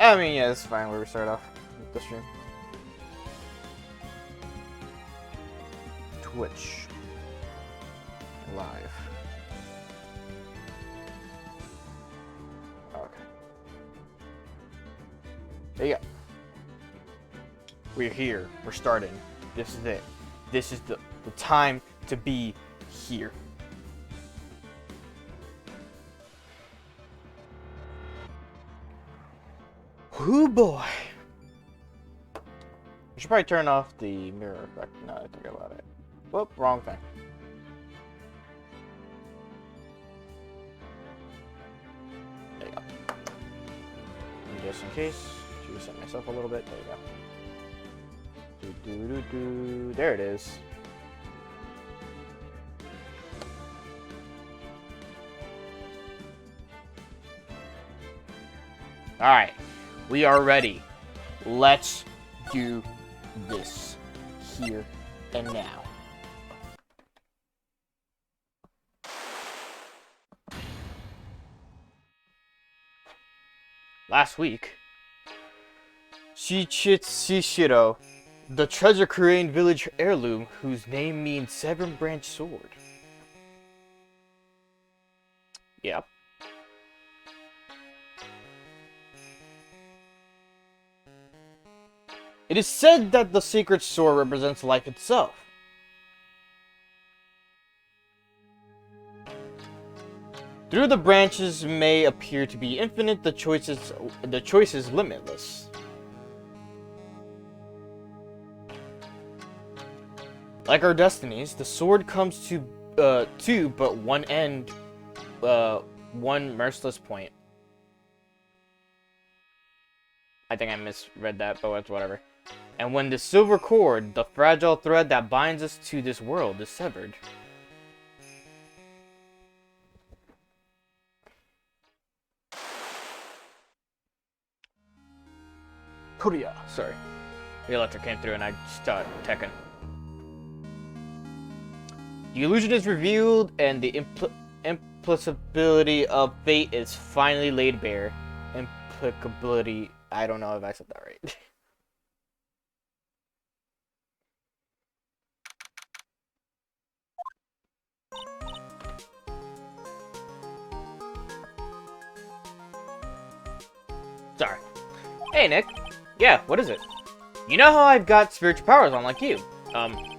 I mean, yeah, it's fine where we start off with the stream. Twitch live. Okay. There you go. We're here. We're starting. This is it. This is the time to be here. Whoo boy. I should probably turn off the mirror effect now that I think about it. Whoop, wrong thing. There you go. And just in case, to reset myself a little bit. There you go. There it is. Alright. We are ready. Let's do this here and now. Last week, Shichitsishiro, the treasure Korean village heirloom whose name means Seven Branch Sword. Yep. It is said that the sacred sword represents life itself. Though the branches may appear to be infinite, the choice is limitless. Like our destinies, the sword comes to but one end, one merciless point. I think I misread that, but it's whatever. And when the silver cord, the fragile thread that binds us to this world, is severed. Korea, sorry. The electric came through and I started teching. The illusion is revealed and the implicability of fate is finally laid bare. Implicability, I don't know if I said that right. Sorry. Hey, Nick. Yeah, what is it? You know how I've got spiritual powers unlike you?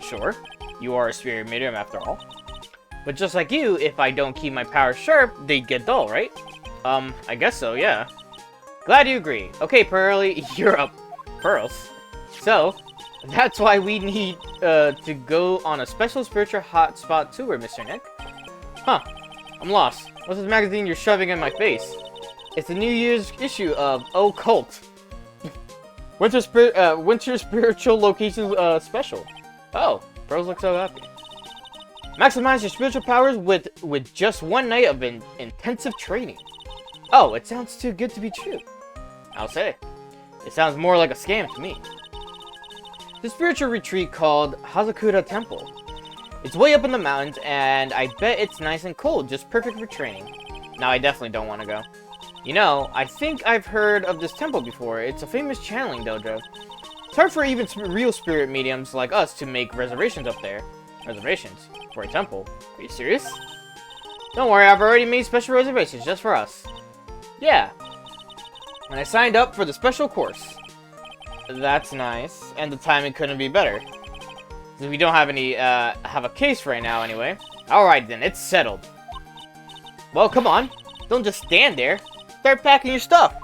Sure. You are a spirit medium after all. But just like you, if I don't keep my powers sharp, they get dull, right? I guess so, yeah. Glad you agree. Okay, Pearly, you're up. Pearls. So, that's why we need, to go on a special spiritual hotspot tour, Mr. Nick. Huh. I'm lost. What's this magazine you're shoving in my face? It's the New Year's issue of Occult. Winter Spiritual Locations Special. Oh, Pearls look so happy. Maximize your spiritual powers with just one night of intensive training. Oh, it sounds too good to be true. I'll say. It sounds more like a scam to me. The spiritual retreat called Hazakura Temple. It's way up in the mountains, and I bet it's nice and cold, just perfect for training. Now I definitely don't want to go. You know, I think I've heard of this temple before. It's a famous channeling dojo. It's hard for even real spirit mediums like us to make reservations up there. Reservations? For a temple? Are you serious? Don't worry, I've already made special reservations just for us. Yeah. And I signed up for the special course. That's nice. And the timing couldn't be better. Since we don't have have a case right now anyway. Alright then, it's settled. Well, come on. Don't just stand there. Start packing your stuff.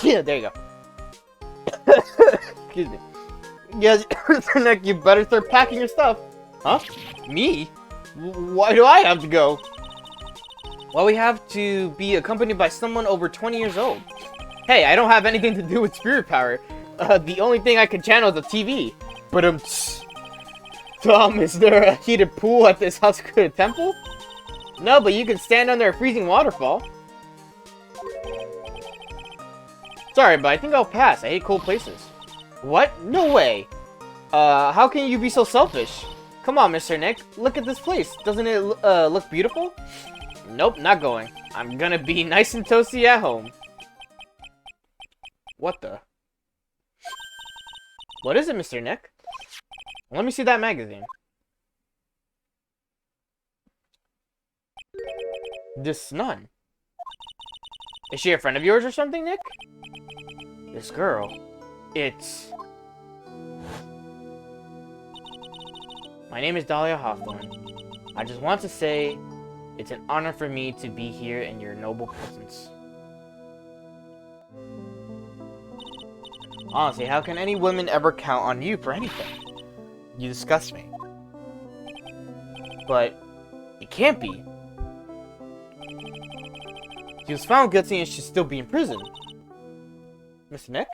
There you go. Excuse me. Yes, Nick, you better start packing your stuff. Huh? Me? Why do I have to go? Well, we have to be accompanied by someone over 20 years old. Hey, I don't have anything to do with spirit power. The only thing I can channel is a TV. But Tom, is there a heated pool at this Hazakura temple? No, but you can stand under a freezing waterfall. Sorry, but I think I'll pass. I hate cold places. What? No way. How can you be so selfish? Come on, Mr. Nick. Look at this place. Doesn't it look beautiful? Nope, not going. I'm gonna be nice and toasty at home. What the? What is it, Mr. Nick? Let me see that magazine. This nun. Is she a friend of yours or something, Nick? This girl. It's... My name is Dahlia Hawthorne. I just want to say it's an honor for me to be here in your noble presence. Honestly, how can any woman ever count on you for anything? You disgust me. But it can't be. He was found guilty and should still be in prison. Mr. Nick?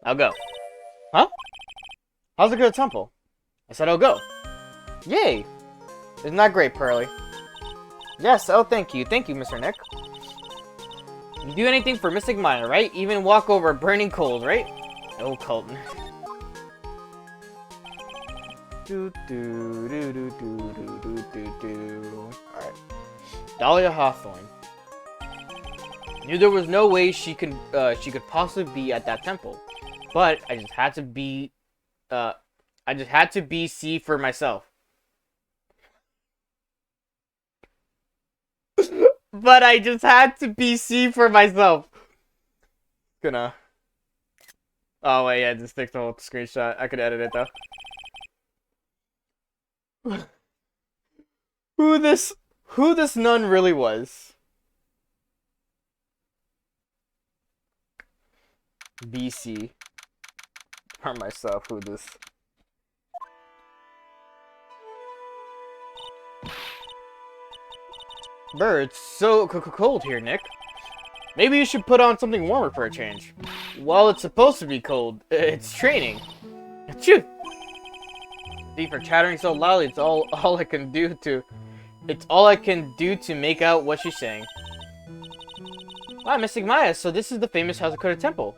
I'll go. Huh? How's it go to temple? I said I'll go. Yay! Isn't that great, Pearly? Yes, oh thank you. Thank you, Mr. Nick. You do anything for Mystic Maya, right? Even walk over burning coals, right? Oh, Colton. Alright. Dahlia Hawthorne. Knew there was no way she could possibly be at that temple. But I just had to see for myself. But I just had to see for myself. Gonna. Oh wait, yeah, just stick the whole screenshot. I could edit it though. Who this nun really was. BC. For myself, who this. Brr, it's so cold here, Nick. Maybe you should put on something warmer for a change. Well, it's supposed to be cold. It's training. Achoo! See, for chattering so loudly, it's all I can do to make out what she's saying. Wow, Mystic Maya, so this is the famous Hazakura Temple.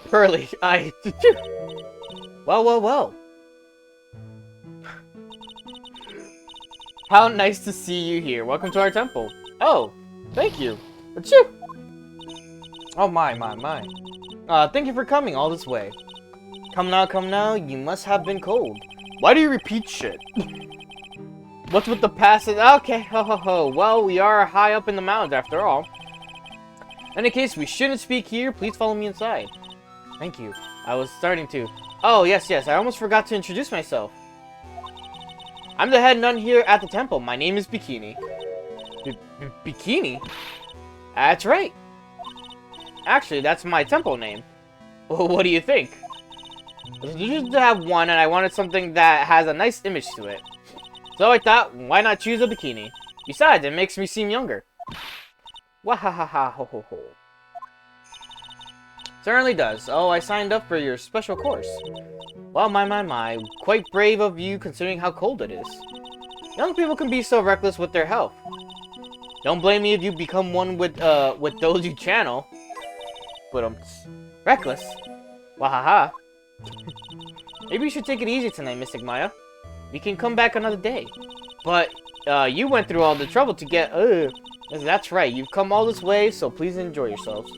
Pearly, well. How nice to see you here. Welcome to our temple. Oh, thank you. Achoo! Oh my. Thank you for coming all this way. Come now, you must have been cold. Why do you repeat shit? What's with the passage? Okay, ho. Well, we are high up in the mountains after all. In any case, we shouldn't speak here. Please follow me inside. Thank you. I was starting to. Oh, yes, I almost forgot to introduce myself. I'm the head nun here at the temple. My name is Bikini. Bikini? That's right. Actually, that's my temple name. What do you think? I used to have one, and I wanted something that has a nice image to it. So I thought, why not choose a bikini? Besides, it makes me seem younger. Wahahaha ho ho ho. Certainly does. Oh, I signed up for your special course. Well, my. Quite brave of you considering how cold it is. Young people can be so reckless with their health. Don't blame me if you become one with those you channel. But reckless? Wahaha. Maybe you should take it easy tonight, Mystic Maya. We can come back another day. But, you went through all the trouble to get, That's right, you've come all this way, so please enjoy yourselves.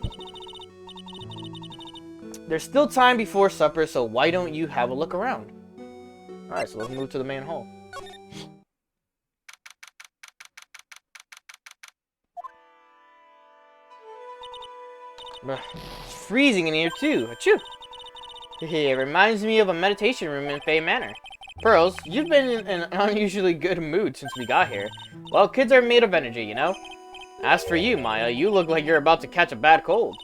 There's still time before supper, so why don't you have a look around? Alright, so let's move to the main hall. It's freezing in here too. Achoo! It reminds me of a meditation room in Fey Manor. Pearls, you've been in an unusually good mood since we got here. Well, kids are made of energy, you know? As for you, Maya, you look like you're about to catch a bad cold.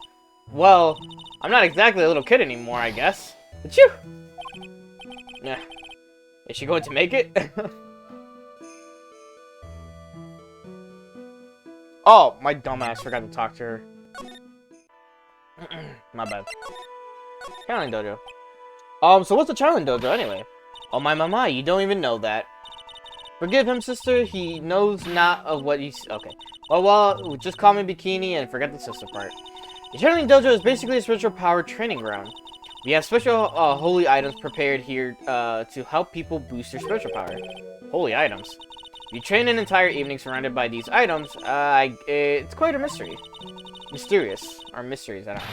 Well, I'm not exactly a little kid anymore, I guess. Achoo! Nah. Is she going to make it? Oh, my dumbass forgot to talk to her. My bad. Channeling Dojo. So what's a Channeling Dojo anyway? Oh my, you don't even know that. Forgive him, sister, he knows not of what he's... Okay. Well, just call me Bikini and forget the sister part. The Channeling Dojo is basically a spiritual power training ground. We have special holy items prepared here to help people boost their spiritual power. Holy items. You train an entire evening surrounded by these items. It's quite a mystery. Mysterious. Or mysteries, I don't know.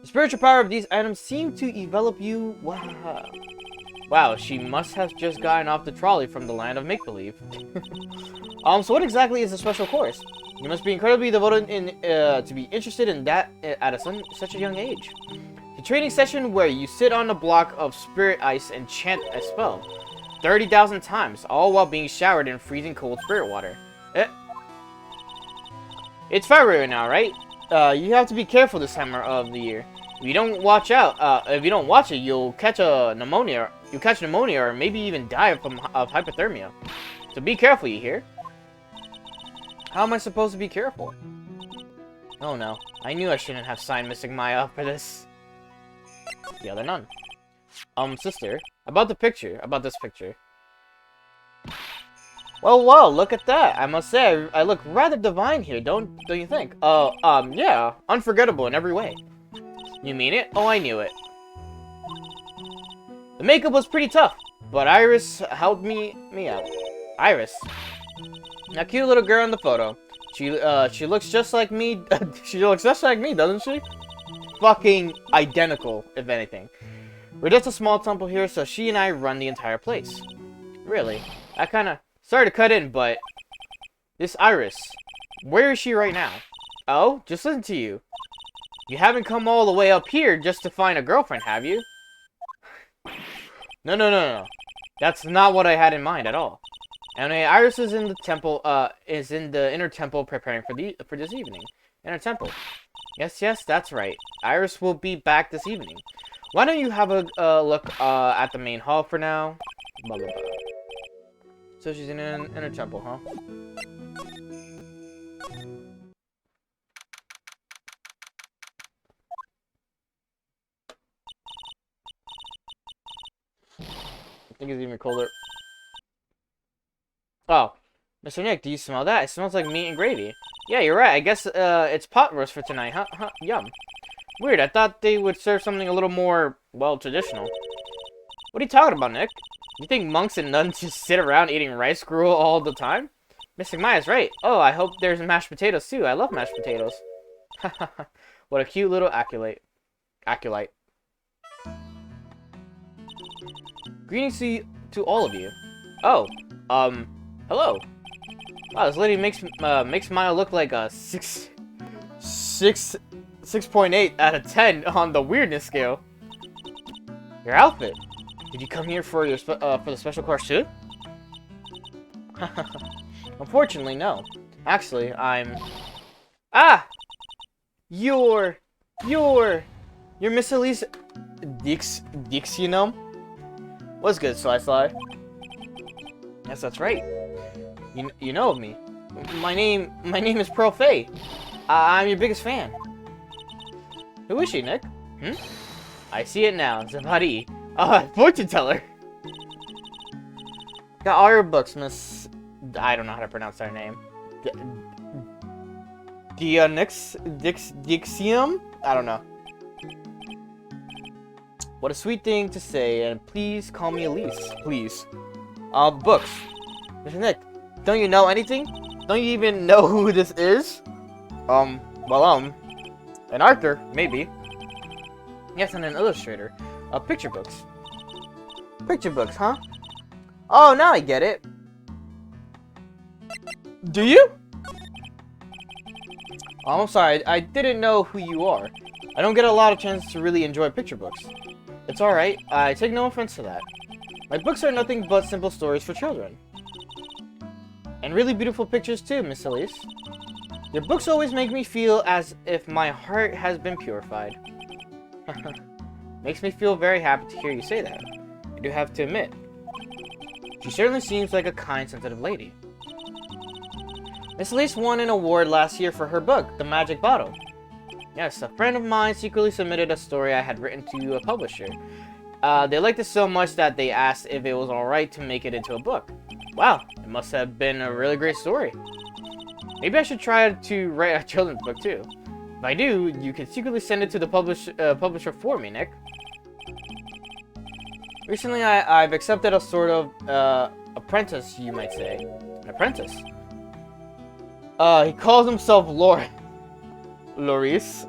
The spiritual power of these items seem to envelop you. Wow. Wow, she must have just gotten off the trolley from the land of make-believe. So what exactly is the special course? You must be incredibly devoted to be interested in that at such a young age. The training session where you sit on a block of spirit ice and chant a spell 30,000 times, all while being showered in freezing cold spirit water. It's February now, right? You have to be careful this time of the year. If you don't watch it, you'll catch pneumonia. You'll catch pneumonia or maybe even die of hypothermia. So be careful, you hear? How am I supposed to be careful? Oh no, I knew I shouldn't have signed Mystic Maya up for this. The other nun. Sister, about this picture. Well, look at that. I must say, I look rather divine here, don't you think? Yeah, unforgettable in every way. You mean it? Oh, I knew it. The makeup was pretty tough, but Iris helped me out. Iris. That cute little girl in the photo. She looks just like me. She looks just like me, doesn't she? Fucking identical, if anything. We're just a small temple here, so she and I run the entire place. Really? Sorry to cut in, but... This Iris. Where is she right now? Oh, just listen to you. You haven't come all the way up here just to find a girlfriend, have you? No. That's not what I had in mind at all. Anyway, Iris is in the temple, is in the inner temple preparing for this evening. Inner temple. Yes, that's right. Iris will be back this evening. Why don't you have a look at the main hall for now? Blah, blah, blah. So she's in an inner temple, huh? I think it's even colder. Oh, Mr. Nick, do you smell that? It smells like meat and gravy. Yeah, you're right. I guess it's pot roast for tonight, huh? Yum. Weird, I thought they would serve something a little more, well, traditional. What are you talking about, Nick? You think monks and nuns just sit around eating rice gruel all the time? Mr. Maya's right. Oh, I hope there's mashed potatoes, too. I love mashed potatoes. What a cute little acolyte. Greetings to all of you. Oh, hello. Wow, this lady makes Maya look like a 6.8 out of 10 on the weirdness scale. Your outfit. Did you come here for the special course too? Unfortunately, no. Actually, I'm... Ah! You're Miss Elise Dixianum? What's good, Sly? Yes, that's right. You know of me. My name is Pearl Faye. I'm your biggest fan. Who is she, Nick? I see it now. Zabadi. Fortune teller. Got all your books, Miss... I don't know how to pronounce her name. Dixium? I don't know. What a sweet thing to say, and please call me Elise, please. Books. Mr. Nick, don't you know anything? Don't you even know who this is? An author, maybe. Yes, and an illustrator. Picture books. Picture books, huh? Oh, now I get it. Do you? Oh, I'm sorry, I didn't know who you are. I don't get a lot of chance to really enjoy picture books. It's alright, I take no offense to that. My books are nothing but simple stories for children. And really beautiful pictures too, Miss Elise. Your books always make me feel as if my heart has been purified. Makes me feel very happy to hear you say that. I do have to admit. She certainly seems like a kind, sensitive lady. Miss Elise won an award last year for her book, The Magic Bottle. Yes, a friend of mine secretly submitted a story I had written to a publisher. They liked it so much that they asked if it was alright to make it into a book. Wow, it must have been a really great story. Maybe I should try to write a children's book too. I do, you can secretly send it to the publisher for me, Nick. Recently, I've accepted a sort of apprentice, you might say. An apprentice. He calls himself Loris Dexium.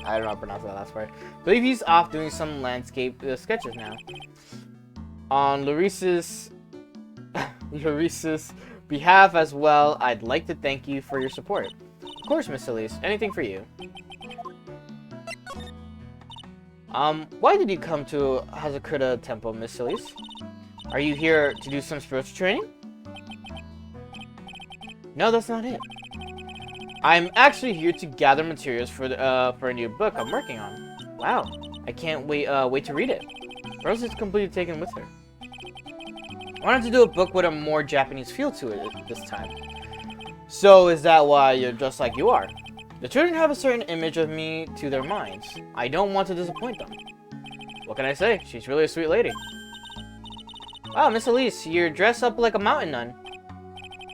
I don't know how to pronounce that last part. I believe he's off doing some landscape sketches now. On Loris's behalf as well, I'd like to thank you for your support. Of course, Miss Elise. Anything for you. Why did you come to Hazakura Temple, Miss Elise? Are you here to do some spiritual training? No, that's not it. I'm actually here to gather materials for a new book I'm working on. Wow, I can't wait to read it. Rose is completely taken with her. I wanted to do a book with a more Japanese feel to it this time. So is that why you're just like you are? The children have a certain image of me to their minds. I don't want to disappoint them. What can I say? She's really a sweet lady. Wow, Miss Elise, you're dressed up like a mountain nun.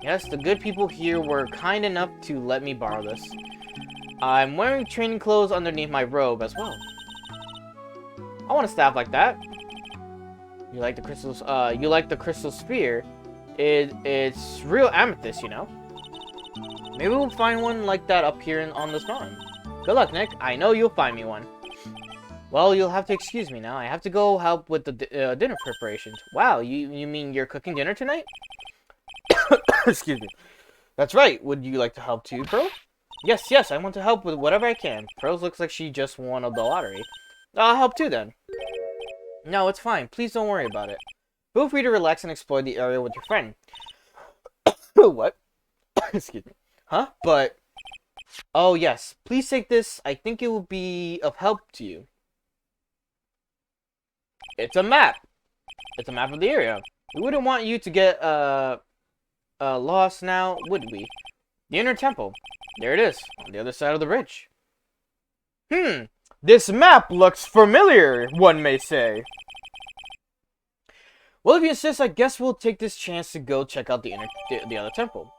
Yes, the good people here were kind enough to let me borrow this. I'm wearing training clothes underneath my robe as well. I want a staff like that. You like the crystals? You like the crystal spear? It's real amethyst, you know. Maybe we'll find one like that up here on this mountain. Good luck, Nick. I know you'll find me one. Well, you'll have to excuse me now. I have to go help with the dinner preparations. Wow, you mean you're cooking dinner tonight? Excuse me. That's right. Would you like to help too, Pearl? Yes, I want to help with whatever I can. Pearl looks like she just won the lottery. I'll help too then. No, it's fine. Please don't worry about it. Feel free to relax and explore the area with your friend. What? Excuse me. Huh? But... Oh, yes. Please take this. I think it will be of help to you. It's a map. It's a map of the area. We wouldn't want you to get, lost now, would we? The inner temple. There it is, on the other side of the bridge. This map looks familiar, one may say. Well, if you insist, I guess we'll take this chance to go check out the other temple.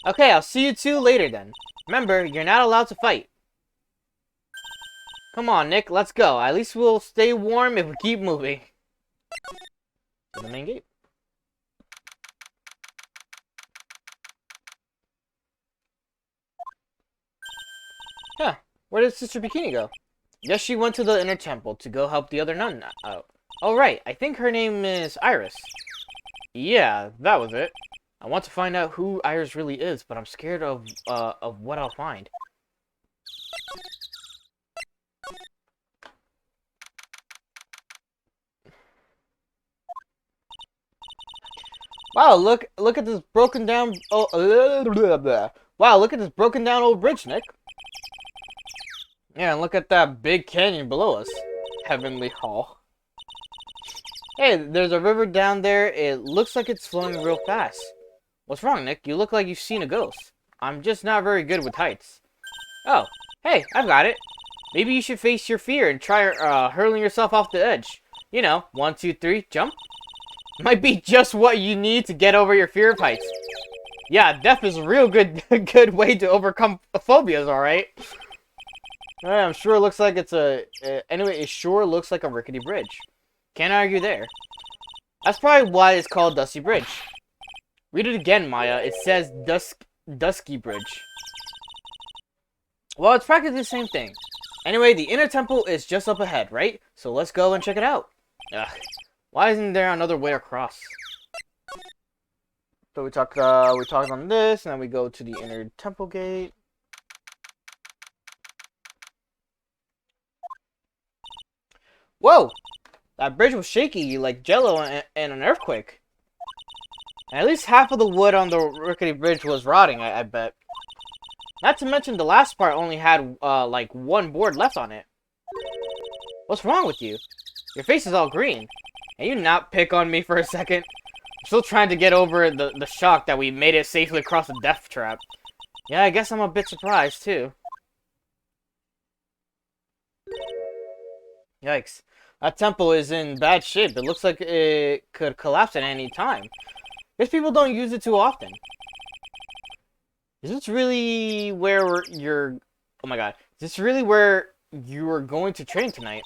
Okay, I'll see you two later then. Remember, you're not allowed to fight. Come on, Nick, let's go. At least we'll stay warm if we keep moving. To the main gate. Huh, where did Sister Bikini go? Guess she went to the inner temple to go help the other nun out. Oh, right, I think her name is Iris. Yeah, that was it. I want to find out who Iris really is, but I'm scared of what I'll find. Wow, look at this broken down Wow, look at this broken down old bridge, Nick. Yeah, and look at that big canyon below us. Heavenly Hall. Hey, there's a river down there. It looks like it's flowing real fast. What's wrong, Nick? You look like you've seen a ghost. I'm just not very good with heights. Oh, hey, I've got it. Maybe you should face your fear and try hurling yourself off the edge. You know, 1, 2, 3, jump. Might be just what you need to get over your fear of heights. Yeah, death is a real good way to overcome phobias, alright? I'm sure it looks like it's anyway, it sure looks like a rickety bridge. Can't argue there. That's probably why it's called Dusty Bridge. Read it again, Maya. It says Dusky Bridge. Well, it's practically the same thing. Anyway, the inner temple is just up ahead, right? So let's go and check it out. Ugh. Why isn't there another way across? So we talked on this, and then we go to the inner temple gate. Whoa! That bridge was shaky, like jello and an earthquake. And at least half of the wood on the rickety bridge was rotting, I bet. Not to mention the last part only had, like, one board left on it. What's wrong with you? Your face is all green. Can you not pick on me for a second? I'm still trying to get over the shock that we made it safely across the death trap. Yeah, I guess I'm a bit surprised, too. Yikes. That temple is in bad shape. It looks like it could collapse at any time. Guess people don't use it too often. Is this really where you're... Oh my god. Is this really where you are going to train tonight?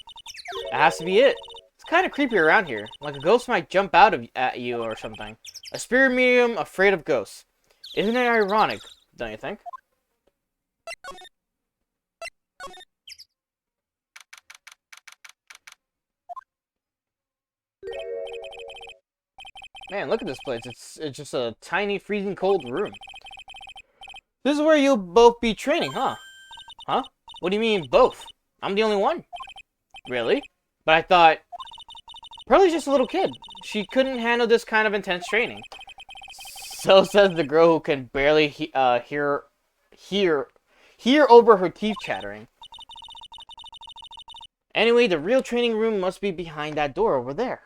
That has to be it. It's kind of creepy around here. Like a ghost might jump out at you or something. A spirit medium afraid of ghosts. Isn't it ironic, don't you think? Man, look at this place. It's just a tiny, freezing cold room. This is where you'll both be training, huh? Huh? What do you mean, both? I'm the only one. Really? But I thought... Pearlie's just a little kid. She couldn't handle this kind of intense training. So says the girl who can barely hear over her teeth chattering. Anyway, the real training room must be behind that door over there.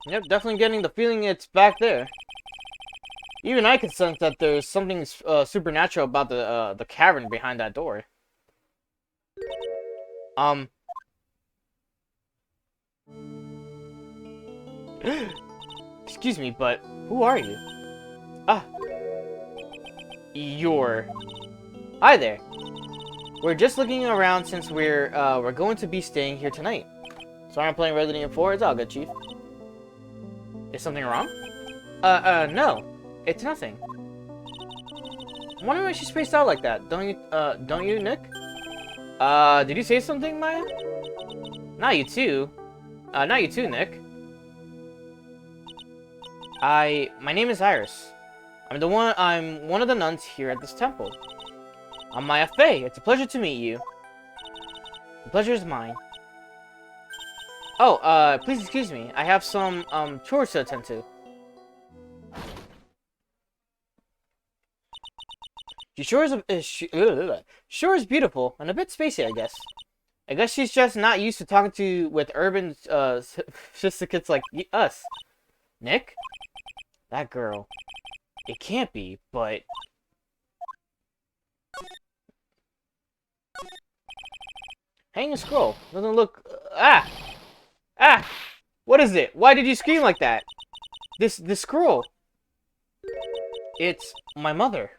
Yep, definitely getting the feeling it's back there. Even I can sense that there's something supernatural about the cavern behind that door. Excuse me, but who are you? Ah. Hi there. We're just looking around since we're going to be staying here tonight. Sorry I'm playing Resident Evil 4. It's all good, Chief. Is something wrong? No. It's nothing. I'm wondering why she's spaced out like that. Don't you, Nick? Did you say something, Maya? Not you too, Nick. My name is Iris. I'm one of the nuns here at this temple. I'm Maya Fey. It's a pleasure to meet you. The pleasure is mine. Oh, please excuse me. I have some, chores to attend to. She sure is beautiful and a bit spacey, I guess. I guess she's just not used to talking with urban, sophisticates like us. Nick? That girl. It can't be, but... Hang a scroll. Doesn't look... Ah! What is it? Why did you scream like that? This scroll. It's my mother.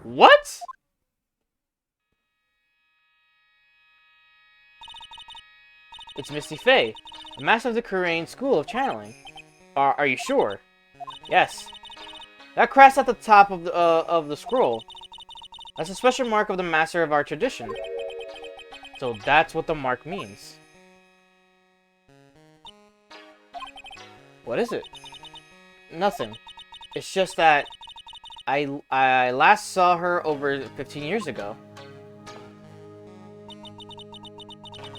What? It's Misty Fey, a master of the Korean School of Channeling. Are you sure? Yes. That crest at the top of the scroll. That's a special mark of the master of our tradition. So that's what the mark means. What is it? Nothing. It's just that I last saw her over 15 years ago.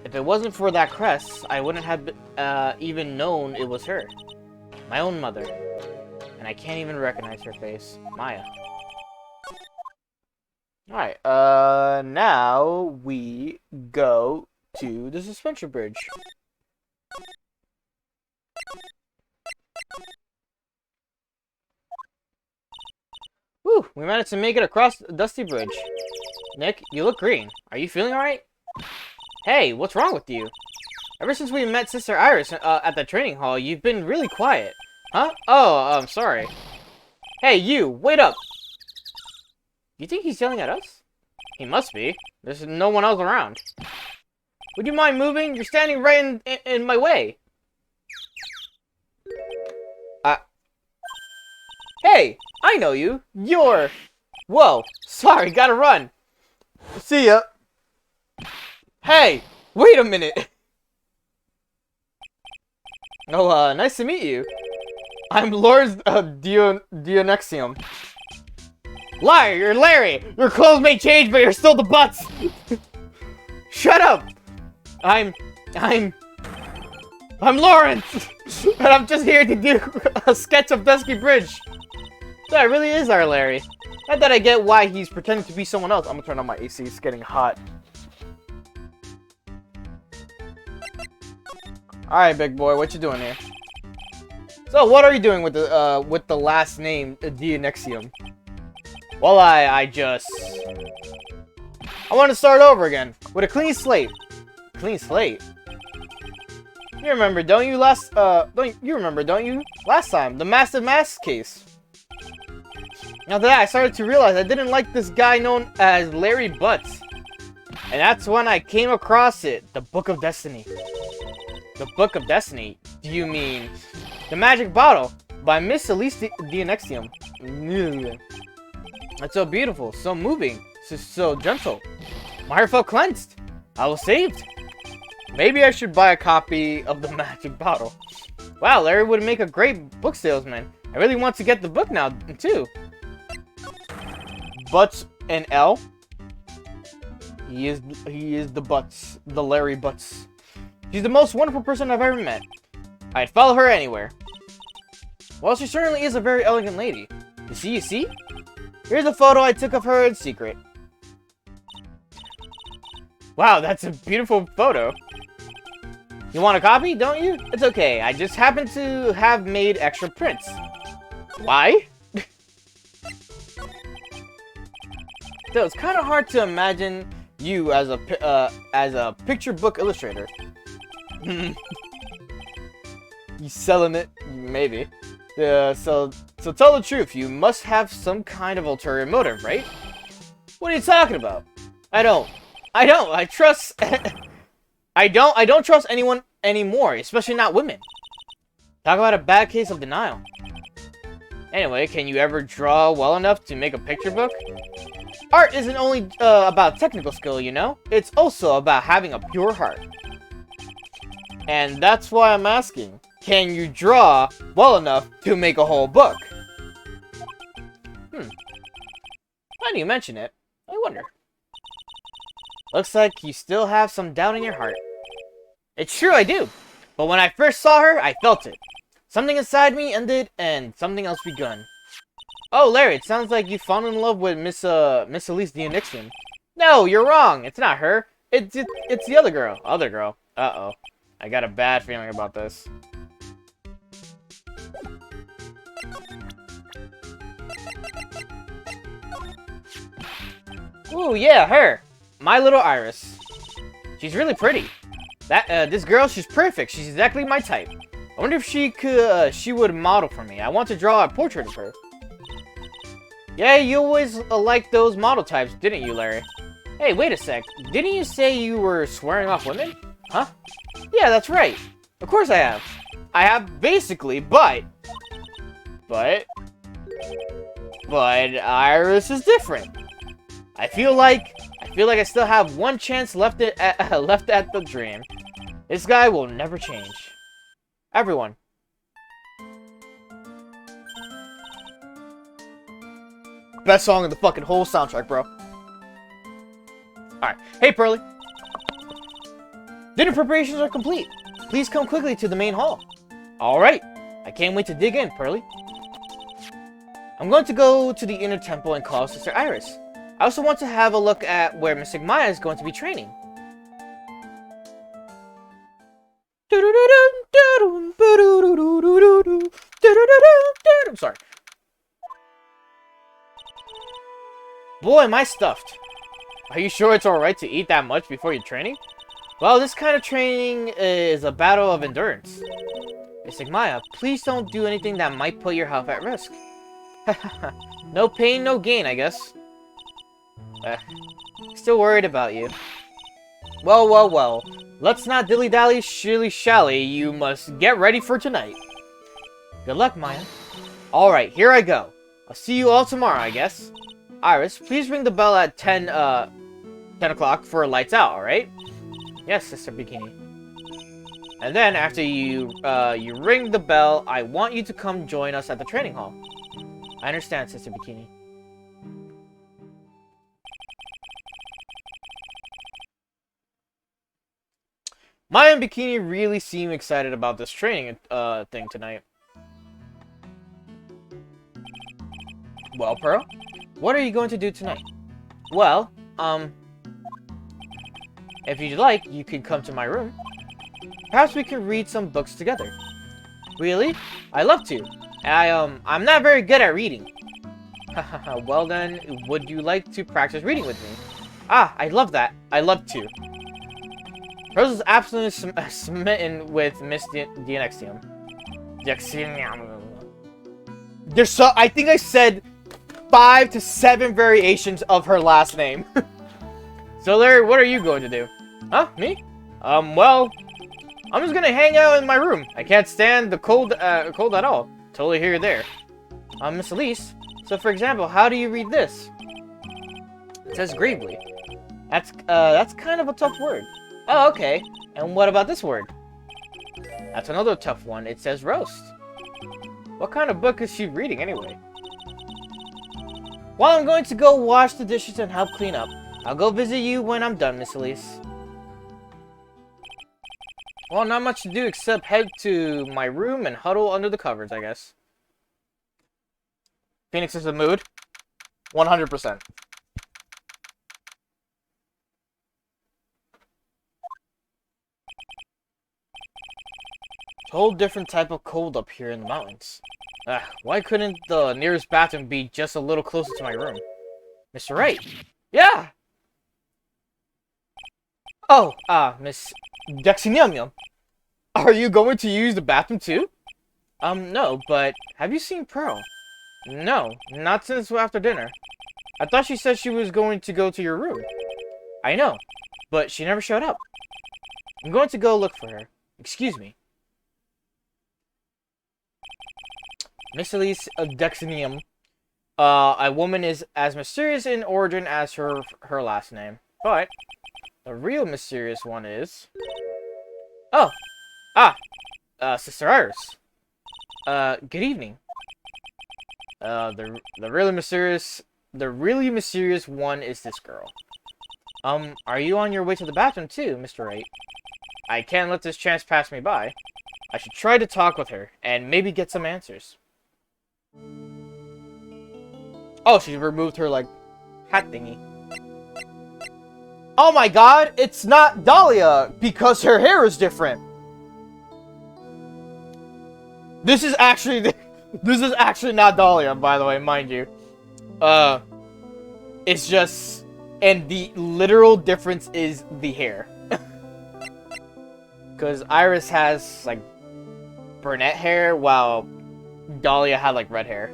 If it wasn't for that crest, I wouldn't have even known it was her. My own mother. And I can't even recognize her face. Maya. Alright, now we go to the suspension bridge. Whew, we managed to make it across the Dusty Bridge. Nick, you look green. Are you feeling alright? Hey, what's wrong with you? Ever since we met Sister Iris at the training hall, you've been really quiet. Huh? Oh, I'm sorry. Hey, you, wait up! You think he's yelling at us? He must be. There's no one else around. Would you mind moving? You're standing right in my way. Hey, I know you. You're... Whoa, sorry, gotta run. See ya. Hey, wait a minute. Oh, nice to meet you. I'm Lord Dionysium. Liar, you're Larry. Your clothes may change, but you're still the butts. Shut up. I'm Lawrence, and I'm just here to do a sketch of Dusky Bridge. That really is our Larry. Not that I get why he's pretending to be someone else. I'm gonna turn on my AC. It's getting hot. All right, big boy, what you doing here? So, what are you doing with the last name Dionysium? Well, I want to start over again with a clean slate. Clean slate. You remember, don't you, don't you? Last time, the Massive Mask case. After that, I started to realize I didn't like this guy known as Larry Butts. And that's when I came across it, the Book of Destiny. The Book of Destiny? Do you mean The Magic Bottle by Miss Elise Dionysium? That's so beautiful, so moving, so gentle. My heart felt cleansed. I was saved. Maybe I should buy a copy of The Magic Bottle. Wow, Larry would make a great book salesman. I really want to get the book now, too. Butts and L. He is the Butts, the Larry Butts. She's the most wonderful person I've ever met. I'd follow her anywhere. Well, she certainly is a very elegant lady. You see? Here's a photo I took of her in secret. Wow, that's a beautiful photo. You want a copy, don't you? It's okay, I just happen to have made extra prints. Why? So it's kind of hard to imagine you as a picture book illustrator. You selling it? Maybe. So tell the truth. You must have some kind of ulterior motive, right? What are you talking about? I don't trust. I don't trust anyone anymore, especially not women. Talk about a bad case of denial. Anyway, can you ever draw well enough to make a picture book? Art isn't only about technical skill, you know? It's also about having a pure heart. And that's why I'm asking. Can you draw well enough to make a whole book? Why do you mention it? I wonder. Looks like you still have some doubt in your heart. It's true, I do. But when I first saw her, I felt it. Something inside me ended, and something else begun. Oh, Larry, it sounds like you fallen in love with Miss Elise Dionysium. No, you're wrong. It's not her. It's the other girl. Other girl. Uh-oh. I got a bad feeling about this. Ooh, yeah, her. My little Iris. She's really pretty. This girl, she's perfect. She's exactly my type. I wonder if she would model for me. I want to draw a portrait of her. Yeah, you always liked those model types, didn't you, Larry? Hey, wait a sec. Didn't you say you were swearing off women? Huh? Yeah, that's right. Of course I have. I have basically, but Iris is different. I feel like I still have one chance left at the dream. This guy will never change. Everyone. Best song in the fucking whole soundtrack, bro. Alright. Hey, Pearly. Dinner preparations are complete. Please come quickly to the main hall. Alright. I can't wait to dig in, Pearly. I'm going to go to the inner temple and call Sister Iris. I also want to have a look at where Miss Maya is going to be training. I'm sorry. Boy, am I stuffed. Are you sure it's alright to eat that much before your training? Well, this kind of training is a battle of endurance. Miss Maya, please don't do anything that might put your health at risk. No pain, no gain, I guess. Still worried about you. Well. Let's not dilly-dally, shilly-shally. You must get ready for tonight. Good luck, Maya. Alright, here I go. I'll see you all tomorrow, I guess. Iris, please ring the bell at 10 o'clock for lights out, alright? Yes, Sister Bikini. And then, after you ring the bell, I want you to come join us at the training hall. I understand, Sister Bikini. Maya and Bikini really seem excited about this training thing tonight. Well, Pearl, what are you going to do tonight? Well, if you'd like, you could come to my room. Perhaps we can read some books together. Really? I'd love to. I'm not very good at reading. Well then, would you like to practice reading with me? Ah, I love that. I love to. Rose is absolutely smitten with Miss Dianexium. There's so I think I said 5 to 7 variations of her last name. So Larry, what are you going to do? Huh? Me? Well, I'm just gonna hang out in my room. I can't stand the cold at all. Totally here or there. Miss Elise. So for example, how do you read this? It says gravely. That's kind of a tough word. Oh, okay. And what about this word? That's another tough one. It says roast. What kind of book is she reading anyway? Well, I'm going to go wash the dishes and help clean up. I'll go visit you when I'm done, Miss Elise. Well, not much to do except head to my room and huddle under the covers, I guess. Phoenix is in the mood. 100%. A whole different type of cold up here in the mountains. Why couldn't the nearest bathroom be just a little closer to my room? Mr. Wright. Yeah! Oh, Miss Dexinium. Are you going to use the bathroom too? No, but have you seen Pearl? No, not since after dinner. I thought she said she was going to go to your room. I know, but she never showed up. I'm going to go look for her. Excuse me. Miss Elise Dexinium. A woman is as mysterious in origin as her last name. But the real mysterious one is... Oh! Sister Iris. Good evening. The really mysterious one is this girl. Are you on your way to the bathroom too, Mr. Wright? I can't let this chance pass me by. I should try to talk with her, and maybe get some answers. Oh, she removed her, like, hat thingy. Oh my god, it's not Dahlia, because her hair is different. This is actually not Dahlia, by the way, mind you. It's just, and the literal difference is the hair. Because Iris has, like, brunette hair, while Dahlia had, like, red hair.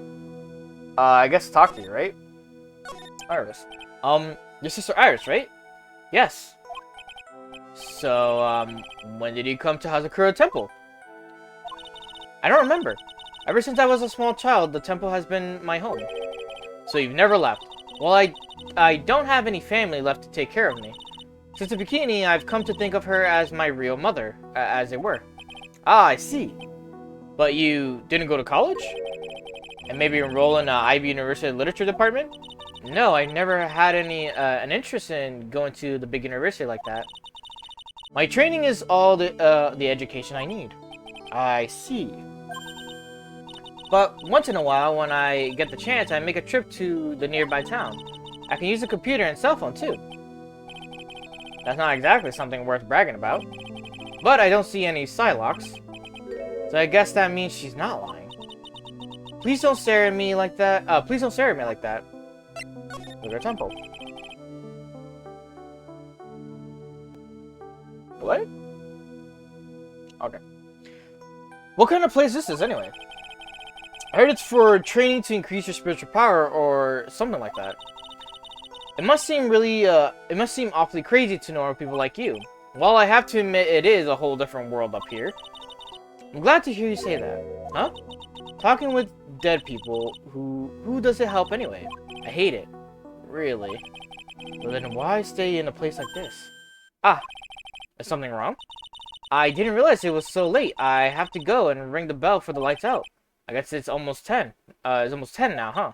I guess talk to you, right? Iris. Your sister Iris, right? Yes. So, when did you come to Hazakura Temple? I don't remember. Ever since I was a small child, the temple has been my home. So you've never left. Well, I don't have any family left to take care of me. Since the bikini, I've come to think of her as my real mother, as it were. Ah, I see. But you didn't go to college? And maybe enroll in IB University Literature Department? No, I never had an interest in going to the big university like that. My training is all the education I need. I see. But once in a while, when I get the chance, I make a trip to the nearby town. I can use a computer and cell phone too. That's not exactly something worth bragging about. But I don't see any Psylocks. So I guess that means she's not lying. Please don't stare at me like that. Please don't stare at me like that. Look at temple. What? Okay. What kind of place this is anyway? I heard it's for training to increase your spiritual power or something like that. It must seem awfully crazy to normal people like you. Well, I have to admit it is a whole different world up here. I'm glad to hear you say that. Huh? Talking with dead people, who does it help anyway? I hate it. Really? Well then why stay in a place like this? Ah, is something wrong? I didn't realize it was so late. I have to go and ring the bell for the lights out. I guess it's almost 10. It's almost 10 now, huh?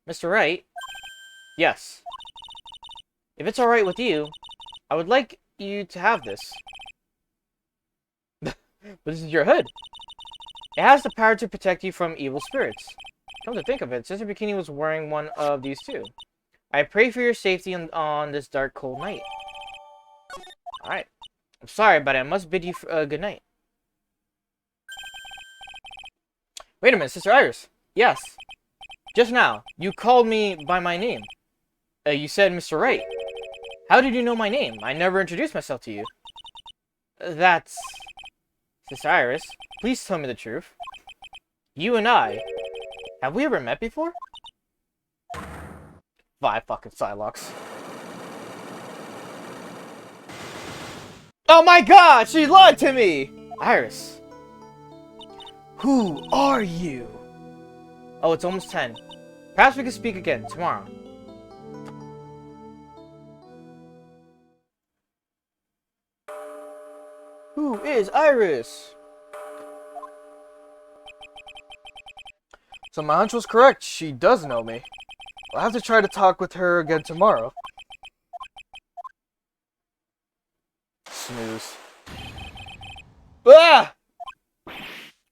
Mr. Wright? Yes. If it's alright with you, I would like you to have this. But this is your hood. It has the power to protect you from evil spirits. Come to think of it, Sister Bikini was wearing one of these too. I pray for your safety on this dark, cold night. Alright. I'm sorry, but I must bid you good night. Wait a minute, Sister Iris. Yes. Just now, you called me by my name. You said Mr. Wright. How did you know my name? I never introduced myself to you. That's... Sis Iris, please tell me the truth. You and I, have we ever met before? 5 fucking Psylocks. Oh my god, she lied to me! Iris. Who are you? Oh, it's almost 10. Perhaps we can speak again tomorrow. Who is Iris? So my hunch was correct. She does know me. I'll have to try to talk with her again tomorrow. Snooze. Ah!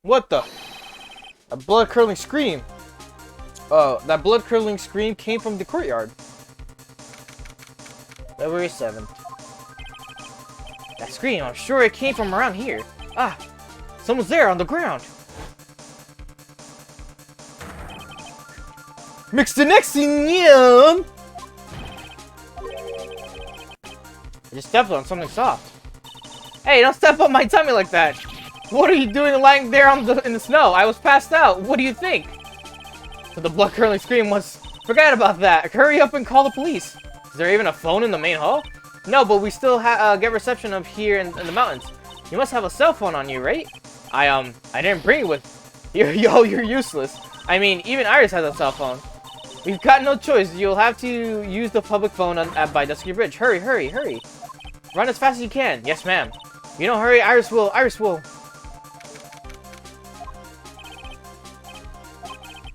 What the? A blood-curdling scream. Oh, that blood-curdling scream came from the courtyard. February 7th. That scream, I'm sure it came from around here. Ah! Someone's there on the ground. Mix the next thing, I just stepped on something soft. Hey, don't step on my tummy like that. What are you doing lying there in the snow? I was passed out. What do you think? So the blood-curdling scream was, forget about that. Hurry up and call the police. Is there even a phone in the main hall? No, but we still get reception up here in the mountains. You must have a cell phone on you, right? I didn't bring it with. Yo, you're useless. I mean, even Iris has a cell phone. We've got no choice. You'll have to use the public phone by Dusky Bridge. Hurry, hurry, hurry. Run as fast as you can. Yes, ma'am. You don't hurry, Iris will.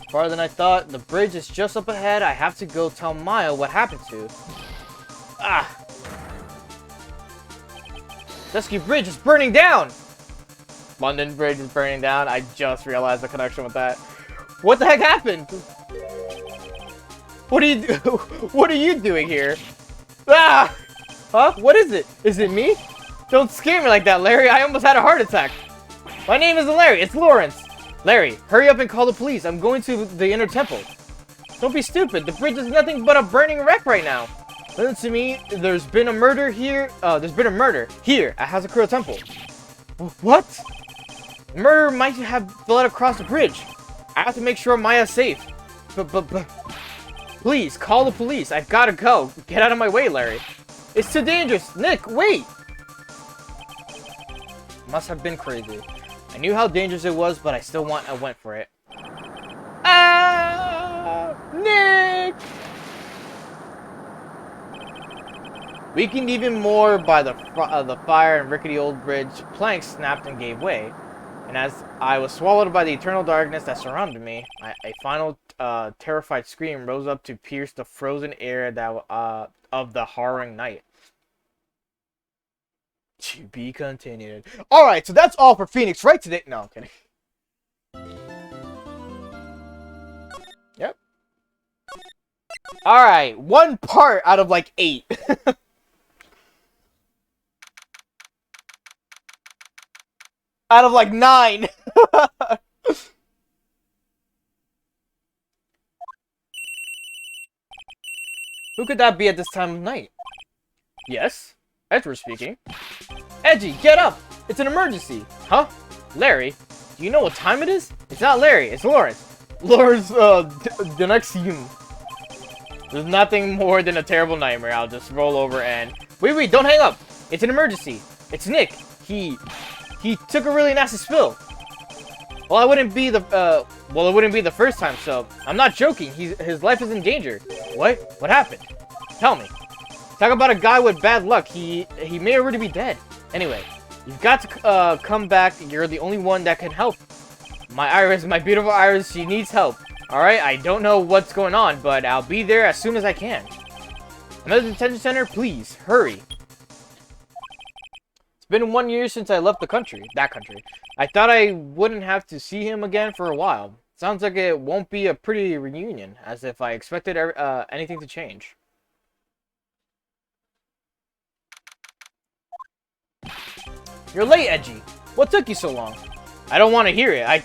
Farther than I thought. The bridge is just up ahead. I have to go tell Maya what happened to. Ah. Dusky Bridge is burning down. London Bridge is burning down. I just realized the connection with that. What the heck happened? What are you doing here? Ah! Huh? What is it? Is it me? Don't scare me like that, Larry. I almost had a heart attack. My name isn't Larry. It's Lawrence. Larry, hurry up and call the police. I'm going to the inner temple. Don't be stupid. The bridge is nothing but a burning wreck right now. Listen to me. There's been a murder here. There's been a murder here at Hazakura Temple. What? The murderer might have fled across the bridge. I have to make sure Maya's safe. But... Please, call the police. I've got to go. Get out of my way, Larry. It's too dangerous. Nick, wait! Must have been crazy. I knew how dangerous it was, but I went for it. Ah! Nick! Weakened even more by the fire and rickety old bridge, planks snapped and gave way. And as I was swallowed by the eternal darkness that surrounded me, a final terrified scream rose up to pierce the frozen air of the horrifying night. To be continued. Alright, so that's all for Phoenix Wright today. No, I'm kidding. Yep. Alright, one part out of like 8. Out of like 9. Who could that be at this time of night? Yes, Edward speaking. Edgy, get up! It's an emergency! Huh? Larry? Do you know what time it is? It's not Larry, it's Lawrence. Lawrence, the next human. There's nothing more than a terrible nightmare. I'll just roll over and... Wait, don't hang up! It's an emergency. It's Nick. He took a really nasty spill. Well, it wouldn't be the first time, so I'm not joking. His life is in danger. What? What happened? Tell me. Talk about a guy with bad luck. He may already be dead. Anyway, you've got to come back. You're the only one that can help. My Iris, my beautiful Iris, she needs help. Alright, I don't know what's going on, but I'll be there as soon as I can. Another detention center? Please, hurry. It's been 1 year since I left that country. I thought I wouldn't have to see him again for a while. Sounds like it won't be a pretty reunion, as if I expected anything to change. You're late, Edgy. What took you so long? I don't want to hear it. I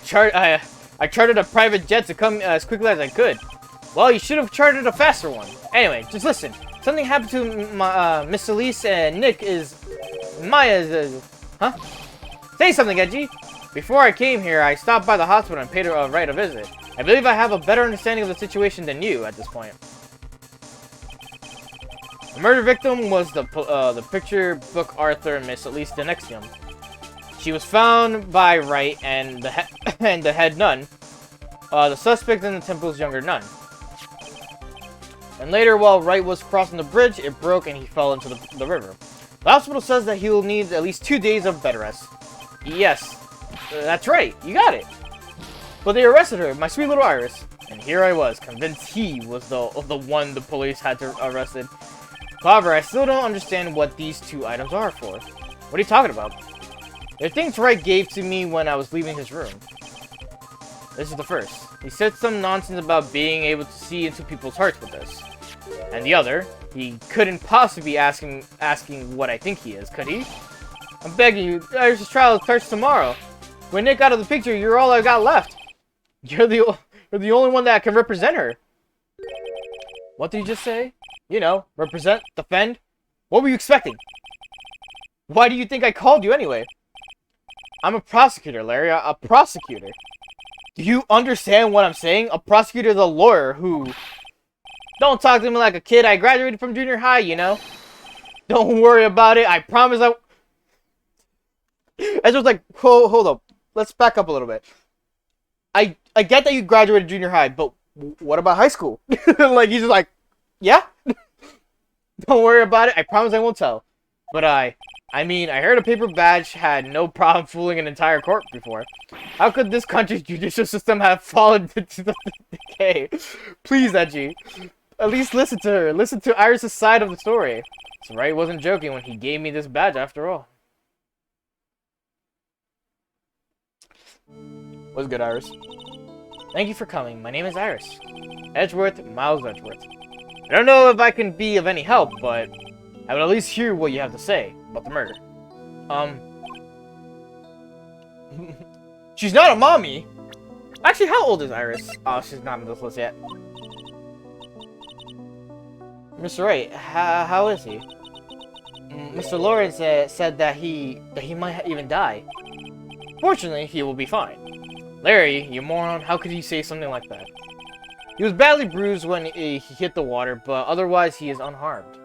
chartered a private jet to come as quickly as I could. Well, you should have chartered a faster one. Anyway, just listen. Something happened to my, Miss Elise and Nick is... Maya's... huh? Say something, Edgy! Before I came here, I stopped by the hospital and paid Wright a visit. I believe I have a better understanding of the situation than you at this point. The murder victim was the picture book Arthur and Miss Elise Denexium. She was found by Wright and the and the head nun. The suspect in the temple's younger nun. And later, while Wright was crossing the bridge, it broke and he fell into the river. The hospital says that he will need at least 2 days of bed rest. Yes, that's right, you got it. But they arrested her, my sweet little Iris. And here I was, convinced he was the one the police had to arrested. However, I still don't understand what these 2 items are for. What are you talking about? They're things Wright gave to me when I was leaving his room. This is the first. He said some nonsense about being able to see into people's hearts with this. And the other, he couldn't possibly be asking what I think he is, could he? I'm begging you, Iris' trial starts tomorrow. When Nick out of the picture, you're all I got left. You're the only one that can represent her. What did you just say? You know, represent, defend. What were you expecting? Why do you think I called you anyway? I'm a prosecutor, Larry. A prosecutor. Do you understand what I'm saying? A prosecutor is a lawyer who... Don't talk to me like a kid. I graduated from junior high, you know? Don't worry about it. I promise I... Ezra's like, hold up. Let's back up a little bit. I get that you graduated junior high, but what about high school? Like, he's just like, yeah? Don't worry about it. I promise I won't tell. But I mean, I heard a paper badge had no problem fooling an entire court before. How could this country's judicial system have fallen into decay? Please, Edgy. At least listen to her. Listen to Iris' side of the story. So Wright wasn't joking when he gave me this badge after all. What's good, Iris? Thank you for coming. My name is Iris. Edgeworth, Miles Edgeworth. I don't know if I can be of any help, but I would at least hear what you have to say about the murder. She's not a mommy! Actually, how old is Iris? Oh, she's not on this list yet. Mr. Wright, how is he? Mr. Lawrence said that he might even die. Fortunately, he will be fine. Larry, you moron, how could you say something like that? He was badly bruised when he hit the water, but otherwise he is unharmed.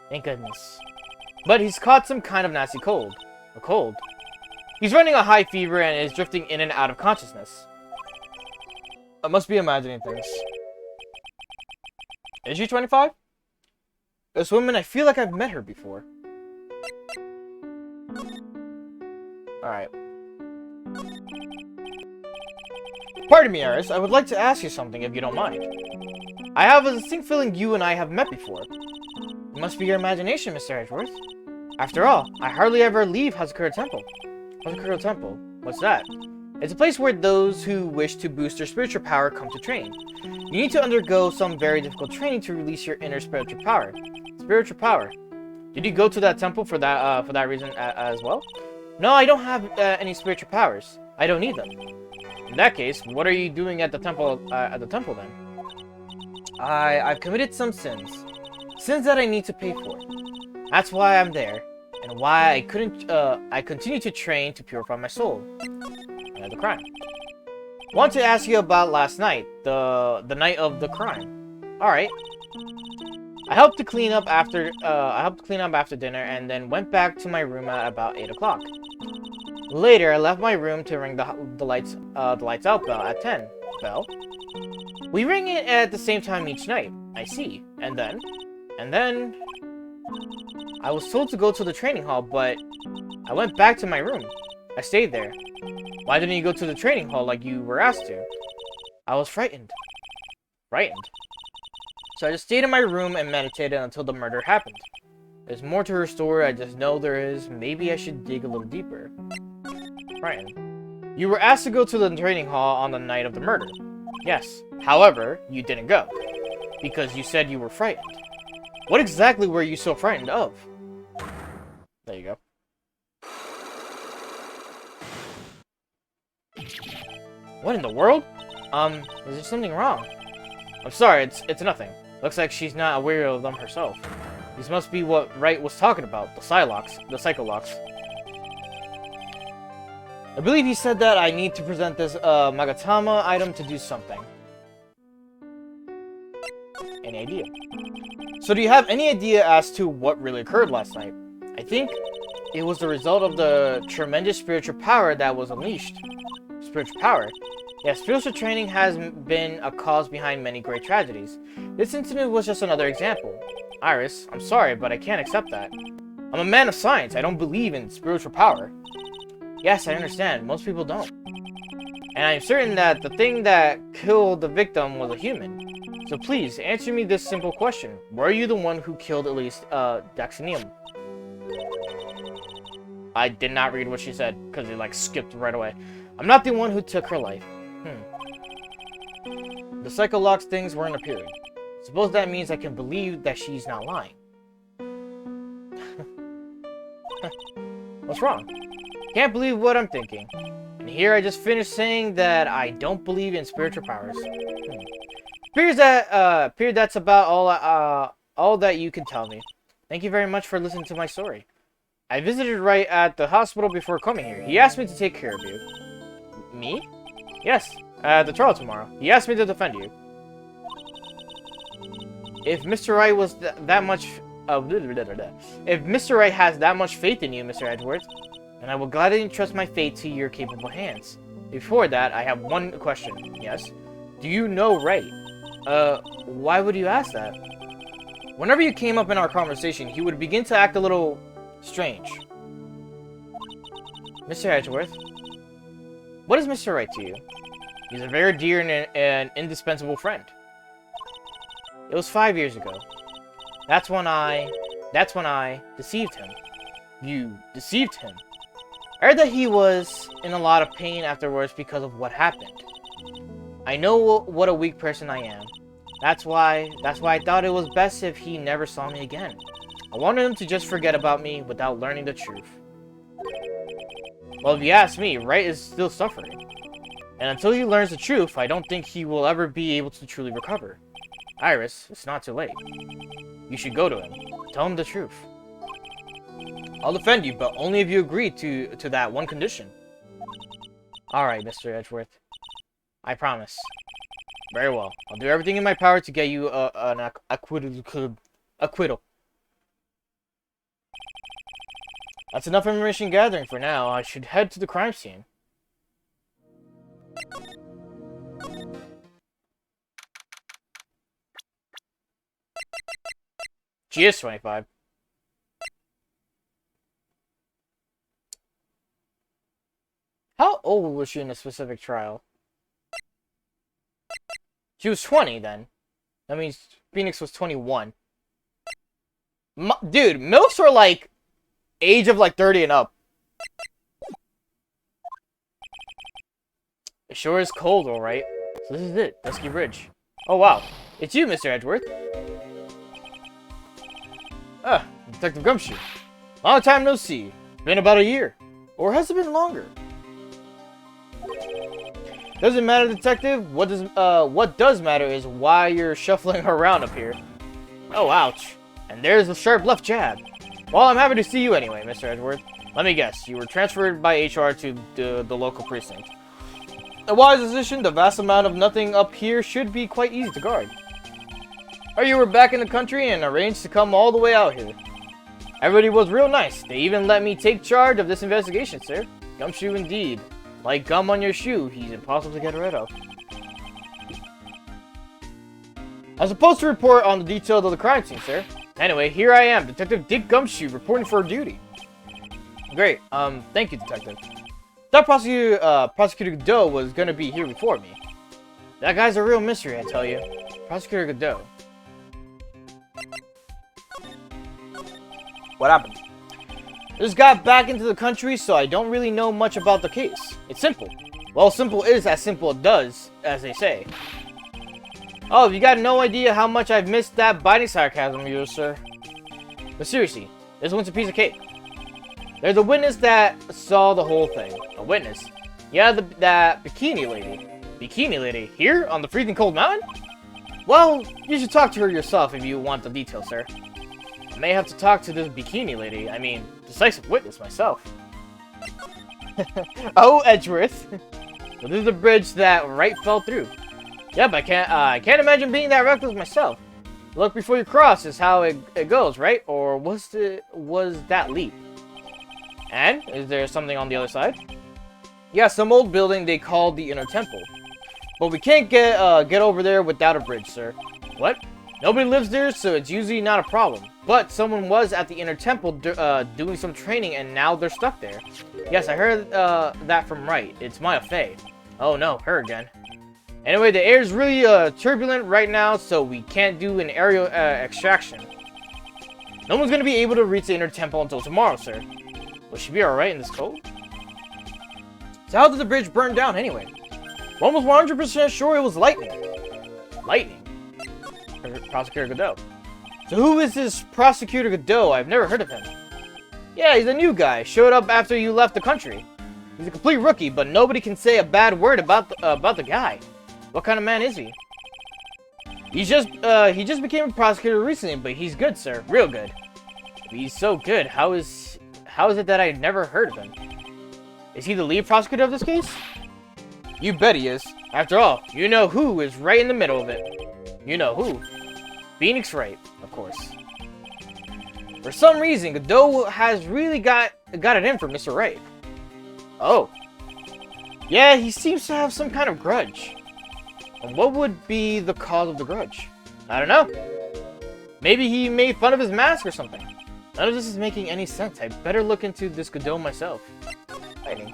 Thank goodness. But he's caught some kind of nasty cold. A cold? He's running a high fever and is drifting in and out of consciousness. I must be imagining things. Is she 25? This woman, I feel like I've met her before. Alright. Pardon me, Iris. I would like to ask you something if you don't mind. I have a distinct feeling you and I have met before. It must be your imagination, Mr. Edgeworth. After all, I hardly ever leave Hazakura Temple. Hazakura Temple? What's that? It's a place where those who wish to boost their spiritual power come to train. You need to undergo some very difficult training to release your inner spiritual power. Spiritual power. Did you go to that temple for that reason as well? No, I don't have any spiritual powers. I don't need them. In that case, what are you doing at the temple? Then? I've committed some sins. Sins that I need to pay for. That's why I'm there, and why I continue to train to purify my soul. Another crime. Want to ask you about last night, the night of the crime. All right. I helped to clean up after dinner, and then went back to my room at about 8 o'clock. Later, I left my room to ring the lights out bell at 10. Bell? We ring it at the same time each night. I see. And then, I was told to go to the training hall, but I went back to my room. I stayed there. Why didn't you go to the training hall like you were asked to? I was frightened. Frightened? So I just stayed in my room and meditated until the murder happened. There's more to her story, I just know there is. Maybe I should dig a little deeper. Frightened. You were asked to go to the training hall on the night of the murder. Yes. However, you didn't go. Because you said you were frightened. What exactly were you so frightened of? There you go. What in the world? Is there something wrong? I'm sorry, it's nothing. Looks like she's not aware of them herself. These must be what Wright was talking about, the Psycholocs. I believe he said that I need to present this Magatama item to do something. Any idea? So do you have any idea as to what really occurred last night? I think it was the result of the tremendous spiritual power that was unleashed. Spiritual power? Yeah, spiritual training has been a cause behind many great tragedies. This incident was just another example. Iris, I'm sorry, but I can't accept that. I'm a man of science. I don't believe in spiritual power. Yes, I understand. Most people don't. And I'm certain that the thing that killed the victim was a human. So please, answer me this simple question. Were you the one who killed Elise Daxinium? I did not read what she said, because it, skipped right away. I'm not the one who took her life. The Psycholocs things weren't appearing. Suppose that means I can believe that she's not lying. What's wrong? Can't believe what I'm thinking. And here I just finished saying that I don't believe in spiritual powers. Appears that's about all that you can tell me. Thank you very much for listening to my story. I visited Wright at the hospital before coming here. He asked me to take care of you. Me? Yes, at the trial tomorrow. He asked me to defend you. If Mr. Wright was that much... if Mr. Wright has that much faith in you, Mr. Edgeworth, then I will gladly entrust my fate to your capable hands. Before that, I have one question. Yes? Do you know Wright? Why would you ask that? Whenever you came up in our conversation, he would begin to act a little strange. Mr. Edgeworth, what is Mr. Wright to you? He's a very dear and indispensable friend. It was 5 years ago. That's when I deceived him. You deceived him? I heard that he was in a lot of pain afterwards because of what happened. I know what a weak person I am. That's why I thought it was best if he never saw me again. I wanted him to just forget about me without learning the truth. Well, if you ask me, Wright is still suffering. And until he learns the truth, I don't think he will ever be able to truly recover. Iris, it's not too late. You should go to him. Tell him the truth. I'll defend you, but only if you agree to that one condition. Alright, Mr. Edgeworth. I promise. Very well. I'll do everything in my power to get you an acquittal. That's enough information gathering for now. I should head to the crime scene. She is 25. How old was she in a specific trial? She was 20 then. That means Phoenix was 21. Dude, MILFs are age of 30 and up. It sure is cold, alright. So this is it, Dusky Ridge. Oh wow, it's you, Mr. Edgeworth. Ah, Detective Gumshoe. Long time no see. Been about a year. Or has it been longer? Doesn't matter, Detective. What does matter is why you're shuffling around up here. Oh, ouch. And there's a sharp left jab. Well, I'm happy to see you anyway, Mr. Edgeworth. Let me guess, you were transferred by HR to the local precinct. A wise decision. The vast amount of nothing up here should be quite easy to guard. Or you were back in the country and arranged to come all the way out here. Everybody was real nice. They even let me take charge of this investigation, sir. Gumshoe indeed. Like gum on your shoe, he's impossible to get rid of. I was supposed to report on the details of the crime scene, sir. Anyway, here I am, Detective Dick Gumshoe, reporting for duty. Great, thank you, Detective. That Prosecutor Godot was gonna be here before me. That guy's a real mystery, I tell you. Prosecutor Godot. What happened? I just got back into the country, so I don't really know much about the case. It's simple. Well, simple is as simple it does, as they say. Oh, you got no idea how much I've missed that biting sarcasm of yours, sir. But seriously, this one's a piece of cake. There's a witness that saw the whole thing. A witness? Yeah, that bikini lady. Bikini lady? Here? On the freezing cold mountain? Well, you should talk to her yourself if you want the details, sir. I may have to talk to this bikini lady. I mean, decisive witness myself. Oh, Edgeworth. So this is the bridge that Wright fell through. Yep, I can't imagine being that reckless myself. Look before you cross is how it goes, right? Or was that leap? And is there something on the other side? Yeah, some old building they call the Inner Temple. But we can't get over there without a bridge, sir. What? Nobody lives there, so it's usually not a problem. But someone was at the Inner Temple doing some training, and now they're stuck there. Yes, I heard that from Wright. It's Maya Fey. Oh no, her again. Anyway, the air is really turbulent right now, so we can't do an aerial extraction. No one's gonna be able to reach the Inner Temple until tomorrow, sir. Will she be alright in this cold? So how did the bridge burn down anyway? We're almost 100% sure it was lightning. Lightning? Prosecutor Godot. So who is this Prosecutor Godot? I've never heard of him. Yeah, he's a new guy. Showed up after you left the country. He's a complete rookie, but nobody can say a bad word about the guy. What kind of man is he? He just became a prosecutor recently, but he's good, sir. Real good. He's so good. How is it that I never heard of him? Is he the lead prosecutor of this case? You bet he is. After all, you know who is right in the middle of it. You know who. Phoenix Wright, of course. For some reason, Godot has really got it in for Mr. Wright. Oh. Yeah, he seems to have some kind of grudge. And what would be the cause of the grudge? I don't know. Maybe he made fun of his mask or something. None of this is making any sense. I better look into this Godot myself. Lightning.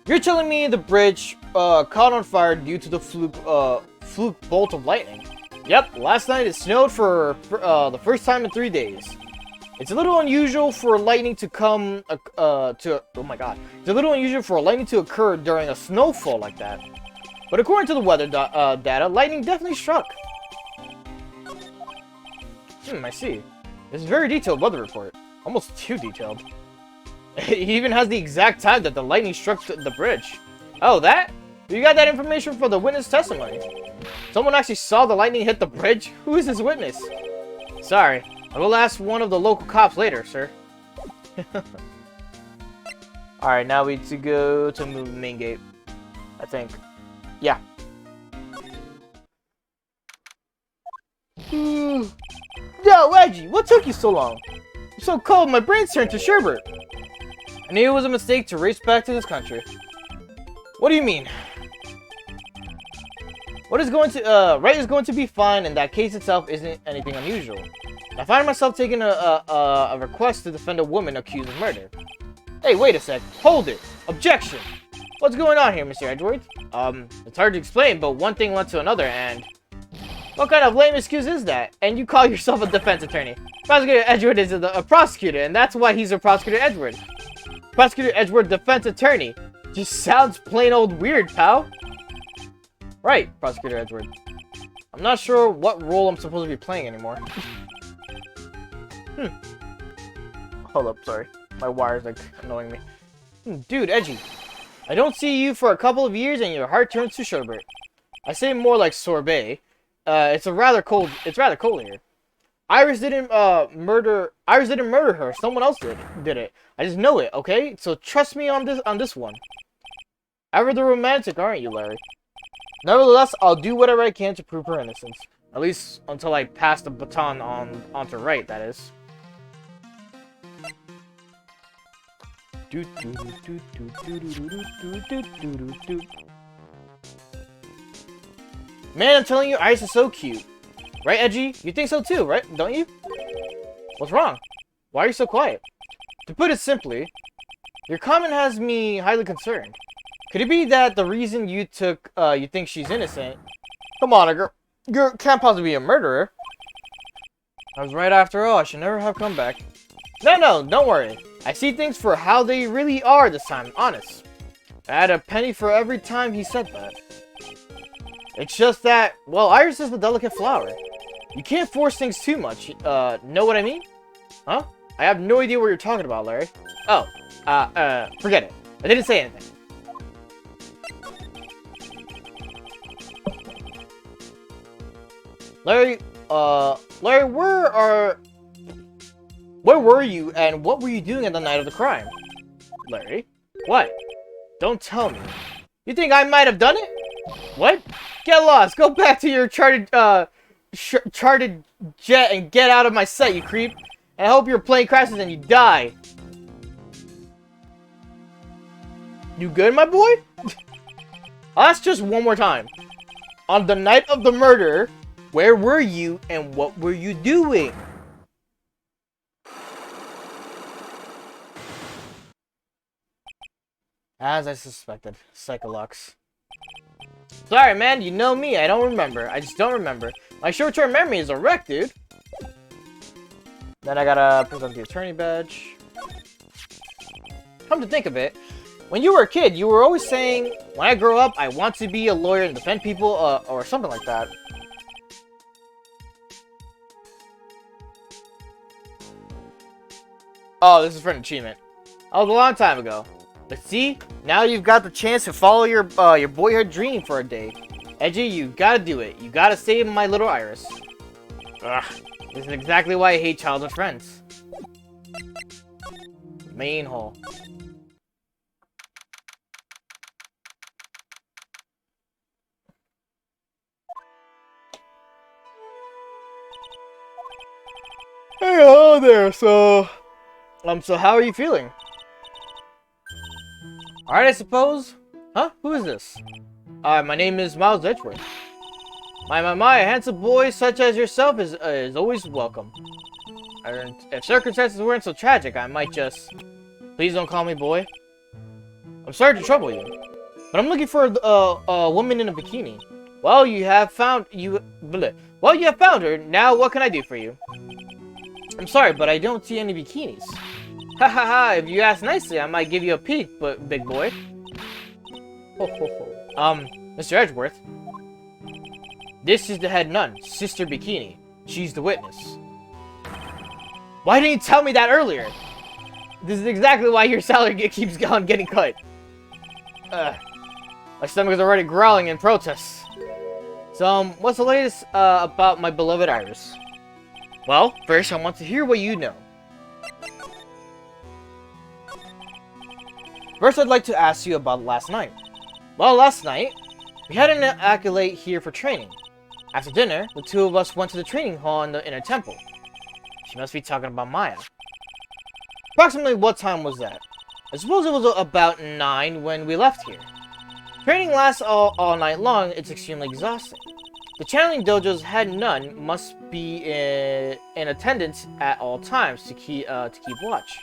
You're telling me the bridge caught on fire due to the fluke bolt of lightning? Yep, last night it snowed for the first time in 3 days. It's a little unusual for lightning to come oh my god. It's a little unusual for lightning to occur during a snowfall like that. But according to the weather data, lightning definitely struck. I see. This is a very detailed weather report. Almost too detailed. It even has the exact time that the lightning struck the bridge. Oh, that? You got that information from the witness testimony. Someone actually saw the lightning hit the bridge? Who is this witness? Sorry. I will ask one of the local cops later, sir. Alright, now we need to go to the main gate. I think. Yeah. Yo, Reggie, what took you so long? I'm so cold, my brain's turned to sherbet. I knew it was a mistake to race back to this country. What do you mean? Wright is going to be fine, and that case itself isn't anything unusual. I find myself taking a request to defend a woman accused of murder. Hey, wait a sec. Hold it. Objection. What's going on here, Mr. Edgeworth? It's hard to explain, but one thing led to another, and... What kind of lame excuse is that? And you call yourself a defense attorney. Prosecutor Edgeworth is a prosecutor, and that's why he's a Prosecutor Edgeworth. Prosecutor Edgeworth, defense attorney. Just sounds plain old weird, pal. Right, Prosecutor Edgeworth. I'm not sure what role I'm supposed to be playing anymore. Hold up, sorry. My wire's like annoying me. Dude, Edgy. I don't see you for a couple of years and your heart turns to sherbet. I say more like sorbet. It's rather cold here. Iris didn't murder her. Someone else did it. I just know it, okay? So trust me on this one. Ever the romantic, aren't you, Larry? Nevertheless, I'll do whatever I can to prove her innocence. At least until I pass the baton onto Wright, that is. Man, I'm telling you, Iris is so cute. Right, Edgy? You think so too, right? Don't you? What's wrong? Why are you so quiet? To put it simply, your comment has me highly concerned. Could it be that the reason you think she's innocent? Come on, a girl can't possibly be a murderer. I was right after all. I should never have come back. No, don't worry. I see things for how they really are this time, honest. I had a penny for every time he said that. It's just that, well, Iris is a delicate flower. You can't force things too much, know what I mean? Huh? I have no idea what you're talking about, Larry. Oh, forget it. I didn't say anything. Larry, where were you and what were you doing at the night of the crime? Larry? What? Don't tell me. You think I might have done it? What? Get lost. Go back to your chartered jet and get out of my sight, you creep. And I hope your plane crashes and you die. You good, my boy? I'll ask just one more time. On the night of the murder, where were you and what were you doing? As I suspected, Psycholux. Sorry, man, you know me, I don't remember. I just don't remember. My short-term memory is a wreck, dude. Then I gotta present the attorney badge. Come to think of it, when you were a kid, you were always saying, when I grow up, I want to be a lawyer and defend people, or something like that. Oh, this is for an achievement. That was a long time ago. But see, now you've got the chance to follow your boyhood dream for a day. Edgy, you gotta do it. You gotta save my little Iris. Ugh, this is exactly why I hate childhood friends. Main hall. Hey, hello there. So how are you feeling? Alright, I suppose. Huh? Who is this? My name is Miles Edgeworth. My, a handsome boy such as yourself is always welcome. If circumstances weren't so tragic, I might just... Please don't call me boy. I'm sorry to trouble you, but I'm looking for a woman in a bikini. Well, you have found her. Now, what can I do for you? I'm sorry, but I don't see any bikinis. Ha ha ha, if you ask nicely, I might give you a peek, but big boy. Ho ho ho. Mr. Edgeworth. This is the head nun, Sister Bikini. She's the witness. Why didn't you tell me that earlier? This is exactly why your salary keeps on getting cut. My stomach is already growling in protest. So, what's the latest about my beloved Iris? Well, first I want to hear what you know. First, I'd like to ask you about last night. Well, last night, we had an acolyte here for training. After dinner, the two of us went to the training hall in the inner temple. She must be talking about Maya. Approximately what time was that? I suppose it was about 9 when we left here. Training lasts all night long. It's extremely exhausting. The channeling dojo's head nun must be in attendance at all times to keep watch.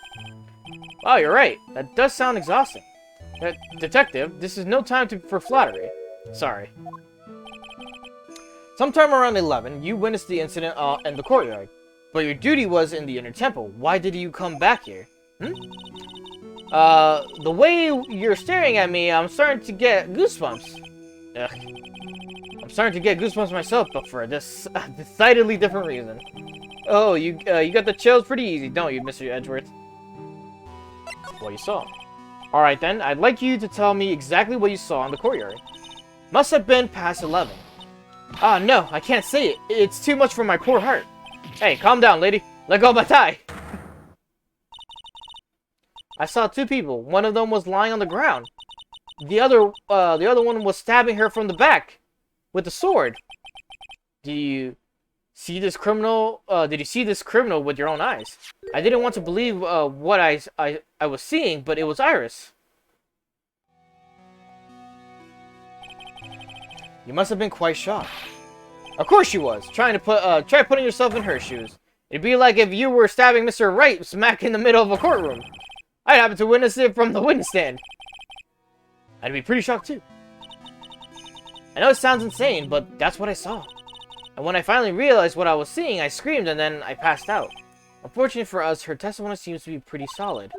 Wow, you're right. That does sound exhausting. Detective, this is no time for flattery. Sorry. Sometime around 11, you witnessed the incident in the courtyard. But your duty was in the inner temple. Why did you come back here? The way you're staring at me, I'm starting to get goosebumps. Ugh. I'm starting to get goosebumps myself, but for a decidedly different reason. Oh, you got the chills pretty easy, don't you, Mr. Edgeworth? What you saw. Alright then, I'd like you to tell me exactly what you saw in the courtyard. Must have been past 11. Ah, no, I can't say it. It's too much for my poor heart. Hey, calm down, lady. Let go of my tie. I saw two people. One of them was lying on the ground. The other one was stabbing her from the back with a sword. Did you see this criminal? Did you see this criminal with your own eyes? I didn't want to believe what I was seeing, but it was Iris. You must have been quite shocked. Of course she was. Try putting yourself in her shoes. It'd be like if you were stabbing Mr. Wright smack in the middle of a courtroom. I'd happen to witness it from the witness stand. I'd be pretty shocked too. I know it sounds insane, but that's what I saw. And when I finally realized what I was seeing, I screamed and then I passed out. Unfortunately for us, her testimony seems to be pretty solid.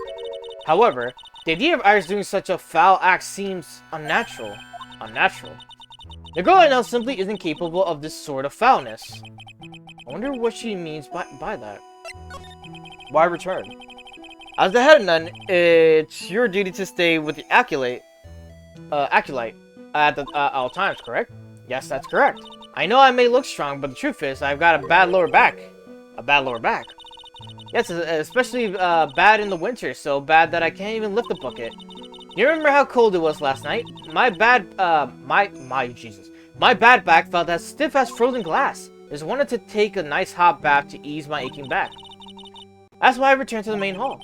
However, the idea of Iris doing such a foul act seems unnatural. The girl I know simply isn't capable of this sort of foulness. I wonder what she means by that. Why return? As the head nun, it's your duty to stay with the acolyte at all times, correct? Yes, that's correct. I know I may look strong, but the truth is, I've got a bad lower back. A bad lower back? Yes, especially bad in the winter, so bad that I can't even lift a bucket. You remember how cold it was last night? My bad back felt as stiff as frozen glass. Just wanted to take a nice hot bath to ease my aching back. That's why I returned to the main hall.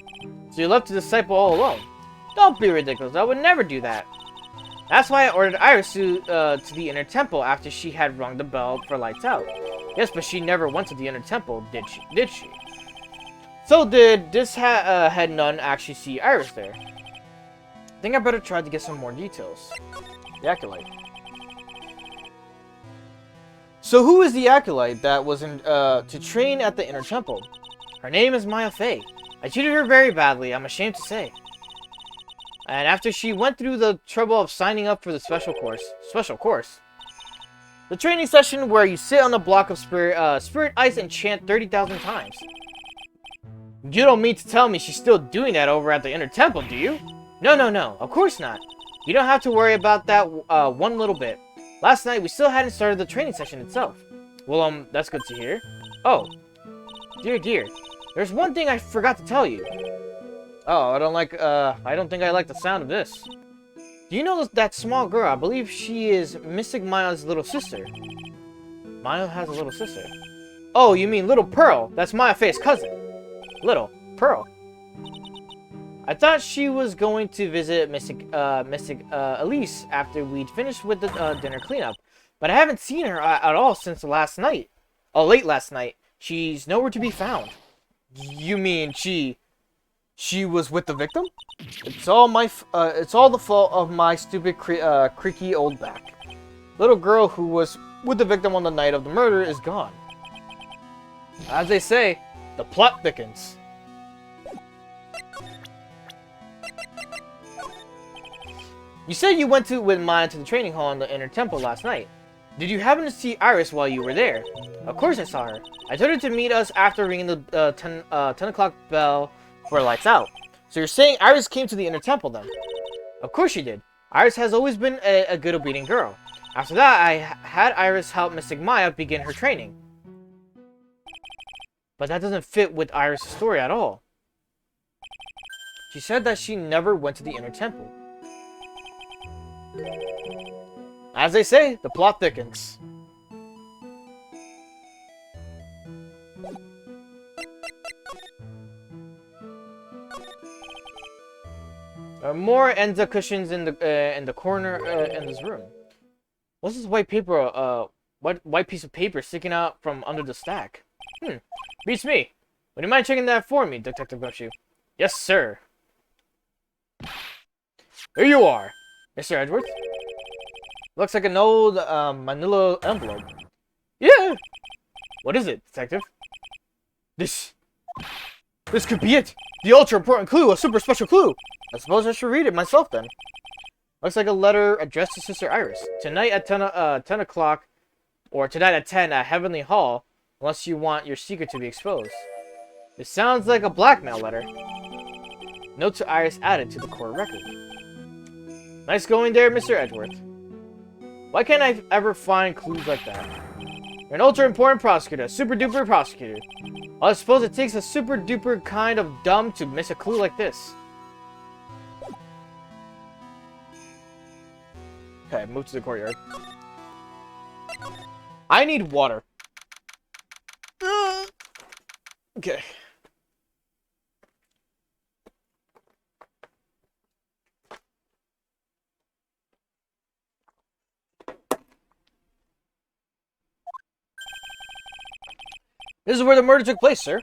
So you left the disciple all alone? Don't be ridiculous, I would never do that. That's why I ordered Iris to the inner temple after she had rung the bell for lights out. Yes, but she never went to the inner temple, did she? So did this head nun actually see Iris there? I think I better try to get some more details. The Acolyte. So who is the Acolyte that was to train at the inner temple? Her name is Maya Fey. I treated her very badly, I'm ashamed to say. And after she went through the trouble of signing up for the special course, the training session where you sit on a block of spirit ice and chant 30,000 times. You don't mean to tell me she's still doing that over at the inner temple, do you? No, of course not. You don't have to worry about that one little bit. Last night, we still hadn't started the training session itself. Well, that's good to hear. Oh, dear. There's one thing I forgot to tell you. Oh, I don't think I like the sound of this. Do you know that small girl? I believe she is Mystic Maya's little sister. Maya has a little sister. Oh, you mean Little Pearl? That's Maya Fey's cousin. Little Pearl. I thought she was going to visit Mystic Elise after we'd finished with the dinner cleanup, but I haven't seen her at all since last night. Oh, late last night. She's nowhere to be found. You mean she was with the victim? It's all the fault of my stupid creaky old back. Little girl who was with the victim on the night of the murder is gone. As they say, the plot thickens. You said you went with Maya to the training hall in the inner temple last night. Did you happen to see Iris while you were there? Of course I saw her. I told her to meet us after ringing the 10 o'clock bell for lights out. So you're saying Iris came to the inner temple then? Of course she did. Iris has always been a good obedient girl. After that, I had Iris help Mystic Maya begin her training. But that doesn't fit with Iris' story at all. She said that she never went to the inner temple. As they say, the plot thickens. More Enza cushions in the corner in this room. What's this white paper? White piece of paper sticking out from under the stack? Beats me. Would you mind checking that for me, Detective Gumshoe? Yes, sir. Here you are, Mr. Edwards. Looks like an old manila envelope. Yeah. What is it, Detective? This could be it. The ultra important clue, a super special clue. I suppose I should read it myself then. Looks like a letter addressed to Sister Iris. Tonight at 10 o'clock, or tonight at 10 at Heavenly Hall, unless you want your secret to be exposed. It sounds like a blackmail letter. Note to Iris added to the court record. Nice going there, Mr. Edgeworth. Why can't I ever find clues like that? You're an ultra-important prosecutor, a super-duper prosecutor. Well, I suppose it takes a super-duper kind of dumb to miss a clue like this. Okay, move to the courtyard. I need water. Okay. This is where the murder took place, sir.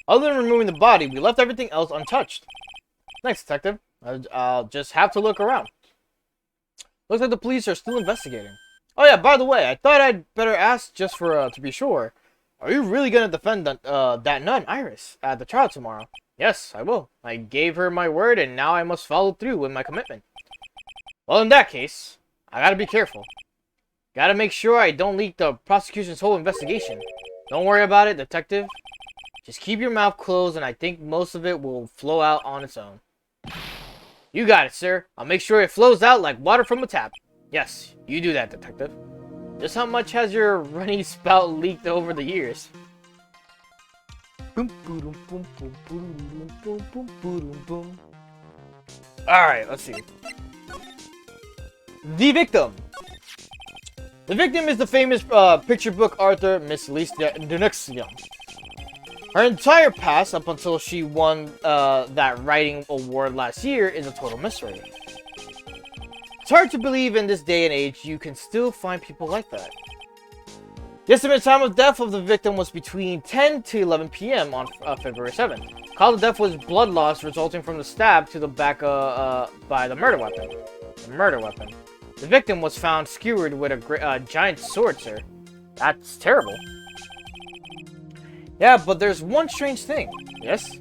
Other than removing the body, we left everything else untouched. Thanks, Detective. I'll just have to look around. Looks like the police are still investigating. Oh yeah, by the way, I thought I'd better ask just for to be sure. Are you really gonna defend that nun, Iris, at the trial tomorrow? Yes, I will. I gave her my word, and now I must follow through with my commitment. Well, in that case, I gotta be careful. Gotta make sure I don't leak the prosecution's whole investigation. Don't worry about it, Detective. Just keep your mouth closed, and I think most of it will flow out on its own. You got it, sir. I'll make sure it flows out like water from a tap. Yes, you do that, Detective. Just how much has your runny spout leaked over the years? Alright, let's see. The victim. The victim is the famous picture book author Miss Elise Denexion. Her entire past, up until she won that writing award last year, is a total mystery. It's hard to believe in this day and age you can still find people like that. The estimated time of death of the victim was between 10 to 11 p.m. on February 7th. Cause of death was blood loss resulting from the stab to the back by the murder weapon. The victim was found skewered with a giant sword, sir. That's terrible. Yeah, but there's one strange thing. Yes?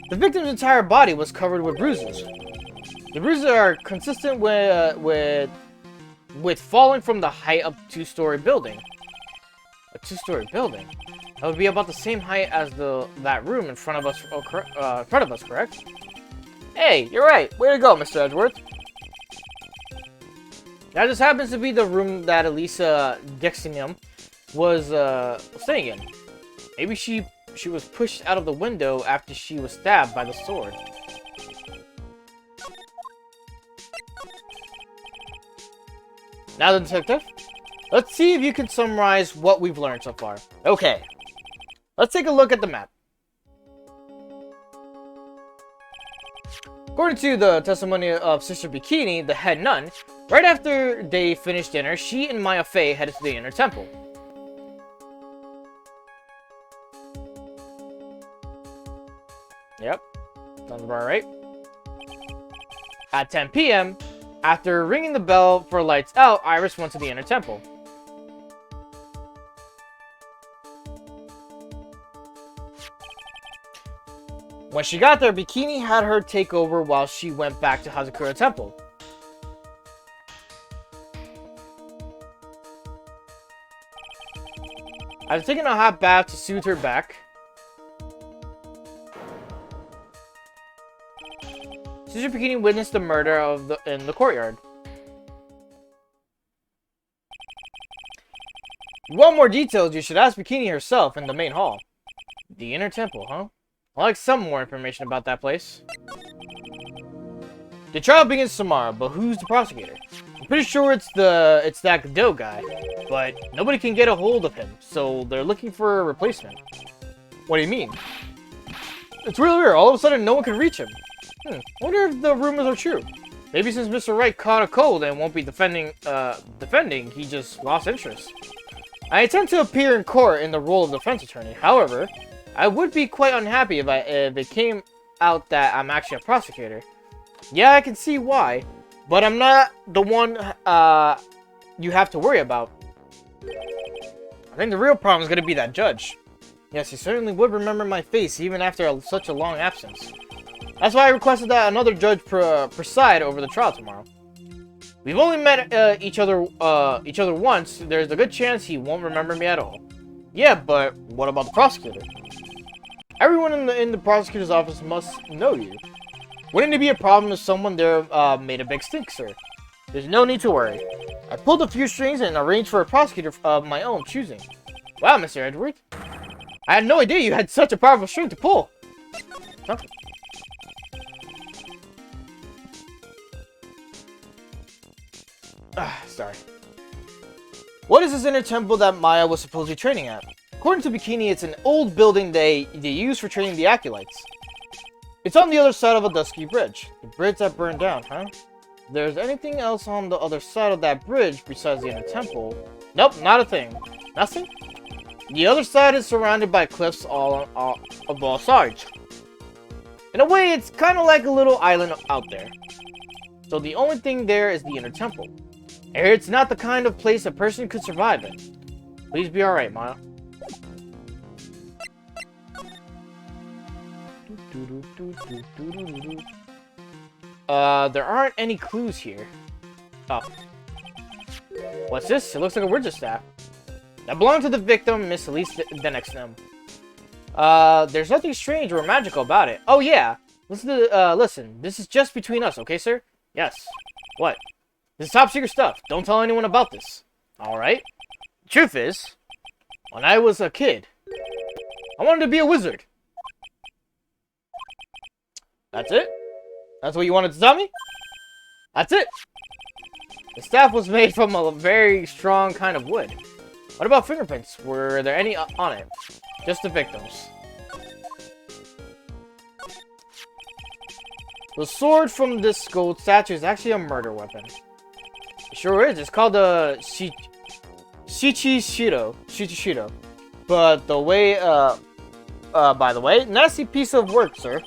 The victim's entire body was covered with bruises. The bruises are consistent with falling from the height of a two-story building. A two-story building? That would be about the same height as that room in front of us, correct? Hey, you're right. Way to go, Mr. Edgeworth. That just happens to be the room that Elisa Dexinium was staying in. Maybe she was pushed out of the window after she was stabbed by the sword. Now then, detective, let's see if you can summarize what we've learned so far. Okay, let's take a look at the map. According to the testimony of Sister Bikini, the head nun, right after they finished dinner, she and Maya Fey headed to the inner temple. Yep, sounds about right. At 10 p.m., after ringing the bell for lights out, Iris went to the inner temple. When she got there, Bikini had her take over while she went back to Hazakura Temple. After taking a hot bath to soothe her back, Sister Bikini witnessed the murder in the courtyard. If you want more details, you should ask Bikini herself in the main hall. The inner temple, huh? I'd like some more information about that place. The trial begins tomorrow, but who's the prosecutor? I'm pretty sure it's that Godot guy, but nobody can get a hold of him, so they're looking for a replacement. What do you mean? It's really weird. All of a sudden, no one can reach him. I wonder if the rumors are true. Maybe since Mr. Wright caught a cold and won't be defending, he just lost interest. I intend to appear in court in the role of defense attorney. However, I would be quite unhappy if it came out that I'm actually a prosecutor. Yeah, I can see why, but I'm not the one you have to worry about. I think the real problem is going to be that judge. Yes, he certainly would remember my face even after such a long absence. That's why I requested that another judge preside over the trial tomorrow. We've only met each other once. There's a good chance he won't remember me at all. Yeah, but what about the prosecutor? Everyone in the prosecutor's office must know you. Wouldn't it be a problem if someone there made a big stink, sir? There's no need to worry. I pulled a few strings and arranged for a prosecutor of my own choosing. Wow, Mr. Edgeworth. I had no idea you had such a powerful string to pull. Huh? Sorry. What is this inner temple that Maya was supposedly training at? According to Bikini, it's an old building they use for training the acolytes. It's on the other side of a dusky bridge. The bridge that burned down, huh? If there's anything else on the other side of that bridge besides the inner temple... Nope, not a thing. Nothing? The other side is surrounded by cliffs of all sides. In a way, it's kind of like a little island out there. So the only thing there is the inner temple. I hear it's not the kind of place a person could survive in. Please be alright, Maya. There aren't any clues here. Oh. What's this? It looks like a wizard staff. That belonged to the victim, Miss Elise Denexion. There's nothing strange or magical about it. Oh yeah! Listen, this is just between us, okay, sir? Yes. What? This is top secret stuff. Don't tell anyone about this. Alright. Truth is, when I was a kid, I wanted to be a wizard. That's it? That's what you wanted to tell me? That's it. The staff was made from a very strong kind of wood. What about fingerprints? Were there any on it? Just the victims. The sword from this gold statue is actually a murder weapon. It sure is. It's called the Shichishiro. But the way, by the way, nasty piece of work, sir.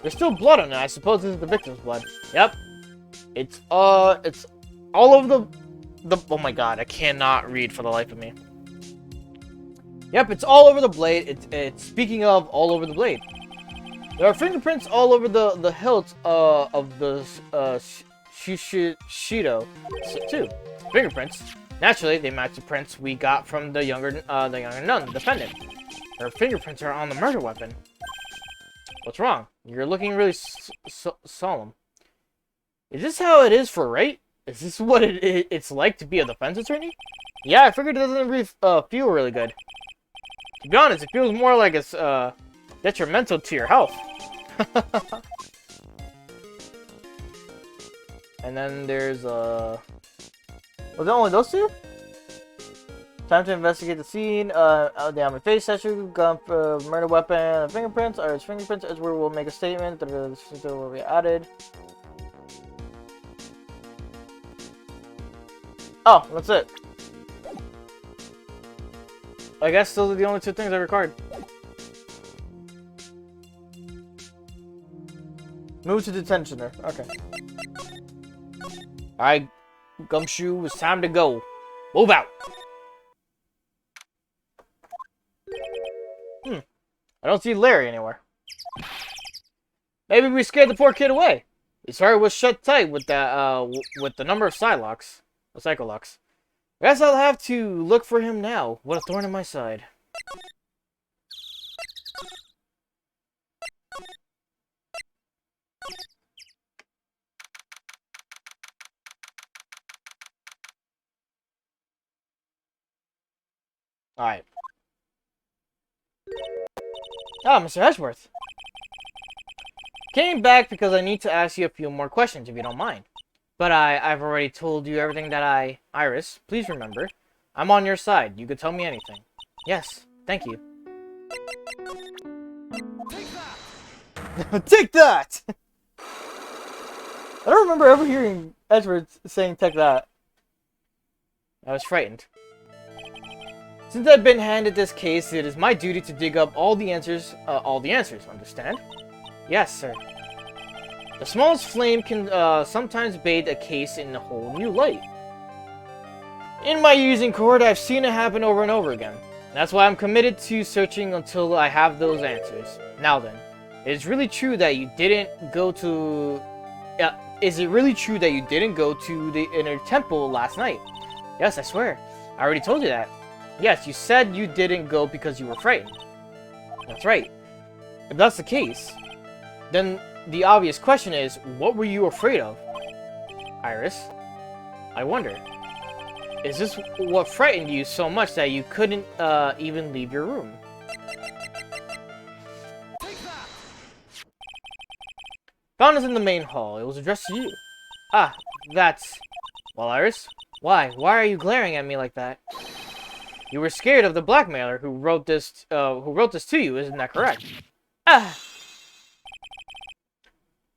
There's still blood on it. I suppose this is the victim's blood. Yep. It's all over the oh my god, I cannot read for the life of me. Yep, it's all over the blade. It's speaking of all over the blade. There are fingerprints all over the hilt of the Shido too. Fingerprints. Naturally, they match the prints we got from the younger nun, the defendant. Her fingerprints are on the murder weapon. What's wrong? You're looking really solemn. Is this how it is for Wright? Is this what it's like to be a defense attorney? Yeah, I figured it doesn't really feel really good. To be honest, it feels more like it's detrimental to your health. And then there's was it only those two? Time to investigate the scene. The on my face statue, gun, murder weapon, fingerprints. Irish fingerprints. Edward will make a statement that will be added. Oh, that's it. I guess those are the only two things I required. Move to detention there. Okay. Alright, Gumshoe, it's time to go. Move out. I don't see Larry anywhere. Maybe we scared the poor kid away. His heart was shut tight with that with the number of Psylocks. Psycholocks. Guess I'll have to look for him now. What a thorn in my side. Alright. Ah, Mr. Edgeworth. Came back because I need to ask you a few more questions, if you don't mind. But I've already told you everything that Iris, please remember. I'm on your side. You could tell me anything. Yes, thank you. Take that! Take that! I don't remember ever hearing Edgeworth saying take that. I was frightened. Since I've been handed this case, it is my duty to dig up all the answers, understand? Yes, sir. The smallest flame can sometimes bathe a case in a whole new light. In my years in court, I've seen it happen over and over again. That's why I'm committed to searching until I have those answers. Now then, is it really true that you didn't go to... is it really true that you didn't go to the inner temple last night? Yes, I swear. I already told you that. Yes, you said you didn't go because you were frightened. That's right. If that's the case, then the obvious question is, what were you afraid of? Iris, I wonder, is this what frightened you so much that you couldn't even leave your room? Found us in the main hall. It was addressed to you. Ah, that's... Well, Iris, why? Why are you glaring at me like that? You were scared of the blackmailer who wrote this to you, isn't that correct? Ah!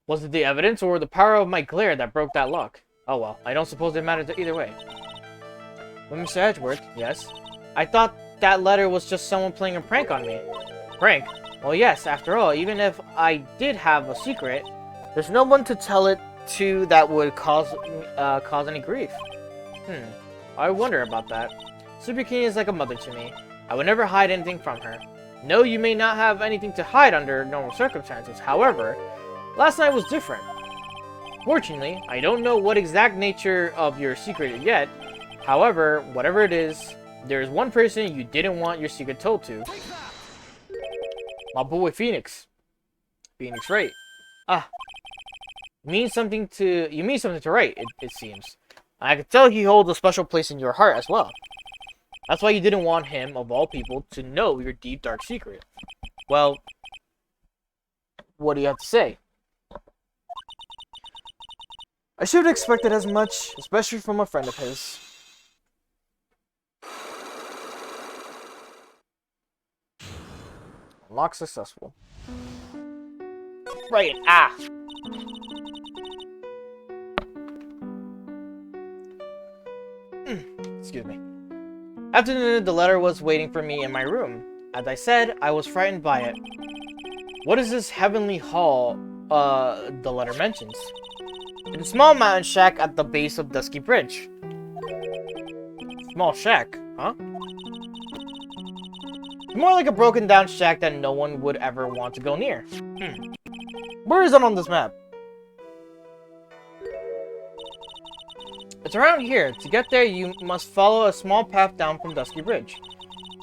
Was it the evidence or the power of my glare that broke that lock? Oh well, I don't suppose it mattered either way. But Mr. Edgeworth, yes? I thought that letter was just someone playing a prank on me. Prank? Well yes, after all, even if I did have a secret, there's no one to tell it to that would cause any grief. I wonder about that. Super King is like a mother to me. I would never hide anything from her. No, you may not have anything to hide under normal circumstances. However, last night was different. Fortunately, I don't know what exact nature of your secret is yet. However, whatever it is, there is one person you didn't want your secret told to. My boy Phoenix. Phoenix Wright. Ah. You mean something to Wright, it seems. I could tell he holds a special place in your heart as well. That's why you didn't want him, of all people, to know your deep, dark secret. Well, what do you have to say? I should have expected as much, especially from a friend of his. Unlock successful. Right, Excuse me. After dinner, the letter was waiting for me in my room. As I said, I was frightened by it. What is this heavenly hall, the letter mentions? It's a small mountain shack at the base of Dusky Bridge. Small shack, huh? More like a broken down shack that no one would ever want to go near. Where is it on this map? It's around here. To get there, you must follow a small path down from Dusky Bridge.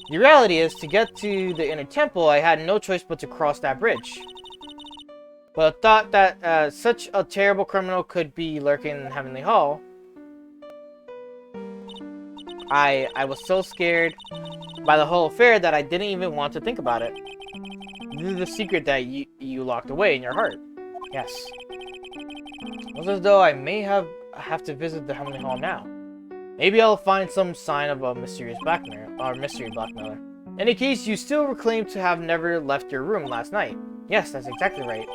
The reality is, to get to the inner temple, I had no choice but to cross that bridge. But I thought that such a terrible criminal could be lurking in Heavenly Hall. I was so scared by the whole affair that I didn't even want to think about it. This is the secret that you locked away in your heart. Yes. It was as though I may have to visit the Heavenly Hall now. Maybe I'll find some sign of a mysterious blackmailer, or mystery blackmailer. In any case, you still claim to have never left your room last night. Yes, that's exactly right.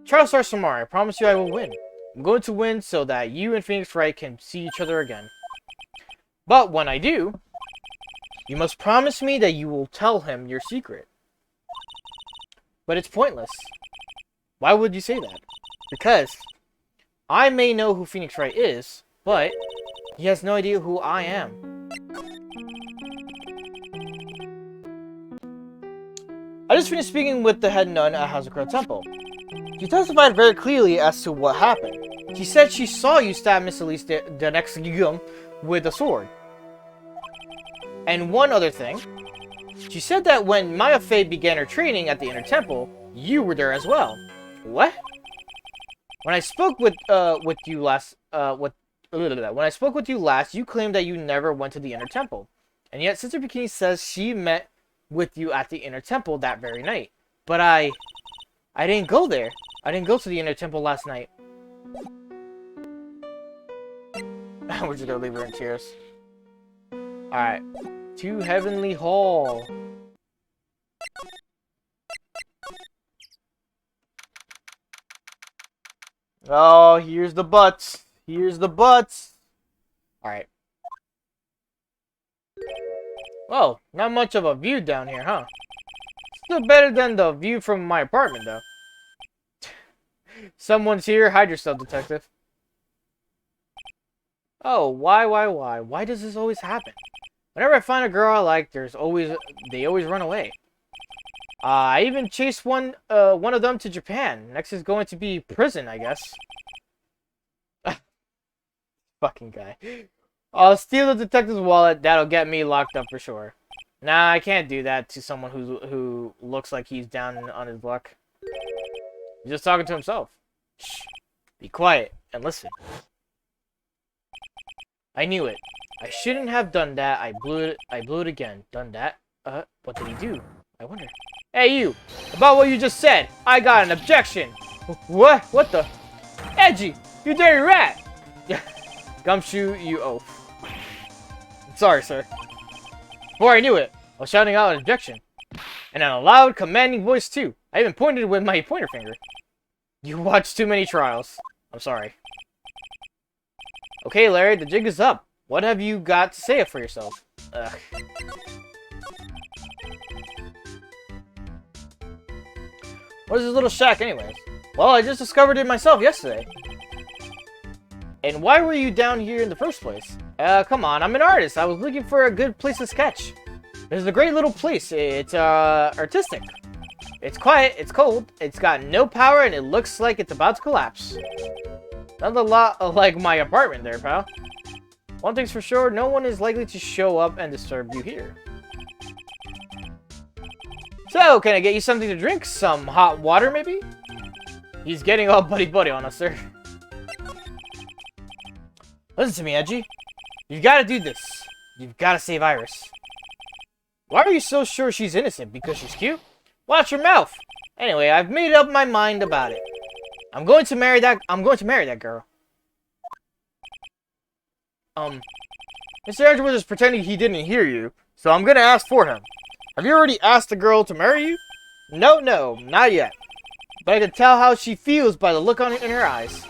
Trial starts tomorrow. I promise you I will win. I'm going to win so that you and Phoenix Wright can see each other again. But when I do, you must promise me that you will tell him your secret. But it's pointless. Why would you say that? Because I may know who Phoenix Wright is, but he has no idea who I am. I just finished speaking with the head nun at Hazakura Temple. She testified very clearly as to what happened. She said she saw you stab Miss Elise the next Gigum with a sword. And one other thing. She said that when Maya Fey began her training at the Inner Temple, you were there as well. What? When I spoke with you last, you claimed that you never went to the Inner Temple. And yet Sister Bikini says she met with you at the Inner Temple that very night. But I didn't go there. I didn't go to the Inner Temple last night. We're just gonna leave her in tears. Alright. To Heavenly Hall. Oh, here's the butts. Here's the butts. Alright. Well, not much of a view down here, huh? Still better than the view from my apartment, though. Someone's here. Hide yourself, detective. Oh, why? Why does this always happen? Whenever I find a girl I like, they always run away. I even chased one of them to Japan. Next is going to be prison, I guess. Fucking guy. I'll steal the detective's wallet. That'll get me locked up for sure. Nah, I can't do that to someone who looks like he's down on his luck. He's just talking to himself. Shh. Be quiet and listen. I knew it. I shouldn't have done that. I blew it again. Done that? What did he do? I wonder. Hey, you! About what you just said, I got an objection! What? What the? Edgy! You dirty rat! Gumshoe, you oaf. Sorry, sir. Before I knew it, I was shouting out an objection. And in a loud, commanding voice, too. I even pointed with my pointer finger. You watched too many trials. I'm sorry. Okay, Larry, the jig is up. What have you got to say for yourself? Ugh. What is this little shack, anyways? Well, I just discovered it myself yesterday. And why were you down here in the first place? Come on, I'm an artist. I was looking for a good place to sketch. This is a great little place. It's, artistic. It's quiet, it's cold, it's got no power, and it looks like it's about to collapse. Sounds a lot like my apartment there, pal. One thing's for sure, no one is likely to show up and disturb you here. So, can I get you something to drink? Some hot water, maybe? He's getting all buddy-buddy on us, sir. Listen to me, Edgy. You've got to do this. You've got to save Iris. Why are you so sure she's innocent? Because she's cute? Watch your mouth. Anyway, I've made up my mind about it. I'm going to marry that girl. Mr. Edgeworth was just pretending he didn't hear you, so I'm gonna ask for him. Have you already asked the girl to marry you? No, not yet. But I can tell how she feels by the look in her eyes.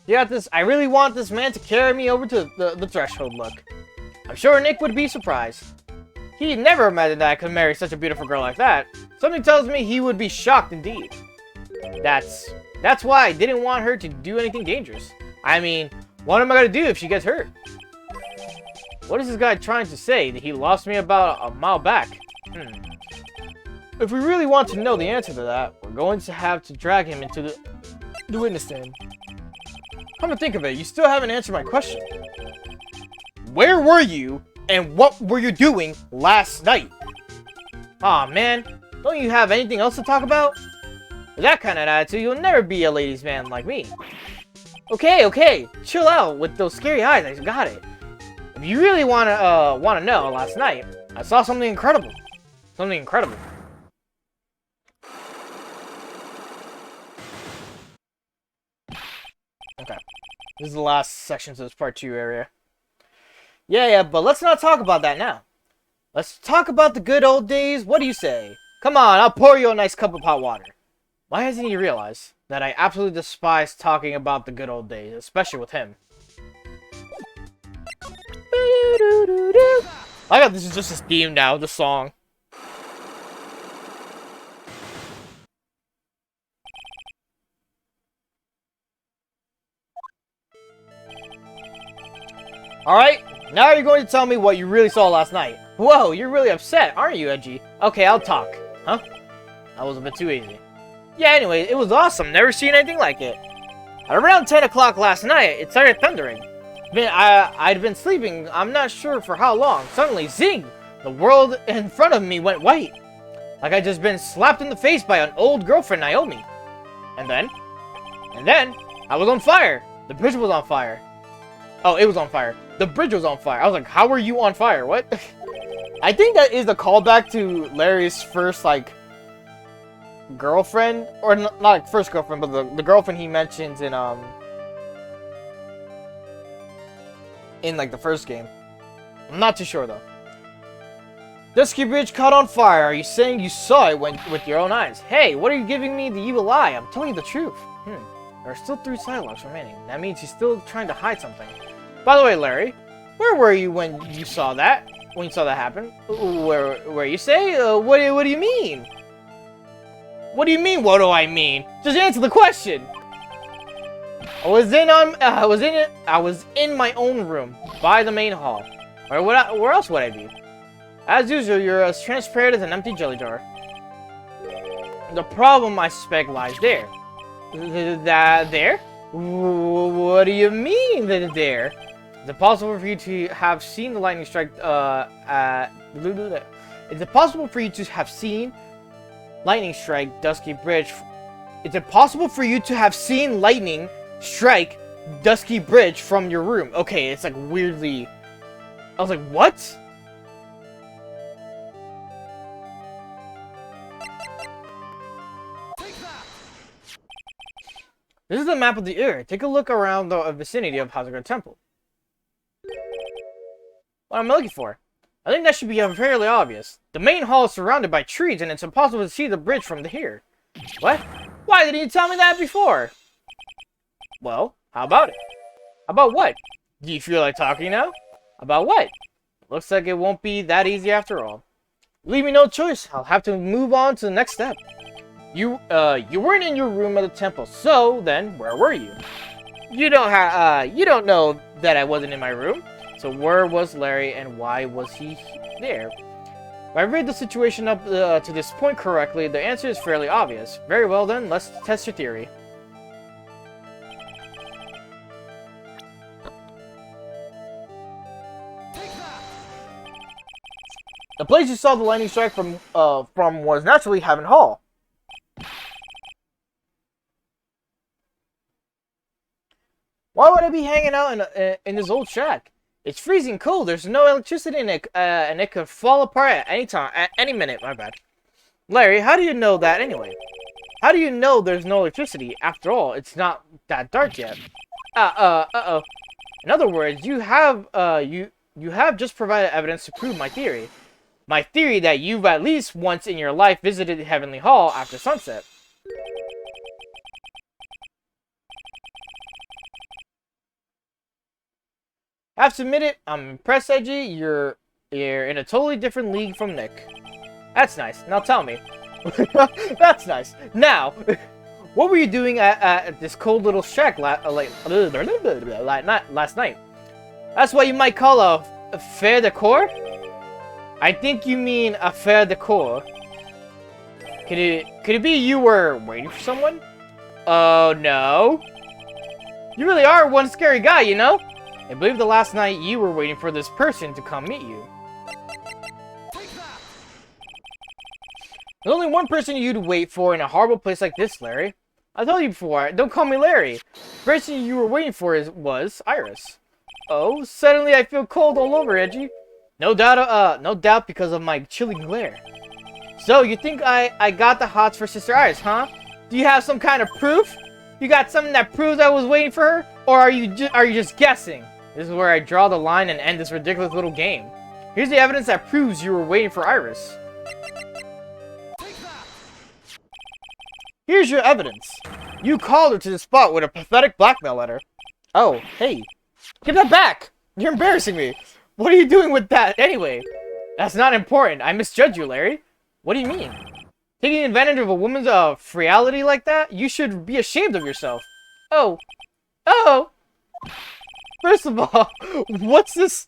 Yeah, I really want this man to carry me over to the threshold look. I'm sure Nick would be surprised. He'd never imagined that I could marry such a beautiful girl like that. Something tells me he would be shocked indeed. That's why I didn't want her to do anything dangerous. I mean, what am I gonna do if she gets hurt? What is this guy trying to say? That he lost me about a mile back? If we really want to know the answer to that, we're going to have to drag him into the witness stand. Come to think of it, you still haven't answered my question. Where were you, and what were you doing last night? Aw, man. Don't you have anything else to talk about? With that kind of attitude, you'll never be a ladies' man like me. Okay. Chill out with those scary eyes. I got it. If you really wanna know, last night, I saw something incredible. Something incredible. Okay. This is the last section of this part 2 area. Yeah, but let's not talk about that now. Let's talk about the good old days. What do you say? Come on, I'll pour you a nice cup of hot water. Why hasn't he realized that I absolutely despise talking about the good old days, especially with him? I got this is just his theme now, the song. Alright, now you're going to tell me what you really saw last night. Whoa, you're really upset, aren't you, Edgy? Okay, I'll talk. Huh? That was a bit too easy. Yeah, anyway, it was awesome. Never seen anything like it. At around 10 o'clock last night, it started thundering. I'd been sleeping, I'm not sure for how long. Suddenly, zing! The world in front of me went white. Like I'd just been slapped in the face by an old girlfriend, Naomi. And then, I was on fire. The bridge was on fire. Oh, it was on fire. The bridge was on fire. I was like, how are you on fire? What? I think that is a callback to Larry's first, like, girlfriend. Or not like first girlfriend, but the girlfriend he mentions in like the first game. I'm not too sure though. Dusky Bridge caught on fire. Are you saying you saw it with your own eyes? Hey, what are you giving me the evil eye? I'm telling you the truth. There are still 3 sidewalks remaining. That means he's still trying to hide something. By the way, Larry, where were you when you saw that? When you saw that happen? Where you say? What do you mean? What do you mean? What do I mean? Just answer the question. I was in my own room by the main hall. Where else would I be? As usual, you're as transparent as an empty jelly jar. The problem, I suspect, lies there. There? What do you mean there? Is it possible for you to have seen the lightning strike? Is it possible for you to have seen lightning strike Dusky Bridge? Is it possible for you to have seen lightning strike Dusky Bridge from your room? Okay, it's like weirdly. I was like, what? This is the map of the area. Take a look around the vicinity of Hazard Temple. What am I looking for? I think that should be fairly obvious. The main hall is surrounded by trees, and it's impossible to see the bridge from here. What? Why didn't you tell me that before? Well, how about it? About what? Do you feel like talking now? About what? Looks like it won't be that easy after all. Leave me no choice. I'll have to move on to the next step. You weren't in your room at the temple, so then where were you? You don't know that I wasn't in my room. So where was Larry and why was he there? If I read the situation up to this point correctly, the answer is fairly obvious. Very well then, let's test your theory. The place you saw the lightning strike from was naturally Heaven Hall. would I be hanging out in this old shack? It's freezing cold. There's no electricity in it, and it could fall apart at any time, at any minute. My bad. Larry, how do you know that anyway? How do you know there's no electricity? After all, it's not that dark yet. Uh-oh. In other words, you have just provided evidence to prove my theory. My theory that you've at least once in your life visited Heavenly Hall after sunset. I have to admit it, I'm impressed, Edgy. You're in a totally different league from Nick. That's nice. Now tell me. That's nice. Now, what were you doing at this cold little shack last night? That's what you might call a faire decor? I think you mean a faire decor. Could it be you were waiting for someone? Oh, no. You really are one scary guy, you know? I believe the last night you were waiting for this person to come meet you. There's only one person you'd wait for in a horrible place like this, Larry. I told you before, don't call me Larry. The person you were waiting for was Iris. Oh, suddenly I feel cold all over, Edgy. No doubt because of my chilling glare. So, you think I got the hots for Sister Iris, huh? Do you have some kind of proof? You got something that proves I was waiting for her? Or are you just guessing? This is where I draw the line and end this ridiculous little game. Here's the evidence that proves you were waiting for Iris. Here's your evidence. You called her to the spot with a pathetic blackmail letter. Oh, hey. Give that back! You're embarrassing me. What are you doing with that anyway? That's not important. I misjudged you, Larry. What do you mean? Taking advantage of a woman's frailty like that? You should be ashamed of yourself. Oh. First of all, what's this?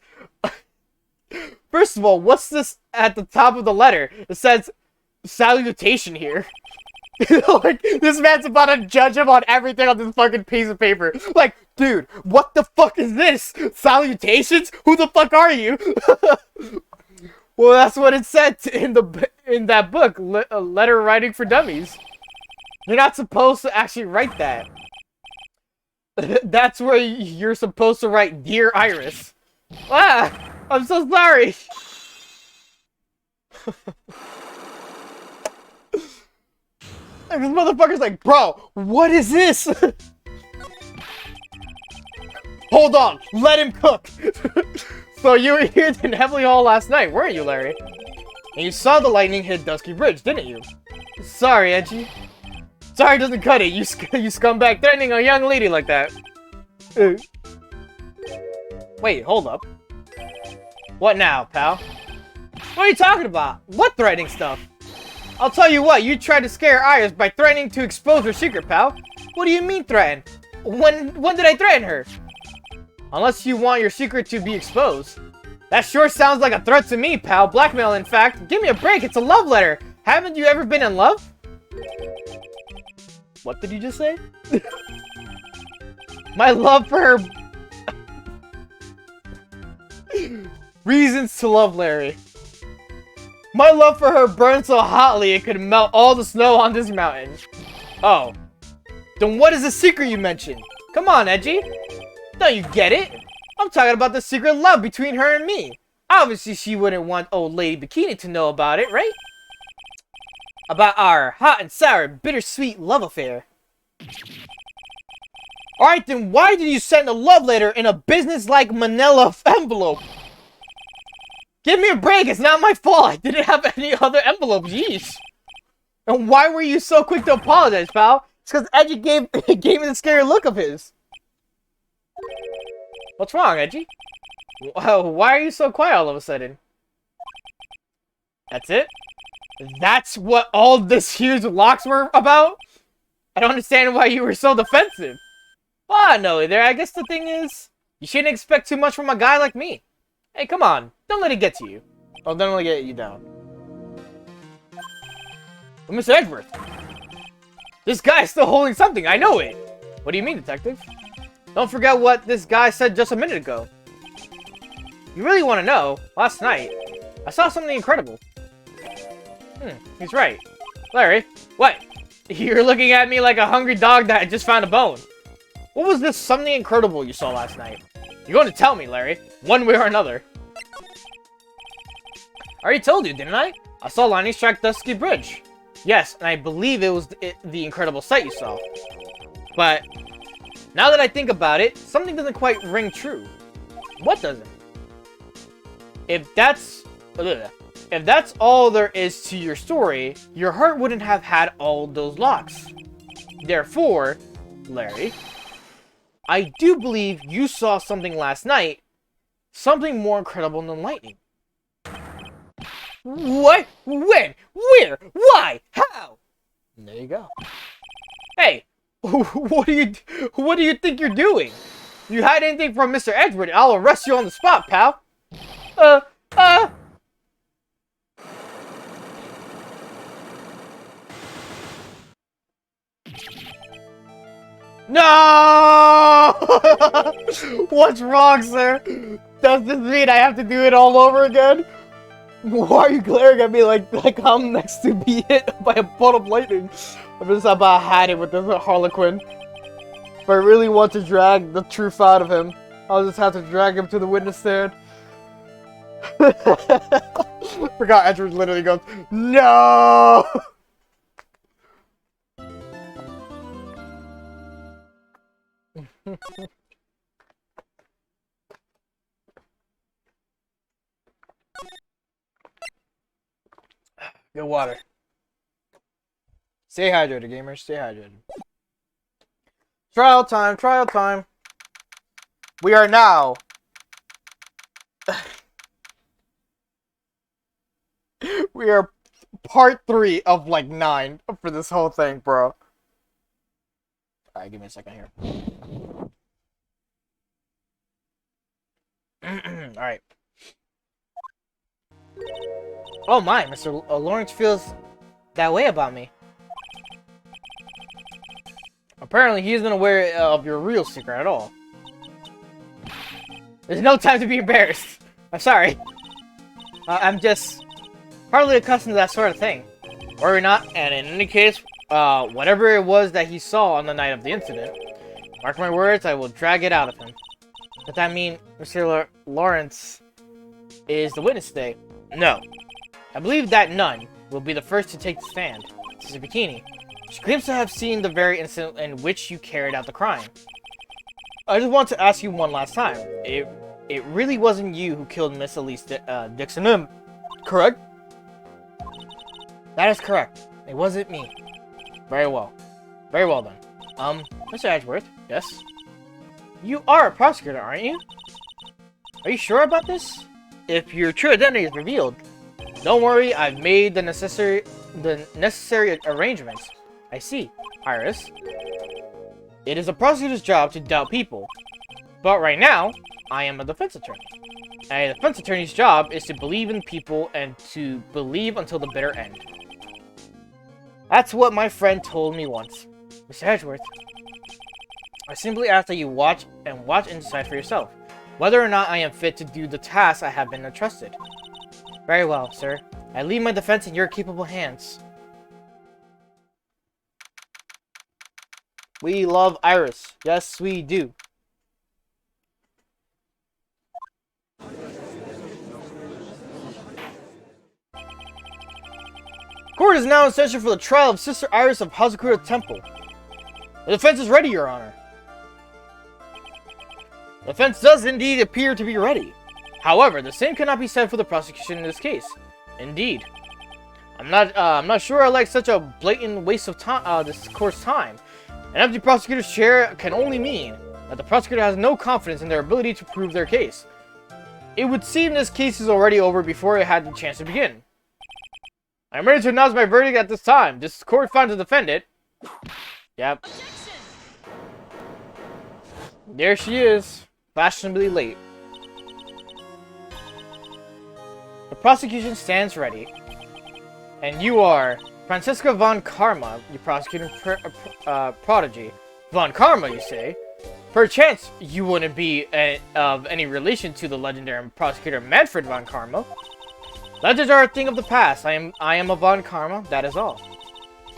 What's this at the top of the letter? It says, salutation here. Like, this man's about to judge him on everything on this fucking piece of paper. Like, dude, what the fuck is this? Salutations? Who the fuck are you? Well, that's what it said in that book, Letter Writing for Dummies. You're not supposed to actually write that. That's where you're supposed to write, Dear Iris. Ah, I'm so sorry. This motherfucker's like, bro, what is this? Hold on, let him cook. So you were here in Heavenly Hall last night, weren't you, Larry? And you saw the lightning hit Dusky Bridge, didn't you? Sorry, Edgy. Sorry doesn't cut it, you scumbag threatening a young lady like that. Wait, hold up. What now, pal? What are you talking about? What threatening stuff? I'll tell you what, you tried to scare Iris by threatening to expose her secret, pal. What do you mean threaten? When did I threaten her? Unless you want your secret to be exposed. That sure sounds like a threat to me, pal. Blackmail, in fact. Give me a break, it's a love letter. Haven't you ever been in love? What did you just say? My love for her... Reasons to love Larry. My love for her burned so hotly it could melt all the snow on this mountain. Oh. Then what is the secret you mentioned? Come on, Edgy. Don't you get it? I'm talking about the secret love between her and me. Obviously, she wouldn't want old Lady Bikini to know about it, right? About our hot and sour, bittersweet love affair. Alright, then why did you send a love letter in a business-like manila envelope? Give me a break, it's not my fault. I didn't have any other envelopes, yeesh. And why were you so quick to apologize, pal? It's because Edgy gave me the scary look of his. What's wrong, Edgy? Why are you so quiet all of a sudden? That's it? That's what all this huge locks were about? I don't understand why you were so defensive. Well, I know either. I guess the thing is, you shouldn't expect too much from a guy like me. Hey, come on. Don't let it get to you. Oh, don't let it get you down. Well, Mr. Edgeworth. This guy's still holding something. I know it. What do you mean, detective? Don't forget what this guy said just a minute ago. You really want to know? Last night, I saw something incredible. He's right. Larry, what? You're looking at me like a hungry dog that just found a bone. What was this something incredible you saw last night? You're going to tell me, Larry, one way or another. I already told you, didn't I? I saw lightning strike Dusky Bridge. Yes, and I believe it was the incredible sight you saw. But now that I think about it, something doesn't quite ring true. What doesn't? If that's all there is to your story, your heart wouldn't have had all those locks. Therefore, Larry, I do believe you saw something last night, something more incredible than lightning. What? When? Where? Why? How? There you go. Hey, what do you think you're doing? You hide anything from Mr. Edgewood, I'll arrest you on the spot, pal. No! What's wrong, sir? Does this mean I have to do it all over again? Why are you glaring at me like I'm next to be hit by a bolt of lightning? I'm just about had it with this Harlequin. If I really want to drag the truth out of him, I'll just have to drag him to the witness stand. Forgot Edward literally goes, no! Good water. Stay hydrated, gamers. Stay hydrated. Trial time, trial time. We are now. We are part 3 of like 9 for this whole thing, bro. Alright, give me a second here. Alright. Oh my, Mr. Lawrence feels that way about me. Apparently, he isn't aware of your real secret at all. There's no time to be embarrassed. I'm sorry. I'm just hardly accustomed to that sort of thing. Worry not, and in any case, whatever it was that he saw on the night of the incident, mark my words, I will drag it out of him. Does that mean Mr. Lawrence is the witness today? No. I believe that none will be the first to take the stand. Sister Bikini. She claims to have seen the very incident in which you carried out the crime. I just want to ask you one last time. It really wasn't you who killed Miss Elise Dixon, correct? That is correct. It wasn't me. Very well. Very well done. Mr. Edgeworth, yes? You are a prosecutor, aren't you? Are you sure about this? If your true identity is revealed, don't worry, I've made the necessary arrangements. I see, Iris. It is a prosecutor's job to doubt people. But right now, I am a defense attorney. And a defense attorney's job is to believe in people and to believe until the bitter end. That's what my friend told me once. Mr. Edgeworth, I simply ask that you watch and decide for yourself whether or not I am fit to do the task I have been entrusted. Very well, sir. I leave my defense in your capable hands. We love Iris. Yes, we do. Court is now in session for the trial of Sister Iris of Hazakura Temple. The defense is ready, Your Honor. The defense does indeed appear to be ready. However, the same cannot be said for the prosecution in this case. Indeed. I'm not sure I like such a blatant waste of time, this court's time. An empty prosecutor's chair can only mean that the prosecutor has no confidence in their ability to prove their case. It would seem this case is already over before it had the chance to begin. I am ready to announce my verdict at this time. This court finds the defendant. Yep. There she is, fashionably late. The prosecution stands ready. And you are Francisca von Karma, you prosecuting prodigy. Von Karma, you say? Perchance you wouldn't be of any relation to the legendary prosecutor Manfred von Karma. Legends are a thing of the past. I am a von Karma, that is all.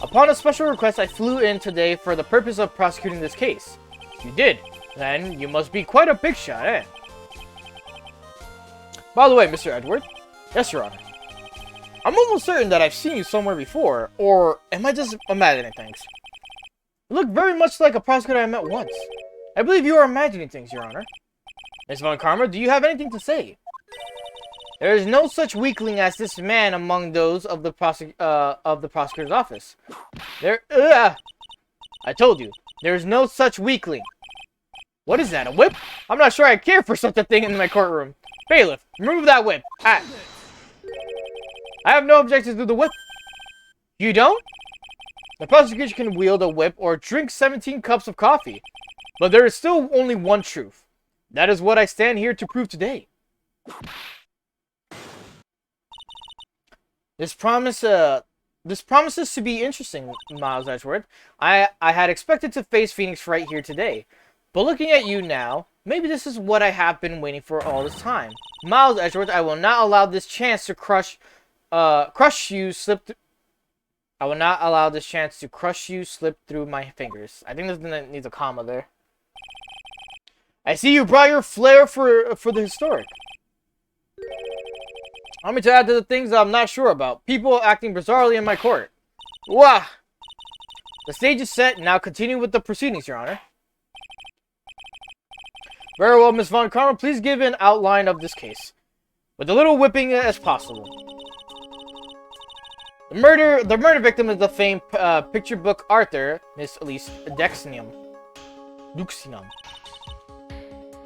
Upon a special request, I flew in today for the purpose of prosecuting this case. You did. Then you must be quite a big shot, eh? By the way, Mr. Edward. Yes, Your Honor. I'm almost certain that I've seen you somewhere before, or am I just imagining things? You look very much like a prosecutor I met once. I believe you are imagining things, Your Honor. Miss Von Karma, do you have anything to say? There is no such weakling as this man among those of the prosecutor's office. I told you, there is no such weakling. What is that, a whip? I'm not sure I care for such a thing in my courtroom. Bailiff, remove that whip. I have no objections to the whip. You don't? The prosecution can wield a whip or drink 17 cups of coffee. But there is still only one truth. That is what I stand here to prove today. This promises to be interesting, Miles Edgeworth. I had expected to face Phoenix Wright here today. But looking at you now, maybe this is what I have been waiting for all this time. Miles Edgeworth, I will not allow this chance to crush you slip through my fingers. I think this needs a comma there. I see you brought your flair for the historic. Want me to add to the things I'm not sure about. People acting bizarrely in my court. Wah! The stage is set. Now continue with the proceedings, Your Honor. Very well, Miss Von Karma. Please give an outline of this case. With a little whipping as possible. The murder victim is the famed picture book author, Miss Elise Duxinum.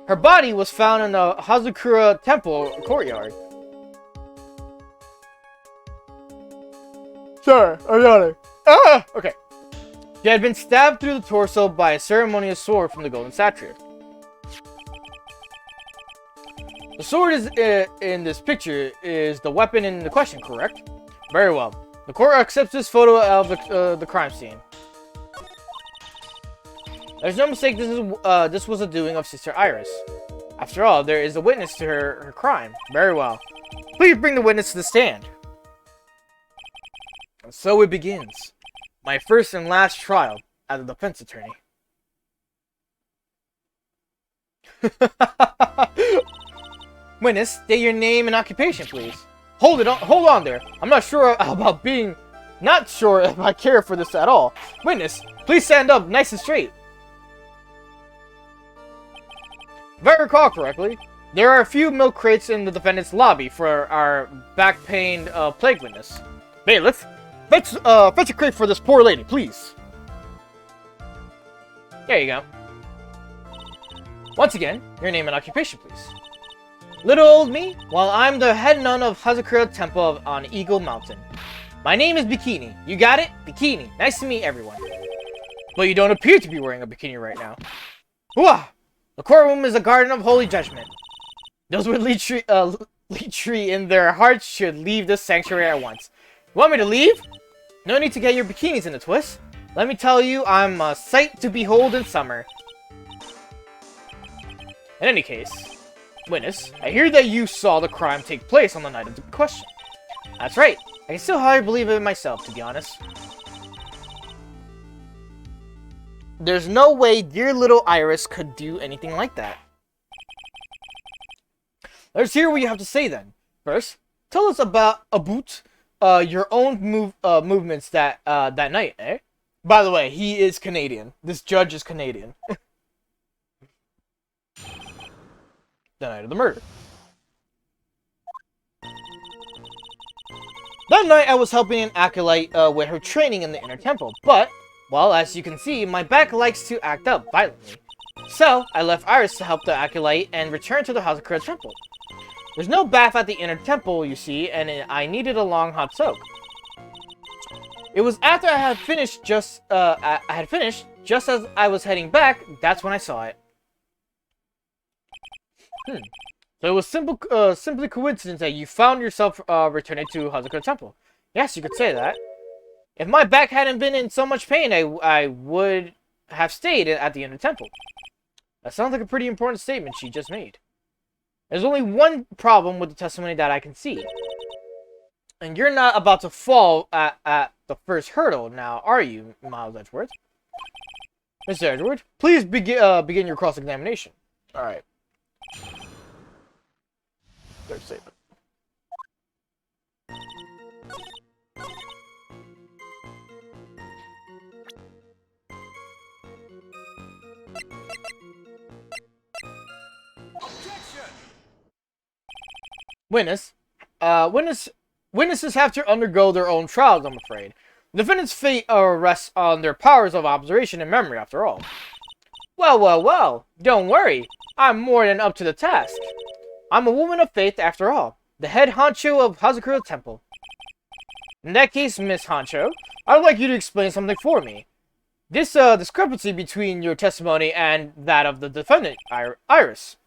Her body was found in the Hazakura Temple courtyard. Sir, Your Honor. Okay. She had been stabbed through the torso by a ceremonial sword from the Golden Satyr. The sword is in this picture is the weapon in the question, correct? Very well. The court accepts this photo of the crime scene. There's no mistake, this was a doing of Sister Iris. After all, there is a witness to her crime. Very well. Please bring the witness to the stand. And so it begins. My first and last trial as a defense attorney. Witness, state your name and occupation, please. Hold on there. I'm not sure about being... Not sure if I care for this at all. Witness, please stand up nice and straight. If I recall correctly, there are a few milk crates in the defendant's lobby for our back-pained plague witness. Bailiff, fetch a crate for this poor lady, please. There you go. Once again, your name and occupation, please. Little old me? Well, I'm the head nun of Hazakura Temple on Eagle Mountain. My name is Bikini. You got it? Bikini. Nice to meet everyone. But you don't appear to be wearing a bikini right now. Hooah! The courtroom is a garden of holy judgment. Those with leechery in their hearts should leave this sanctuary at once. You want me to leave? No need to get your bikinis in a twist. Let me tell you, I'm a sight to behold in summer. In any case, witness, I hear that you saw the crime take place on the night of the question. That's right. I can still hardly believe it myself, to be honest. There's no way dear little Iris could do anything like that. Let's hear what you have to say then. First, tell us about your own movements that night, eh? By the way, he is Canadian. This judge is Canadian. The night of the murder. That night I was helping an acolyte with her training in the inner temple, but, well, as you can see, my back likes to act up violently. So, I left Iris to help the acolyte and returned to the Hazakura Temple. There's no bath at the inner temple, you see, and I needed a long hot soak. It was after I had finished just as I was heading back, that's when I saw it. So it was simply coincidence that you found yourself returning to Hazakura Temple. Yes, you could say that. If my back hadn't been in so much pain, I would have stayed at the inner temple. That sounds like a pretty important statement she just made. There's only one problem with the testimony that I can see. And you're not about to fall at the first hurdle now, are you, Miles Edgeworth? Mr. Edward, please begin your cross-examination. Alright. Third statement. Witnesses have to undergo their own trials, I'm afraid. The defendant's fate rests on their powers of observation and memory, after all. Well, don't worry. I'm more than up to the task. I'm a woman of faith, after all. The head honcho of Hazakura Temple. In that case, Miss Honcho, I'd like you to explain something for me. This discrepancy between your testimony and that of the defendant, Iris.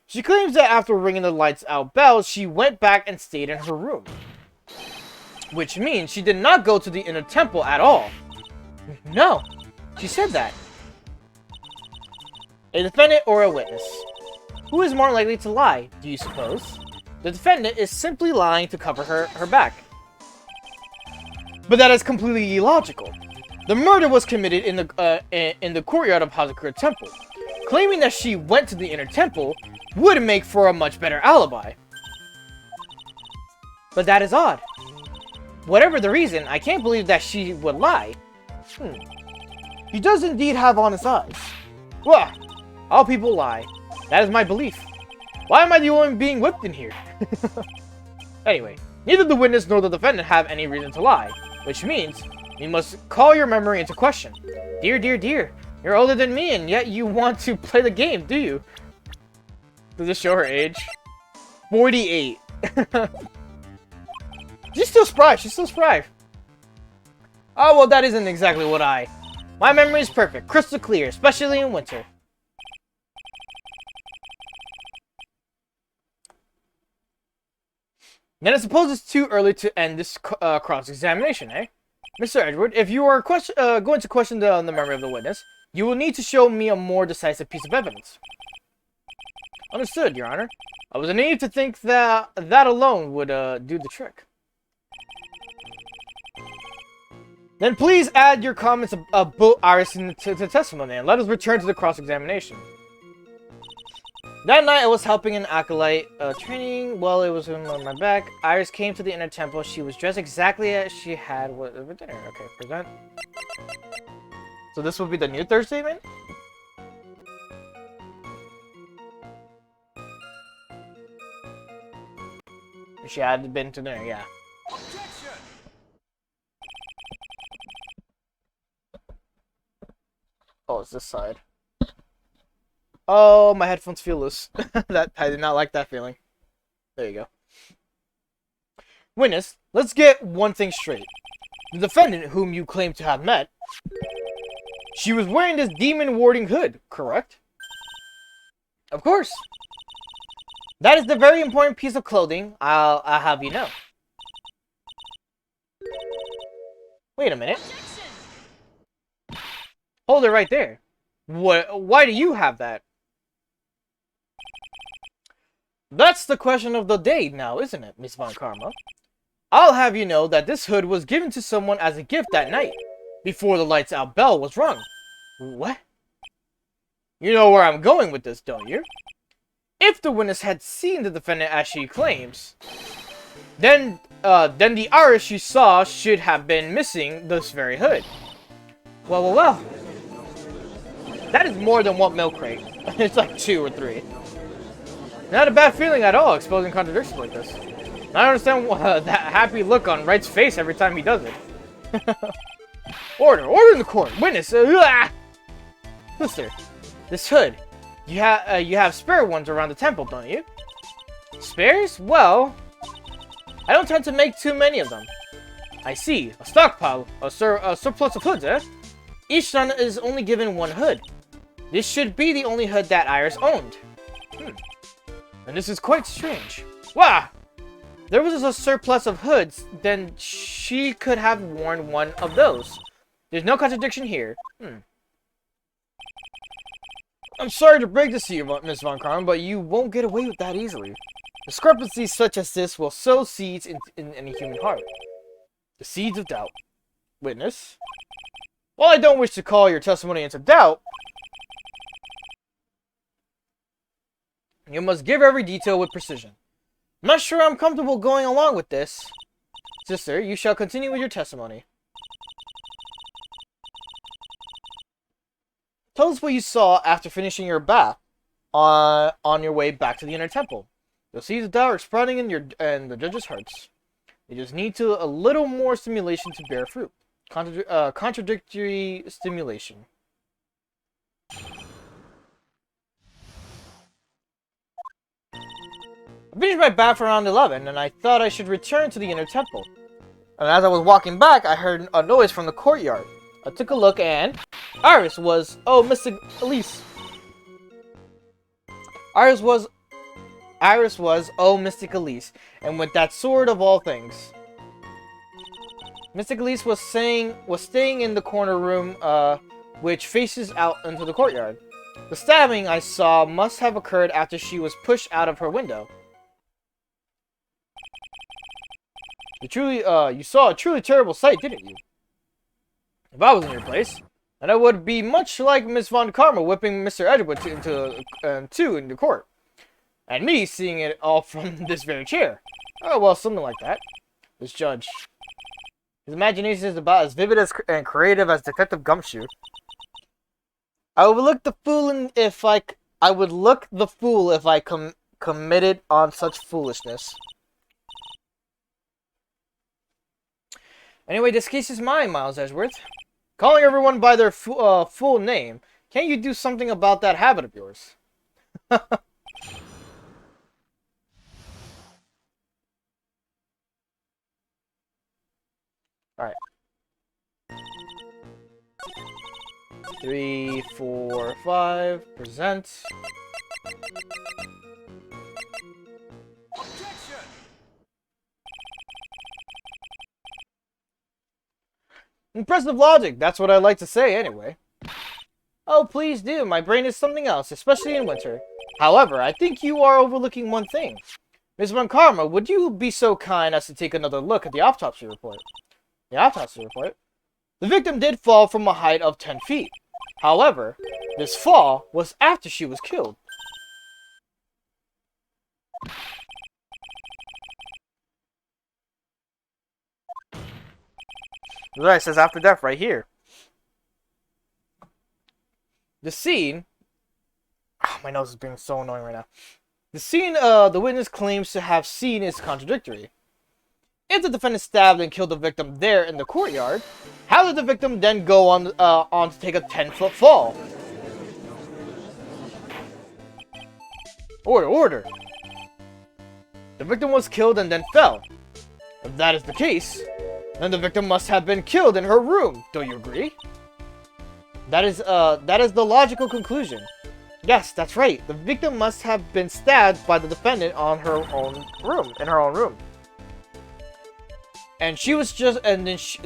She claims that after ringing the lights out bell, she went back and stayed in her room. Which means she did not go to the inner temple at all. No, she said that. A defendant or a witness? Who is more likely to lie, do you suppose? The defendant is simply lying to cover her back. But that is completely illogical. The murder was committed in the courtyard of Hazakura Temple. Claiming that she went to the inner temple would make for a much better alibi. But that is odd. Whatever the reason, I can't believe that she would lie. He does indeed have honest eyes. Well, all people lie. That is my belief. Why am I the only one being whipped in here? Anyway, neither the witness nor the defendant have any reason to lie. Which means, you must call your memory into question. Dear. You're older than me and yet you want to play the game, do you? Does it show her age? 48. She's still spry. Oh, well, that isn't exactly what My memory is perfect, crystal clear, especially in winter. Then I suppose it's too early to end this cross-examination, eh? Mr. Edward, if you are going to question the memory of the witness, you will need to show me a more decisive piece of evidence. Understood, Your Honor. I was naive to think that alone would do the trick. Then please add your comments about Iris to the testimony, and let us return to the cross-examination. That night, I was helping an acolyte training while it was on my back. Iris came to the inner temple. She was dressed exactly as she had for dinner. Okay, present. So this will be the new third statement? She had been to dinner, yeah. Oh, it's this side. Oh, my headphones feel loose. I did not like that feeling. There you go. Witness, let's get one thing straight. The defendant, whom you claim to have met, she was wearing this demon-warding hood, correct? Of course. That is the very important piece of clothing I'll have you know. Wait a minute. Hold it right there. Why do you have that? That's the question of the day now, isn't it, Miss Von Karma? I'll have you know that this hood was given to someone as a gift that night, before the lights out bell was rung. What? You know where I'm going with this, don't you? If the witness had seen the defendant as she claims, then the Iris she saw should have been missing this very hood. Well. That is more than one milk crate. It's like 2 or 3. Not a bad feeling at all, exposing contradictions like this. I don't understand that happy look on Wright's face every time he does it. Order in the court. Witness. Sister, this hood. You have spare ones around the temple, don't you? Spares? Well, I don't tend to make too many of them. I see. A stockpile. A surplus of hoods, eh? Each son is only given one hood. This should be the only hood that Iris owned. And this is quite strange. Wow! There was a surplus of hoods, then she could have worn one of those. There's no contradiction here. I'm sorry to break this to you, Miss Von Karma, but you won't get away with that easily. Discrepancies such as this will sow seeds in any human heart. The seeds of doubt. Witness? While I don't wish to call your testimony into doubt, you must give every detail with precision. I'm not sure I'm comfortable going along with this. Sister, you shall continue with your testimony. Tell us what you saw after finishing your bath on your way back to the inner temple. You'll see the doubt sprouting in the judges' hearts. You just need a little more stimulation to bear fruit. Contradictory stimulation. I finished my bath around 11, and I thought I should return to the inner temple. And as I was walking back, I heard a noise from the courtyard. I took a look, and Iris was, oh, Mystic Elise. Iris was, oh, Mystic Elise, and with that sword of all things. Mystic Elise was staying in the corner room, which faces out into the courtyard. The stabbing I saw must have occurred after she was pushed out of her window. You saw a truly terrible sight, didn't you? If I was in your place, then I would be much like Miss Von Karma whipping Mr. Edgewood into court. And me seeing it all from this very chair. Oh, well, something like that. This judge. His imagination is about as vivid and creative as Detective Gumshoe. I would look the fool if I committed on such foolishness. Anyway, this case is mine, Miles Edgeworth. Calling everyone by their full name. Can't you do something about that habit of yours? Alright. 3, 4, 5. Present. Impressive logic, that's what I like to say anyway. Oh, please do. My brain is something else, especially in winter. However, I think you are overlooking one thing. Ms. Von Karma, would you be so kind as to take another look at the autopsy report? The autopsy report? The victim did fall from a height of 10 feet. However, this fall was after she was killed. Right, it says after death right here. The scene... Oh, my nose is being so annoying right now. The scene the witness claims to have seen is contradictory. If the defendant stabbed and killed the victim there in the courtyard, how did the victim then go on to take a 10-foot fall? Order! The victim was killed and then fell. If that is the case, then the victim must have been killed in her room. Don't you agree? That is the logical conclusion. Yes, that's right. The victim must have been stabbed by the defendant in her own room. And she was just, and she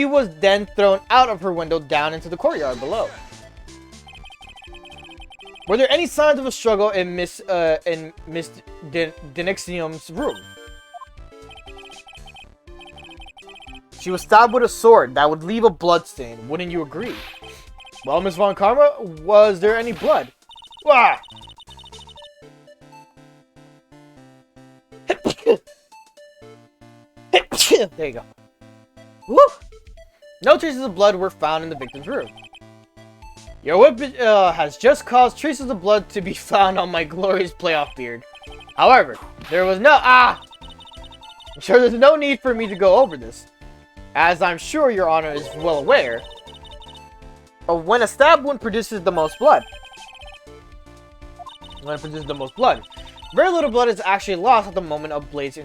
was then thrown out of her window down into the courtyard below. Were there any signs of a struggle in Miss Denixium's room? She was stabbed with a sword that would leave a blood stain. Wouldn't you agree? Well, Miss Von Karma, was there any blood? Ah! There you go. Woo! No traces of blood were found in the victim's room. Your whip has just caused traces of blood to be found on my glorious playoff beard. However, there was no... I'm sure there's no need for me to go over this, as I'm sure Your Honor is well aware of when a stab wound produces the most blood. Very little blood is actually lost at the moment of blade's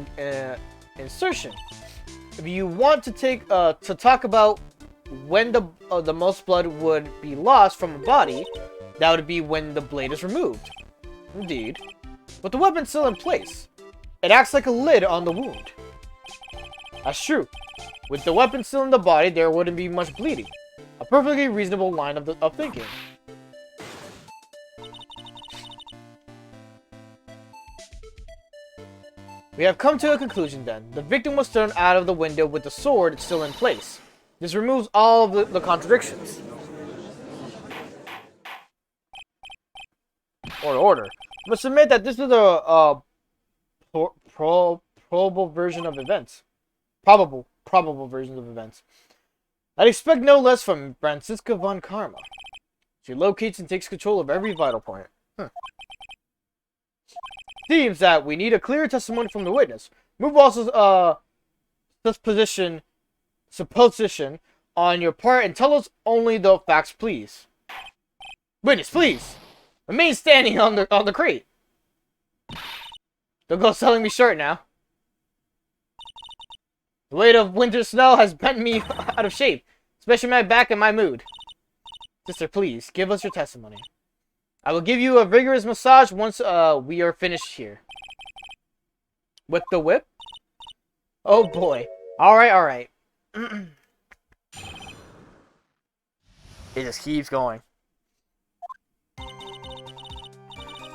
insertion. If you want to talk about when the most blood would be lost from a body, that would be when the blade is removed. Indeed. But the weapon's still in place. It acts like a lid on the wound. That's true. With the weapon still in the body, there wouldn't be much bleeding. A perfectly reasonable line of thinking. We have come to a conclusion then. The victim was thrown out of the window with the sword still in place. This removes all of the contradictions. Order. Must admit that this is a probable version of events. Probable versions of events. I'd expect no less from Franziska von Karma. She locates and takes control of every vital point. Seems that we need a clear testimony from the witness. Move also supposition on your part and tell us only the facts, please. Witness, please. Remain standing on the crate. Don't go selling me short now. The weight of winter snow has bent me out of shape, especially my back and my mood. Sister, please, give us your testimony. I will give you a vigorous massage once we are finished here. With the whip? Oh boy. Alright. It just keeps going.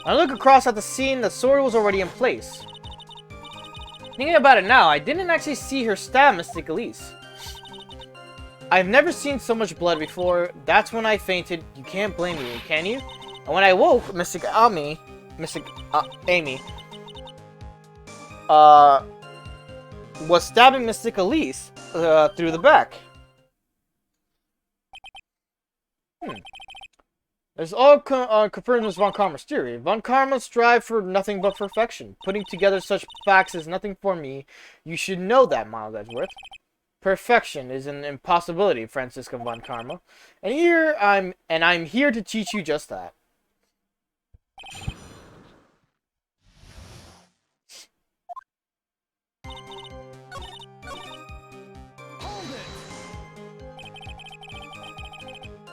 I look across at the scene, the sword was already in place. Thinking about it now, I didn't actually see her stab Mystic Elise. I've never seen so much blood before. That's when I fainted. You can't blame me, can you? And when I woke, Mystic Amy, was stabbing Mystic Elise through the back. This all confirms Von Karma's theory. Von Karma strive for nothing but perfection. Putting together such facts is nothing for me. You should know that, Miles Edgeworth. Perfection is an impossibility, Franziska Von Karma. And I'm here to teach you just that.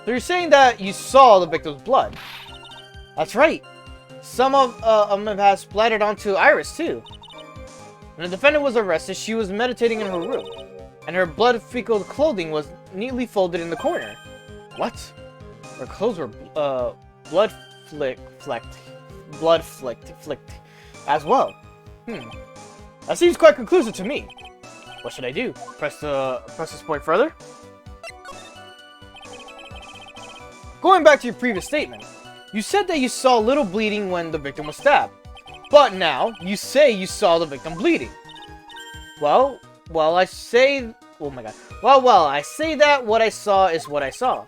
So you're saying that you saw the victim's blood? That's right. Some of them has splattered onto Iris too. When the defendant was arrested, she was meditating in her room, and her blood-feckled clothing was neatly folded in the corner. What? Her clothes were blood flecked as well. That seems quite conclusive to me. What should I do? Press this point further? Going back to your previous statement, you said that you saw little bleeding when the victim was stabbed. But now, you say you saw the victim bleeding. Well, I say... Oh my god. Well, I say that what I saw is what I saw.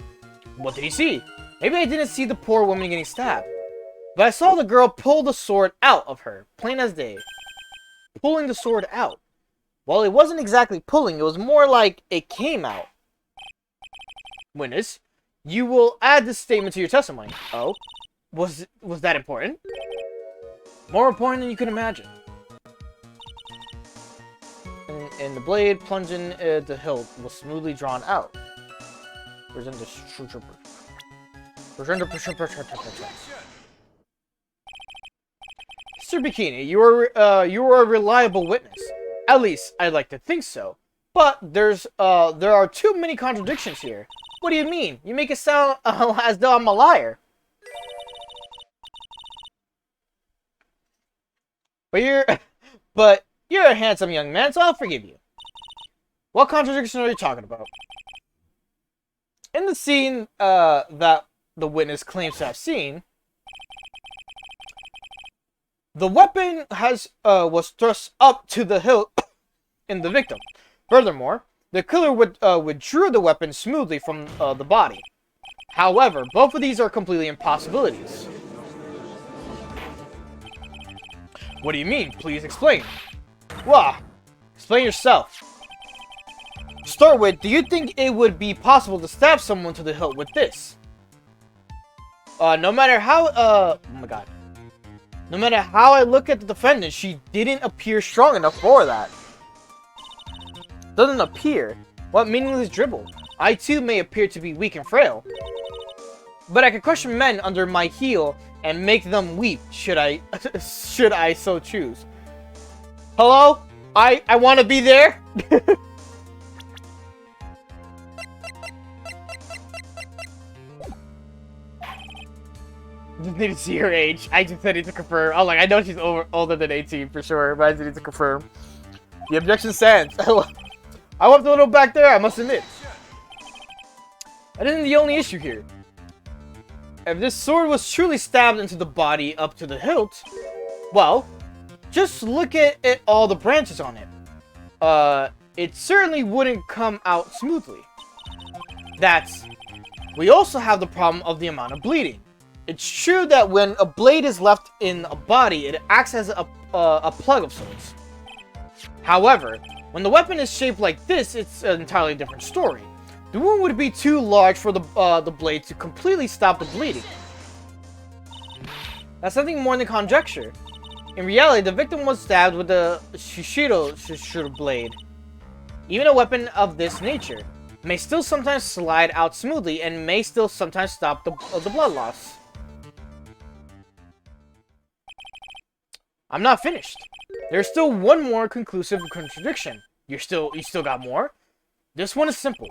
What did you see? Maybe I didn't see the poor woman getting stabbed. But I saw the girl pull the sword out of her. Plain as day. Pulling the sword out. Well, it wasn't exactly pulling. It was more like it came out. Witness, you will add this statement to your testimony. Oh? Was that important? More important than you can imagine. And the blade plunging the hilt was smoothly drawn out. Present the Mr. Bikini, you are a reliable witness. At least I'd like to think so. But there are too many contradictions here. What do you mean? You make it sound as though I'm a liar. But you're a handsome young man, so I'll forgive you. What contradiction are you talking about? In the scene that the witness claims to have seen, the weapon was thrust up to the hilt in the victim. Furthermore, the killer withdrew the weapon smoothly from the body. However, both of these are completely impossibilities. What do you mean? Please explain. Well, explain yourself. To start with, do you think it would be possible to stab someone to the hilt with this? No matter how, oh my god. No matter how I look at the defendant, she didn't appear strong enough for that. Doesn't appear? What meaningless dribble? I too may appear to be weak and frail. But I can crush men under my heel and make them weep, should I so choose. Hello? I want to be there? Just need to see her age. I just need to confirm. I know she's older than 18 for sure, but I just need to confirm. The objection stands. I left a little back there, I must admit. That isn't the only issue here. If this sword was truly stabbed into the body up to the hilt, well, just look at all the branches on it. It certainly wouldn't come out smoothly. We also have the problem of the amount of bleeding. It's true that when a blade is left in a body, it acts as a plug of sorts. However, when the weapon is shaped like this, it's an entirely different story. The wound would be too large for the blade to completely stop the bleeding. That's nothing more than conjecture. In reality, the victim was stabbed with a Shishido blade. Even a weapon of this nature may still sometimes slide out smoothly and may still sometimes stop the blood loss. I'm not finished. There's still one more conclusive contradiction. You still got more? This one is simple.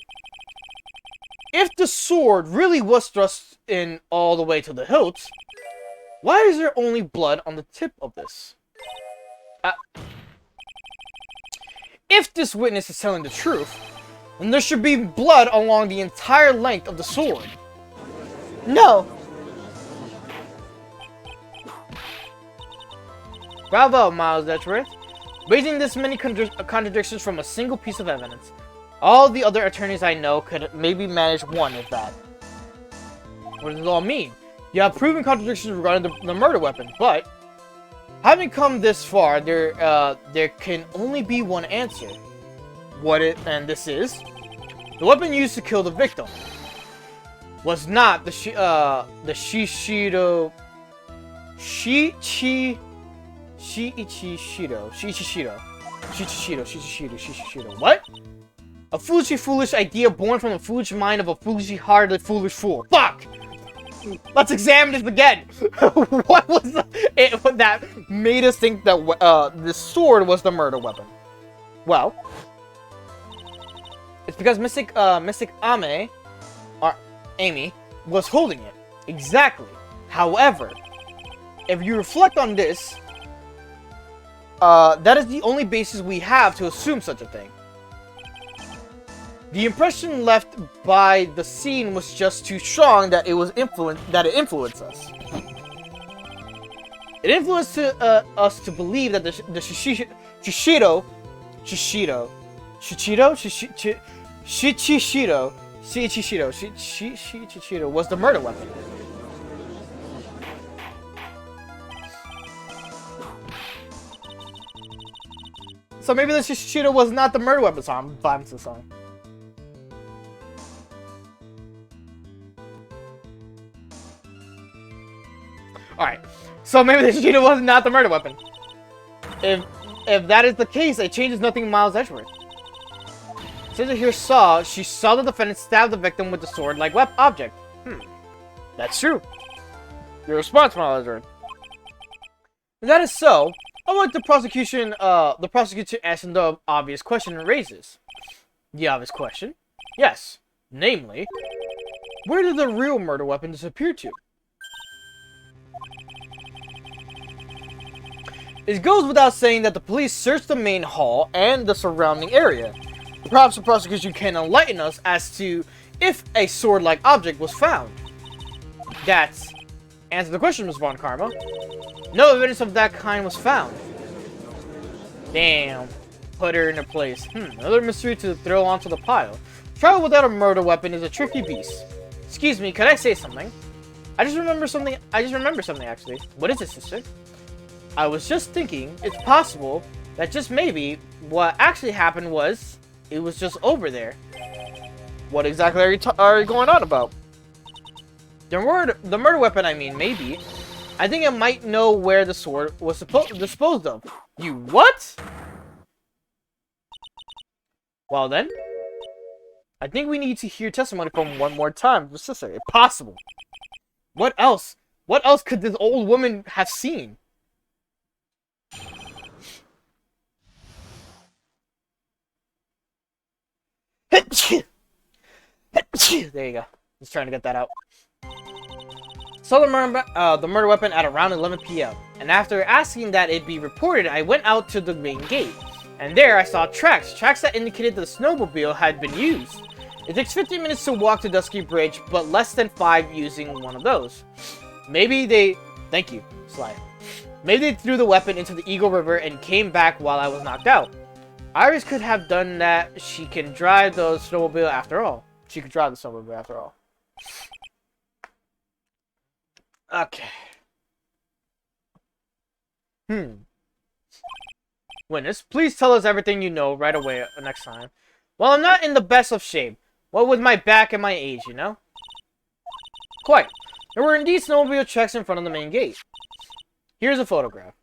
If the sword really was thrust in all the way to the hilt, why is there only blood on the tip of this? If this witness is telling the truth, then there should be blood along the entire length of the sword. No! Bravo, Miles Edgeworth. Raising this many contradictions from a single piece of evidence. All the other attorneys I know could maybe manage one, if that. What does it all mean? You have proven contradictions regarding the murder weapon, but having come this far, there can only be one answer. And this is the weapon used to kill the victim was not the Shishido. What? A foolish idea born from the foolish mind of a foolishly hearted foolish fool. Fuck! Let's examine this again. What was it that made us think that this sword was the murder weapon? Well, it's because Mystic Amy was holding it. Exactly. However, if you reflect on this, that is the only basis we have to assume such a thing. The impression left by the scene was just too strong that it influenced us. It influenced us to believe that the Shishido was the murder weapon. So maybe the Shishido was not the murder weapon. So I'm vibing to the song. Alright, so maybe the Shishido was not the murder weapon. If that is the case, it changes nothing in Miles Edgeworth. Sister here she saw the defendant stab the victim with the sword-like object. That's true. Your response, Miles Edgeworth. If that is so, I want the prosecution asking the obvious question it raises. The obvious question? Yes. Namely, where did the real murder weapon disappear to? It goes without saying that the police searched the main hall and the surrounding area. Perhaps the prosecution can enlighten us as to if a sword-like object was found. Answer the question, Ms. Von Karma. No evidence of that kind was found. Damn. Put her in her place. Another mystery to throw onto the pile. Travel without a murder weapon is a tricky beast. Excuse me, could I say something? I just remember something, actually. What is it, sister? I was just thinking, it's possible that just maybe what actually happened was it was just over there. What exactly are you going on about? The murder weapon, I mean, maybe. I think I might know where the sword was disposed of. You what? Well then, I think we need to hear testimony from one more time, sister, if possible. What else? What else could this old woman have seen? There you go. Just trying to get that out. Saw the murder weapon at around 11 p.m. And after asking that it be reported, I went out to the main gate. And there I saw tracks that indicated the snowmobile had been used. It takes 15 minutes to walk to Dusky Bridge, but less than 5 using one of those. Maybe they... Thank you, Sly. Maybe they threw the weapon into the Eagle River and came back while I was knocked out. Iris could have done that. She can drive the snowmobile after all. She could drive the snowmobile after all. Okay. Witness, please tell us everything you know right away next time. Well, I'm not in the best of shape. What with my back and my age, you know? Quite. There were indeed snowmobile tracks in front of the main gate. Here's a photograph.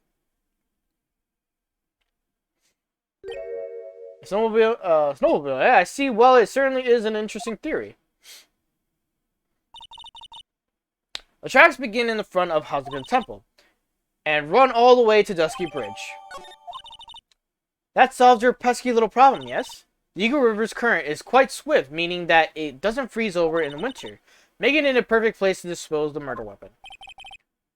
Snowmobile, yeah, I see. Well, it certainly is an interesting theory. The tracks begin in the front of Hazuka Temple and run all the way to Dusky Bridge. That solves your pesky little problem, yes? The Eagle River's current is quite swift, meaning that it doesn't freeze over in the winter, making it a perfect place to dispose of the murder weapon.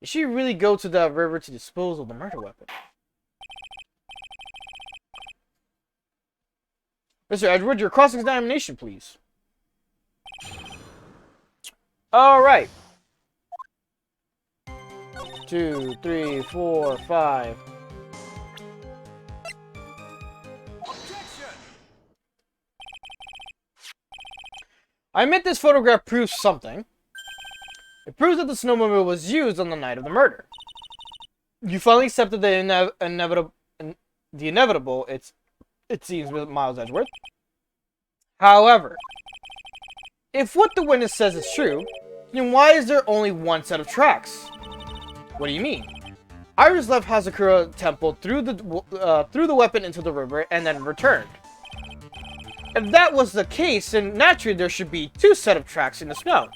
Did she really go to the river to dispose of the murder weapon? Mr. Edward, your cross-examination, please. Alright. 2, 3, 4, 5. I admit this photograph proves something. It proves that the snowmobile was used on the night of the murder. You finally accepted the inevitable, it seems, with Miles Edgeworth. However, if what the witness says is true, then why is there only one set of tracks? What do you mean? Iris left Hazakura Temple, threw the weapon into the river, and then returned. If that was the case, then naturally there should be 2 sets of tracks in the snow.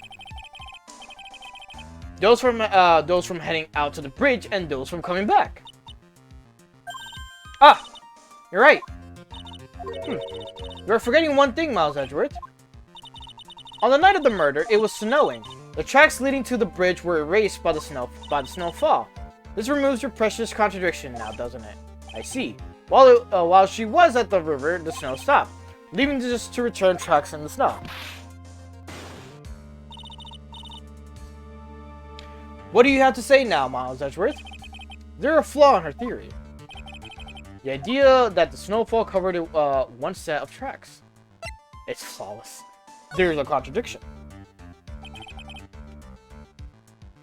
Those from heading out to the bridge, and those from coming back. Ah, you're right. You're forgetting one thing, Miles Edgeworth. On the night of the murder, it was snowing. The tracks leading to the bridge were erased by the snowfall. This removes your precious contradiction now, doesn't it? I see. While she was at the river, the snow stopped, leaving just to return tracks in the snow. What do you have to say now, Miles Edgeworth? Is there a flaw in her theory? The idea that the snowfall covered one set of tracks. It's flawless. There's a contradiction.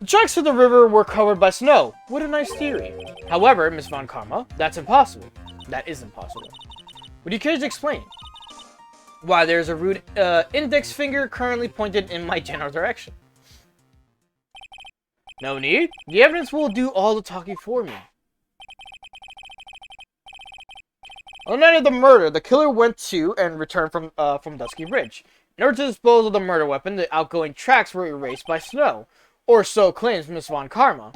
The tracks to the river were covered by snow. What a nice theory. However, Miss Von Karma, that's impossible. That is impossible. Would you care to explain? Why, there's a rude index finger currently pointed in my general direction. No need. The evidence will do all the talking for me. On the night of the murder, the killer went to and returned from Dusky Ridge. In order to dispose of the murder weapon, the outgoing tracks were erased by snow. Or so claims Miss Von Karma.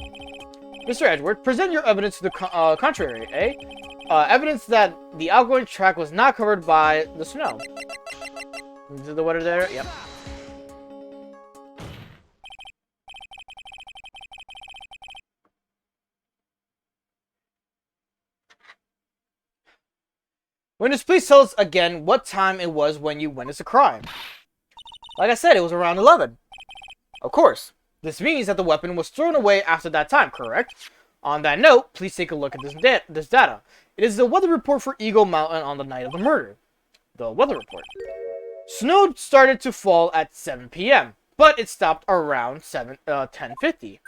Mr. Edward, present your evidence to the contrary, eh? Evidence that the outgoing track was not covered by the snow. Is the water there? Yep. Witness, please tell us again what time it was when you witnessed a crime. Like I said, it was around 11. Of course. This means that the weapon was thrown away after that time, correct? On that note, please take a look at this data. It is the weather report for Eagle Mountain on the night of the murder. The weather report. Snow started to fall at 7 p.m., but it stopped around 10:50.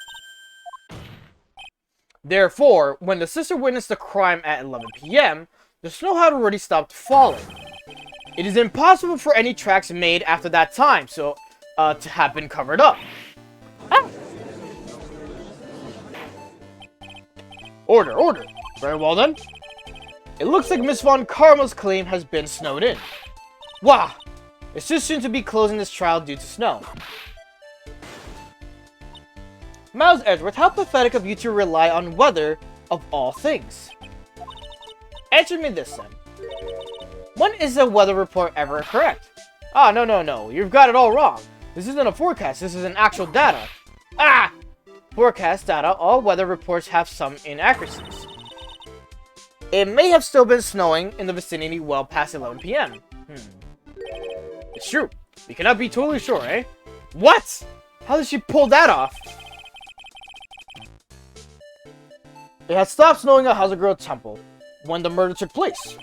Therefore, when the sister witnessed the crime at 11 p.m., the snow had already stopped falling. It is impossible for any tracks made after that time to have been covered up. Ah. Order. Very well then. It looks like Miss Von Karma's claim has been snowed in. Wow! It's too soon to be closing this trial due to snow. Miles Edgeworth, how pathetic of you to rely on weather of all things. Answer me this then. When is a weather report ever correct? Ah, no. You've got it all wrong. This isn't a forecast, this is an actual data. Ah! Forecast data, all weather reports have some inaccuracies. It may have still been snowing in the vicinity well past 11 p.m. It's true. We cannot be totally sure, eh? What? How did she pull that off? It had stopped snowing at Hazagura Temple when the murder took place.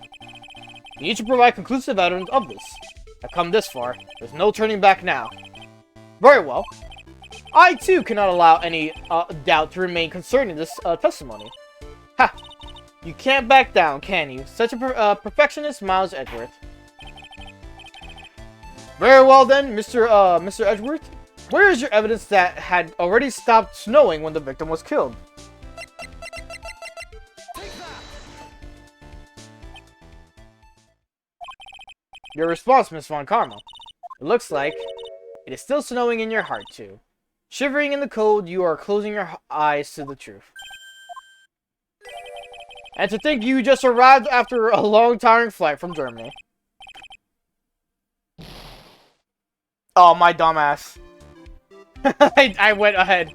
We need to provide conclusive evidence of this. I've come this far. There's no turning back now. Very well. I, too, cannot allow any doubt to remain concerning this testimony. Ha! You can't back down, can you? Such a perfectionist, Miles Edgeworth. Very well then, Mr. Edgeworth. Where is your evidence that had already stopped snowing when the victim was killed? Your response, Miss Von Karma. It looks like it is still snowing in your heart, too. Shivering in the cold, you are closing your eyes to the truth. And to think you just arrived after a long, tiring flight from Germany. Oh, my dumbass. I went ahead.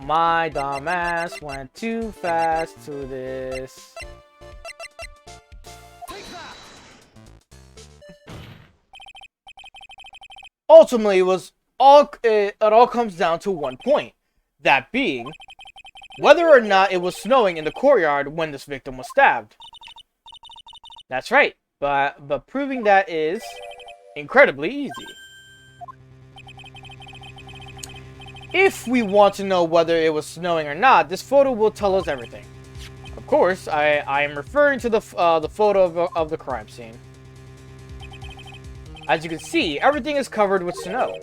My dumbass went too fast to this. Ultimately, it all comes down to one point. That being, whether or not it was snowing in the courtyard when this victim was stabbed. That's right, but proving that is incredibly easy. If we want to know whether it was snowing or not, this photo will tell us everything. Of course, I am referring to the photo of the crime scene. As you can see, everything is covered with snow,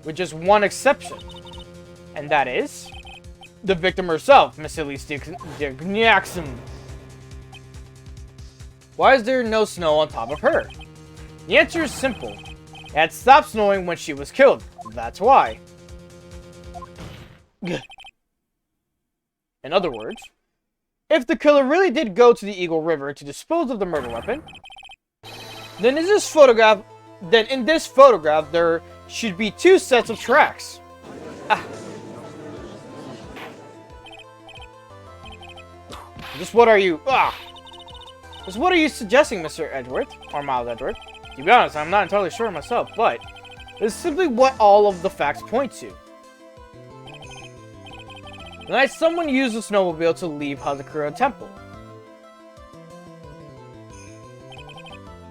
with just one exception, and that is the victim herself, Miss Elise Jackson. Why is there no snow on top of her? The answer is simple. It had stopped snowing when she was killed. That's why. In other words, if the killer really did go to the Eagle River to dispose of the murder weapon, then in this photograph there should be two sets of tracks. Just what are you suggesting, Mr. Edgeworth, or Miles Edgeworth? To be honest, I'm not entirely sure myself, but it's simply what all of the facts point to. Tonight, someone used a snowmobile to leave Hazakura Temple.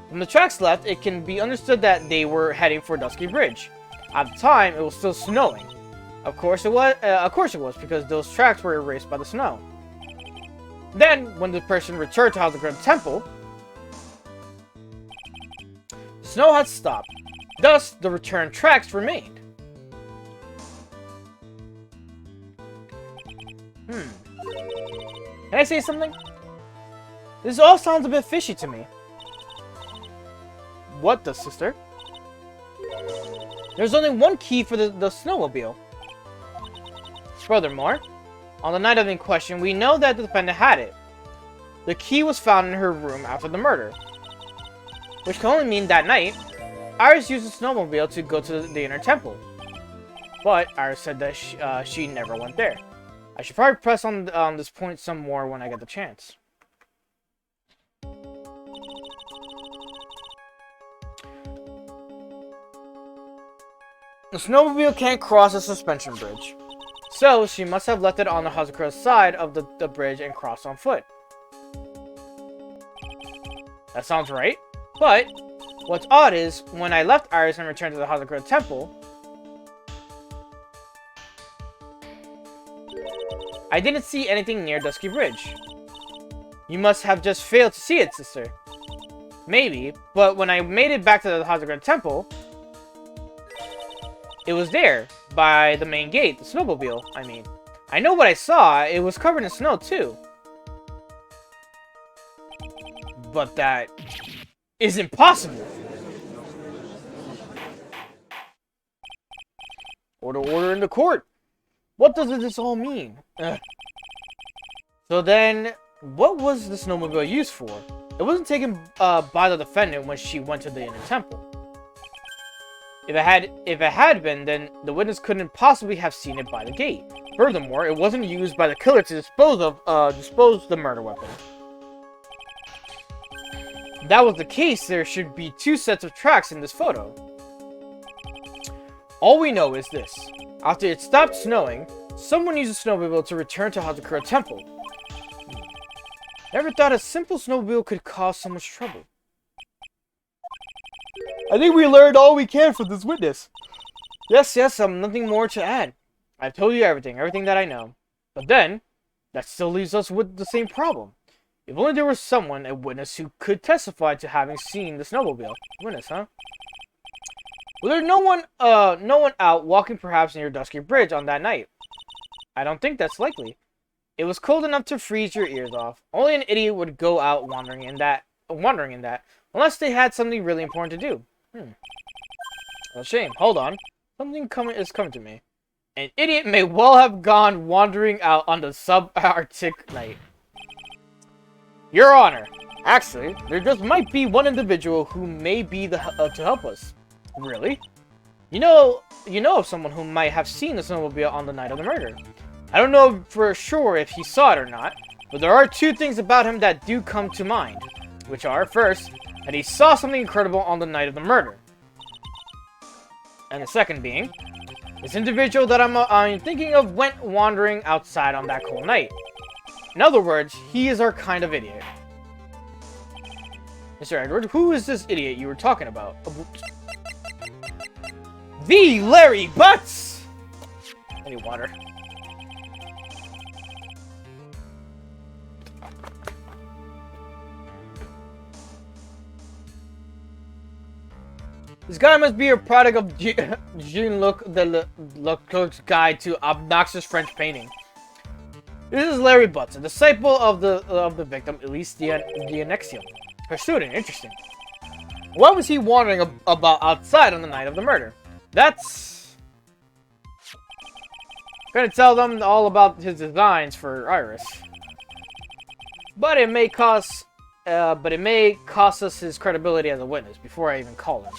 From the tracks left, it can be understood that they were heading for Dusky Bridge. At the time, it was still snowing. Of course it was, because those tracks were erased by the snow. Then, when the person returned to Hazakura Temple, the snow had stopped. Thus, the return tracks remained. Can I say something? This all sounds a bit fishy to me. What the, sister? There's only one key for the snowmobile. Furthermore, on the night of in question, we know that the defendant had it. The key was found in her room after the murder. Which can only mean that night, Iris used the snowmobile to go to the inner temple. But Iris said that she never went there. I should probably press on this point some more when I get the chance. The snowmobile can't cross a suspension bridge, so she must have left it on the Hazakura side of the bridge and crossed on foot. That sounds right, but what's odd is, when I left Iris and returned to the Hazakura Temple, I didn't see anything near Dusky Bridge. You must have just failed to see it, sister. Maybe, but when I made it back to the Hazakura Temple, it was there, by the main gate, the snowmobile, I mean. I know what I saw, it was covered in snow too. But that is impossible. Order in the court. What does this all mean? Ugh. So then, what was the snowmobile used for? It wasn't taken by the defendant when she went to the inner temple. If it had been, then the witness couldn't possibly have seen it by the gate. Furthermore, it wasn't used by the killer to dispose the murder weapon. If that was the case, there should be 2 sets of tracks in this photo. All we know is this. After it stopped snowing, someone used a snowmobile to return to Hazakura Temple. Never thought a simple snowmobile could cause so much trouble. I think we learned all we can from this witness. Yes, nothing more to add. I've told you everything that I know. But then, that still leaves us with the same problem. If only there was someone, a witness, who could testify to having seen the snowmobile. Witness, huh? Was there no one out walking perhaps near Dusky Bridge on that night? I don't think that's likely. It was cold enough to freeze your ears off. Only an idiot would go out wandering in that, unless they had something really important to do. A shame. Hold on. Something is coming to me. An idiot may well have gone wandering out on the subarctic night. Your Honor, actually, there just might be one individual who may be to help us. Really? You know of someone who might have seen the snowmobile on the night of the murder. I don't know for sure if he saw it or not, but there are 2 things about him that do come to mind, which are, first, that he saw something incredible on the night of the murder. And the second being, this individual that I'm thinking of went wandering outside on that cold night. In other words, he is our kind of idiot. Mr. Edward, who is this idiot you were talking about? The Larry Butts! I need water. This guy must be a product of Jean-Luc Leclerc's Guide to Obnoxious French Painting. This is Larry Butts, a disciple of the victim, Elise Dianexium. Her student, interesting. Why was he wandering about outside on the night of the murder? That's gonna tell them all about his designs for Iris. But it may cost us his credibility as a witness before I even call him.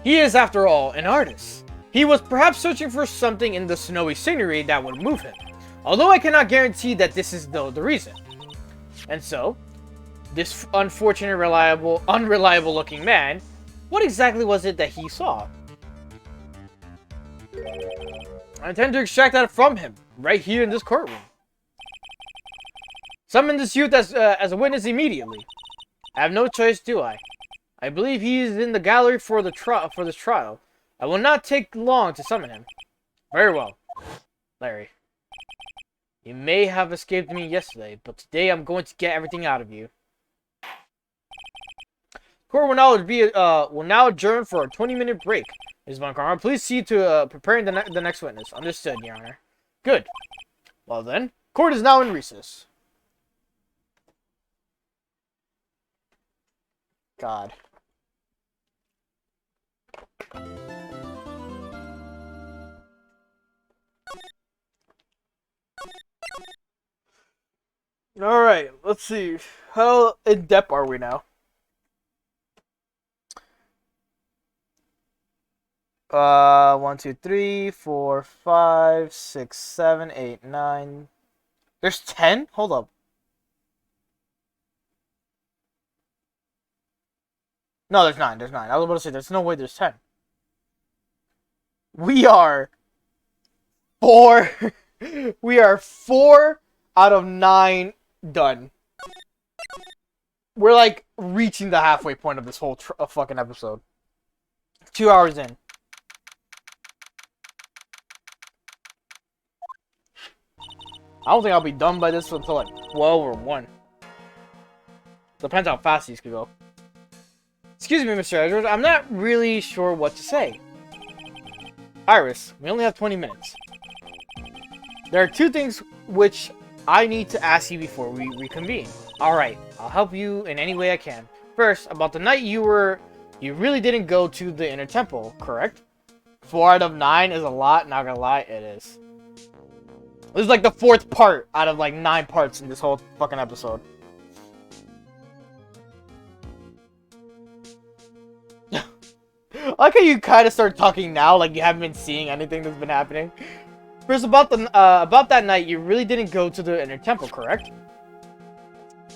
He is, after all, an artist. He was perhaps searching for something in the snowy scenery that would move him, although I cannot guarantee that this is the reason. And so, this unfortunate, unreliable-looking man, what exactly was it that he saw? I intend to extract that from him, right here in this courtroom. Summon this youth as a witness immediately. I have no choice, do I? I believe he is in the gallery for this trial. I will not take long to summon him. Very well, Larry. You may have escaped me yesterday, but today I'm going to get everything out of you. Court will now adjourn for a 20-minute break. Ms. Von Karma, please see to preparing the next witness. Understood, Your Honor. Good. Well then, court is now in recess. God. Alright, let's see. How in depth are we now? 1, 2, 3, 4, 5, 6, 7, 8, 9. There's 10? Hold up. No, there's 9. There's 9. I was about to say, there's no way there's 10. We are 4. We are 4 out of 9 done. We're like reaching the halfway point of this whole fucking episode. 2 hours in. I don't think I'll be done by this until like 12 or 1. Depends how fast these could go. Excuse me, Mr. Edwards. I'm not really sure what to say. Iris, we only have 20 minutes. There are 2 things which I need to ask you before we reconvene. Alright, I'll help you in any way I can. First, about the night you really didn't go to the inner temple, correct? 4 out of 9 is a lot, not gonna lie, it is. This is like the 4th part out of like 9 parts in this whole fucking episode. I like how you kind of start talking now, like you haven't been seeing anything that's been happening. First, about that night, you really didn't go to the inner temple, correct?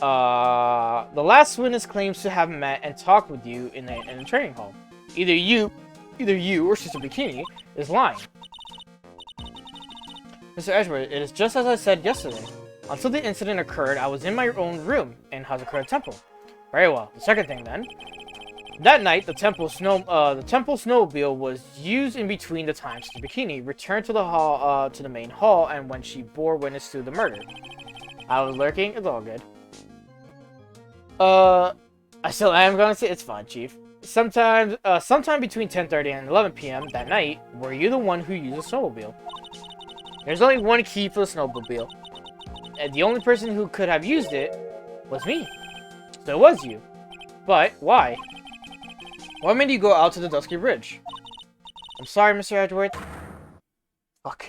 The last witness claims to have met and talked with you in a training hall. Either you or Sister Bikini is lying. Mr. Edgeworth, it is just as I said yesterday. Until the incident occurred, I was in my own room in Hazakura Temple. Very well. The second thing then. That night, the temple snowmobile was used in between the times the Bikini returned to the hall, to the main hall, and when she bore witness to the murder. I was lurking. It's all good. I still am going to say it's fine, Chief. Sometime between 10:30 and 11 p.m. that night, were you the one who used the snowmobile? There's only one key for the snowmobile, and the only person who could have used it was me. So it was you. But why? What made you go out to the Dusky Bridge? I'm sorry, Mr. Edgeworth. Fuck.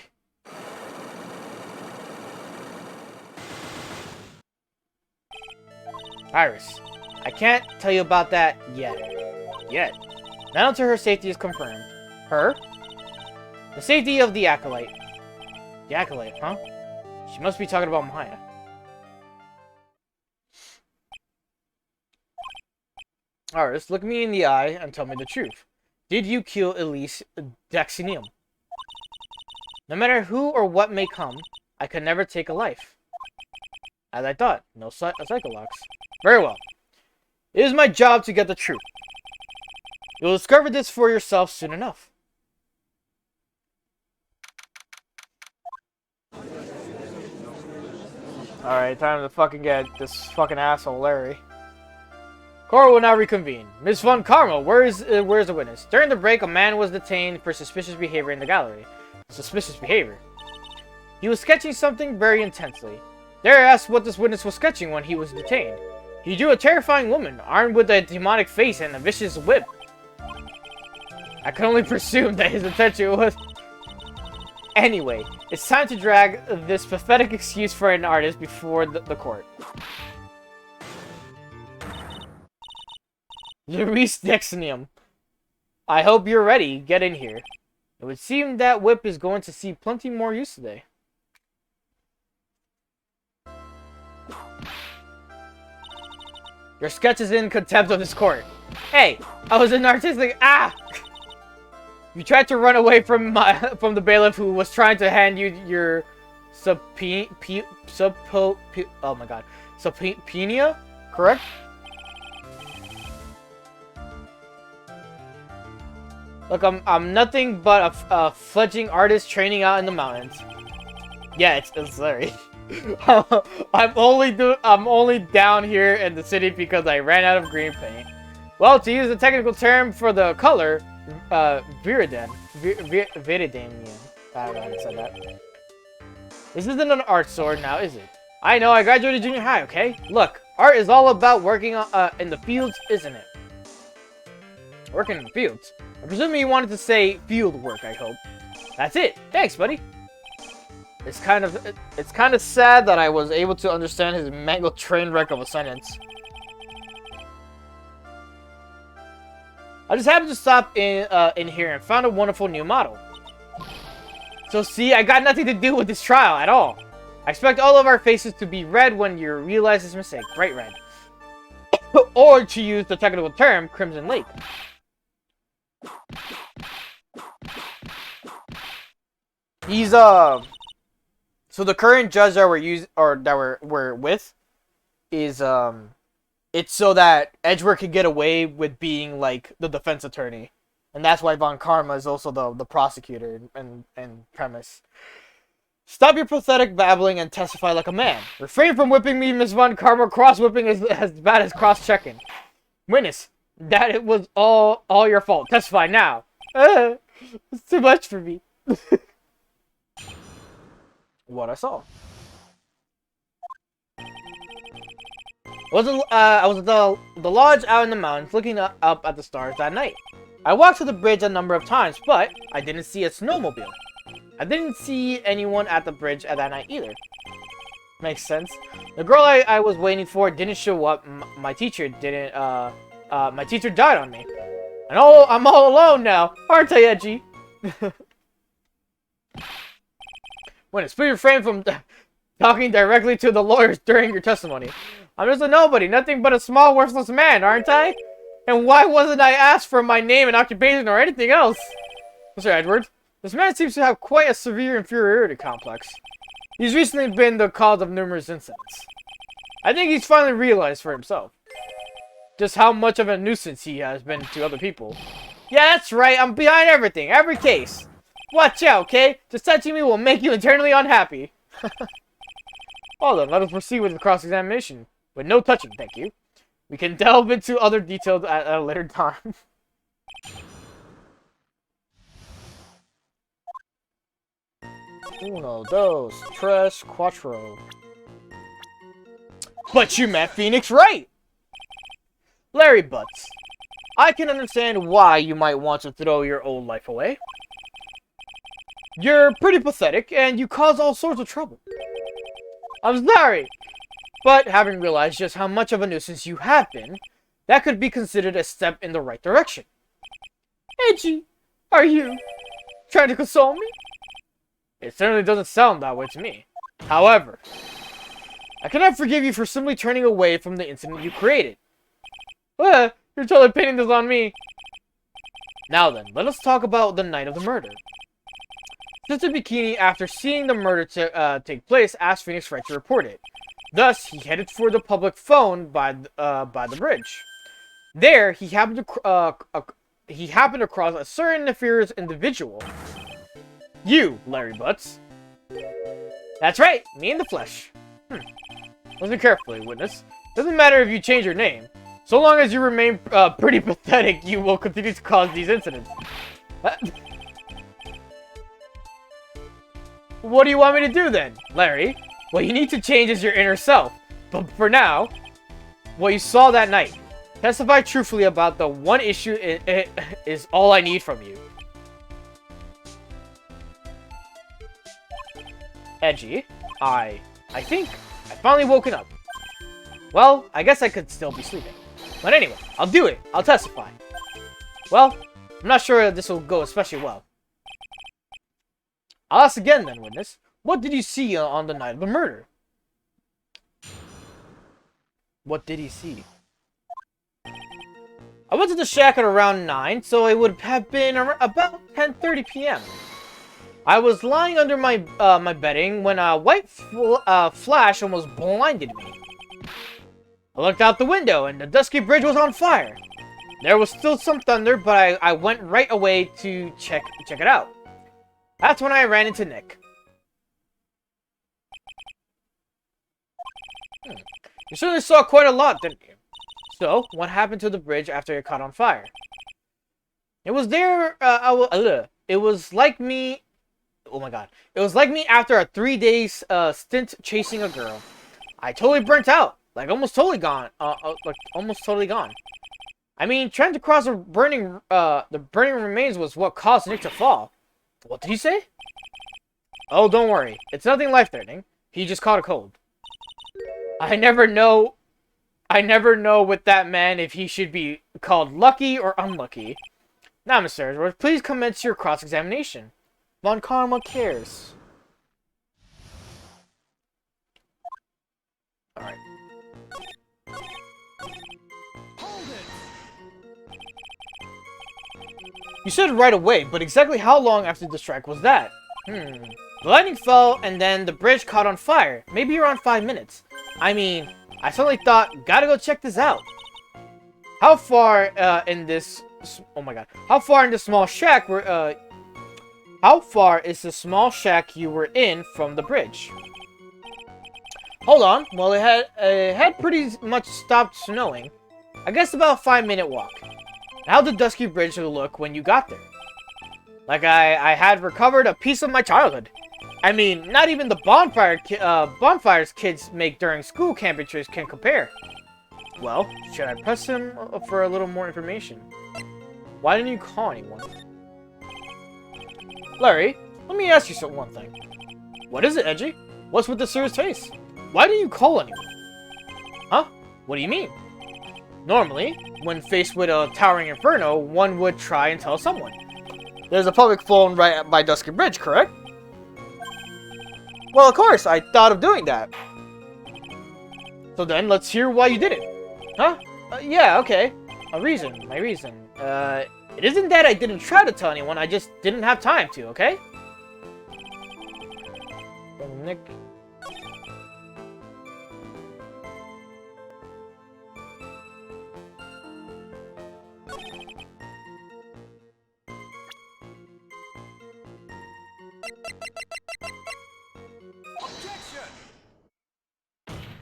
Iris, I can't tell you about that yet. Not until her safety is confirmed. Her? The safety of the Acolyte. The Acolyte, huh? She must be talking about Maya. Iris, look me in the eye and tell me the truth. Did you kill Elise Daxinium? No matter who or what may come, I could never take a life. As I thought, no psycholocks. Very well. It is my job to get the truth. You'll discover this for yourself soon enough. Alright, time to fucking get this fucking asshole Larry. Court will now reconvene. Ms. Von Karma, where's the witness? During the break, a man was detained for suspicious behavior in the gallery. Suspicious behavior? He was sketching something very intensely. There I asked what this witness was sketching when he was detained. He drew a terrifying woman, armed with a demonic face and a vicious whip. I can only presume that his intention was... Anyway, it's time to drag this pathetic excuse for an artist before the court. Luis Dexinium. I hope you're ready. Get in here. It would seem that whip is going to see plenty more use today. Your sketch is in contempt of this court. Hey, I was an artistic... Ah! You tried to run away from the bailiff who was trying to hand you your subpoena, correct? Look, I'm nothing but a fledgling artist training out in the mountains. Yeah, it's Larry. I'm only down here in the city because I ran out of green paint. Well, to use the technical term for the color, Viridanium. I don't know how to say that. This isn't an art sword now, is it? I know, I graduated junior high, okay? Look, art is all about working in the fields, isn't it? Working in the fields? I presume you wanted to say field work, I hope. That's it. Thanks, buddy. It's kind of sad that I was able to understand his mangled train wreck of a sentence. I just happened to stop in here and found a wonderful new model. So see, I got nothing to do with this trial at all. I expect all of our faces to be red when you realize this mistake. Bright red. Or to use the technical term, Crimson Lake. He's so the current judge that we're with is it's so that Edgeworth can get away with being like the defense attorney. And that's why Von Karma is also the prosecutor and premise. Stop your pathetic babbling and testify like a man. Refrain from whipping me, Miss Von Karma. Cross-whipping is as bad as cross-checking. Witness, that it was all your fault. Testify now. It's too much for me. What I saw. I was at the lodge out in the mountains looking up at the stars that night. I walked to the bridge a number of times, but I didn't see a snowmobile. I didn't see anyone at the bridge at that night either. Makes sense. The girl I was waiting for didn't show up. My teacher didn't. My teacher died on me. And I'm all alone now. Aren't I, Edgy? When it's refrain from talking directly to the lawyers during your testimony. I'm just a nobody, nothing but a small, worthless man, aren't I? And why wasn't I asked for my name and occupation or anything else? Mr. Edward, this man seems to have quite a severe inferiority complex. He's recently been the cause of numerous incidents. I think he's finally realized for himself just how much of a nuisance he has been to other people. Yeah, that's right, I'm behind everything, every case. Watch out, okay? Just touching me will make you eternally unhappy. Well then, let us proceed with the cross-examination. With no touching, thank you. We can delve into other details at a later time. Uno, dos, tres, cuatro. But you met Phoenix Wright! Larry Butts, I can understand why you might want to throw your old life away. You're pretty pathetic, and you cause all sorts of trouble. I'm sorry, but having realized just how much of a nuisance you have been, that could be considered a step in the right direction. Edgy, are you trying to console me? It certainly doesn't sound that way to me. However, I cannot forgive you for simply turning away from the incident you created. You're totally pinning this on me. Now then, let us talk about the night of the murder. Sister Bikini, after seeing the murder take place, asked Phoenix Wright to report it. Thus, he headed for the public phone by the bridge. There, he happened to cross a certain nefarious individual. You, Larry Butts. That's right, me in the flesh. Listen carefully, witness. Doesn't matter if you change your name. So long as you remain pretty pathetic, you will continue to cause these incidents. What do you want me to do then, Larry? What you need to change is your inner self. But for now, what you saw that night. Testify truthfully about the one issue is all I need from you. Edgy, I think I finally woken up. Well, I guess I could still be sleeping. But anyway, I'll do it. I'll testify. Well, I'm not sure this will go especially well. I'll ask again then, witness. What did you see on the night of the murder? What did he see? I went to the shack at around 9, so it would have been about 10:30 p.m. I was lying under my my bedding when a white flash almost blinded me. I looked out the window, and the dusky bridge was on fire. There was still some thunder, but I went right away to check it out. That's when I ran into Nick. You certainly saw quite a lot, didn't you? So, what happened to the bridge after it caught on fire? It was there, it was like me... Oh my god. It was like me after a 3-day stint chasing a girl. I totally burnt out. Like, almost totally gone. Almost totally gone. I mean, trying to cross the burning remains was what caused Nick to fall. What did he say? Oh, don't worry. It's nothing life-threatening. He just caught a cold. I never know with that man if he should be called lucky or unlucky. Now, Mr. Edwards, please commence your cross-examination. Von Karma cares. Alright. You said right away, but exactly how long after the strike was that? The lightning fell, and then the bridge caught on fire. Maybe around 5 minutes. I mean, I suddenly thought, gotta go check this out. How far in this... Oh my god. How far in this small shack were... How far is the small shack you were in from the bridge? Hold on. Well, it had pretty much stopped snowing. I guess about a 5-minute walk. How did Dusky Bridge look when you got there? Like I had recovered a piece of my childhood. I mean, not even the bonfires kids make during school camping trips can compare. Well, should I press him for a little more information? Why didn't you call anyone? Larry, let me ask you one thing. What is it, Edgy? What's with the serious face? Why didn't you call anyone? Huh? What do you mean? Normally, when faced with a towering inferno, one would try and tell someone. There's a public phone right by Dusky Bridge, correct? Well, of course, I thought of doing that. So then, let's hear why you did it. Huh? Yeah, okay. My reason. It isn't that I didn't try to tell anyone, I just didn't have time to, okay? Nick.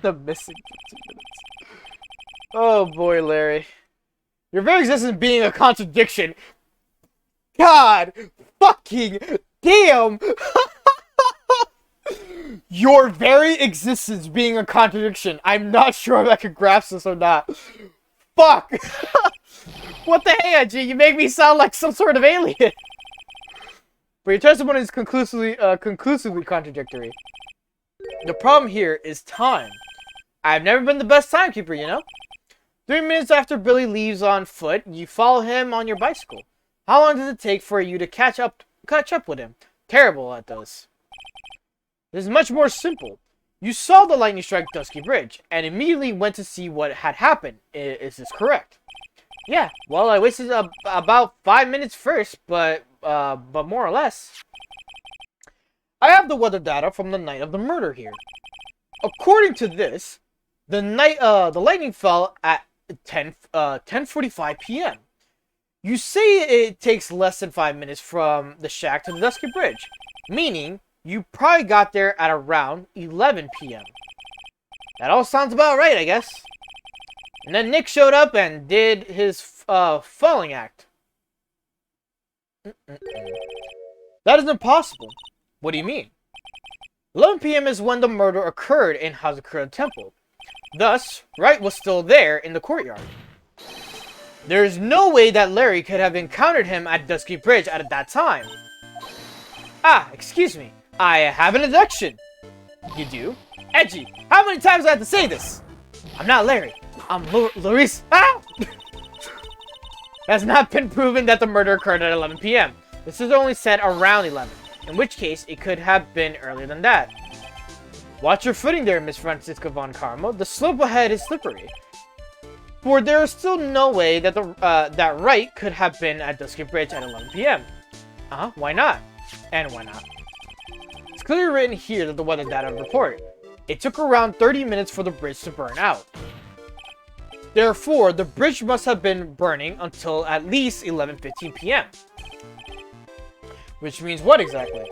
The missing 15 minutes. Oh boy, Larry. Your very existence being a contradiction. God fucking damn! Your very existence being a contradiction. I'm not sure if I can grasp this or not. Fuck! What the hey, G? You make me sound like some sort of alien. But your testimony is conclusively contradictory. The problem here is time. I've never been the best timekeeper, you know? 3 minutes after Billy leaves on foot, you follow him on your bicycle. How long does it take for you to catch up with him? Terrible at this. This is much more simple. You saw the lightning strike Dusky Bridge, and immediately went to see what had happened. Is this correct? Yeah, well, I wasted about 5 minutes first, but more or less. I have the weather data from the night of the murder here. According to this, the lightning fell at 10:45 p.m. You say it takes less than 5 minutes from the shack to the Dusky Bridge, meaning you probably got there at around 11 p.m. That all sounds about right, I guess. And then Nick showed up and did his falling act. That is impossible. What do you mean? 11 p.m. is when the murder occurred in Hazakura Temple. Thus, Wright was still there in the courtyard. There is no way that Larry could have encountered him at Dusky Bridge at that time. Ah, excuse me. I have an objection. You do? Edgy, how many times do I have to say this? I'm not Larry. I'm Larice. Ah! It has not been proven that the murder occurred at 11 p.m. This is only said around 11, in which case it could have been earlier than that. Watch your footing there, Miss Francisca von Carmel. The slope ahead is slippery. For there is still no way that that Wright could have been at Dusky Bridge at 11 p.m. Why not? And why not? It's clearly written here that the weather data report. It took around 30 minutes for the bridge to burn out. Therefore, the bridge must have been burning until at least 11:15 p.m. Which means what exactly?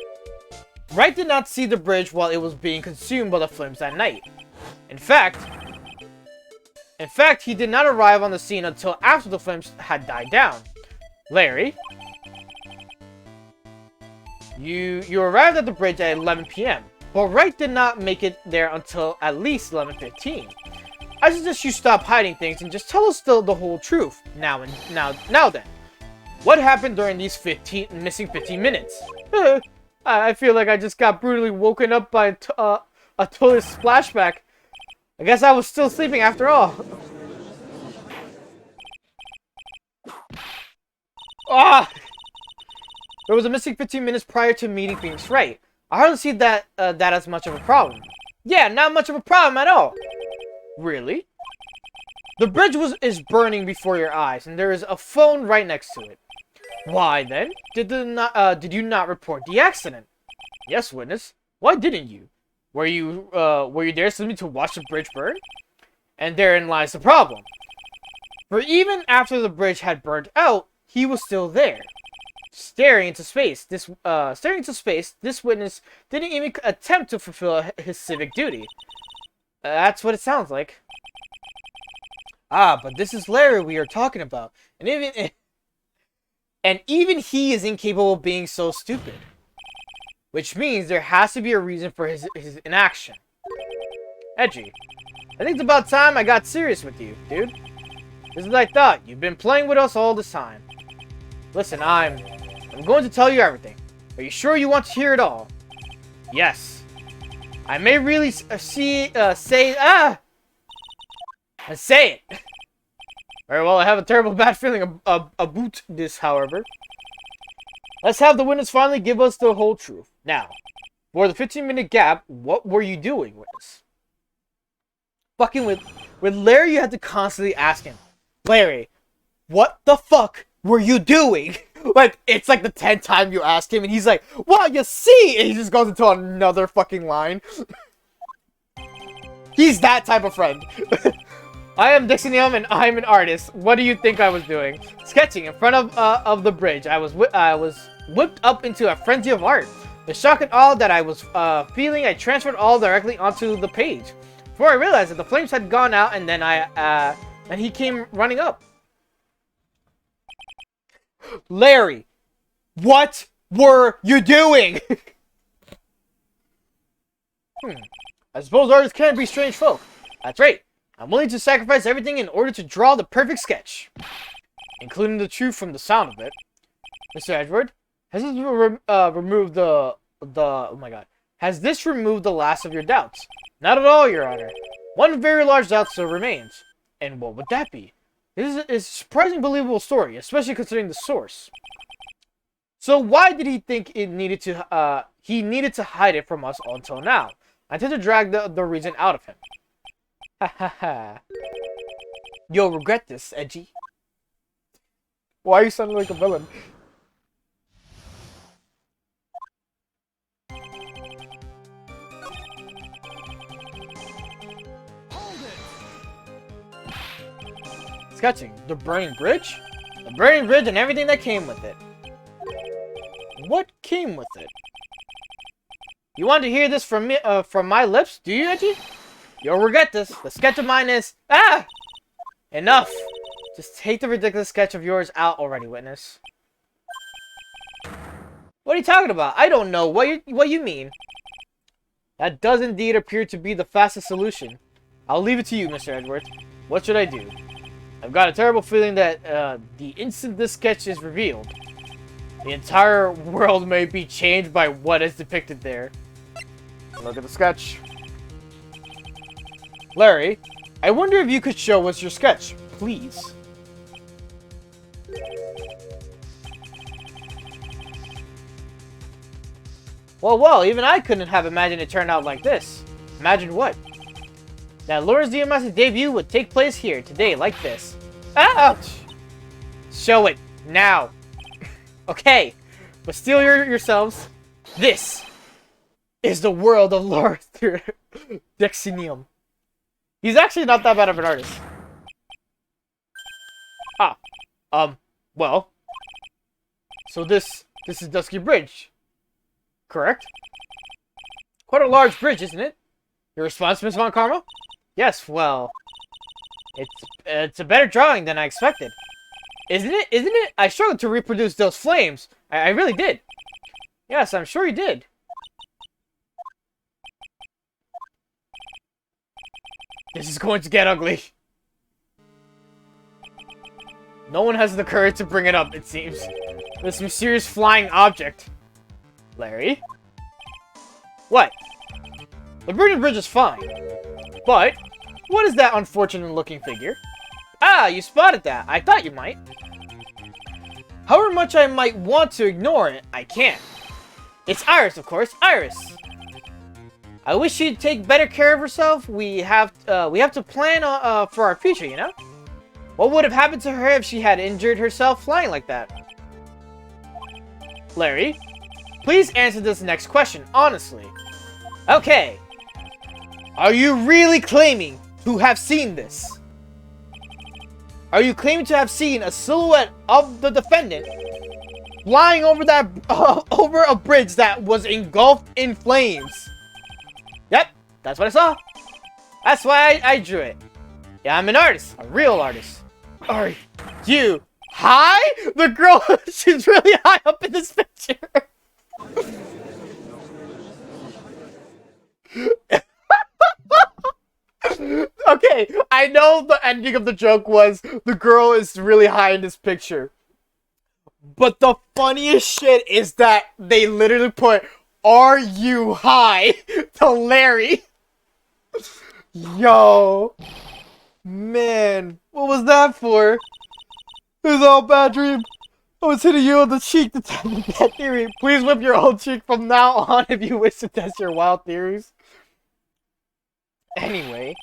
Wright did not see the bridge while it was being consumed by the flames that night. In fact, he did not arrive on the scene until after the flames had died down. Larry, you arrived at the bridge at 11 p.m., but Wright did not make it there until at least 11:15. I suggest you stop hiding things and just tell us the whole truth. Now then. What happened during these missing 15 minutes? I feel like I just got brutally woken up by a toilet splashback. I guess I was still sleeping after all. Ah! There was a missing 15 minutes prior to meeting Phoenix Wright. I hardly see that as much of a problem. Yeah, not much of a problem at all. Really? The bridge is burning before your eyes, and there is a phone right next to it. Why then did you not report the accident? Yes, witness. Why didn't you? Were you there simply to watch the bridge burn? And therein lies the problem. For even after the bridge had burned out, he was still there, staring into space. This witness didn't even attempt to fulfill his civic duty. That's what it sounds like. Ah, but this is Larry we are talking about, and even he is incapable of being so stupid. Which means there has to be a reason for his inaction. Edgy, I think it's about time I got serious with you, dude. This is what I thought. You've been playing with us all this time. Listen, I'm going to tell you everything. Are you sure you want to hear it all? Yes. I may really say it. Very well, I have a terrible bad feeling about this, however. Let's have the witness finally give us the whole truth. Now, for the 15-minute gap, what were you doing, witness? fucking with Larry, you had to constantly ask him, Larry, what the fuck were you doing? Like, it's like the 10th time you ask him, and he's like, well, you see, and he just goes into another fucking line. He's that type of friend. I am Dixonium, and I'm an artist. What do you think I was doing? Sketching in front of the bridge. I was whipped up into a frenzy of art. The shock and awe that I was feeling, I transferred all directly onto the page. Before I realized that the flames had gone out, and then and he came running up. Larry, what were you doing? I suppose artists can be strange folk. That's right. I'm willing to sacrifice everything in order to draw the perfect sketch, including the truth from the sound of it. Mr. Edward, has this removed the oh my god? Has this removed the last of your doubts? Not at all, Your Honor. One very large doubt still remains. And what would that be? This is a surprisingly believable story, especially considering the source. So why did he think he needed to hide it from us until now? I tend to drag the reason out of him. Ha ha ha. You'll regret this, Edgy. Why are you sounding like a villain? Sketching. The burning bridge? The burning bridge and everything that came with it. What came with it? You want to hear this from me, from my lips, do you, Edgy? You'll regret this. The sketch of mine is... Ah! Enough! Just take the ridiculous sketch of yours out already, witness. What are you talking about? I don't know what you mean. That does indeed appear to be the fastest solution. I'll leave it to you, Mr. Edward. What should I do? I've got a terrible feeling that the instant this sketch is revealed, the entire world may be changed by what is depicted there. Look at the sketch. Larry, I wonder if you could show us your sketch, please. Well, even I couldn't have imagined it turned out like this. Imagine what? That Lawrence DMS's debut would take place here, today, like this. Ouch! Show it, now. Okay, but steal yourselves. This is the world of Lawrence Dexinium. He's actually not that bad of an artist. Well. So this is Dusky Bridge, correct? Quite a large bridge, isn't it? Your response, Miss Von Karma? Yes, well, it's a better drawing than I expected. Isn't it? I struggled to reproduce those flames. I really did. Yes, I'm sure you did. This is going to get ugly. No one has the courage to bring it up, it seems. This mysterious flying object. Larry? What? The burning bridge is fine. But, what is that unfortunate-looking figure? Ah, you spotted that. I thought you might. However much I might want to ignore it, I can't. It's Iris, of course. Iris. I wish she'd take better care of herself. We have to plan for our future, you know? What would have happened to her if she had injured herself flying like that? Larry, please answer this next question honestly. Okay. Are you really claiming to have seen this? Are you claiming to have seen a silhouette of the defendant flying over that over a bridge that was engulfed in flames? Yep, that's what I saw. That's why I drew it. Yeah, I'm an artist, a real artist. Are you high? The girl, she's really high up in this picture. Okay, I know the ending of the joke was the girl is really high in this picture. But the funniest shit is that they literally put, "Are you high?" to Larry. Yo. Man, what was that for? It was all a bad dream. I was hitting you on the cheek to test that theory. Please whip your old cheek from now on if you wish to test your wild theories. Anyway,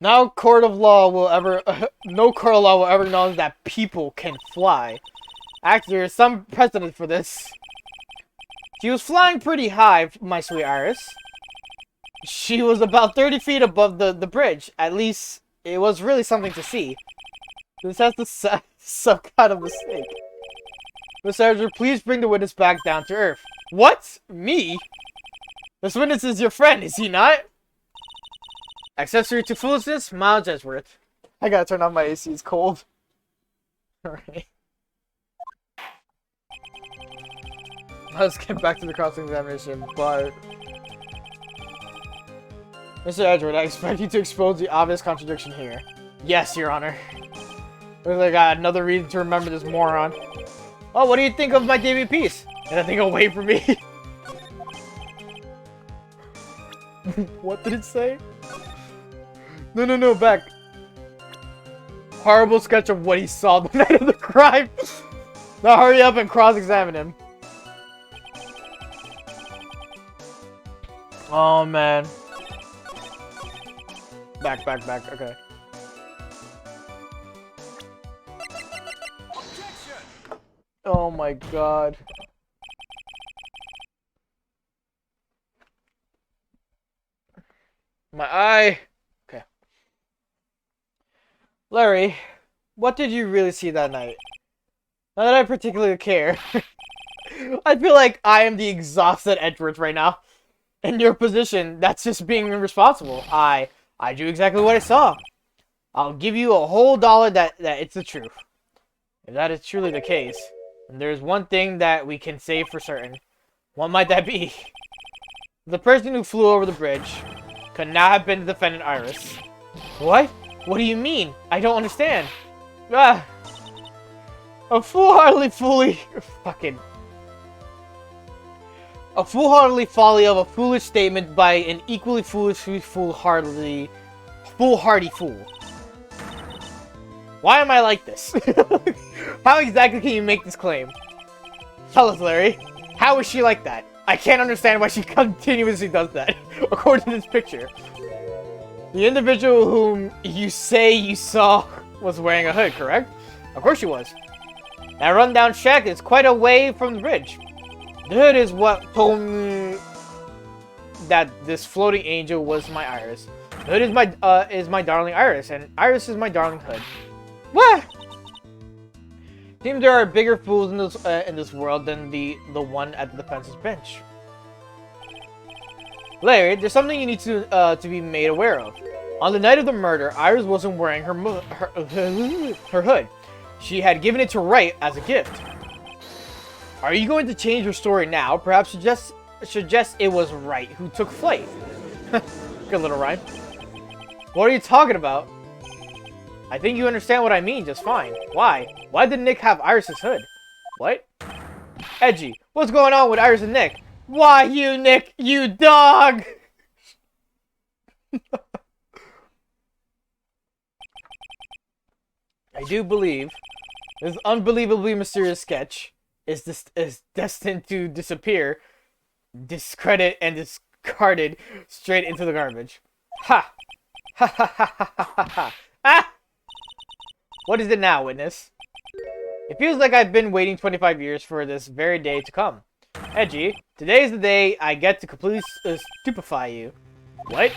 Now court of law will ever no court of law will ever know that people can fly. Actually, there's some precedent for this. She was flying pretty high, my sweet Iris. She was about 30 feet above the bridge. At least, it was really something to see. This has some kind of mistake. Miss Edgar, please bring the witness back down to earth. What? Me? This witness is your friend, is he not? Accessory to foolishness, Miles Edgeworth. I gotta turn off my AC, it's cold. Alright. Let's get back to the cross-examination, but... Mr. Edgeworth, I expect you to expose the obvious contradiction here. Yes, Your Honor. Looks like I got another reason to remember this moron. Oh, what do you think of my debut piece? Anything away from me? What did it say? No, back. Horrible sketch of what he saw the night of the crime. Now hurry up and cross-examine him. Oh, man. Back, okay. Oh my god. My eye. Okay. Larry, what did you really see that night? Not that I particularly care. I feel like I am the exhausted Edgeworth right now. In your position, that's just being irresponsible. I do exactly what I saw. I'll give you a whole dollar that it's the truth. If that is truly the case, then there's one thing that we can say for certain. What might that be? The person who flew over the bridge could not have been the defendant Iris. What? What do you mean? I don't understand. Ah. A foolhardy folly of a foolish statement by an equally foolhardy fool. Why am I like this? How exactly can you make this claim? Tell us, Larry. How is she like that? I can't understand why she continuously does that, according to this picture. The individual whom you say you saw was wearing a hood, correct? Of course she was. That rundown shack is quite a way from the bridge. The hood is what told me that this floating angel was my Iris. The hood is my darling Iris, and Iris is my darling hood. What? Seems there are bigger fools in this world than the one at the defense's bench. Larry, there's something you need to be made aware of. On the night of the murder, Iris wasn't wearing her hood. She had given it to Wright as a gift. Are you going to change your story now? Perhaps suggest it was Wright who took flight. Good little rhyme. What are you talking about? I think you understand what I mean just fine. Why? Why did Nick have Iris's hood? What? Edgy, what's going on with Iris and Nick? Why you, Nick, you dog! I do believe this unbelievably mysterious sketch is destined to disappear, discredit, and discarded straight into the garbage. Ha! Ha ha ha ha ha ha ha! Ah! What is it now, witness? It feels like I've been waiting 25 years for this very day to come. Edgy, today is the day I get to completely stupefy you. What?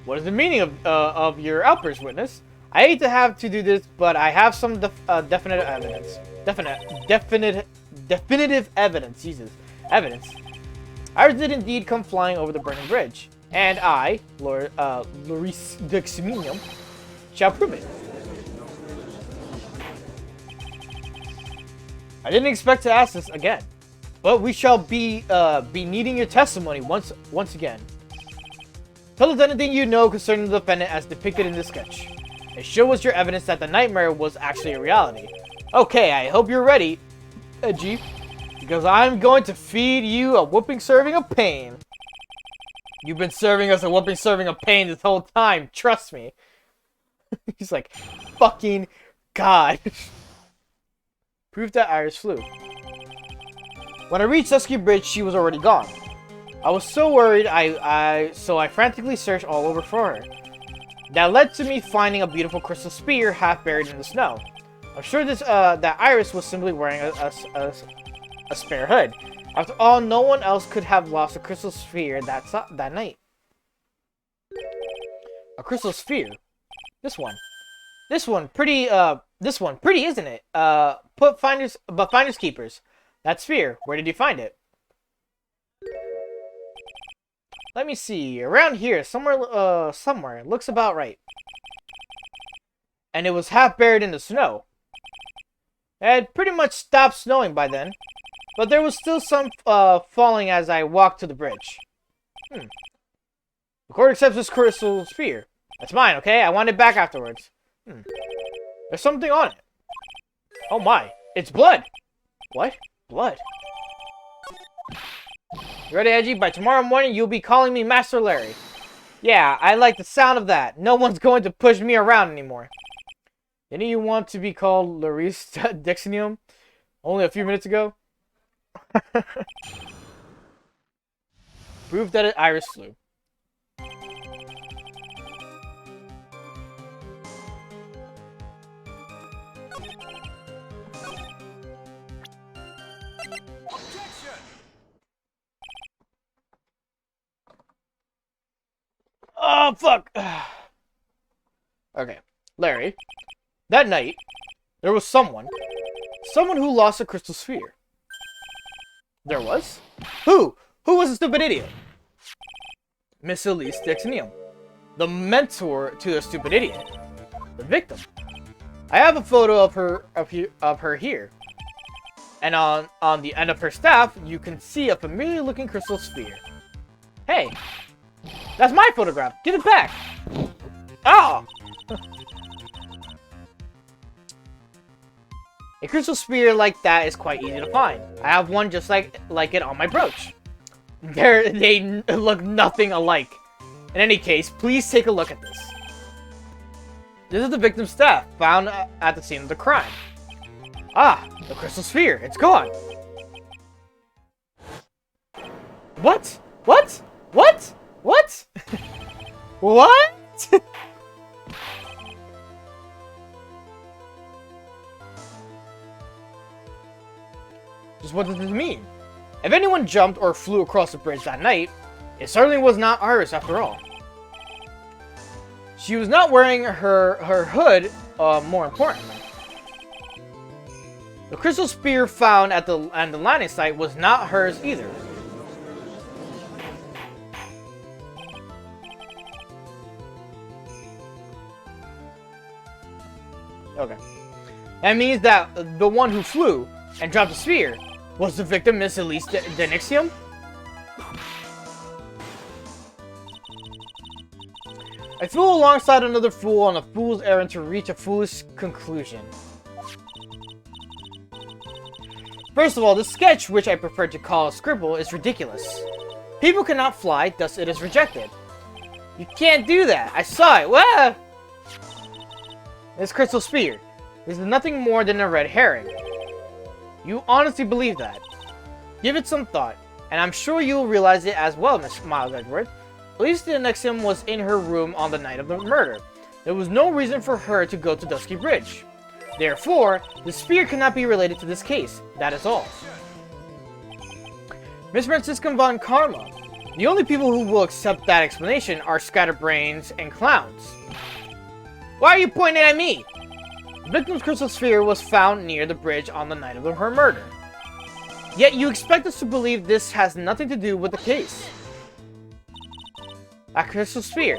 What is the meaning of your outburst, witness? I hate to have to do this, but I have some definitive evidence. Definitive evidence. Jesus. Evidence. Iris did indeed come flying over the burning bridge. And I, Loris Deximinium, shall prove it. I didn't expect to ask this again, but we shall be needing your testimony once again. Tell us anything you know concerning the defendant as depicted in this sketch. And show us your evidence that the nightmare was actually a reality. Okay, I hope you're ready, Edgy, because I'm going to feed you a whooping serving of pain. You've been serving us a whooping serving of pain this whole time, trust me. He's like, fucking God. Proof that Iris flew. When I reached Dusky Bridge, she was already gone. I was so worried, so I frantically searched all over for her. That led to me finding a beautiful crystal sphere half buried in the snow. I'm sure that Iris was simply wearing a spare hood. After all, no one else could have lost a crystal sphere that night. A crystal sphere? This one. This one pretty, isn't it? But finders keepers. That sphere, where did you find it? Let me see. Around here, somewhere. Looks about right. And it was half buried in the snow. It had pretty much stopped snowing by then. But there was still some falling as I walked to the bridge. The court accepts this crystal sphere. That's mine, okay? I want it back afterwards. There's something on it. Oh my. It's blood. What? Blood. You ready, Edgy? By tomorrow morning, you'll be calling me Master Larry. Yeah, I like the sound of that. No one's going to push me around anymore. Didn't you want to be called Larice Dixonium only a few minutes ago? Proof that Iris flew. Oh, fuck! Okay. Larry, that night, there was someone who lost a crystal sphere. There was? Who? Who was the stupid idiot? Miss Elise Dixonium. The mentor to the stupid idiot. The victim. I have a photo of her here. And on the end of her staff, you can see a familiar looking crystal sphere. Hey! That's my photograph! Give it back! Oh! A crystal sphere like that is quite easy to find. I have one just like it on my brooch. They look nothing alike. In any case, please take a look at this. This is the victim's staff, found at the scene of the crime. Ah, the crystal sphere, it's gone. What? What? What? What? What? Just what does this mean? If anyone jumped or flew across the bridge that night, it certainly was not Iris after all. She was not wearing her hood, more importantly. The crystal sphere found at the landing site was not hers either. Okay. That means that the one who flew and dropped the sphere was the victim, Miss Elise Dixonium? I flew alongside another fool on a fool's errand to reach a foolish conclusion. First of all, the sketch, which I prefer to call a scribble, is ridiculous. People cannot fly, thus it is rejected. You can't do that. I saw it. Wah! This crystal sphere. This is nothing more than a red herring. You honestly believe that? Give it some thought, and I'm sure you'll realize it as well, Miss Miles Edward. Elise Dixonium was in her room on the night of the murder. There was no reason for her to go to Dusky Bridge. Therefore, the sphere cannot be related to this case. That is all. Miss Franciscan von Karma. The only people who will accept that explanation are scatterbrains and clowns. Why are you pointing at me? The victim's crystal sphere was found near the bridge on the night of her murder. Yet you expect us to believe this has nothing to do with the case. That crystal sphere.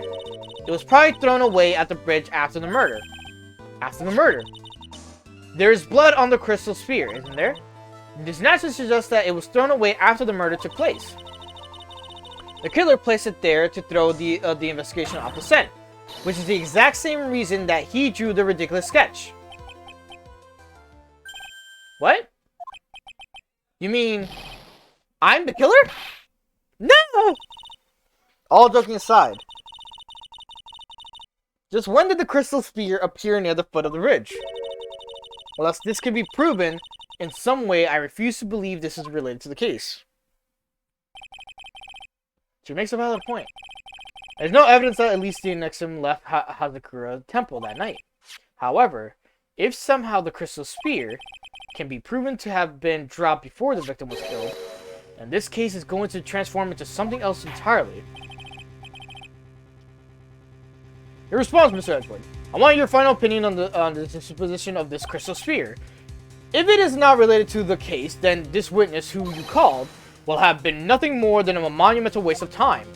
It was probably thrown away at the bridge after the murder. After the murder. There is blood on the crystal sphere, isn't there? This naturally suggests that it was thrown away after the murder took place. The killer placed it there to throw the investigation off the scent, which is the exact same reason that he drew the ridiculous sketch. What? You mean I'm the killer? No! All joking aside, just when did the crystal sphere appear near the foot of the ridge? Unless this can be proven in some way, I refuse to believe this is related to the case. She makes a valid point. There's no evidence that at least the Nexium left Hazakura Temple that night. However, if somehow the crystal spear can be proven to have been dropped before the victim was killed, then this case is going to transform into something else entirely. Your response, Mr. Edward. I want your final opinion on the disposition of this crystal spear. If it is not related to the case, then this witness who you called will have been nothing more than a monumental waste of time.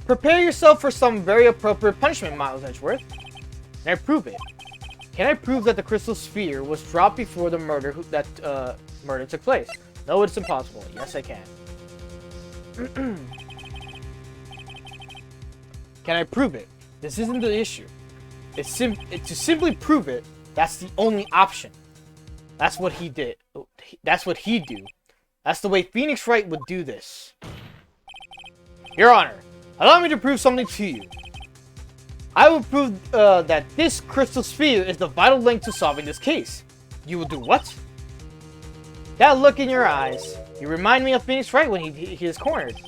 Prepare yourself for some very appropriate punishment, Miles Edgeworth. Can I prove it? Can I prove that the crystal sphere was dropped before the murder murder took place? No, it's impossible. Yes, I can. Can I prove it? This isn't the issue. It's to simply prove it. That's the only option. That's what he did. That's what he'd do. That's the way Phoenix Wright would do this. Your Honor, allow me to prove something to you. I will prove that this crystal sphere is the vital link to solving this case. You will do what? That look in your eyes. You remind me of Phoenix Wright when he is cornered.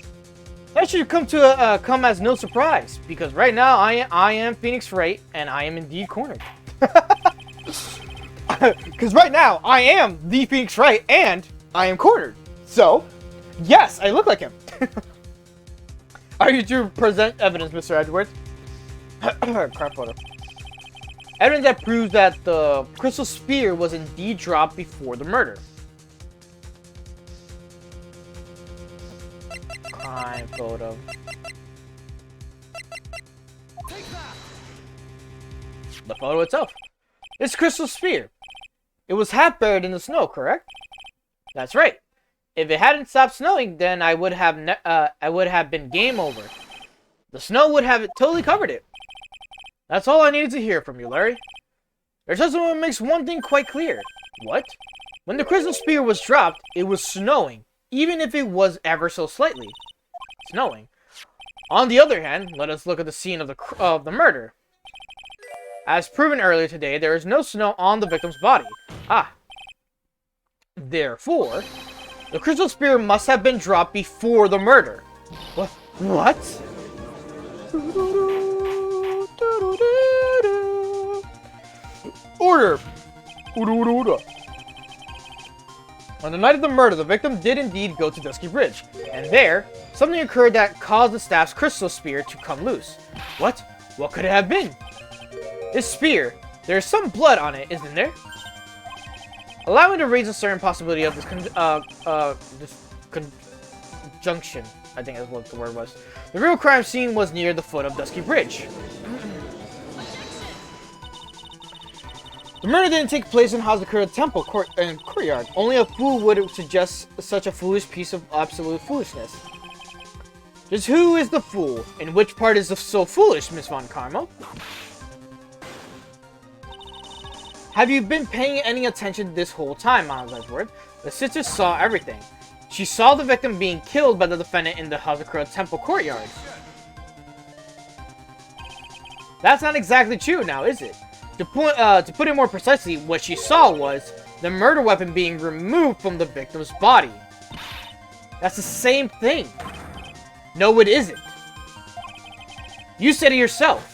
That should come as no surprise, because right now I am Phoenix Wright and I am indeed cornered. Because right now I am the Phoenix Wright and I am cornered. So, yes, I look like him. Are you to present evidence, Mr. Edwards? Crap photo. Evidence that proves that the crystal sphere was indeed dropped before the murder. Crime photo. The photo itself. It's crystal sphere. It was half buried in the snow, correct? That's right. If it hadn't stopped snowing, then I would have been game over. The snow would have totally covered it. That's all I needed to hear from you, Larry. There's also what makes one thing quite clear. What? When the crystal sphere was dropped, it was snowing, even if it was ever so slightly snowing. On the other hand, let us look at the scene of the murder. As proven earlier today, there is no snow on the victim's body. Ah. Therefore, the crystal sphere must have been dropped before the murder. What? Order! On the night of the murder, the victim did indeed go to Dusky Bridge, and there, something occurred that caused the staff's crystal spear to come loose. What? What could it have been? This spear, there is some blood on it, isn't there? Allow me to raise a certain possibility of this conjunction. I think that's what the word was. The real crime scene was near the foot of Dusky Bridge. The murder didn't take place in Hazakura Temple courtyard. Only a fool would suggest such a foolish piece of absolute foolishness. Just who is the fool? And which part is so foolish, Miss Von Carmel? Have you been paying any attention this whole time, Miles Edgeworth? The sister saw everything. She saw the victim being killed by the defendant in the Hazakura Temple courtyard. That's not exactly true now, is it? To put it more precisely, what she saw was the murder weapon being removed from the victim's body. That's the same thing. No, it isn't. You said it yourself.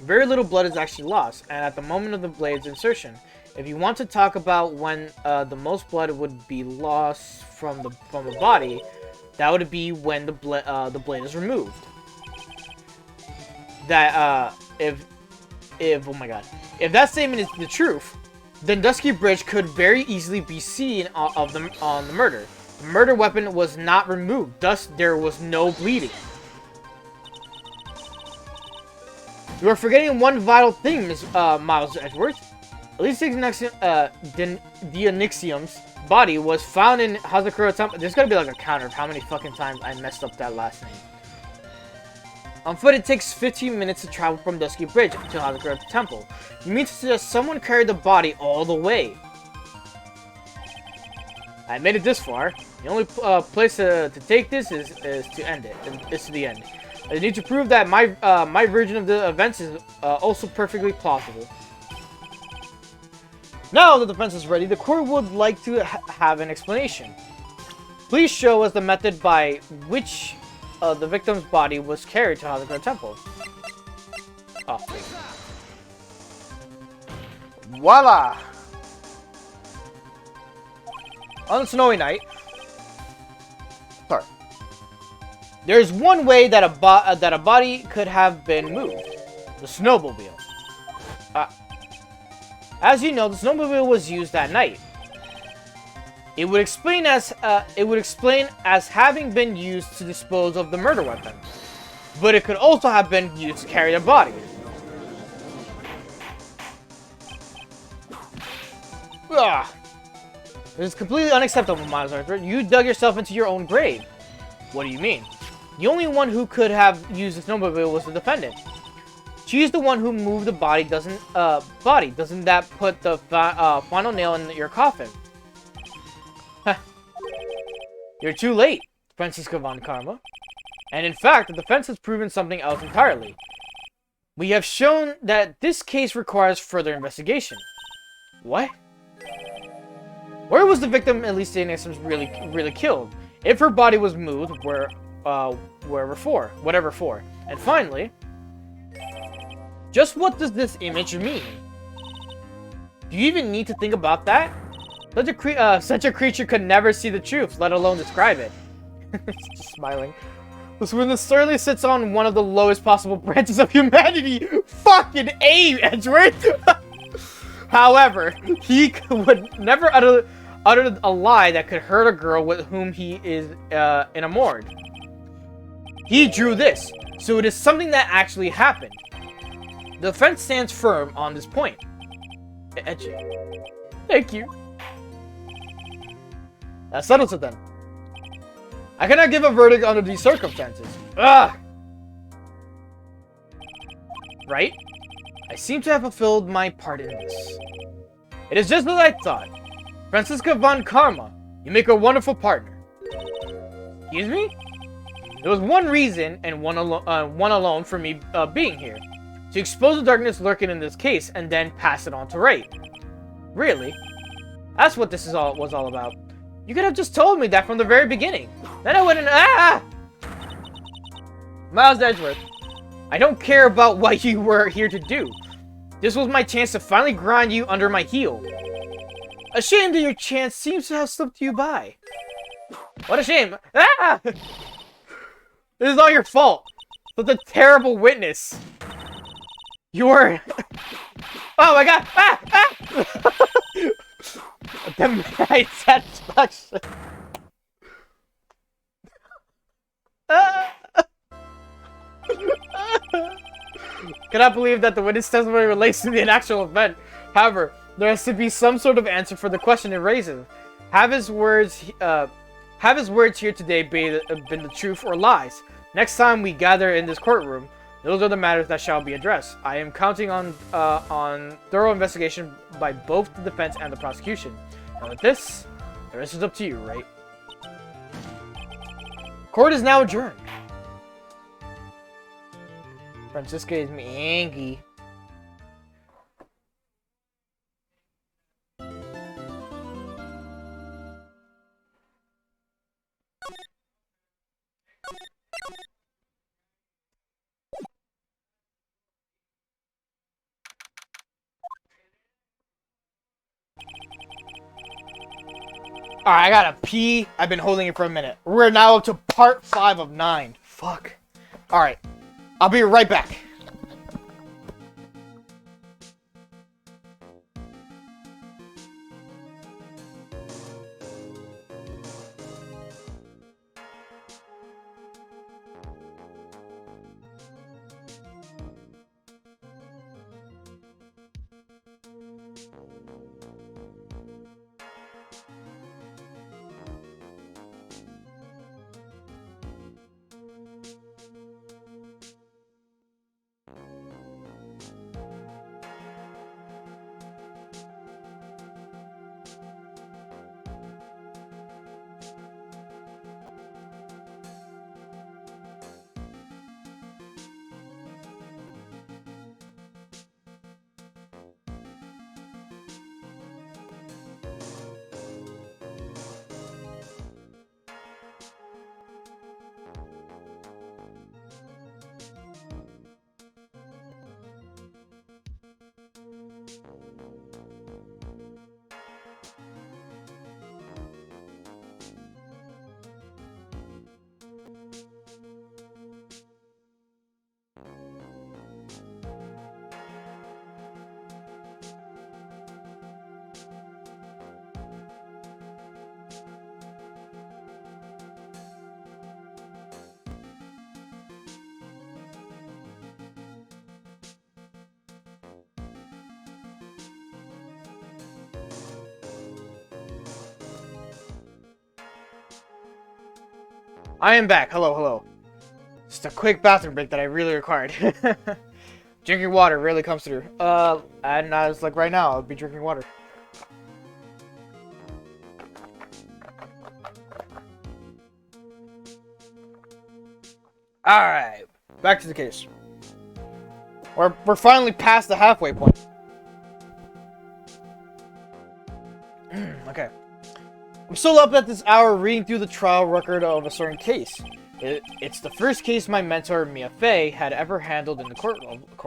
Very little blood is actually lost, and at the moment of the blade's insertion, if you want to talk about when the most blood would be lost from the body, that would be when the blade is removed. That if oh my god, if that statement is the truth, then Dusky Bridge could very easily be seen on the murder. The murder weapon was not removed, thus there was no bleeding. You are forgetting one vital thing, Miles Edgeworth. At least the Onyxium's body was found in Hazakura Temple. There's gotta be like a counter of how many fucking times I messed up that last name. On foot, it takes 15 minutes to travel from Dusky Bridge to Hazakura Temple. You mean to suggest someone carried the body all the way? I made it this far. The only place to take this is to end it. It's to the end. I need to prove that my version of the events is also perfectly plausible. Now the defense is ready, the court would like to have an explanation. Please show us the method by which the victim's body was carried to Hazakura Temple. Oh, voila! On a snowy night, there's one way that a body could have been moved: the snowmobile. As you know, the snowmobile was used that night. It would explain as having been used to dispose of the murder weapon, but it could also have been used to carry the body. Ugh. This is completely unacceptable, Miles Arthur. You dug yourself into your own grave. What do you mean? The only one who could have used the snowmobile was the defendant. She's the one who moved the body. Doesn't that put the final nail in your coffin? You're too late, Francisco von Karma. And in fact, the defense has proven something else entirely. We have shown that this case requires further investigation. What? Where was the victim Elise Nixon's really killed? If her body was moved, whatever for? And finally, just what does this image mean? Do you even need to think about that? Such a creature could never see the truth, let alone describe it. Just smiling. This one certainly sits on one of the lowest possible branches of humanity. Fucking A, Edgeworth! However, he would never utter a lie that could hurt a girl with whom he is enamored. He drew this, so it is something that actually happened. The defense stands firm on this point. Edgy. Thank you. That settles it then. I cannot give a verdict under these circumstances. Ugh! Right? I seem to have fulfilled my part in this. It is just as I thought. Francisca von Karma, you make a wonderful partner. Excuse me? There was one reason, and one alone, for me being here. To expose the darkness lurking in this case, and then pass it on to Wright. Really? That's what this was all about. You could have just told me that from the very beginning. Then I wouldn't... Ah! Miles Edgeworth, I don't care about what you were here to do. This was my chance to finally grind you under my heel. A shame that your chance seems to have slipped you by. What a shame. Ah! This is all your fault. Such a terrible witness. You were... Oh my god! Ah! Ah! The satisfaction. Cannot believe that the witness testimony relates to the actual event. However, there has to be some sort of answer for the question it raises. Have his words here today been the truth or lies? Next time we gather in this courtroom, those are the matters that shall be addressed. I am counting on thorough investigation by both the defense and the prosecution. And with this, the rest is up to you, right? Court is now adjourned. Francisca is angry. Alright, I gotta pee. I've been holding it for a minute. We're now up to part 5 of 9. Fuck. Alright. I'll be right back. I am back. Hello, hello. Just a quick bathroom break that I really required. Drinking water really comes through. And I was like, right now, I'll be drinking water. Alright, back to the case. We're finally past the halfway point. Okay. I'm still up at this hour reading through the trial record of a certain case. It's the first case my mentor, Mia Fey, had ever handled in the court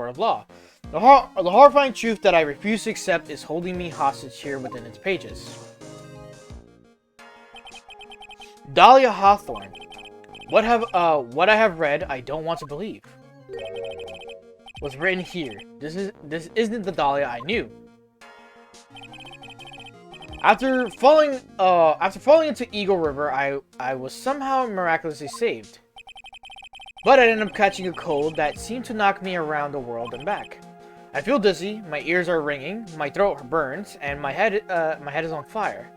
of law. The horrifying truth that I refuse to accept is holding me hostage here within its pages. Dahlia Hawthorne. What I have read, I don't want to believe. Was written here. This isn't the Dahlia I knew. After falling into Eagle River, I was somehow miraculously saved. But I ended up catching a cold that seemed to knock me around the world and back. I feel dizzy, my ears are ringing, my throat burns, and my head is on fire.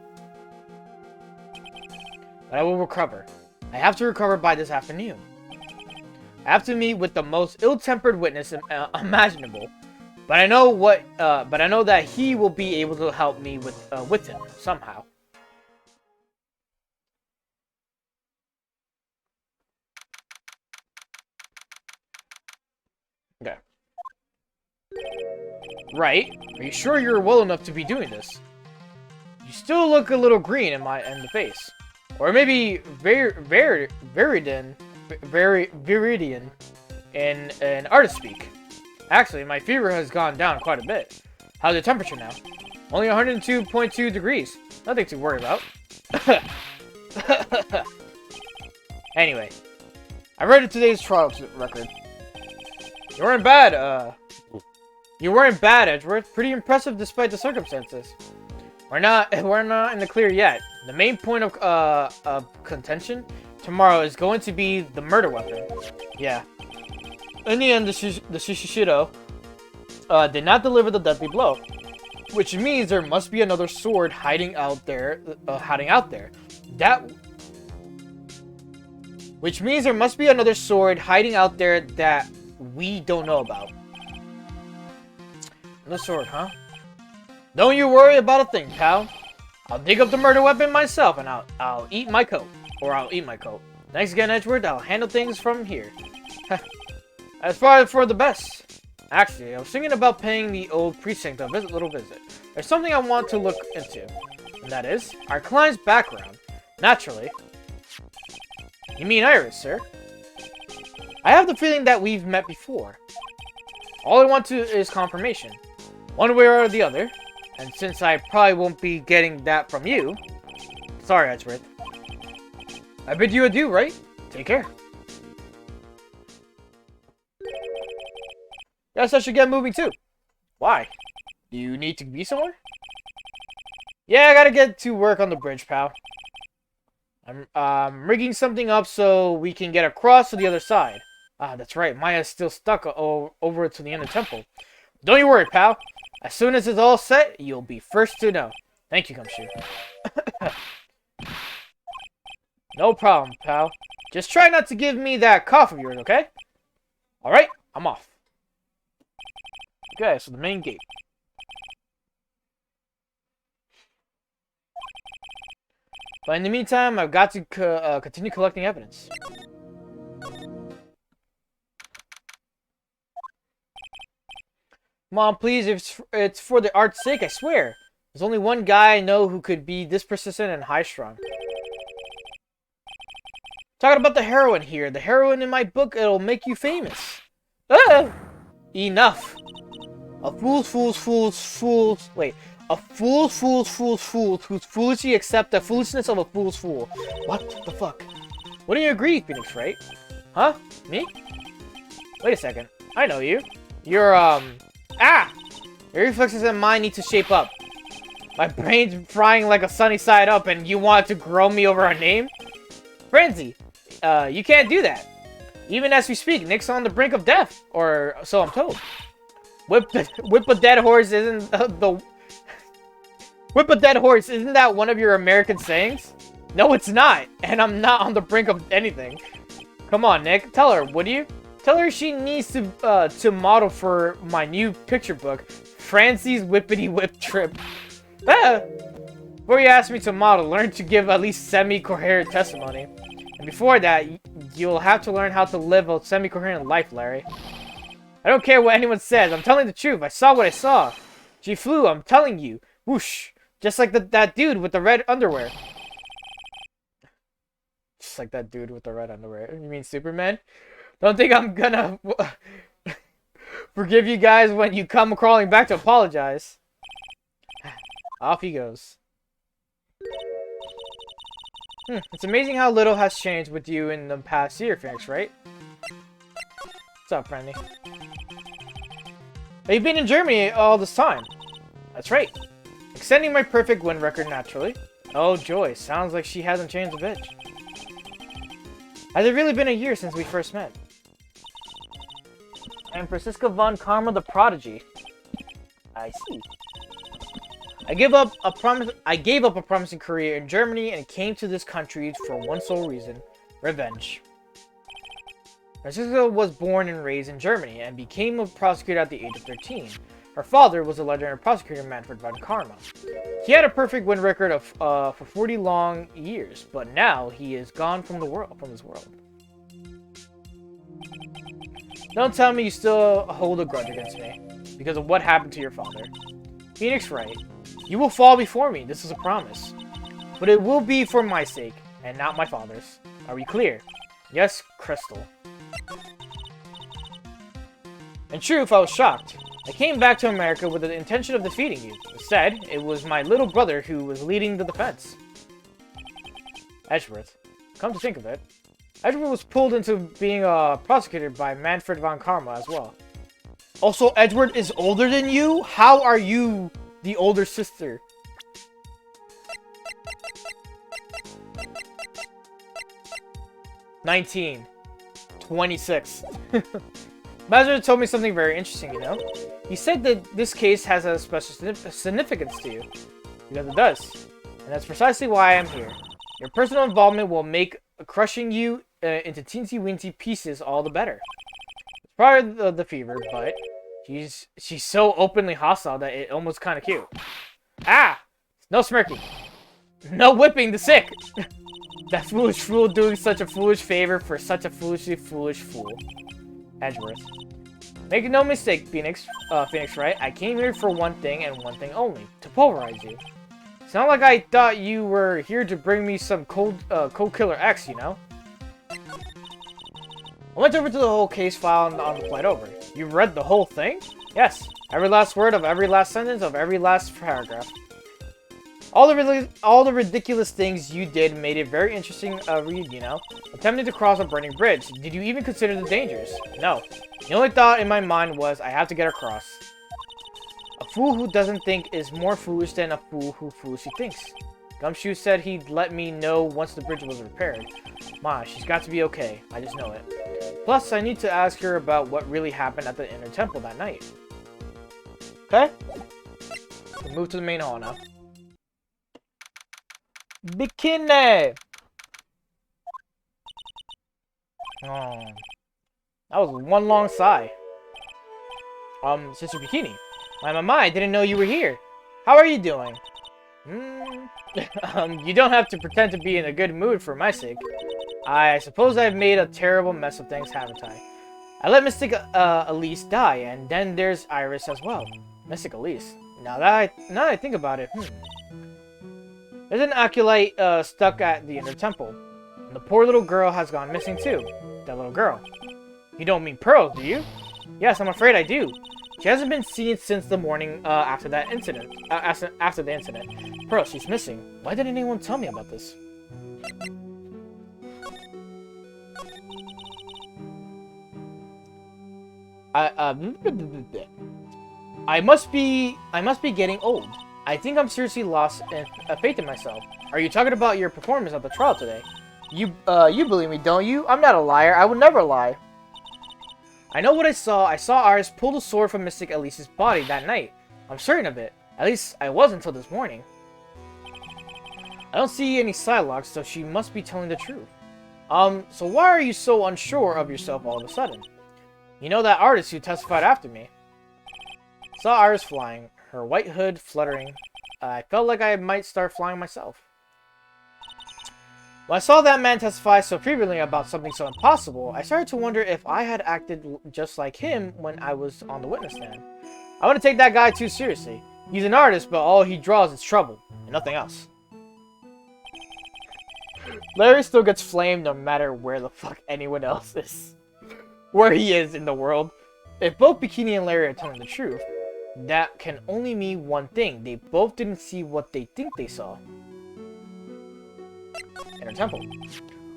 But I will recover. I have to recover by this afternoon. I have to meet with the most ill-tempered witness imaginable. But I know that he will be able to help me with him somehow. Okay. Right? Are you sure you're well enough to be doing this? You still look a little green in the face, or maybe Viridian in artist speak. Actually, my fever has gone down quite a bit. How's the temperature now? Only 102.2 degrees. Nothing to worry about. Anyway, I read today's trial record. You weren't bad, Edgeworth. Pretty impressive despite the circumstances. We're not in the clear yet. The main point of contention tomorrow is going to be the murder weapon. Yeah. In the end, the Shishido did not deliver the deadly blow, which means there must be another sword hiding out there. Which means there must be another sword hiding out there that we don't know about. The sword, huh? Don't you worry about a thing, pal. I'll dig up the murder weapon myself, and I'll eat my coat, or I'll eat my coat. Thanks again, Edgeworth. I'll handle things from here. As far as for the best. Actually, I was thinking about paying the old precinct a little visit. There's something I want to look into, and that is our client's background. Naturally. You mean Iris, sir? I have the feeling that we've met before. All I want is confirmation. One way or the other. And since I probably won't be getting that from you... Sorry, Edgeworth. I bid you adieu, right? Take care. Guess I should get moving too. Why? Do you need to be somewhere? Yeah, I gotta get to work on the bridge, pal. I'm rigging something up so we can get across to the other side. Ah, that's right. Maya's still stuck over to the end of the temple. Don't you worry, pal. As soon as it's all set, you'll be first to know. Thank you, Gumshoe. No problem, pal. Just try not to give me that cough of yours, okay? Alright, I'm off. Okay, so the main gate. But in the meantime, I've got to continue collecting evidence. Mom, please, if it's for the art's sake, I swear. There's only one guy I know who could be this persistent and high-strung. Talking about the heroine here. The heroine in my book, it'll make you famous. Ah! Enough. A fool's who foolishly accept the foolishness of a fool's fool. What the fuck? Wouldn't you agree, Phoenix Wright? Huh? Me? Wait a second. I know you. You're, Ah! Your reflexes and mine need to shape up. My brain's frying like a sunny side up and you want to grow me over a name? Frenzy, you can't do that. Even as we speak, Nick's on the brink of death. Or so I'm told. Whip a dead horse isn't Whip a dead horse, isn't that one of your American sayings? No, it's not. And I'm not on the brink of anything. Come on, Nick. Tell her, would you? Tell her she needs to model for my new picture book, Francie's Whippity Whip Trip. Before you ask me to model, learn to give at least semi-coherent testimony. And before that, you'll have to learn how to live a semi-coherent life, Larry. I don't care what anyone says. I'm telling the truth. I saw what I saw. She flew, I'm telling you. Whoosh. Just like that dude with the red underwear. Just like that dude with the red underwear. You mean Superman? Don't think I'm gonna forgive you guys when you come crawling back to apologize. Off he goes. It's amazing how little has changed with you in the past year, Phoenix, right? What's up, friendly? You've been in Germany all this time. That's right. Extending my perfect win record naturally. Oh, joy. Sounds like she hasn't changed a bit. Has it really been a year since we first met? I am Francisca von Karma the Prodigy. I see. I gave up a promising career in Germany and came to this country for one sole reason: revenge. Francisca was born and raised in Germany and became a prosecutor at the age of 13. Her father was a legendary prosecutor, Manfred von Karma. He had a perfect win record of for 40 long years, but now he is gone from this world. Don't tell me you still hold a grudge against me because of what happened to your father. Phoenix Wright, you will fall before me, this is a promise. But it will be for my sake, and not my father's. Are we clear? Yes, Crystal. In truth, I was shocked. I came back to America with the intention of defeating you. Instead, it was my little brother who was leading the defense. Edgeworth. Come to think of it, Edgeworth was pulled into being prosecuted by Manfred von Karma as well. Also, Edgeworth is older than you? How are you the older sister? "19. 26. Mazur told me something very interesting, you know? He said that this case has a special significance to you. Because it does. And that's precisely why I am here. Your personal involvement will make crushing you into teensy-weensy pieces all the better. It's probably the fever, but she's so openly hostile that it almost kind of cute. Ah! No smirking. No whipping the sick! That foolish fool doing such a foolish favor for such a foolishly foolish fool. Edgeworth. Make no mistake, Phoenix Wright. I came here for one thing and one thing only. To pulverize you. It's not like I thought you were here to bring me some cold killer X, you know? I went over to the whole case file on the flight over. You read the whole thing? Yes. Every last word of every last sentence of every last paragraph. All the ridiculous things you did made it very interesting read, you know? Attempting to cross a burning bridge. Did you even consider the dangers? No. The only thought in my mind was, I have to get across. A fool who doesn't think is more foolish than a fool who foolishly thinks. Gumshoe said he'd let me know once the bridge was repaired. Ma, she's got to be okay. I just know it. Plus, I need to ask her about what really happened at the Inner Temple that night. Okay? We'll move to the main hall now. Bikini! Oh. That was one long sigh. Sister Bikini. My, I didn't know you were here. How are you doing? You don't have to pretend to be in a good mood for my sake. I suppose I've made a terrible mess of things, haven't I? I let Mystic Elise die, and then there's Iris as well. Mystic Elise. Now that I think about it, There's an acolyte stuck at the Inner Temple. And the poor little girl has gone missing too. That little girl. You don't mean Pearl, do you? Yes, I'm afraid I do. She hasn't been seen since the morning after that incident. After the incident. Pearl, she's missing. Why didn't anyone tell me about this? I must be getting old. I think I'm seriously lost faith in myself. Are you talking about your performance at the trial today? You believe me, don't you? I'm not a liar. I would never lie. I know what I saw. I saw Iris pull the sword from Mystic Elise's body that night. I'm certain of it. At least I was until this morning. I don't see any sidewalks, so she must be telling the truth. So why are you so unsure of yourself all of a sudden? You know that artist who testified after me? Saw Iris flying, her white hood fluttering. I felt like I might start flying myself. When I saw that man testify so fervently about something so impossible, I started to wonder if I had acted just like him when I was on the witness stand. I wouldn't take that guy too seriously. He's an artist, but all he draws is trouble, and nothing else. Larry still gets flamed no matter where the fuck anyone else is. Where he is in the world. If both Bikini and Larry are telling the truth, that can only mean one thing. They both didn't see what they think they saw. Inner Temple.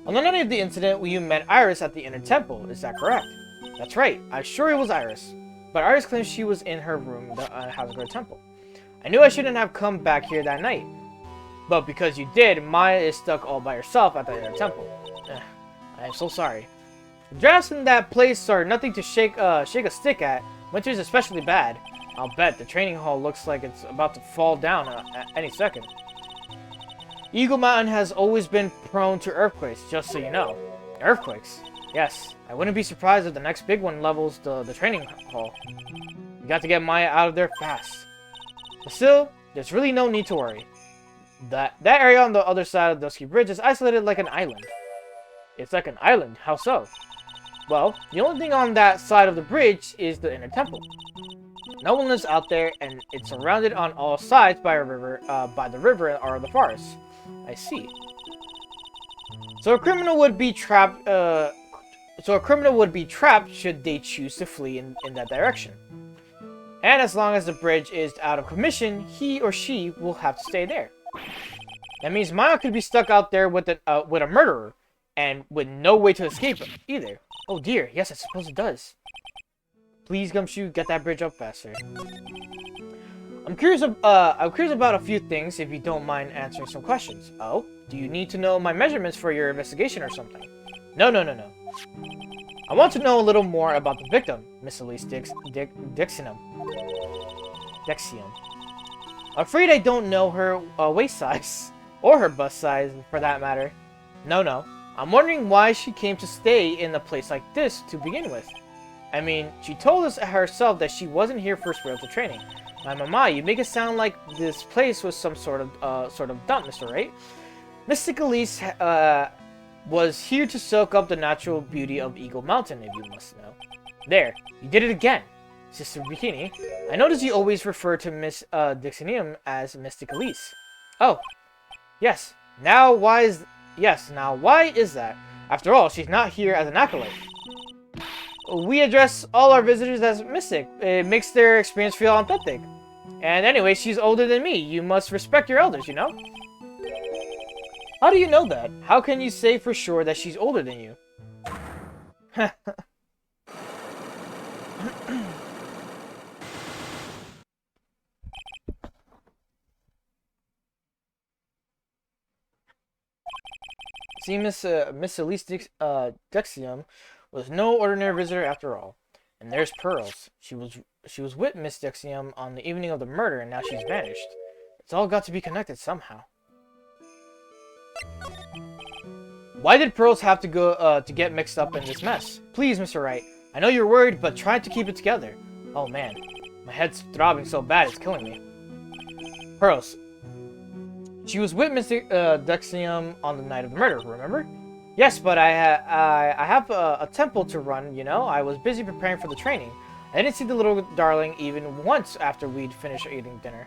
On the night of the incident, you met Iris at the Inner Temple. Is that correct? That's right. I'm sure it was Iris. But Iris claims she was in her room in the Housegirl Temple. I knew I shouldn't have come back here that night. But because you did, Maya is stuck all by herself at the Inner Temple. I am so sorry. The drafts in that place are nothing to shake a stick at. Winter's especially bad. I'll bet the training hall looks like it's about to fall down at any second. Eagle Mountain has always been prone to earthquakes, just so you know. Earthquakes? Yes. I wouldn't be surprised if the next big one levels the training hall. We got to get Maya out of there fast. But still, there's really no need to worry. That area on the other side of the Dusky Bridge is isolated like an island. It's like an island? How so? Well, the only thing on that side of the bridge is the Inner Temple. No one lives out there, and it's surrounded on all sides by a river, by the river or the forest. I see. So a criminal would be trapped. Should they choose to flee in that direction. And as long as the bridge is out of commission, he or she will have to stay there. That means Maya could be stuck out there with a murderer, and with no way to escape him either. Oh dear, yes, I suppose it does. Please, Gumshoe, get that bridge up faster. I'm curious about a few things, if you don't mind answering some questions. Oh, do you need to know my measurements for your investigation or something? No. I want to know a little more about the victim, Miss Elise Dixium. I'm afraid I don't know her waist size, or her bust size, for that matter. No. I'm wondering why she came to stay in a place like this to begin with. I mean, she told us herself that she wasn't here for spiritual training. My mama, you make it sound like this place was some sort of dump, Mr. Wright. Mystic Elise was here to soak up the natural beauty of Eagle Mountain, if you must know. There, you did it again, Sister Bikini. I notice you always refer to Miss Dixium as Mystic Elise. Oh, yes. Now why is that? After all, she's not here as an acolyte. We address all our visitors as Mystic. It makes their experience feel authentic. And anyway, she's older than me. You must respect your elders, you know? How do you know that? How can you say for sure that she's older than you? See, Miss Elise Dixium was no ordinary visitor after all. And there's Pearls. She was with Miss Dixium on the evening of the murder, and now she's vanished. It's all got to be connected somehow. Why did Pearls have to go to get mixed up in this mess? Please, Mr. Wright. I know you're worried, but try to keep it together. Oh man, my head's throbbing so bad it's killing me. Pearls. She was with Miss Dixium on the night of the murder, remember? Yes, but I have a temple to run, you know? I was busy preparing for the training. I didn't see the little darling even once after we'd finished eating dinner.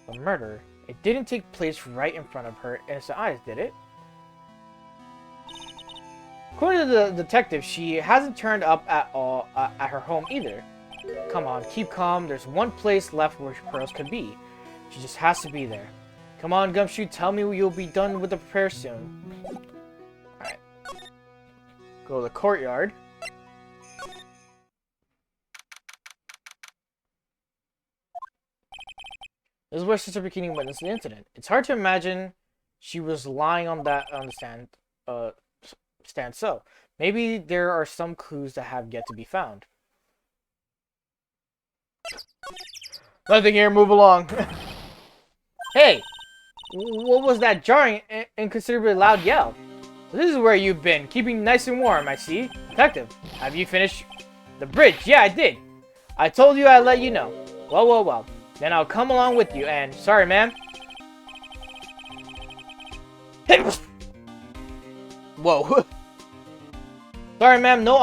The murder. It didn't take place right in front of her innocent eyes, did it? According to the detective, she hasn't turned up at all at her home either. Come on, keep calm. There's one place left where Pearls could be. She just has to be there. Come on, Gumshoe, tell me you'll be done with the prayer soon. Alright. Go to the courtyard. This is where Sister Bikini witnessed the incident. It's hard to imagine she was lying on the stand so. Maybe there are some clues that have yet to be found. Nothing here, move along. Hey! What was that jarring and inconsiderably loud yell? This is where you've been, keeping nice and warm, I see. Detective, have you finished the bridge? Yeah, I did. I told you I'd let you know. Well. Then I'll come along with you, and... Sorry, ma'am. Whoa. Sorry, ma'am. No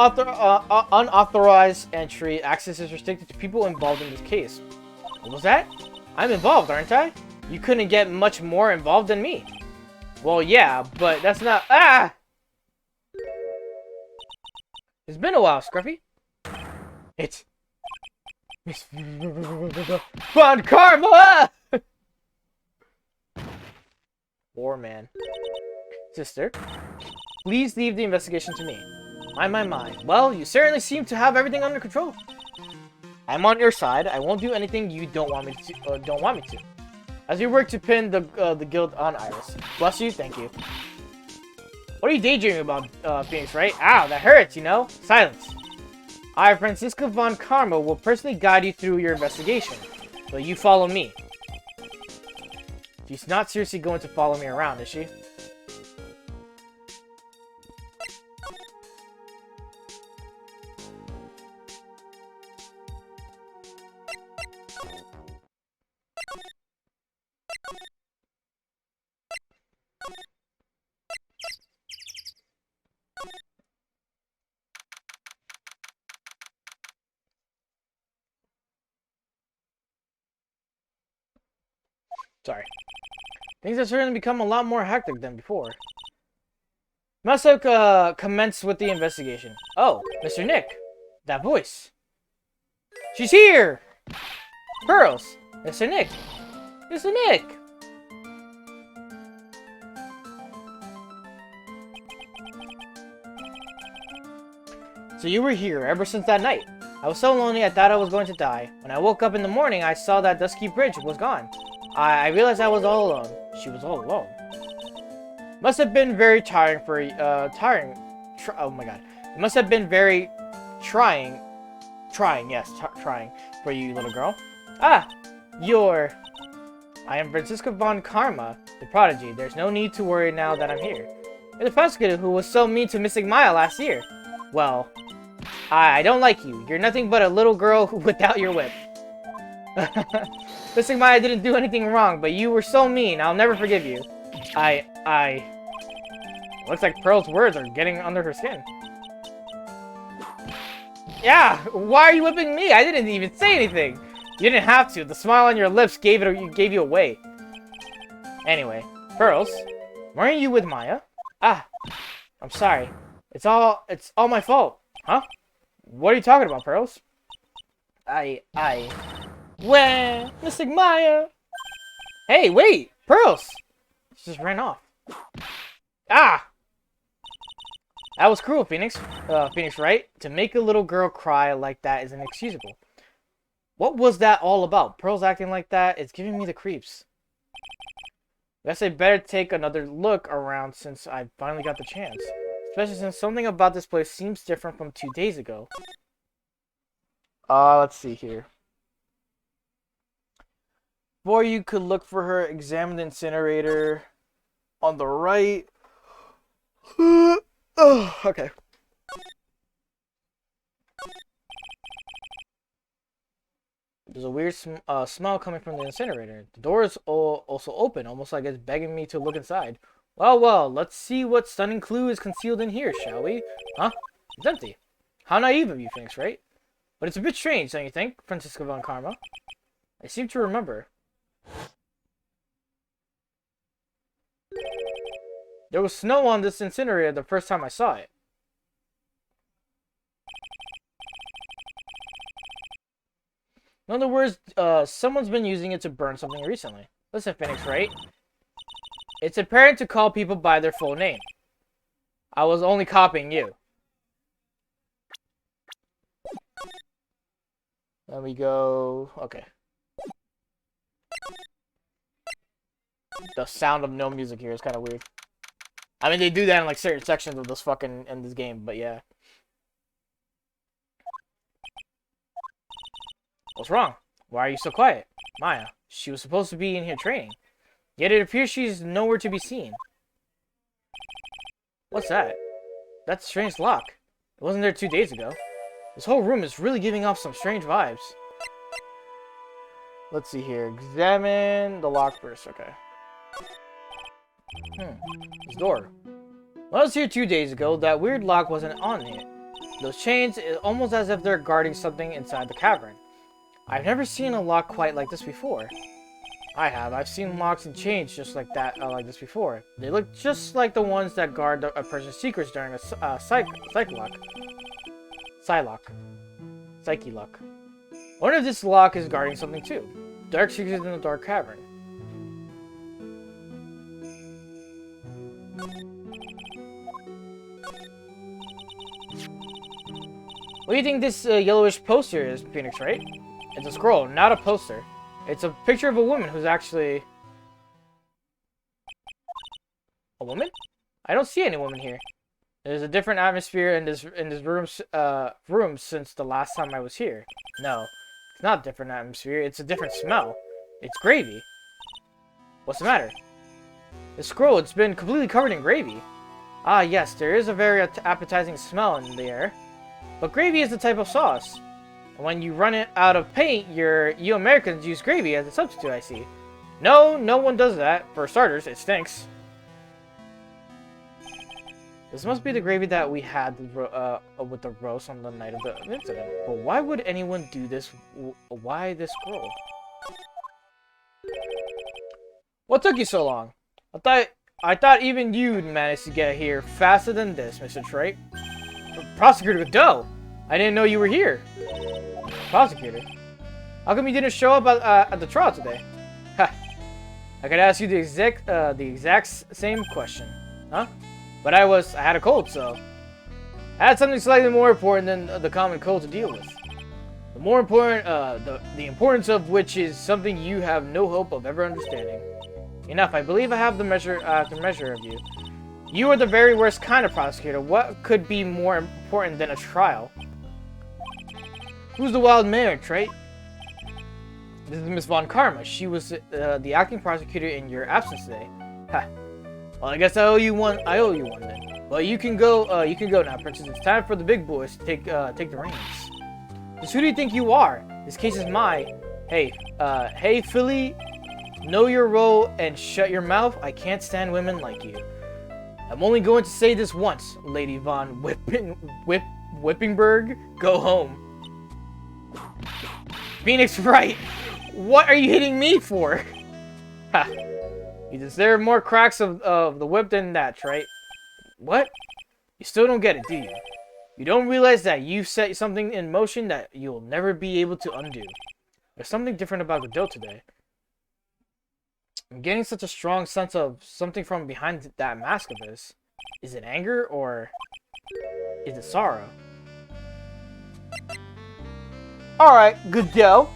unauthorized entry. Access is restricted to people involved in this case. What was that? I'm involved, aren't I? You couldn't get much more involved than me. Well, yeah, but that's not... Ah! It's been a while, Scruffy. It's... Miss Von Karma! Poor man. Sister, please leave the investigation to me. My. Well, you certainly seem to have everything under control. I'm on your side. I won't do anything you don't want me to. As we work to pin the guild on Iris. Bless you, thank you. What are you daydreaming about, Phoenix, right? Ow, that hurts, you know? Silence. I, Francisca Von Karma, will personally guide you through your investigation. So you follow me. She's not seriously going to follow me around, is she? Sorry. Things have certainly become a lot more hectic than before. Must have commenced with the investigation. Oh, Mr. Nick. That voice. She's here! Pearls! Mr. Nick! Mr. Nick! So you were here ever since that night. I was so lonely I thought I was going to die. When I woke up in the morning, I saw that dusky bridge was gone. I realized I was all alone. She was all alone. Must have been very tiring for oh my god. It must have been very trying for you, little girl. Ah, I am Francisca Von Karma, the prodigy. There's no need to worry now that I'm here. You're the prosecutor who was so mean to Missing Maya last year. Well, I don't like you. You're nothing but a little girl without your whip. Missing Maya didn't do anything wrong, but you were so mean. I'll never forgive you. Looks like Pearl's words are getting under her skin. Yeah, why are you whipping me? I didn't even say anything. You didn't have to. The smile on your lips gave you away. Anyway, Pearls, weren't you with Maya? Ah, I'm sorry. It's all my fault. Huh? What are you talking about, Pearls? Well, Missing Maya. Hey, wait, Pearls. She just ran off. Ah! That was cruel, Phoenix. Phoenix, Wright? To make a little girl cry like that is inexcusable. What was that all about? Pearl's acting like that? It's giving me the creeps. Guess I better take another look around since I finally got the chance. Especially since something about this place seems different from 2 days ago. Let's see here. Before you could look for her, examine the incinerator on the right. Oh, okay. There's a weird smell coming from the incinerator. The door is also open, almost like it's begging me to look inside. Well, let's see what stunning clue is concealed in here, shall we? Huh? It's empty. How naive of you, Phoenix, right? But it's a bit strange, don't you think, Francisca Von Karma? I seem to remember. There was snow on this incinerator the first time I saw it. In other words, someone's been using it to burn something recently. Listen, Phoenix, right? It's apparent to call people by their full name. I was only copying you. Then we go... Okay. The sound of no music here is kind of weird. I mean, they do that in like certain sections of this game, but yeah. What's wrong? Why are you so quiet? Maya, she was supposed to be in here training. Yet it appears she's nowhere to be seen. What's that? That's a strange lock. It wasn't there 2 days ago. This whole room is really giving off some strange vibes. Let's see here. Examine the lock first. Okay. This door. When I was here 2 days ago, that weird lock wasn't on it. Those chains, it's almost as if they're guarding something inside the cavern. I've never seen a lock quite like this before. I have. I've seen locks and chains just like that, like this before. They look just like the ones that guard a person's secrets during a psyche lock. I wonder if this lock is guarding something too. Dark secrets in the dark cavern. What do you think this yellowish poster is, Phoenix, right? It's a scroll, not a poster. It's a picture of a woman who's actually... A woman? I don't see any woman here. There's a different atmosphere in this room since the last time I was here. No, it's not a different atmosphere. It's a different smell. It's gravy. What's the matter? The scroll, it's been completely covered in gravy. Ah, yes, there is a very appetizing smell in the air. But gravy is a type of sauce. When you run it out of paint, you Americans use gravy as a substitute, I see. No, no one does that. For starters, it stinks. This must be the gravy that we had with the roast on the night of the incident. But why would anyone do this? Why this scroll? What took you so long? I thought even you'd manage to get here faster than this, Mr. Wright. Prosecutor Godot! I didn't know you were here. Prosecutor? How come you didn't show up at the trial today? Ha! I could ask you the exact same question. Huh? But I had a cold, so... I had something slightly more important than the common cold to deal with. The more important, the importance of which is something you have no hope of ever understanding. Enough, I believe I have the measure of you. You are the very worst kind of prosecutor. What could be more important than a trial? Who's the wild mare, Wright? This is Miss Von Karma. She was the acting prosecutor in your absence today. Ha. Well, I guess I owe you one then. Well, you can go. You can go now, Princess. It's time for the big boys to take the reins. Just who do you think you are? This case is mine. Hey, Philly, know your role and shut your mouth. I can't stand women like you. I'm only going to say this once, Lady Von Whippingberg. Go home. Phoenix Wright, what are you hitting me for? Ha. You deserve more cracks of the whip than that, right? What? You still don't get it, do you? You don't realize that you've set something in motion that you'll never be able to undo. There's something different about Godot today. I'm getting such a strong sense of something from behind that mask of his. Is it anger or is it sorrow? Alright, Godot.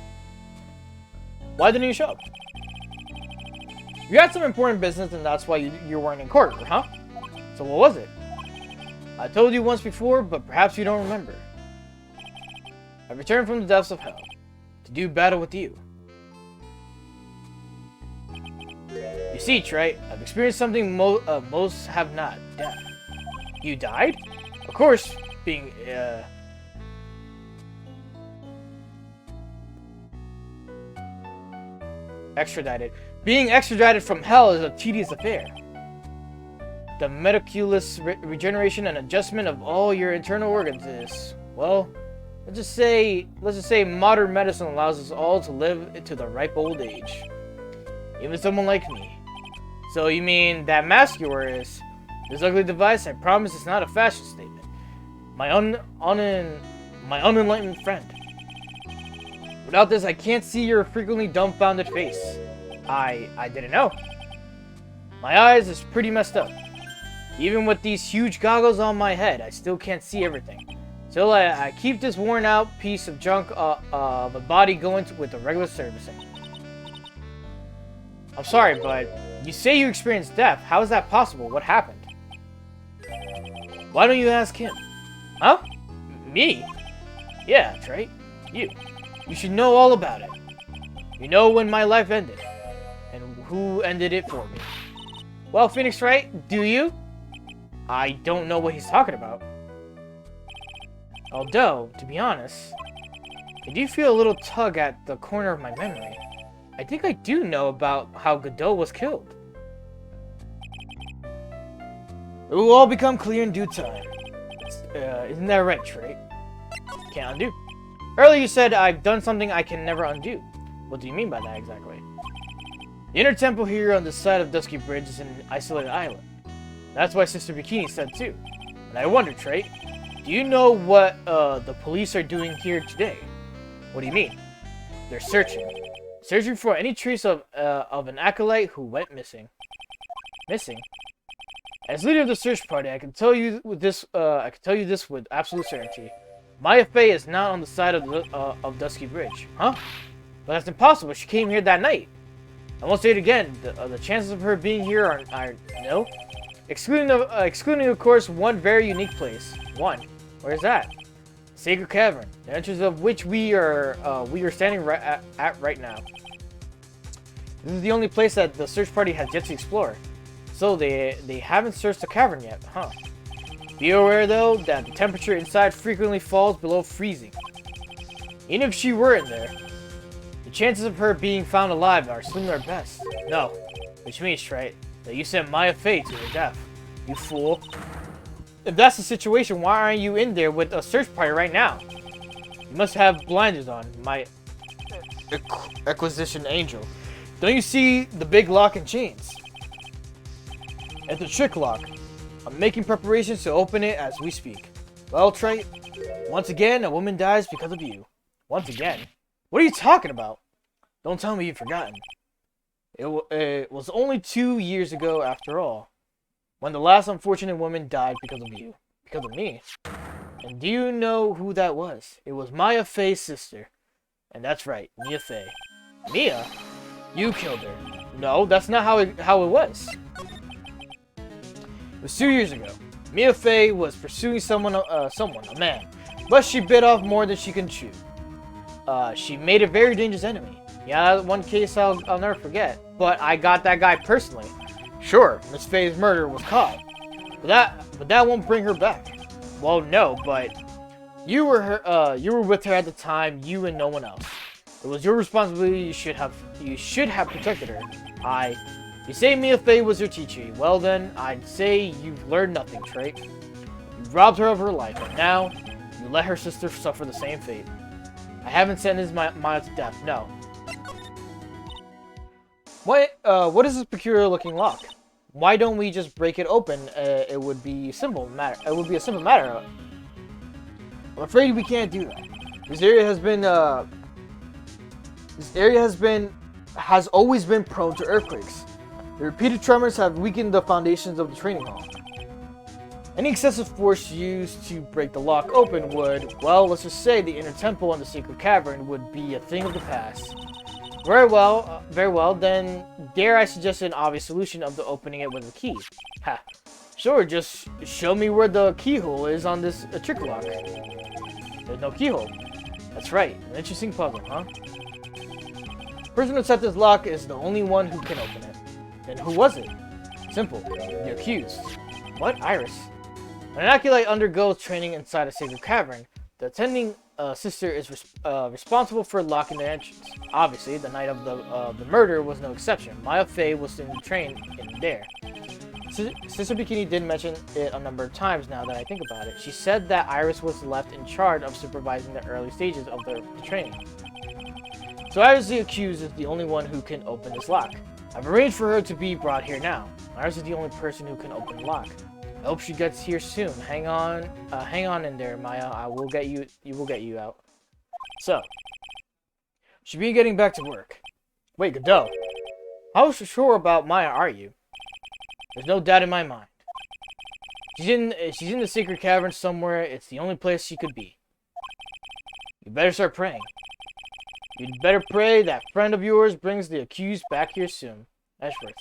Why didn't you show up? You had some important business and that's why you weren't in court, huh? So what was it? I told you once before, but perhaps you don't remember. I returned from the depths of hell to do battle with you. You see, Wright, I've experienced something most have not. Death. You died? Of course, being, extradited. Being extradited from hell is a tedious affair. The meticulous regeneration and adjustment of all your internal organs is, well, let's just say modern medicine allows us all to live to the ripe old age. Even someone like me. So you mean that mask you wear is this ugly device? I promise it's not a fashion statement. My unenlightened friend. Without this, I can't see your frequently dumbfounded face. I didn't know. My eyes is pretty messed up. Even with these huge goggles on my head, I still can't see everything. So I keep this worn out piece of junk of a body going with the regular servicing. I'm sorry, but you say you experienced death. How is that possible? What happened? Why don't you ask him? Huh? Me? Yeah, that's right. You. You should know all about it. You know when my life ended. And who ended it for me. Well, Phoenix Wright, do you? I don't know what he's talking about. Although, to be honest, I do feel a little tug at the corner of my memory. I think I do know about how Godot was killed. It will all become clear in due time. Isn't that right, Trey? Can't undo. Earlier you said I've done something I can never undo. What do you mean by that exactly? The inner temple here on the side of Dusky Bridge is an isolated island. That's why Sister Bikini said too. And I wonder, Trey, do you know what the police are doing here today? What do you mean? They're searching. Searching for any trace of an acolyte who went missing. Missing? As leader of the search party, I can tell you this with absolute certainty. Maya Fey is not on the side of Dusky Bridge. Huh? But that's impossible. She came here that night. I won't say it again. The chances of her being here are nil. Excluding of course one very unique place. One. Where's that? Sacred Cavern, the entrance of which we are standing at right now. This is the only place that the search party has yet to explore. So they haven't searched the cavern yet, huh? Be aware though that the temperature inside frequently falls below freezing. Even if she were in there, the chances of her being found alive are slim at best. No, which means, right, that you sent Maya Fey to her death. You fool. If that's the situation, why aren't you in there with a search party right now? You must have blinders on, my acquisition angel. Don't you see the big lock and chains? It's the trick lock. I'm making preparations to open it as we speak. Well, Trey, once again, a woman dies because of you. Once again? What are you talking about? Don't tell me you've forgotten. It was only 2 years ago, after all, when the last unfortunate woman died because of you. Because of me. And do you know who that was? It was Maya Fey's sister. And that's right, Mia Fey. Mia? You killed her. No, that's not how it was. It was 2 years ago. Mia Fey was pursuing someone, a man, but she bit off more than she can chew. She made a very dangerous enemy. Yeah, that one case I'll never forget. But I got that guy personally. Sure, Miss Fey's murder was caught, but that won't bring her back. Well, no, but you were with her at the time. You and no one else. It was your responsibility. You should have protected her. You say Mia Fey was your teacher. Well then, I'd say you've learned nothing, Trey. You robbed her of her life, and now you let her sister suffer the same fate. I haven't sentenced Maya to death, no. What is this peculiar-looking lock? Why don't we just break it open? It would be a simple matter. I'm afraid we can't do that. This area has always been prone to earthquakes. The repeated tremors have weakened the foundations of the training hall. Any excessive force used to break the lock open would, well, let's just say the inner temple and the secret cavern would be a thing of the past. Very well, then dare I suggest an obvious solution of the opening it with a key. Ha. Sure, just show me where the keyhole is on this trick lock. There's no keyhole. That's right, an interesting puzzle, huh? The person who set this lock is the only one who can open it. Then who was it? Simple, the accused. What? Iris. When an acolyte undergoes training inside a sacred cavern, the attending sister is responsible for locking the entrance. Obviously, the night of the murder was no exception. Maya Fey was trained in there. Sister Bikini did mention it a number of times now that I think about it. She said that Iris was left in charge of supervising the early stages of the training. So Iris the accused is the only one who can open this lock. I've arranged for her to be brought here now. Iris is the only person who can open the lock. I hope she gets here soon. Hang on in there, Maya. Will get you out. So, should be getting back to work. Wait, Godot. How sure about Maya are you? There's no doubt in my mind. She's in the secret cavern somewhere. It's the only place she could be. You better start praying. You'd better pray that friend of yours brings the accused back here soon. Ashworth.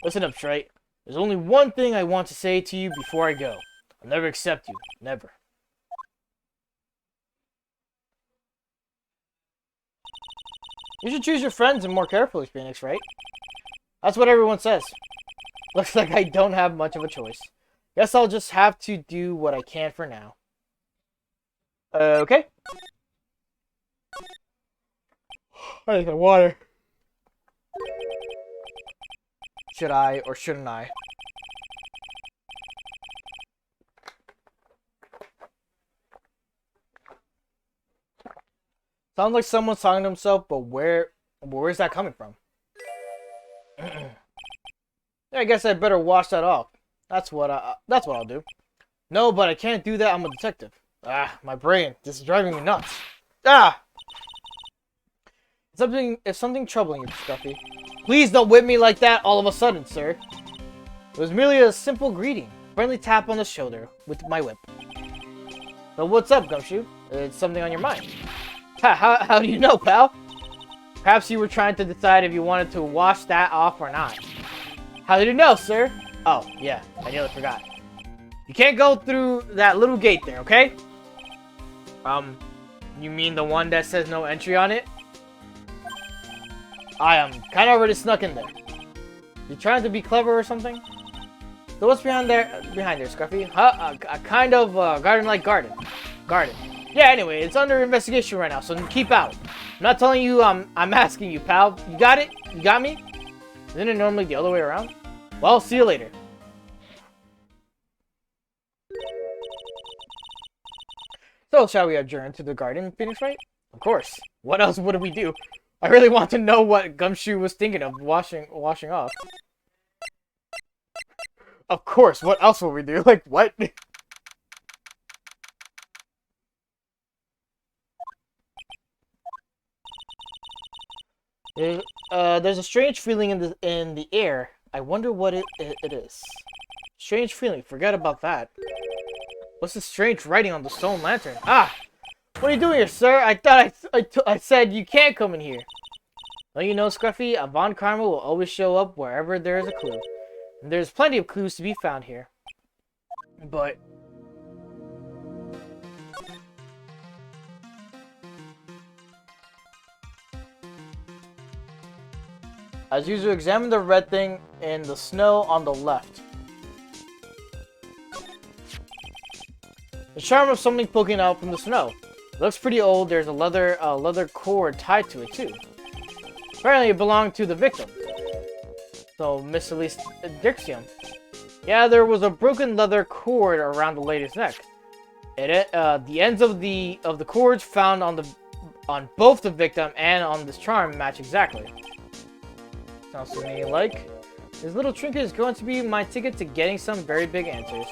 Listen up, Wright. There's only one thing I want to say to you before I go. I'll never accept you. Never. You should choose your friends and more carefully, Phoenix, right? That's what everyone says. Looks like I don't have much of a choice. Guess I'll just have to do what I can for now. Okay. I need some water. Should I or shouldn't I? Sounds like someone's talking to himself, but where's that coming from? Yeah, I guess I better wash that off. That's what I'll do. No, but I can't do that. I'm a detective. Ah, my brain. This is driving me nuts. Ah! Is something troubling you, Scruffy? Please don't whip me like that all of a sudden, sir. It was merely a simple greeting. Friendly tap on the shoulder with my whip. So what's up, Gumshoe? It's something on your mind. How do you know, pal? Perhaps you were trying to decide if you wanted to wash that off or not. How did you know, sir? Oh, yeah, I nearly forgot. You can't go through that little gate there, okay? You mean the one that says no entry on it? I am kind of already snuck in there. You trying to be clever or something? So what's behind there, Scruffy? A kind of garden-like garden. Yeah, anyway, it's under investigation right now, so keep out. I'm not telling you, I'm asking you, pal. You got it? You got me? Isn't it normally the other way around? Well, see you later. So, shall we adjourn to the garden, Phoenix Wright? Of course. What else would we do? I really want to know what Gumshoe was thinking of washing off. Of course, what else will we do? Like, what? There's a strange feeling in the air. I wonder what it is. Strange feeling. Forget about that. What's this strange writing on the stone lantern? Ah! What are you doing here, sir? I thought I said you can't come in here. Don't you know, Scruffy? A Von Karma will always show up wherever there is a clue. And there's plenty of clues to be found here. But... as usual, examine the red thing in the snow on the left. The charm of something poking out from the snow. It looks pretty old. There's a leather cord tied to it too. Apparently it belonged to the victim. So, Miss Elise Dixion. Yeah, there was a broken leather cord around the lady's neck. The ends of the cords found on both the victim and on this charm match exactly. Sounds to me like this little trinket is going to be my ticket to getting some very big answers.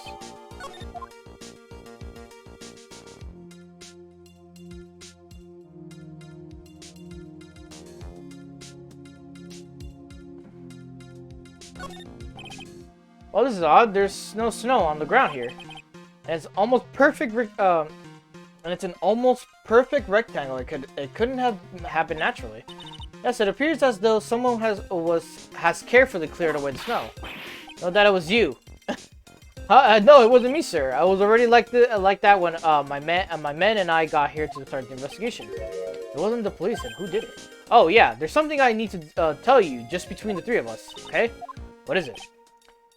Well, this is odd. There's no snow on the ground here, and it's almost perfect. And it's an almost perfect rectangle. It couldn't have happened naturally. Yes, it appears as though someone has carefully cleared away the snow. No, that it was you. No, it wasn't me, sir. I was already like that when my men and I got here to start the investigation. It wasn't the police, and who did it? Oh yeah, there's something I need to tell you just between the three of us. Okay? What is it?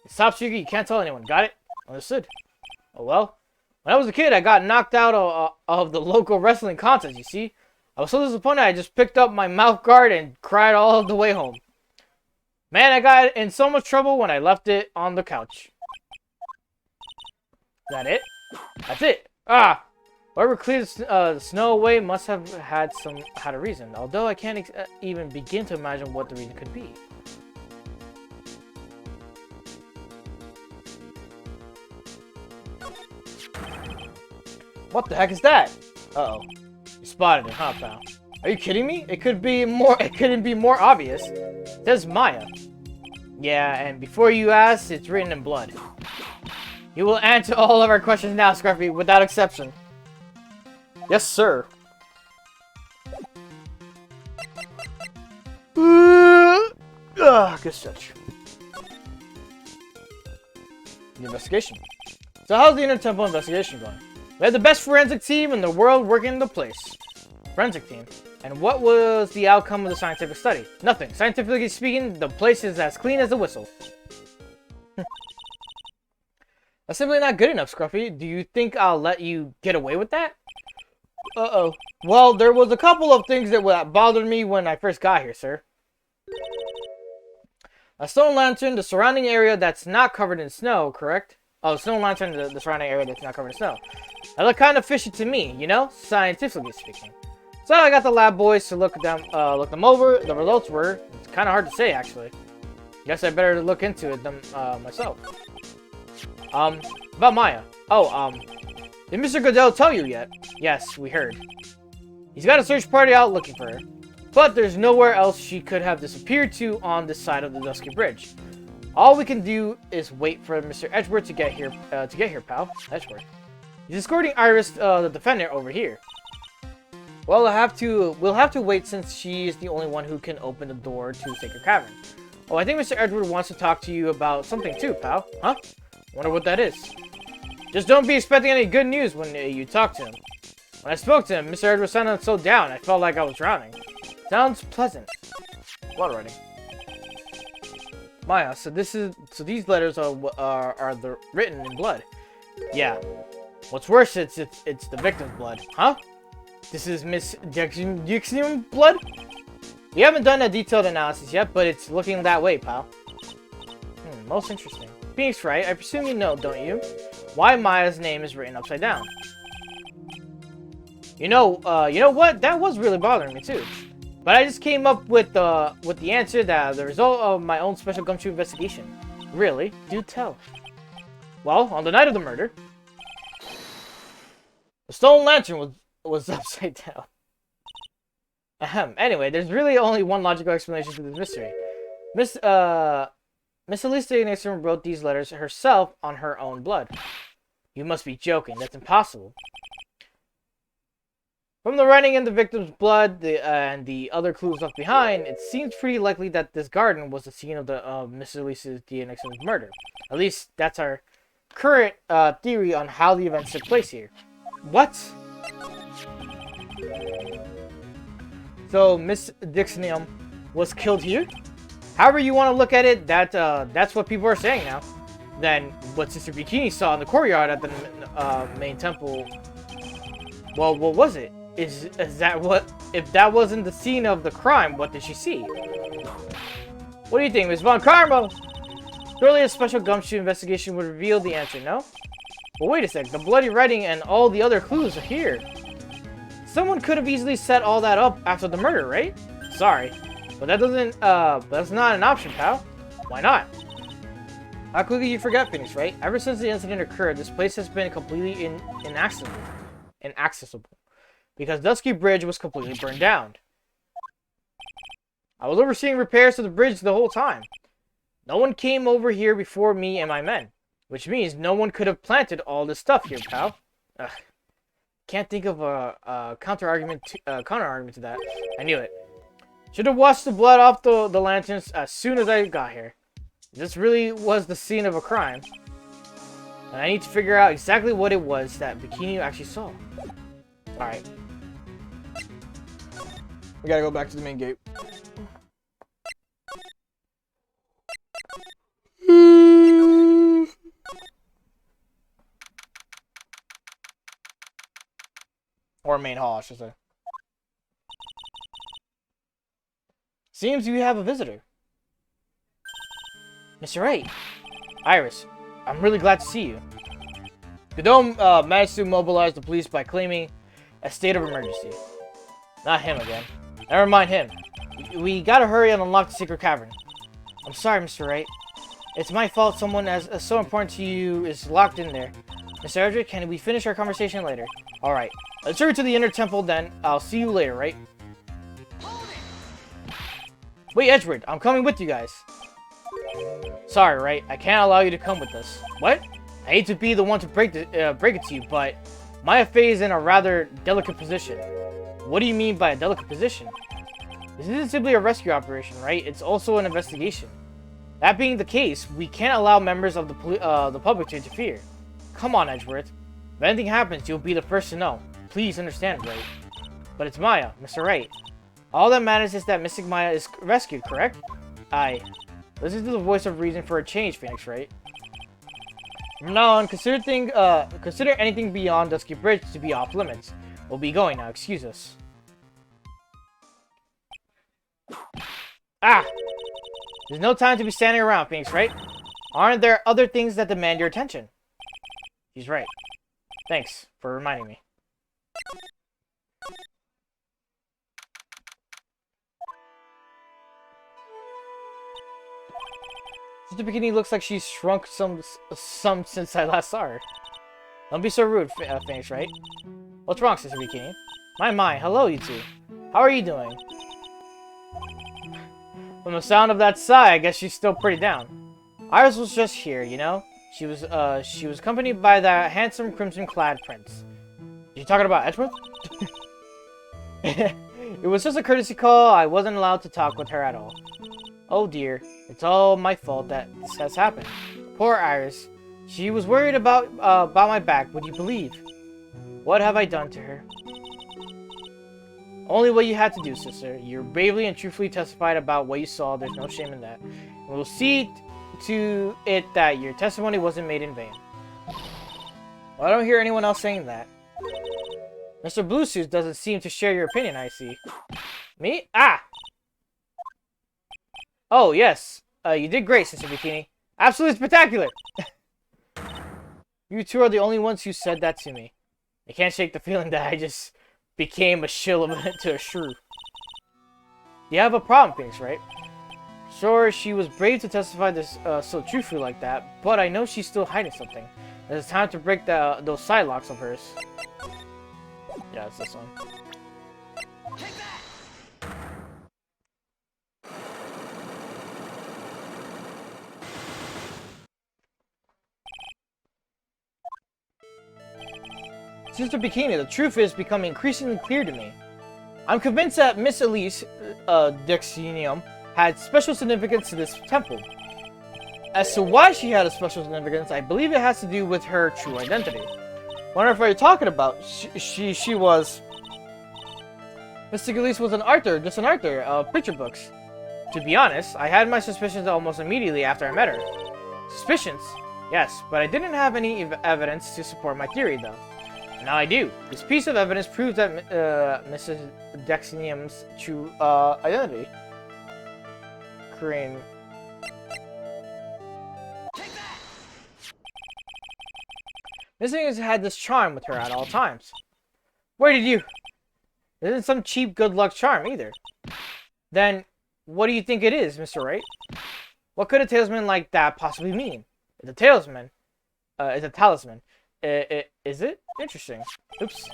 It's top secret. You can't tell anyone. Got it? Understood. Oh well. When I was a kid, I got knocked out of the local wrestling contest. You see. I was so disappointed I just picked up my mouth guard and cried all the way home. Man, I got in so much trouble when I left it on the couch. Is that it? That's it. Ah! Whoever cleared the snow away must have had a reason, although I can't even begin to imagine what the reason could be. What the heck is that? Uh-oh. You spotted it, huh, pal? Are you kidding me? It couldn't be more obvious. It says Maya. Yeah, and before you ask, it's written in blood. You will answer all of our questions now, Scruffy, without exception. Yes, sir. Good stretch. The investigation. So how's the Inner Temple investigation going? We have the best forensic team in the world working in the place. Forensic team? And what was the outcome of the scientific study? Nothing. Scientifically speaking, the place is as clean as a whistle. That's simply not good enough, Scruffy. Do you think I'll let you get away with that? Uh-oh. Well, there was a couple of things that bothered me when I first got here, sir. A stone lantern, the surrounding area that's not covered in snow, correct? Oh, stone lantern, the surrounding area that's not covered in snow. That looked kind of fishy to me, you know? Scientifically speaking. So I got the lab boys to look them over. The results were, it's kind of hard to say, actually. Guess I better look into it myself. About Maya. Oh, did Mr. Goodell tell you yet? Yes, we heard. He's got a search party out looking for her. But there's nowhere else she could have disappeared to on this side of the Dusky Bridge. All we can do is wait for Mr. Edgeworth to get here, pal. Edgeworth. He's escorting Iris, the defendant, over here. Well, we'll have to wait since she is the only one who can open the door to Sacred Cavern. Oh, I think Mr. Edgeworth wants to talk to you about something too, pal. Huh? Wonder what that is. Just don't be expecting any good news when you talk to him. When I spoke to him, Mr. Edgeworth sounded so down, I felt like I was drowning. Sounds pleasant. Blood writing. Maya, so these letters are written in blood. Yeah. What's worse, it's the victim's blood. Huh? This is Miss Dixon's blood? We haven't done a detailed analysis yet, but it's looking that way, pal. Most interesting. Phoenix Wright, I presume you know, don't you? Why Maya's name is written upside down. You know what? That was really bothering me too. But I just came up with the answer that the result of my own special gumshoe investigation. Really? Do tell. Well, on the night of the murder, the stone lantern was upside down. Ahem. Anyway, there's really only one logical explanation to this mystery. Miss Elisa Nixon wrote these letters herself on her own blood. You must be joking. That's impossible. From the writing in the victim's blood and the other clues left behind, it seems pretty likely that this garden was the scene of Miss Elisa Nixon's murder. At least, that's our current theory on how the events took place here. What? So, Miss Dixonium was killed here? However you want to look at it, that's what people are saying now. Then, what Sister Bikini saw in the courtyard at the main temple, well, what was it? Is that what? If that wasn't the scene of the crime, what did she see? What do you think, Miss Von Karma? Surely a special gumshoe investigation would reveal the answer, no? But wait a sec, the bloody writing and all the other clues are here. Someone could have easily set all that up after the murder, right? Sorry, but that doesn't, that's not an option, pal. Why not? How quickly you forget things, right? Ever since the incident occurred, this place has been completely inaccessible. Because Dusky Bridge was completely burned down. I was overseeing repairs to the bridge the whole time. No one came over here before me and my men. Which means no one could have planted all this stuff here, pal. Ugh. Can't think of a counter-argument to that. I knew it. Should have washed the blood off the lanterns as soon as I got here. This really was the scene of a crime. And I need to figure out exactly what it was that Bikini actually saw. Alright. We gotta go back to the main gate. Or main hall, I should say. Seems you have a visitor. Mr. Wright. Iris, I'm really glad to see you. Godot managed to mobilize the police by claiming a state of emergency. Not him again. Never mind him. We gotta hurry and unlock the secret cavern. I'm sorry, Mr. Wright. It's my fault someone as so important to you is locked in there. Mr. Edgeworth, can we finish our conversation later? Alright. Let's hurry to the inner temple then. I'll see you later, right? Wait, Edgeworth, I'm coming with you guys. Sorry, Wright. I can't allow you to come with us. What? I hate to be the one to break it to you, but Maya Fey is in a rather delicate position. What do you mean by a delicate position? This isn't simply a rescue operation, right? It's also an investigation. That being the case, we can't allow members of the public to interfere. Come on, Edgeworth. If anything happens, you'll be the first to know. Please understand, Wright. But it's Maya, Mr. Wright. All that matters is that Mystic Maya is rescued, correct? Aye. Listen to the voice of reason for a change, Phoenix, right? From now on, consider anything beyond Dusky Bridge to be off limits. We'll be going now, excuse us. Ah! There's no time to be standing around, Phoenix, right? Aren't there other things that demand your attention? He's right. Thanks for reminding me. Sister Bikini looks like she's shrunk some since I last saw her. Don't be so rude, Phoenix, right? What's wrong, Sister Bikini? My, hello, you two. How are you doing? From the sound of that sigh, I guess she's still pretty down. Iris was just here, you know? She was accompanied by that handsome crimson-clad prince. You talking about Edgeworth? It was just a courtesy call. I wasn't allowed to talk with her at all. Oh dear, it's all my fault that this has happened. Poor Iris. She was worried about my back, would you believe? What have I done to her? Only what you had to do, sister. You bravely and truthfully testified about what you saw. There's no shame in that. And we'll see to it that your testimony wasn't made in vain. Well, I don't hear anyone else saying that. Mr. Bluesuit doesn't seem to share your opinion, I see. Me? Ah! Oh, yes. You did great, Sister Bikini. Absolutely spectacular! You two are the only ones who said that to me. I can't shake the feeling that I just became a shill to a shrew. You have a problem, Phoenix, right? Sure, she was brave to testify this so truthfully like that, but I know she's still hiding something. It's time to break those side locks of hers. Yeah, it's this one. Sister Bikini, the truth is becoming increasingly clear to me. I'm convinced that Miss Elise Dexinium had special significance to this temple. As to why she had a special significance, I believe it has to do with her true identity. Wonder if you're talking about she was... Mystic Elise was an author, just an author of picture books. To be honest, I had my suspicions almost immediately after I met her. Suspicions? Yes, but I didn't have any evidence to support my theory, though. Now I do. This piece of evidence proves that Mrs. Dexinium's true identity. Crane. Missing has had this charm with her at all times. Where did you... It isn't some cheap good luck charm either. Then, what do you think it is, Mr. Wright? What could a talisman like that possibly mean? It's a talisman. It's a talisman. Is it? Interesting. Oops.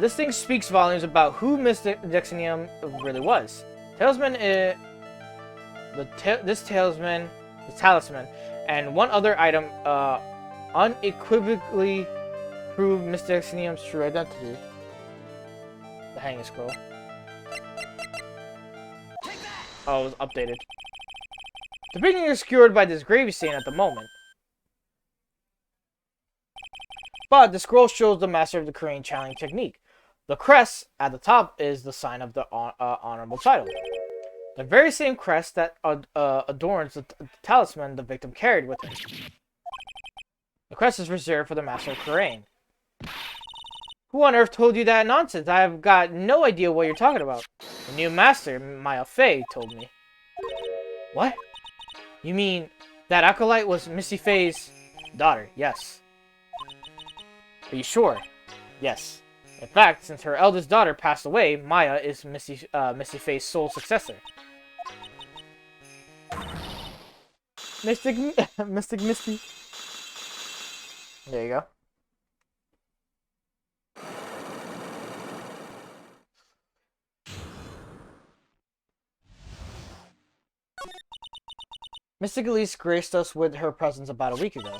This thing speaks volumes about who Miss Dexinium really was. Talisman this talisman, and one other item unequivocally prove Miss Dexinium's true identity. The hanging scroll. Oh, it was updated. The painting is obscured by this gravy stain at the moment. But the scroll shows the master of the Korean channeling technique. The crest at the top is the sign of the honorable title. The very same crest that adorns the talisman the victim carried with him. The crest is reserved for the master of Korean. Who on earth told you that nonsense? I have got no idea what you're talking about. The new master, Maya Fei, told me. What? You mean that acolyte was Missy Fei's daughter? Yes. Are you sure? Yes. In fact, since her eldest daughter passed away, Maya is Missy Fei's sole successor. Mystic Misty. There you go. Mystic Elise graced us with her presence about a week ago.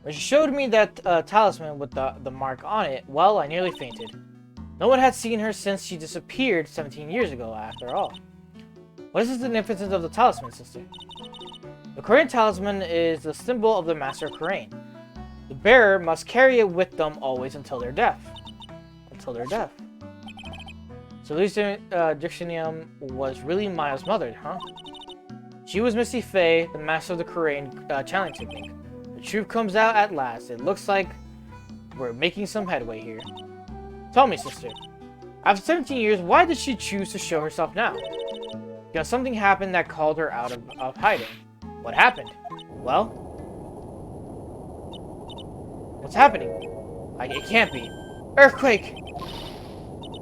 When she showed me that talisman with the mark on it, well, I nearly fainted. No one had seen her since she disappeared 17 years ago, after all. What is the significance of the talisman, sister? The Korean talisman is the symbol of the Master of Korean. The bearer must carry it with them always until their death. Until their death. So Lisa Dixonium was really Maya's mother, huh? She was Missy Faye, the master of the Korean channeling technique. The truth comes out at last. It looks like we're making some headway here. Tell me, sister. After 17 years, why did she choose to show herself now? Because something happened that called her out of hiding. What happened? Well? What's happening? It can't be. Earthquake!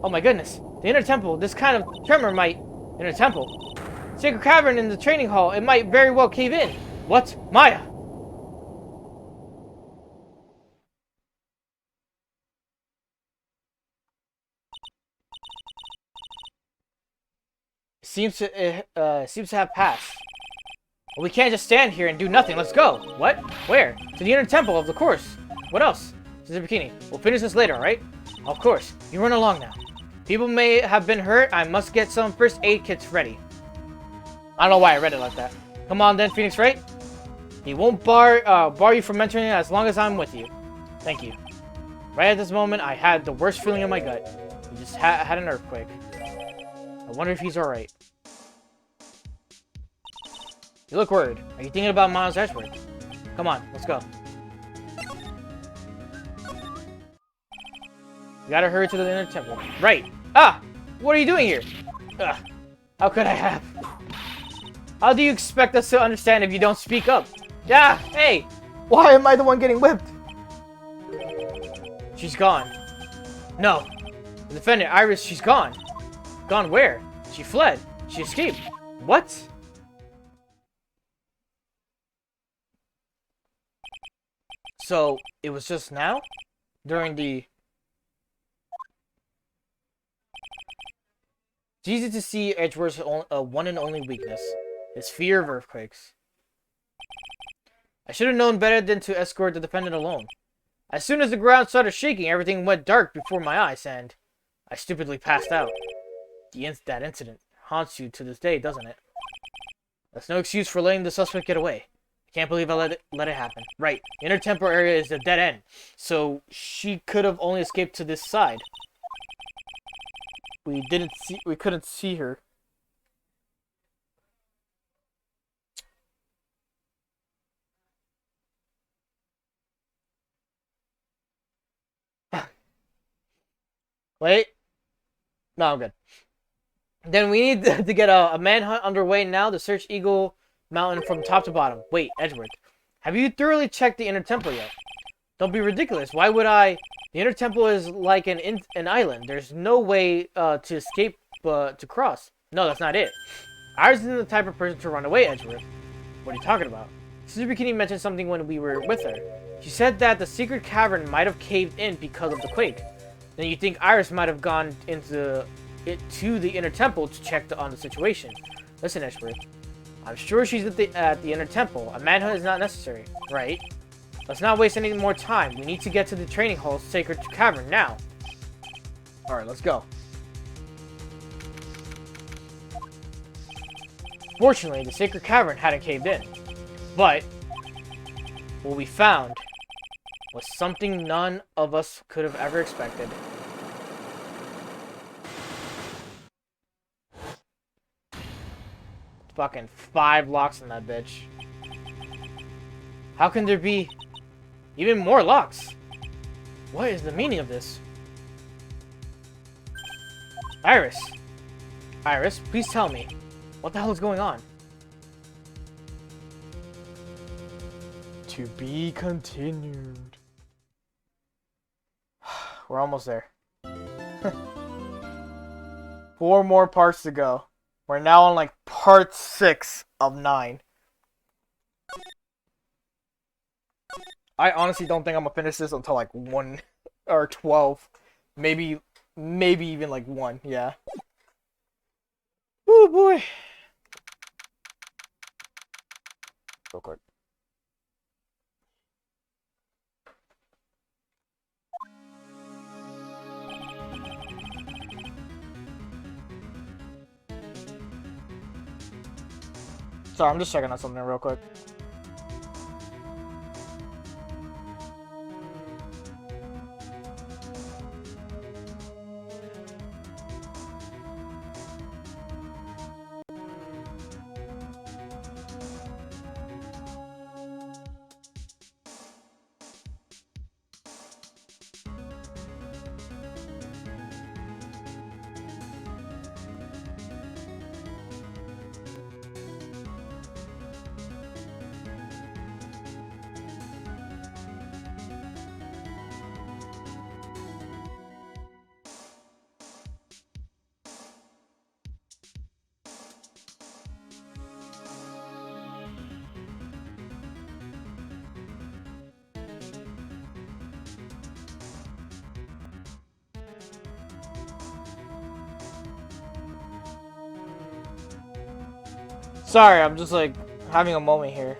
Oh my goodness. The inner temple. This kind of tremor might... Inner temple? Sacred cavern in the training hall. It might very well cave in. What? Maya! Seems to have passed. Well, we can't just stand here and do nothing. Let's go. What? Where? To the inner temple, of course. What else? Sister Bikini. We'll finish this later, alright? Of course. You run along now. People may have been hurt. I must get some first aid kits ready. I don't know why I read it like that. Come on then, Phoenix Wright. He won't bar you from entering as long as I'm with you. Thank you. Right at this moment, I had the worst feeling in my gut. We just had an earthquake. I wonder if he's alright. You look worried. Are you thinking about Miles Edgeworth? Come on, let's go. You gotta hurry to the inner temple. Right. Ah! What are you doing here? Ugh. How could I have? How do you expect us to understand if you don't speak up? Yeah, hey! Why am I the one getting whipped? She's gone. No. The defendant, Iris, she's gone. Gone where? She fled. She escaped. What? So, it was just now? During the... It's easy to see Edgeworth's one and only weakness. His fear of earthquakes. I should have known better than to escort the defendant alone. As soon as the ground started shaking, everything went dark before my eyes, and I stupidly passed out. That incident haunts you to this day, doesn't it? That's no excuse for letting the suspect get away. I can't believe I let it happen. Right, the inner temple area is the dead end, so she could have only escaped to this side. We couldn't see her. Wait. No, I'm good. Then we need to get a manhunt underway now to search Eagle Mountain from top to bottom. Wait, Edgeworth. Have you thoroughly checked the inner temple yet? Don't be ridiculous. Why would I? The inner temple is like an island. There's no way to escape to cross. No, that's not it. Iris isn't the type of person to run away, Edgeworth. What are you talking about? Sister Bikini mentioned something when we were with her. She said that the secret cavern might have caved in because of the quake. Then you think Iris might have gone to the inner temple to check on the situation. Listen, Edgeworth. I'm sure she's at the inner temple. A manhunt is not necessary, right? Let's not waste any more time. We need to get to the training hall's sacred cavern now. Alright, let's go. Fortunately, the sacred cavern hadn't caved in. But what we found was something none of us could have ever expected. Fucking 5 locks in that bitch. How can there be even more locks? What is the meaning of this? Iris! Iris, please tell me. What the hell is going on? To be continued. We're almost there. 4 more parts to go. We're now on like part 6 of 9. I honestly don't think I'm gonna finish this until like 1 or 12. Maybe even like 1, yeah. Oh boy. Real quick. Sorry, I'm just checking out something real quick. Sorry, I'm just like having a moment here.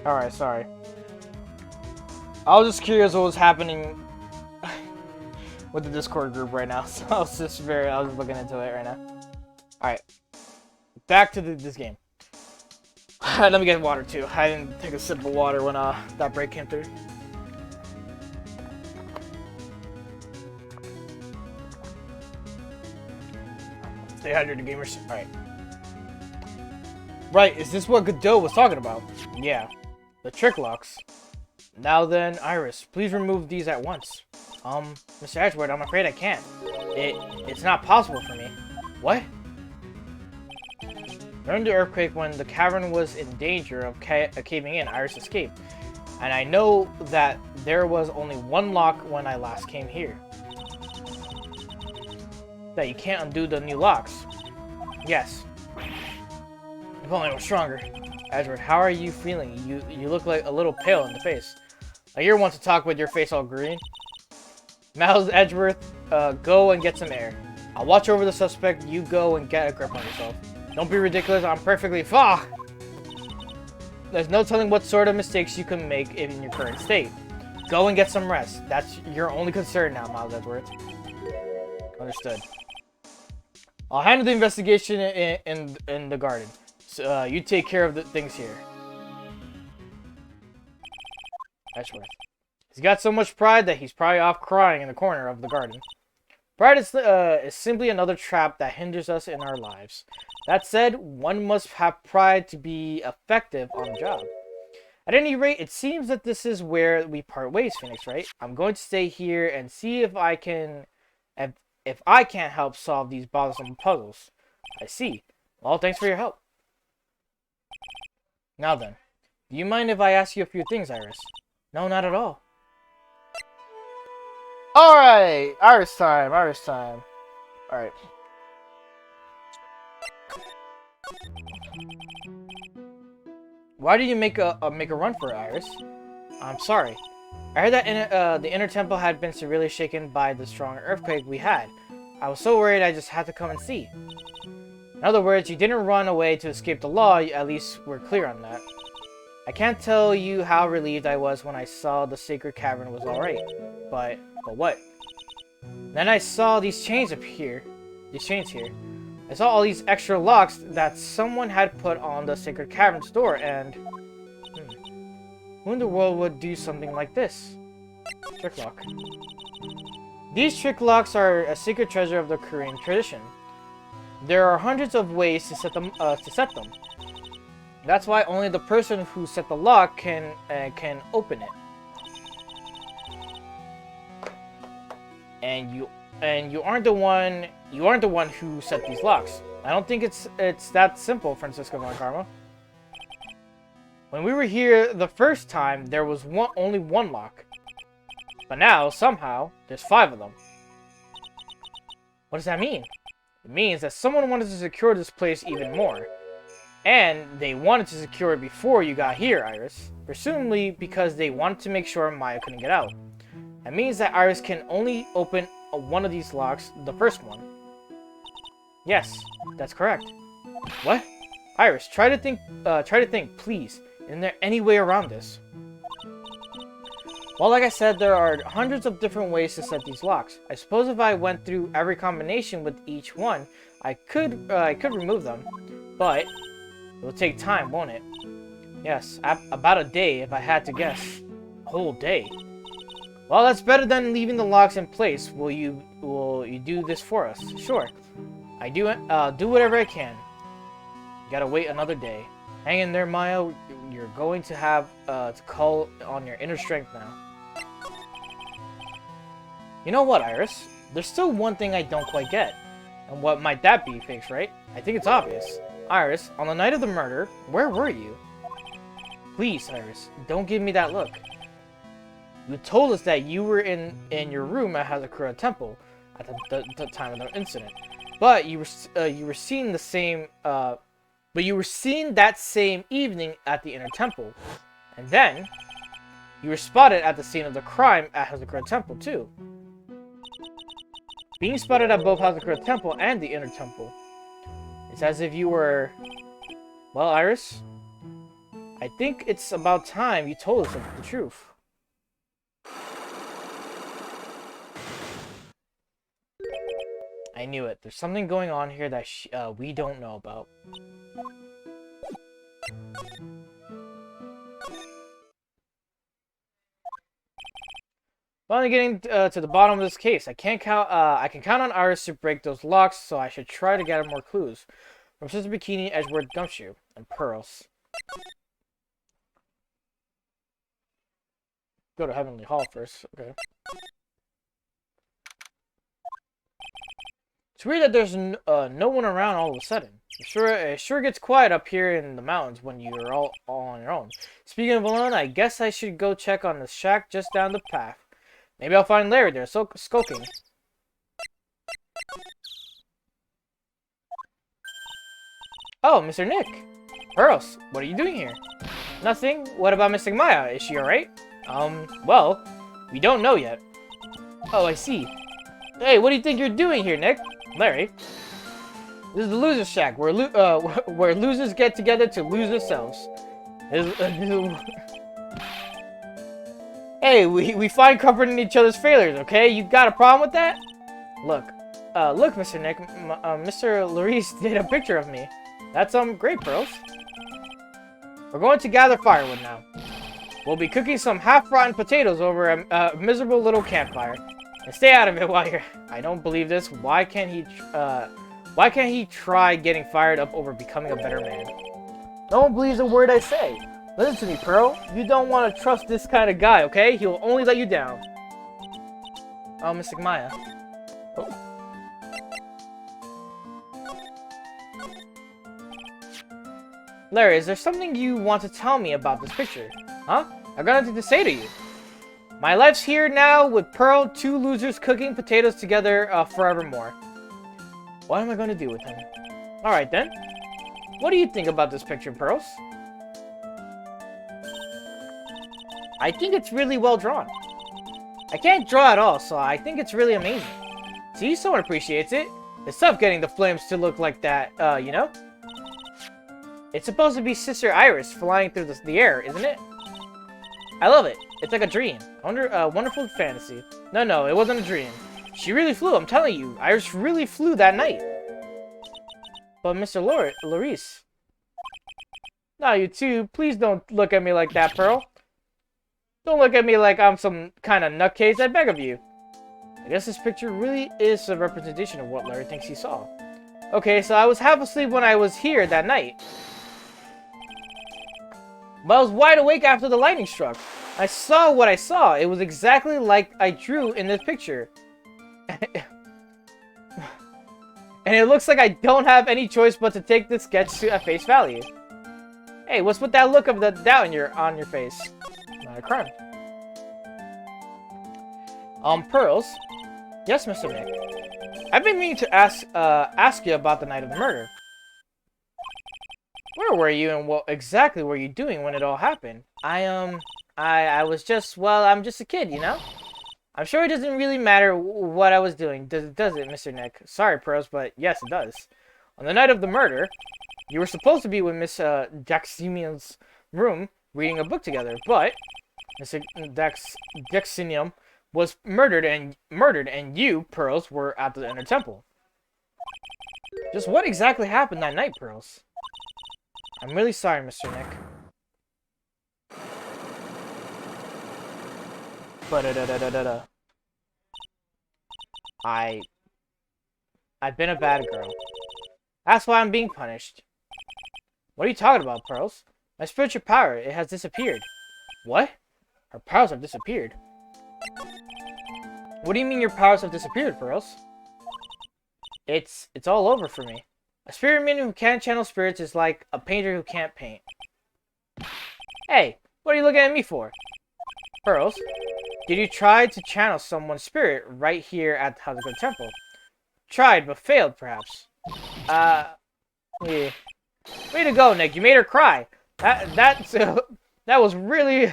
Alright, sorry. I was just curious what was happening with the Discord group right now, so I was just looking into it right now. Alright. Back to this game. Let me get water too. I didn't take a sip of water when that break came through. Stay hydrated, gamers. Alright. Right, is this what Godot was talking about? Yeah. The trick locks. Now then, Iris, please remove these at once. Mr. Edgeworth, I'm afraid I can't. It's not possible for me. What? During the earthquake, when the cavern was in danger of caving in, Iris escaped. And I know that there was only one lock when I last came here. That you can't undo the new locks. Yes. If only I was stronger. Edgeworth, how are you feeling? You look like a little pale in the face. I hear want to talk with your face all green. Mouths Edgeworth, go and get some air. I'll watch over the suspect. You go and get a grip on yourself. Don't be ridiculous. I'm perfectly fine. There's no telling what sort of mistakes you can make in your current state. Go and get some rest. That's your only concern now, Miles Edgeworth. Understood. I'll handle the investigation in the garden. So, you take care of the things here. Edgeworth. He's got so much pride that he's probably off crying in the corner of the garden. Pride is simply another trap that hinders us in our lives. That said, one must have pride to be effective on the job. At any rate, it seems that this is where we part ways, Phoenix, right? I'm going to stay here and see if I can't help solve these bothersome puzzles. I see. Well, thanks for your help. Now then, do you mind if I ask you a few things, Iris? No, not at all. Alright! Iris time, Iris time. Alright. Why did you make a run for it, Iris? I'm sorry. I heard that the inner temple had been severely shaken by the strong earthquake we had. I was so worried I just had to come and see. In other words, you didn't run away to escape the law, at least we're clear on that. I can't tell you how relieved I was when I saw the sacred cavern was alright. But what? Then I saw these chains here. I saw all these extra locks that someone had put on the sacred cavern's door, and... who in the world would do something like this? Trick lock. These trick locks are a secret treasure of the Korean tradition. There are hundreds of ways to set them. That's why only the person who set the lock can open it. And you aren't the one who set these locks. I don't think it's that simple, Francisco Von Karma. When we were here the first time, there was only one lock. But now, somehow, there's 5 of them. What does that mean? It means that someone wanted to secure this place even more. And they wanted to secure it before you got here, Iris. Presumably because they wanted to make sure Maya couldn't get out. That means that Iris can only open one of these locks, the first one. Yes, that's correct. What? Iris, try to think, please. Isn't there any way around this? Well, like I said, there are hundreds of different ways to set these locks. I suppose if I went through every combination with each one, I could remove them. But it will take time, won't it? Yes, about a day if I had to guess. A whole day. Well, that's better than leaving the locks in place. Will you do this for us? Sure. I'll do whatever I can. You gotta wait another day. Hang in there, Maya. You're going to have to call on your inner strength now. You know what, Iris? There's still one thing I don't quite get. And what might that be, Fix, right? I think it's obvious. Iris, on the night of the murder, where were you? Please, Iris, don't give me that look. You told us that you were in your room at Hazakura Temple at the time of the incident, but you were seen that same evening at the inner temple, and then you were spotted at the scene of the crime at Hazakura Temple too. Being spotted at both Hazakura Temple and the inner temple, it's as if you were. Well, Iris, I think it's about time you told us the truth. I knew it. There's something going on here that we don't know about. Finally getting to the bottom of this case. I can count on Iris to break those locks, so I should try to gather more clues from Sister Bikini, Edgeworth, Gumshoe, and Pearls. Go to Heavenly Hall first. Okay. It's weird that there's no one around all of a sudden. It sure gets quiet up here in the mountains when you're all on your own. Speaking of alone, I guess I should go check on the shack just down the path. Maybe I'll find Larry there, skulking. Oh, Mr. Nick. Pearls, what are you doing here? Nothing. What about Missing Maya? Is she alright? Well, we don't know yet. Oh, I see. Hey, what do you think you're doing here, Nick? Larry. This is the Loser's Shack, where losers get together to lose themselves. Hey, we find comfort in each other's failures, okay? You got a problem with that? Look, Mr. Nick, Mr. Larice did a picture of me. That's, great, Pearls. We're going to gather firewood now. We'll be cooking some half-rotten potatoes over a miserable little campfire. And stay out of it while you're... I don't believe this. Why can't he try getting fired up over becoming a better man? No one believes a word I say. Listen to me, Pearl. You don't want to trust this kind of guy, okay? He'll only let you down. Oh, Mystic Maya. Oh. Larry, is there something you want to tell me about this picture? Huh? I've got nothing to say to you. My life's here now with Pearl, two losers cooking potatoes together forevermore. What am I going to do with him? Alright then. What do you think about this picture, Pearls? I think it's really well drawn. I can't draw at all, so I think it's really amazing. See, someone appreciates it. It's tough getting the flames to look like that, you know? It's supposed to be Sister Iris flying through the air, isn't it? I love it. It's like a dream. Wonderful fantasy. No, it wasn't a dream. She really flew, I'm telling you. Iris really flew that night. But Mr. Larice. Now you two, please don't look at me like that, Pearl. Don't look at me like I'm some kind of nutcase, I beg of you. I guess this picture really is a representation of what Larry thinks he saw. Okay, so I was half asleep when I was here that night. But I was wide awake after the lightning struck. I saw what I saw. It was exactly like I drew in this picture. And it looks like I don't have any choice but to take this sketch at face value. Hey, what's with that look of the doubt on your face? Not a crime. Pearls. Yes, Mr. Nick. I've been meaning to ask you about the night of the murder. Where were you and what exactly were you doing when it all happened? I was just, well, I'm just a kid, you know? I'm sure it doesn't really matter what I was doing, does it, Mr. Nick? Sorry, Pearls, but yes, it does. On the night of the murder, you were supposed to be with Miss Daximian's room reading a book together, but Mr. Daximian was murdered, and you, Pearls, were at the inner temple. Just what exactly happened that night, Pearls? I'm really sorry, Mr. Nick. Ba-da-da-da-da-da. I've been a bad girl. That's why I'm being punished. What are you talking about, Pearls? My spiritual power, it has disappeared. What? Our powers have disappeared? What do you mean your powers have disappeared, Pearls? It's all over for me. A spirit medium who can't channel spirits is like a painter who can't paint. Hey, what are you looking at me for? Pearls, did you try to channel someone's spirit right here at the Hazuko Temple? Tried, but failed, perhaps. Yeah. Way to go, Nick. You made her cry. That was really...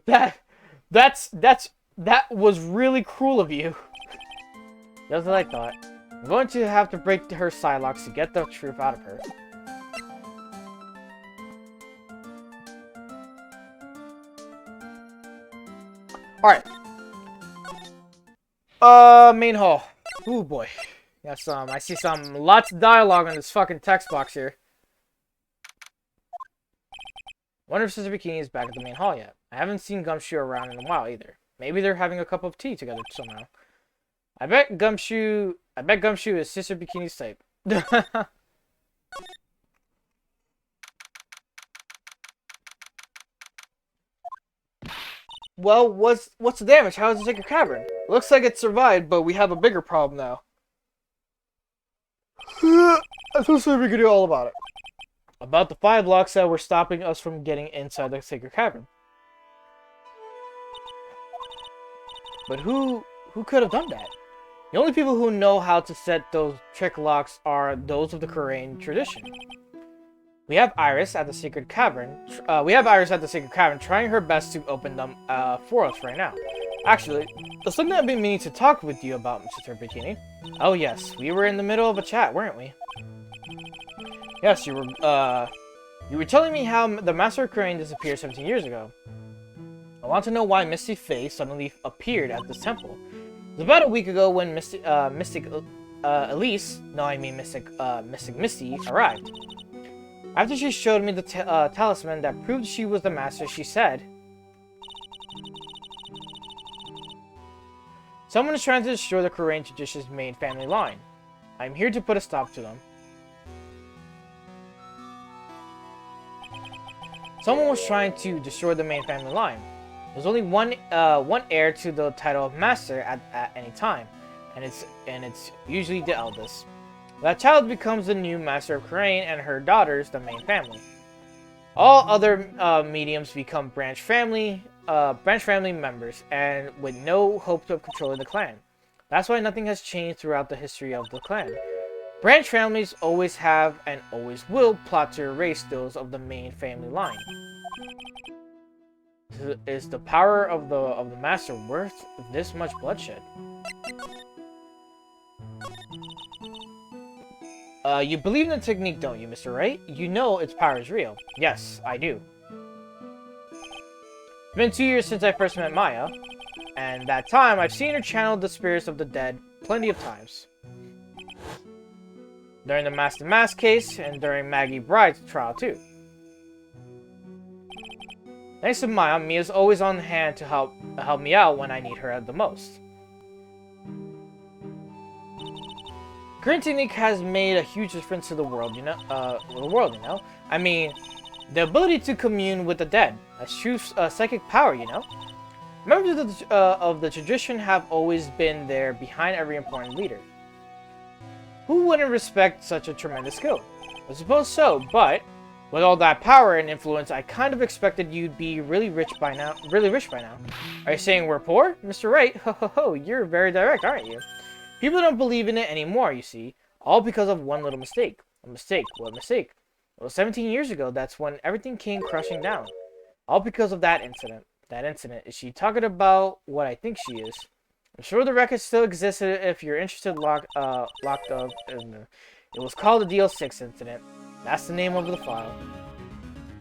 that was really cruel of you. That's what I thought. I'm going to have to break her Psylocks to get the truth out of her. Alright. Main hall. Ooh, boy. Got some. I see lots of dialogue on this fucking text box here. Wonder if Sister Bikini is back at the main hall yet. I haven't seen Gumshoe around in a while either. Maybe they're having a cup of tea together somehow. I bet Gumshoe is Sister Bikini's type. Well, what's the damage? How does it take a cavern? Looks like it survived, but we have a bigger problem now. I thought we could do all about it. About the 5 blocks that were stopping us from getting inside the sacred cavern. But who could have done that? The only people who know how to set those trick locks are those of the Korean tradition. We have Iris at the sacred cavern. Trying her best to open them for us right now. Actually, there's something I've been meaning to talk with you about, Mr. Bikini. Oh yes, we were in the middle of a chat, weren't we? Yes, you were telling me how the Master of Korean disappeared 17 years ago. I want to know why Misty Faye suddenly appeared at this temple. It was about a week ago when Mystic Misty arrived. After she showed me the talisman that proved she was the master, she said, "Someone is trying to destroy the Korean tradition's main family line. I'm here to put a stop to them." Someone was trying to destroy the main family line. There's only one heir to the title of master at any time, and it's usually the eldest. That child becomes the new master of Korean, and her daughters the main family. All other mediums become branch family members, and with no hope of controlling the clan. That's why nothing has changed throughout the history of the clan. Branch families always have and always will plot to erase those of the main family line. Is the power of the master worth this much bloodshed? You believe in the technique, don't you, Mr. Wright? You know its power is real. Yes, I do. It's been 2 years since I first met Maya, and that time I've seen her channel the spirits of the dead plenty of times. During the Master Mask case, and during Maggie Bride's trial too. Thanks to Maya, Mia's always on hand to help me out when I need her the most. Korean technique has made a huge difference to the world, you know. I mean, the ability to commune with the dead, a true psychic power, you know. Members of the tradition have always been there behind every important leader. Who wouldn't respect such a tremendous skill? I suppose so, but with all that power and influence, I kind of expected you'd be really rich by now. Are you saying we're poor, Mr. Wright? Ho ho ho! You're very direct, aren't you? People don't believe in it anymore, you see. All because of one little mistake. A mistake? What mistake? Well, 17 years ago, that's when everything came crushing down. All because of that incident. That incident. Is she talking about what I think she is? I'm sure the record still exists if you're interested locked up. It was called the DL6 incident. That's the name of the file.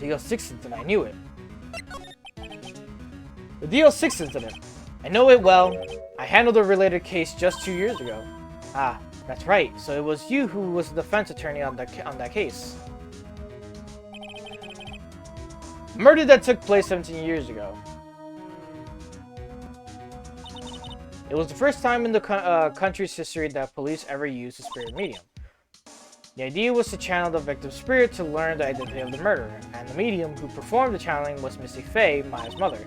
DL6 incident. I knew it. The DL6 incident. I know it well. I handled a related case just 2 years ago. Ah, that's right. So it was you who was the defense attorney on that case. Murder that took place 17 years ago. It was the first time in the country's history that police ever used a spirit medium. The idea was to channel the victim's spirit to learn the identity of the murderer, and the medium who performed the channeling was Misty Faye, Maya's mother.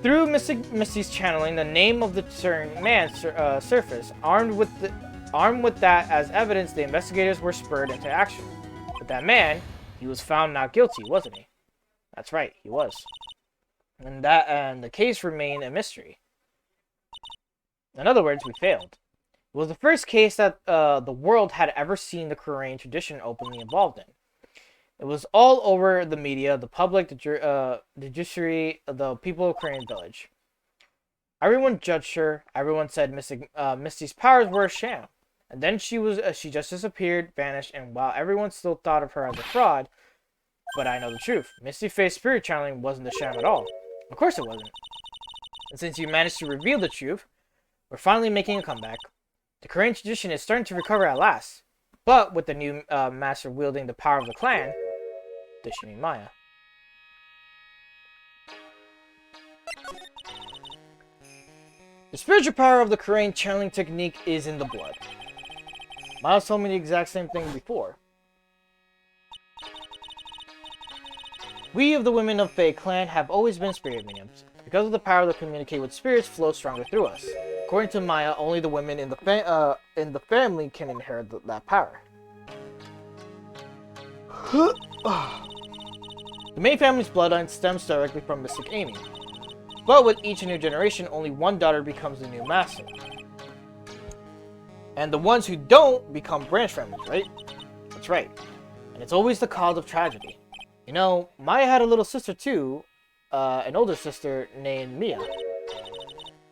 Through Misty's channeling, the name of the certain man surfaced. Armed with that as evidence, the investigators were spurred into action. But that man, he was found not guilty, wasn't he? That's right, he was. And the case remained a mystery. In other words, we failed. It was the first case that the world had ever seen the Korean tradition openly involved in. It was all over the media, the public, the judiciary, the people of Korean village. Everyone judged her. Everyone said Misty's powers were a sham. And then she just disappeared, vanished, and while everyone still thought of her as a fraud, but I know the truth. Misty Faye's spirit channeling wasn't a sham at all. Of course it wasn't. And since you managed to reveal the truth, we're finally making a comeback. The Korean tradition is starting to recover at last. But with the new master wielding the power of the clan, does she mean Maya? The spiritual power of the Korean channeling technique is in the blood. Miles told me the exact same thing before. We of the women of Fae clan have always been spirit mediums. Because of the power to communicate with spirits flows stronger through us. According to Maya, only the women in the family can inherit that power. The main family's bloodline stems directly from Mystic Amy. But with each new generation, only one daughter becomes the new master. And the ones who don't become branch families, right? That's right. And it's always the cause of tragedy. You know, Maya had a little sister too, an older sister named Mia.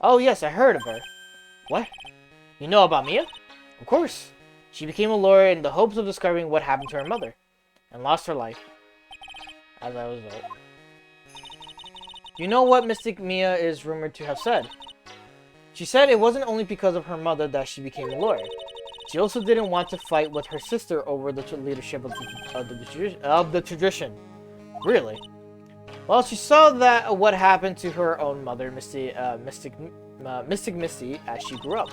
Oh yes, I heard of her. What? You know about Mia? Of course. She became a lawyer in the hopes of discovering what happened to her mother, and lost her life. As I was right. You know what Mystic Mia is rumored to have said? She said it wasn't only because of her mother that she became a lawyer. She also didn't want to fight with her sister over the leadership of the tradition. Really? Well, she saw that what happened to her own mother, Mystic Misty, as she grew up.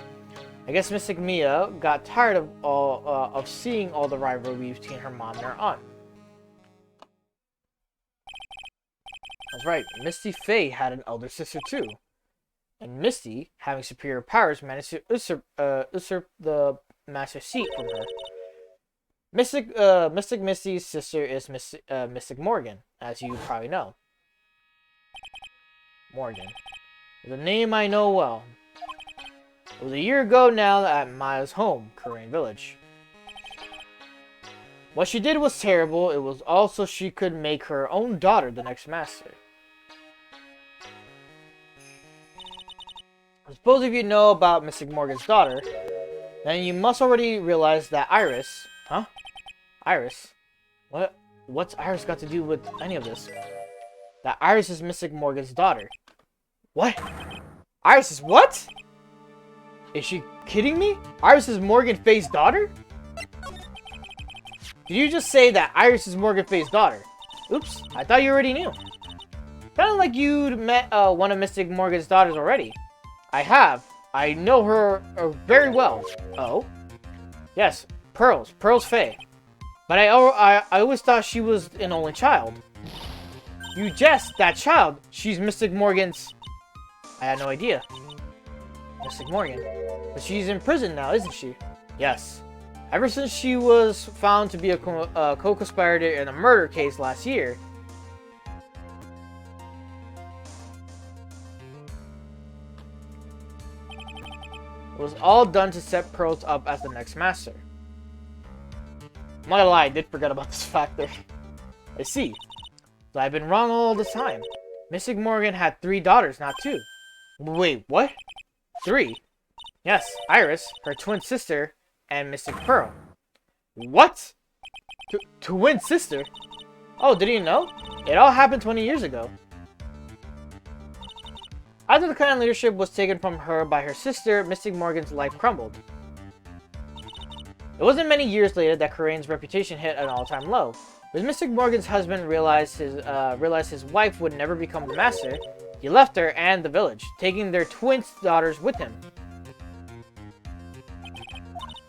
I guess Mystic Mia got tired of seeing all the rivalry between her mom and her aunt. That's right, Misty Faye had an elder sister too. And Misty, having superior powers, managed to usurp the master seat from her. Mystic Misty's sister is Mystic Morgan, as you probably know. Morgan. The name I know well. It was a year ago now at Maya's home, Korean village. What she did was terrible. It was also she could make her own daughter the next master. I suppose if you know about Mystic Morgan's daughter, then you must already realize that Iris... Huh? Iris? What's Iris got to do with any of this? That Iris is Mystic Morgan's daughter. What? Iris is what? Is she kidding me? Iris is Morgan Faye's daughter? Did you just say that Iris is Morgan Faye's daughter? Oops, I thought you already knew. Sounded like you'd met one of Mystic Morgan's daughters already. I have. I know her very well. Oh? Yes, Pearls Faye. But I always thought she was an only child. You jest, that child. She's Mystic Morgan's... I had no idea. Mystic Morgan. But she's in prison now, isn't she? Yes. Ever since she was found to be a co-conspirator in a murder case last year. It was all done to set Pearls up as the next master. I'm not gonna lie, I did forget about this factor. I see. So I've been wrong all the time. Mystic Morgan had 3 daughters, not 2. Wait, what? 3? Yes, Iris, her twin sister, and Mystic Pearl. What? Twin sister? Oh, did you know? It all happened 20 years ago. After the clan leadership was taken from her by her sister, Mystic Morgan's life crumbled. It wasn't many years later that Korean's reputation hit an all-time low. When Mystic Morgan's husband realized his wife would never become the master, He left her and the village, taking their twin daughters with him.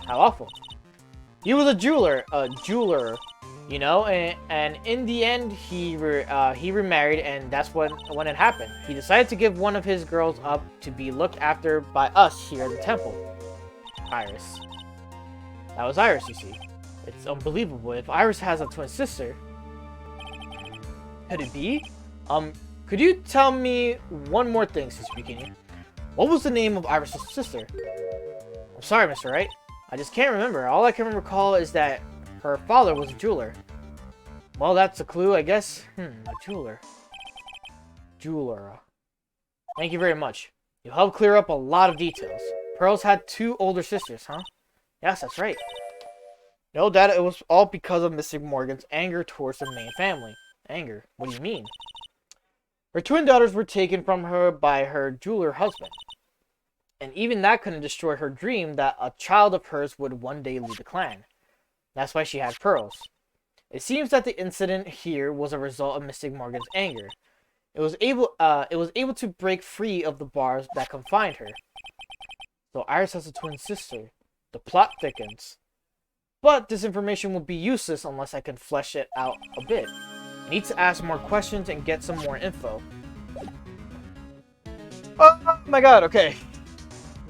How awful. He was a jeweler, you know, and in the end, he remarried, and that's when it happened. He decided to give one of his girls up to be looked after by us here at the temple. Iris. That was Iris, you see. It's unbelievable. If Iris has a twin sister, could it be? Could you tell me one more thing, Sister Bikini? What was the name of Iris' sister? I'm sorry, Mr. Wright. I just can't remember. All I can recall is that her father was a jeweler. Well, that's a clue, I guess. A jeweler. Jeweler. Thank you very much. You helped clear up a lot of details. Pearls had 2 older sisters, huh? Yes, that's right. No doubt it was all because of Mrs. Morgan's anger towards the main family. Anger? What do you mean? Her twin daughters were taken from her by her jeweler husband. And even that couldn't destroy her dream that a child of hers would one day lead the clan. That's why she had pearls. It seems that the incident here was a result of Mystic Morgan's anger. It was able to break free of the bars that confined her. So Iris has a twin sister. The plot thickens. But this information will be useless unless I can flesh it out a bit. I need to ask more questions and get some more info. Oh my god, okay.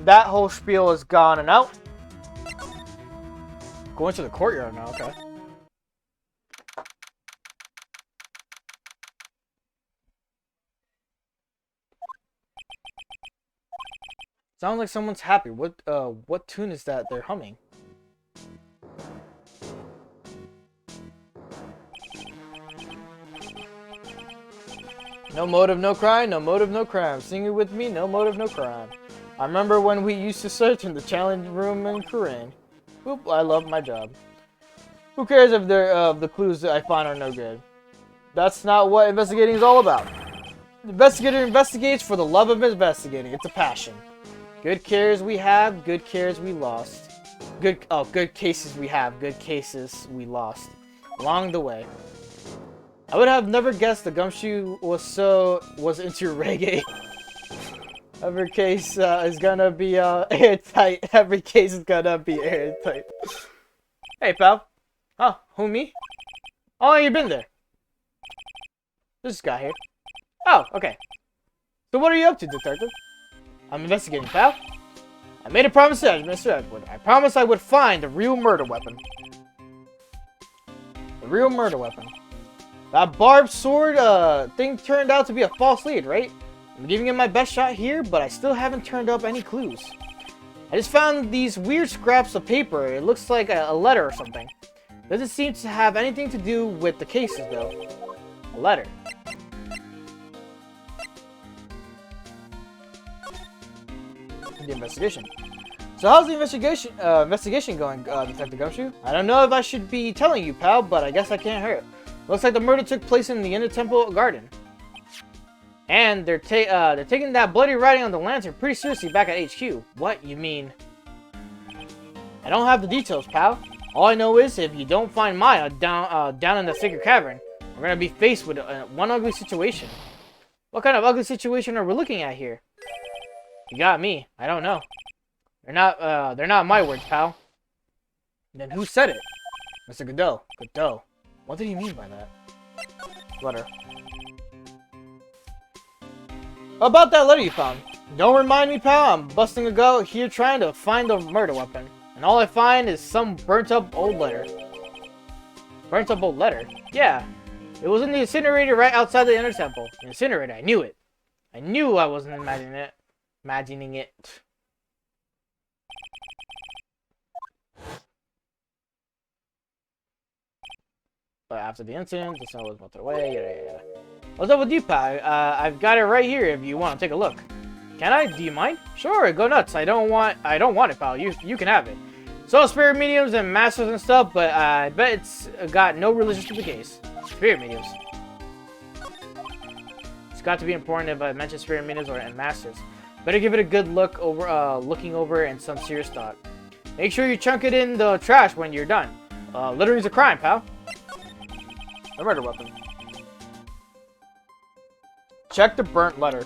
That whole spiel is gone and out. Going to the courtyard now, okay. Sounds like someone's happy. What tune is that they're humming? No motive, no crime. No motive, no crime. Sing it with me. No motive, no crime. I remember when we used to search in the challenge room in Korean. Oop, I love my job. Who cares if the clues that I find are no good? That's not what investigating is all about. The investigator investigates for the love of investigating. It's a passion. Good cares we have, good cares we lost. Good cases we have, good cases we lost. Along the way. I would have never guessed the Gumshoe was into reggae. Every case is gonna be airtight. Every case is gonna be airtight. Hey, pal. Oh, who, me? How long you been there? This guy here. Oh, okay. So what are you up to, detective? I'm investigating, pal. I made a promise to Mr. Edward. I promised I would find the real murder weapon. The real murder weapon. That barbed sword thing turned out to be a false lead, right? I'm giving it my best shot here, but I still haven't turned up any clues. I just found these weird scraps of paper. It looks like a letter or something. Doesn't seem to have anything to do with the cases, though. A letter. The investigation. So how's the investigation going, Detective Gumshoe? I don't know if I should be telling you, pal, but I guess I can't hurt. Looks like the murder took place in the Inner Temple Garden. And they're taking that bloody writing on the lantern pretty seriously back at HQ. What? You mean? I don't have the details, pal. All I know is if you don't find Maya down in the Sacred Cavern, we're gonna be faced with one ugly situation. What kind of ugly situation are we looking at here? You got me. I don't know. They're not my words, pal. Then who said it? Mr. Godot. Godot. What did he mean by that? Letter. About that letter you found. Don't remind me, pal. I'm busting a gut here trying to find the murder weapon. And all I find is some burnt up old letter. Burnt up old letter? Yeah. It was in the incinerator right outside the Inner Temple. The incinerator. I knew it. I knew I wasn't imagining it. But after the incident, the snow was melted away, yada yada. What's up with you, pal? I've got it right here if you want to take a look. Can I? Do you mind? Sure, go nuts. I don't want it, pal. You can have it. So spirit mediums and masters and stuff, but I bet it's got no religion to the case. Spirit mediums. It's got to be important if I mention spirit mediums and masters. Better give it a good look over, looking over and some serious thought. Make sure you chunk it in the trash when you're done. Littering's a crime, pal. A murder weapon. Check the burnt letter.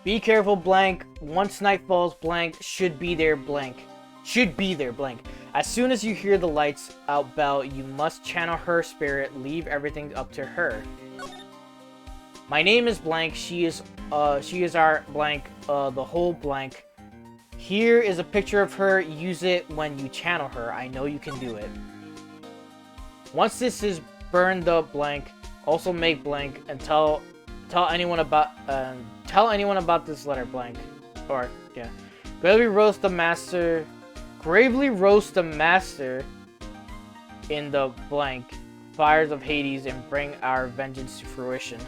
Be careful, blank. Once night falls, blank. Should be there, blank. Should be there, blank. As soon as you hear the lights out bell, you must channel her spirit. Leave everything up to her. My name is blank. She is our blank. The whole blank. Here is a picture of her. Use it when you channel her. I know you can do it. Once this is burned the blank, also make blank and tell anyone about this letter blank. Or yeah. Gravely roast the master in the blank fires of Hades and bring our vengeance to fruition.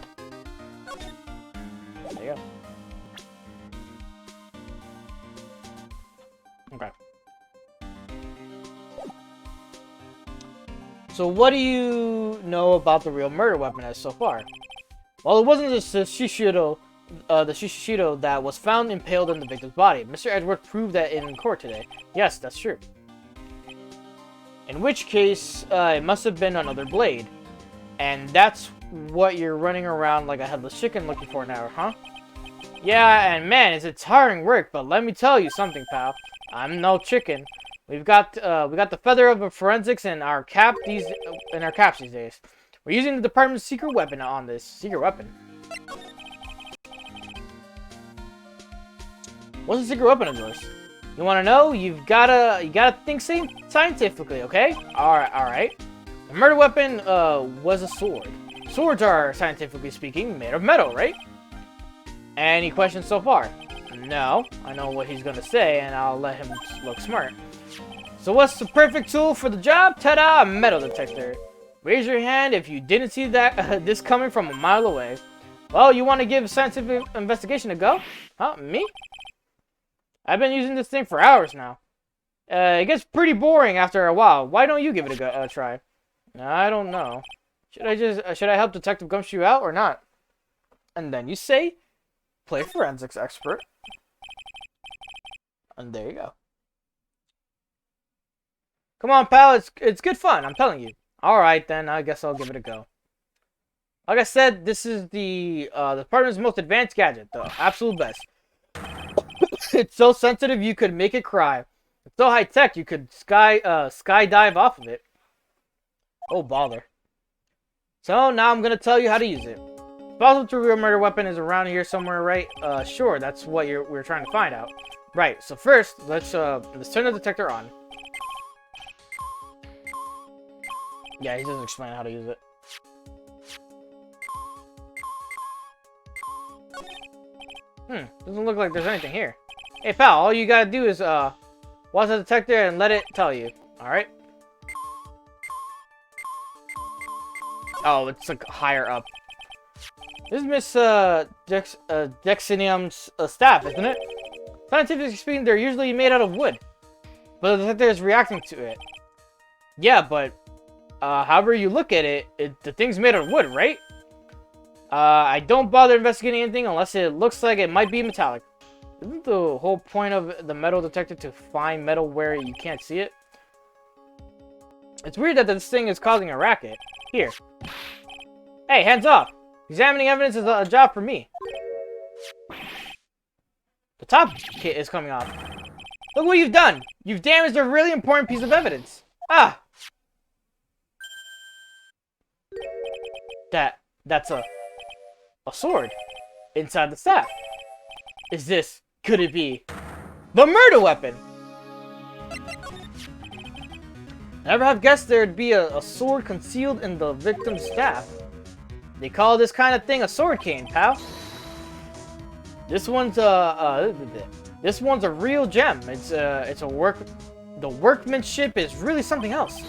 There you go. Okay. So what do you know about the real murder weapon as so far? Well, it wasn't just the Shishido that was found impaled in the victim's body. Mr. Edward proved that in court today. Yes, that's true. In which case, it must have been another blade. And that's what you're running around like a headless chicken looking for now, huh? Yeah, and man, it's a tiring work, but let me tell you something, pal. I'm no chicken. We got the feather of a forensics in our caps these days. We're using the department's secret weapon on this. Secret weapon. What's the secret weapon of yours? You want to know? You gotta think scientifically, okay? All right. The murder weapon was a sword. Swords are, scientifically speaking, made of metal, right? Any questions so far? No. I know what he's gonna say, and I'll let him look smart. So what's the perfect tool for the job? Ta-da! A metal detector. Raise your hand if you didn't see that this coming from a mile away. Well, you want to give scientific investigation a go? Huh? Me? I've been using this thing for hours now. It gets pretty boring after a while. Why don't you give it a try? I don't know. Should I help Detective Gumshoe out or not? And then you say, play forensics expert. And there you go. Come on, pal. It's good fun. I'm telling you. All right, then. I guess I'll give it a go. Like I said, this is the department's most advanced gadget, the absolute best. It's so sensitive you could make it cry. It's so high tech you could skydive off of it. Oh bother. So now I'm gonna tell you how to use it. It's possible to real murder weapon is around here somewhere, right? Sure, that's what we're trying to find out. Right. So first, let's turn the detector on. Yeah, he doesn't explain how to use it. Doesn't look like there's anything here. Hey, pal, all you gotta do is, watch the detector and let it tell you. Alright? Oh, it's like higher up. This is Miss, Dexinium's staff, isn't it? Scientifically speaking, they're usually made out of wood. But the detector is reacting to it. Yeah, but, however you look at it, the thing's made of wood, right? I don't bother investigating anything unless it looks like it might be metallic. Isn't the whole point of the metal detector to find metal where you can't see it? It's weird that this thing is causing a racket. Here. Hey, hands off! Examining evidence is a job for me. The top kit is coming off. Look what you've done! You've damaged a really important piece of evidence. Ah! That's a sword inside the staff. Could it be the murder weapon? Never have guessed there'd be a sword concealed in the victim's staff. They call this kind of thing a sword cane, pal. This one's a real gem. The workmanship is really something else.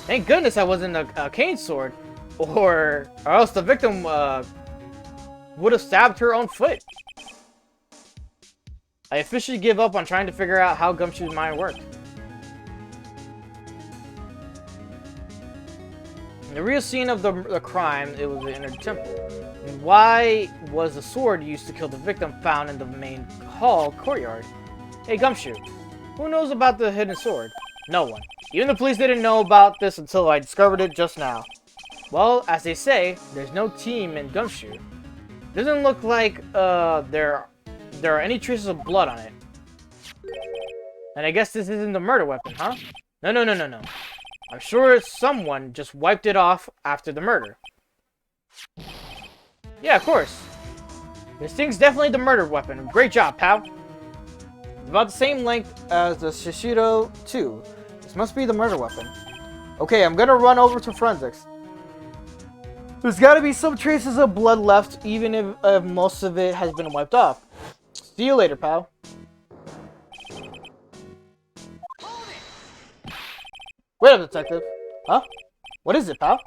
Thank goodness I wasn't a cane sword, or else the victim would have stabbed her own foot. I officially give up on trying to figure out how Gumshoe's mind worked. In the real scene of the crime, it was in a temple. And why was the sword used to kill the victim found in the main hall courtyard? Hey, Gumshoe, who knows about the hidden sword? No one. Even the police didn't know about this until I discovered it just now. Well, as they say, there's no team in Gumshoe. Doesn't look like there are any traces of blood on it. And I guess this isn't the murder weapon, huh? No, no, no, no, no. I'm sure someone just wiped it off after the murder. Yeah, of course. This thing's definitely the murder weapon. Great job, pal. It's about the same length as the Shishido 2. This must be the murder weapon. Okay, I'm gonna run over to forensics. There's gotta be some traces of blood left, even if most of it has been wiped off. See you later, pal. Wait up, detective. Huh? What is it, pal?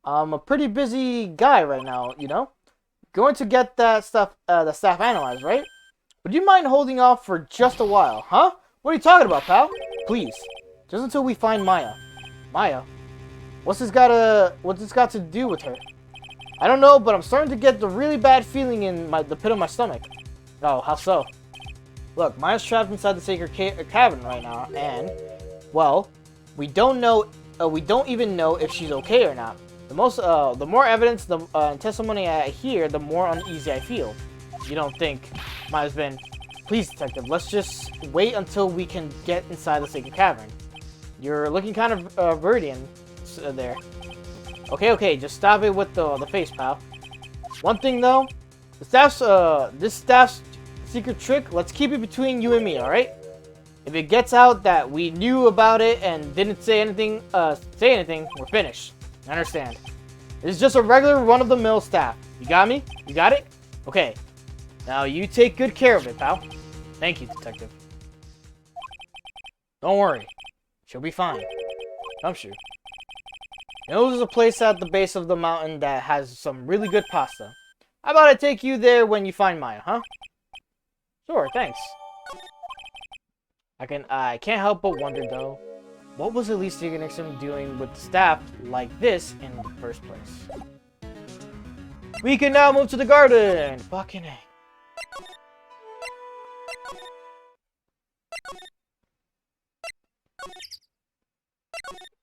I'm a pretty busy guy right now, you know? Going to get that stuff, the staff analyzed, right? Would you mind holding off for just a while, huh? What are you talking about, pal? Please. Just until we find Maya. Maya? What's this got to do with her? I don't know, but I'm starting to get the really bad feeling in the pit of my stomach. Oh, how so? Look, Maya's trapped inside the sacred cavern right now, and, well, we don't even know if she's okay or not. The more evidence, and testimony I hear, the more uneasy I feel. You don't think Maya's been... Please, detective, let's just wait until we can get inside the sacred cavern. You're looking kind of Viridian there. Okay, just stop it with the face, pal. One thing though, this staff's secret trick, let's keep it between you and me, alright? If it gets out that we knew about it and didn't say anything, we're finished. I understand. This is just a regular run-of-the-mill staff. You got me? You got it? Okay. Now you take good care of it, pal. Thank you, detective. Don't worry. She'll be fine. Gumshoe. You know, there's a place at the base of the mountain that has some really good pasta. How about I take you there when you find Maya, huh? Sure, thanks. I can't help but wonder, though, what was Elise Nixon doing with the staff like this in the first place? We can now move to the garden! Fucking A.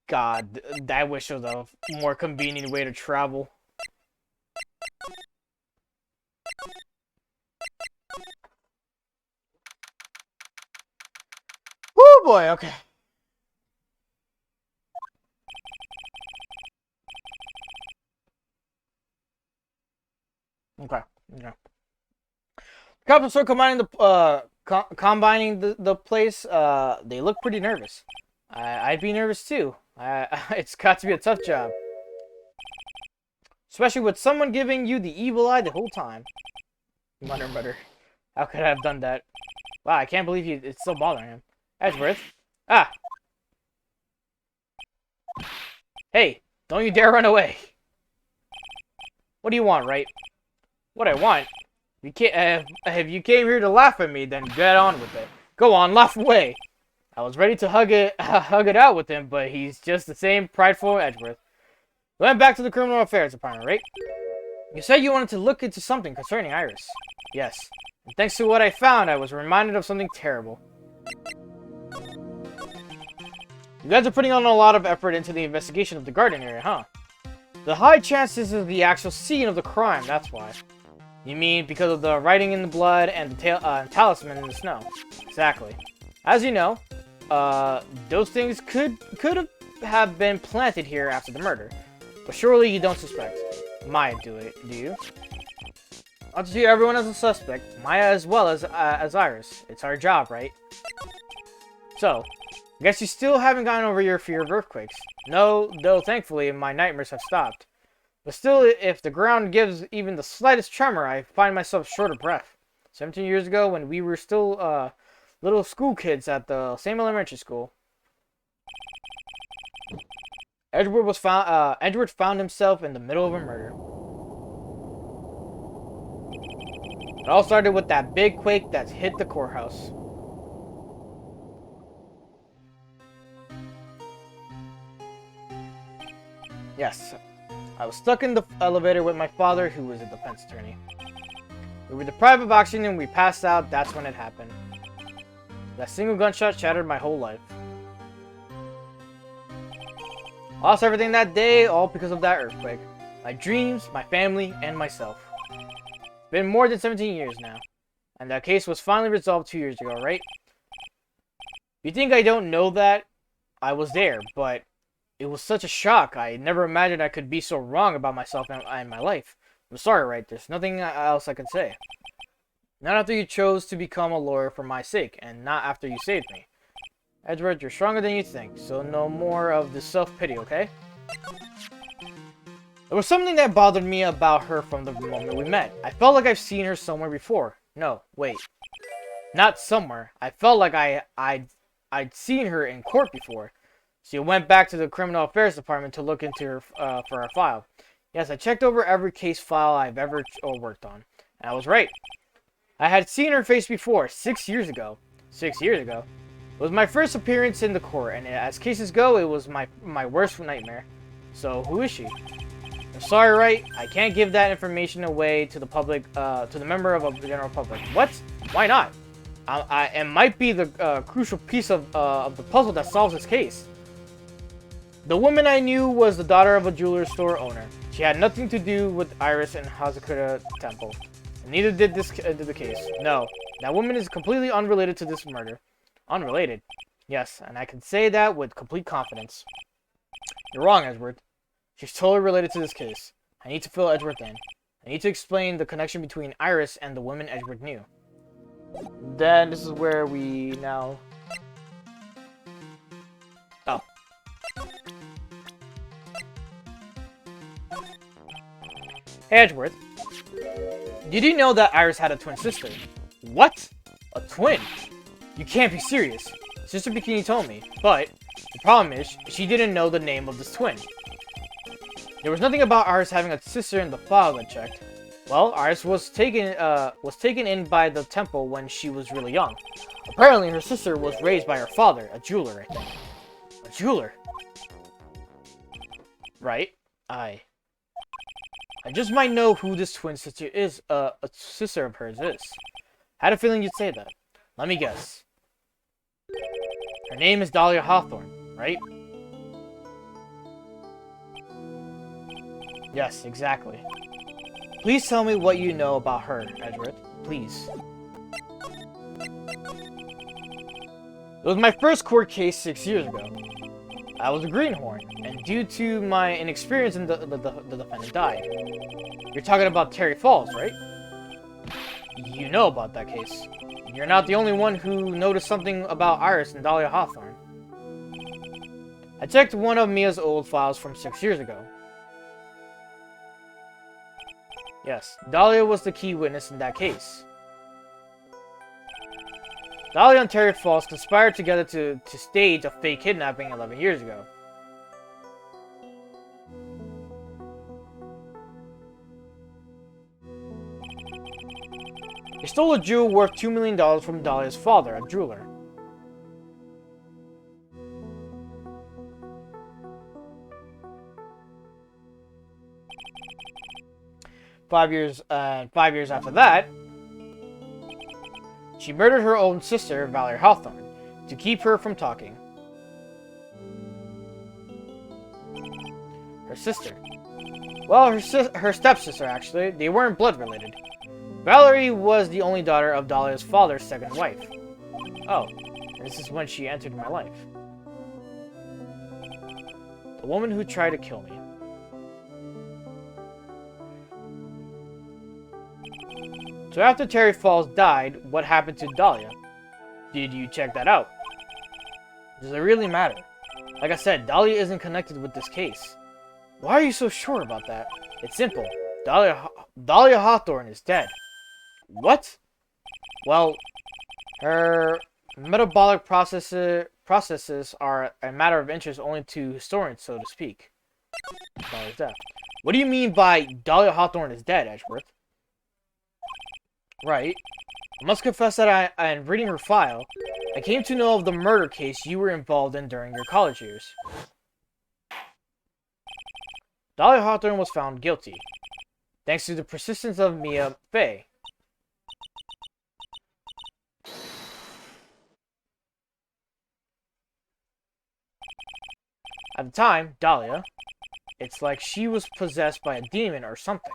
God, I wish there was a more convenient way to travel. Oh boy, okay. Okay. Cops are combining the place. They look pretty nervous. I'd be nervous too. It's got to be a tough job. Especially with someone giving you the evil eye the whole time. Mutter. How could I have done that? Wow, I can't believe it's still bothering him. Edgeworth. Ah! Hey, don't you dare run away. What do you want, Wright? What I want? If you came here to laugh at me, then get on with it. Go on, laugh away. I was ready to hug it out with him, but he's just the same prideful Edgeworth. We went back to the criminal affairs department, right? You said you wanted to look into something concerning Iris. Yes. And thanks to what I found, I was reminded of something terrible. You guys are putting on a lot of effort into the investigation of the garden area, huh? The high chances is the actual scene of the crime, that's why. You mean because of the writing in the blood and the talisman in the snow? Exactly. As you know, those things could have been planted here after the murder. But surely you don't suspect. Maya do you? I'll just view everyone as a suspect, Maya as well as Iris. It's our job, right? So, I guess you still haven't gotten over your fear of earthquakes. No, though thankfully my nightmares have stopped. But still, if the ground gives even the slightest tremor, I find myself short of breath. 17 years ago, when we were still little school kids at the same elementary school, Edward found himself in the middle of a murder. It all started with that big quake that hit the courthouse. Yes, I was stuck in the elevator with my father, who was a defense attorney. We were deprived of oxygen and we passed out. That's when it happened. That single gunshot shattered my whole life. Lost everything that day, all because of that earthquake. My dreams, my family, and myself. It's been more than 17 years now. And that case was finally resolved 2 years ago, right? You think I don't know that? I was there, but it was such a shock. I never imagined I could be so wrong about myself and my life. I'm sorry, Wright. There's nothing else I can say. Not after you chose to become a lawyer for my sake, and not after you saved me. Edward, you're stronger than you think, so no more of this self-pity, okay? There was something that bothered me about her from the moment we met. I felt like I've seen her somewhere before. No, wait. Not somewhere. I felt like I'd seen her in court before. She went back to the Criminal Affairs Department to look into her for her file. Yes, I checked over every case file I've ever worked on. And I was right. I had seen her face before, 6 years ago. 6 years ago? It was my first appearance in the court, and as cases go, it was my worst nightmare. So, who is she? I'm sorry, Wright. I can't give that information away to the public, to the member of the general public. What? Why not? It might be the crucial piece of the puzzle that solves this case. The woman I knew was the daughter of a jewelry store owner. She had nothing to do with Iris and Hazakura Temple. And neither did the case. No, that woman is completely unrelated to this murder. Unrelated? Yes, and I can say that with complete confidence. You're wrong, Edward. She's totally related to this case. I need to fill Edward in. I need to explain the connection between Iris and the woman Edward knew. Then this is where we now... Oh. Hey, Edgeworth. Did you know that Iris had a twin sister? What? A twin? You can't be serious. Sister Bikini told me, but the problem is, she didn't know the name of this twin. There was nothing about Iris having a sister in the file that checked. Well, Iris was taken in by the temple when she was really young. Apparently, her sister was raised by her father, a jeweler, I think. A jeweler? Right? I just might know who this twin sister is, a sister of hers is. Had a feeling you'd say that. Let me guess. Her name is Dahlia Hawthorne, right? Yes, exactly. Please tell me what you know about her, Edward. Please. It was my first court case 6 years ago. I was a greenhorn, and due to my inexperience, the defendant died. You're talking about Terry Falls, right? You know about that case. You're not the only one who noticed something about Iris and Dahlia Hawthorne. I checked one of Mia's old files from 6 years ago. Yes, Dahlia was the key witness in that case. Dahlia and Terry Falls conspired together to stage a fake kidnapping 11 years ago. They stole a jewel worth $2 million from Dahlia's father, a jeweler. Five years after that, she murdered her own sister, Valerie Hawthorne, to keep her from talking. Her sister. Well, her stepsister, actually. They weren't blood-related. Valerie was the only daughter of Dahlia's father's second wife. Oh, this is when she entered my life. The woman who tried to kill me. So after Terry Falls died, what happened to Dahlia? Did you check that out? Does it really matter? Like I said, Dahlia isn't connected with this case. Why are you so sure about that? It's simple. Dahlia Hawthorne is dead. What? Well, her metabolic processes are a matter of interest only to historians, so to speak. Dahlia's death. What do you mean by Dahlia Hawthorne is dead, Edgeworth? Right. I must confess that in reading her file, I came to know of the murder case you were involved in during your college years. Dahlia Hawthorne was found guilty, thanks to the persistence of Mia Fey. At At the time, Dahlia, it's like she was possessed by a demon or something.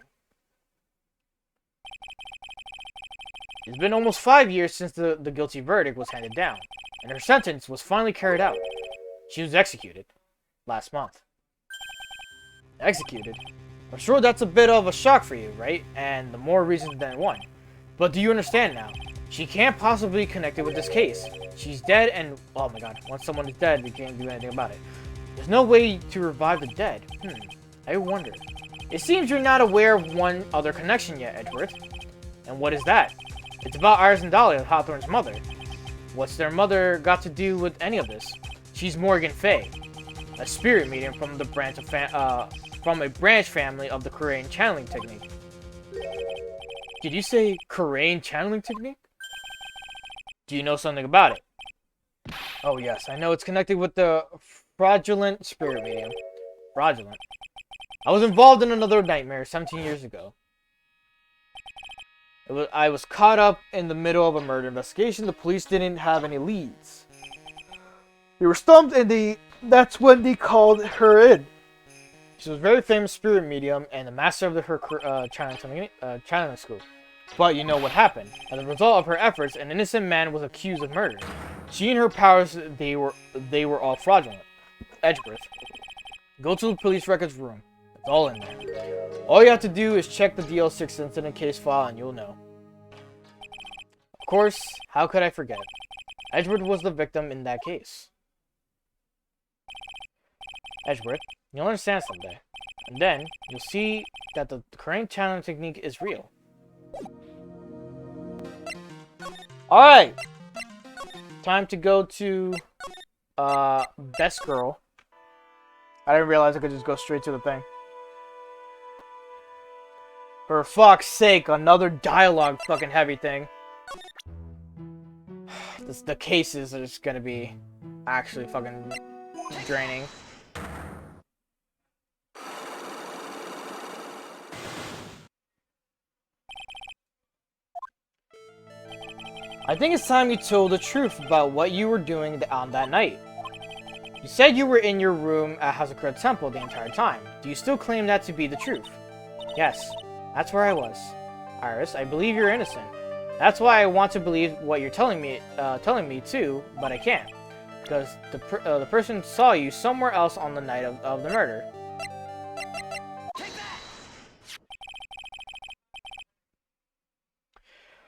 It's been almost 5 years since the guilty verdict was handed down, and her sentence was finally carried out. She was executed last month. Executed? I'm sure that's a bit of a shock for you, right? And the more reasons than one. But do you understand now? She can't possibly be connected with this case. She's dead and... oh my god, once someone is dead, we can't do anything about it. There's no way to revive the dead. I wonder. It seems you're not aware of one other connection yet, Edgeworth. And what is that? It's about Iris and Dahlia, Hawthorne's mother. What's their mother got to do with any of this? She's Morgan Fay, a spirit medium from the branch of from a branch family of the Korean channeling technique. Did you say Korean channeling technique? Do you know something about it? Oh yes, I know it's connected with the fraudulent spirit medium. Fraudulent? I was involved in another nightmare 17 years ago. I was caught up in the middle of a murder investigation. The police didn't have any leads. They were stumped and that's when they called her in. She was a very famous spirit medium and the master of her channeling school. But you know what happened. As a result of her efforts, an innocent man was accused of murder. She and her powers, they were all fraudulent. Edgeworth, go to the police records room. It's all in there. All you have to do is check the DL6 incident case file and you'll know. Of course, how could I forget? Edgeworth was the victim in that case. Edgeworth, you'll understand someday. And then, you'll see that the Korean channeling technique is real. Alright! Time to go to, Best Girl. I didn't realize I could just go straight to the thing. For fuck's sake, another dialogue fucking heavy thing. The cases are just gonna be actually fucking draining. I think it's time you told the truth about what you were doing on that night. You said you were in your room at Hazakura Temple the entire time. Do you still claim that to be the truth? Yes, that's where I was. Iris, I believe you're innocent. That's why I want to believe what you're telling me too, but I can't. Because the person saw you somewhere else on the night of the murder.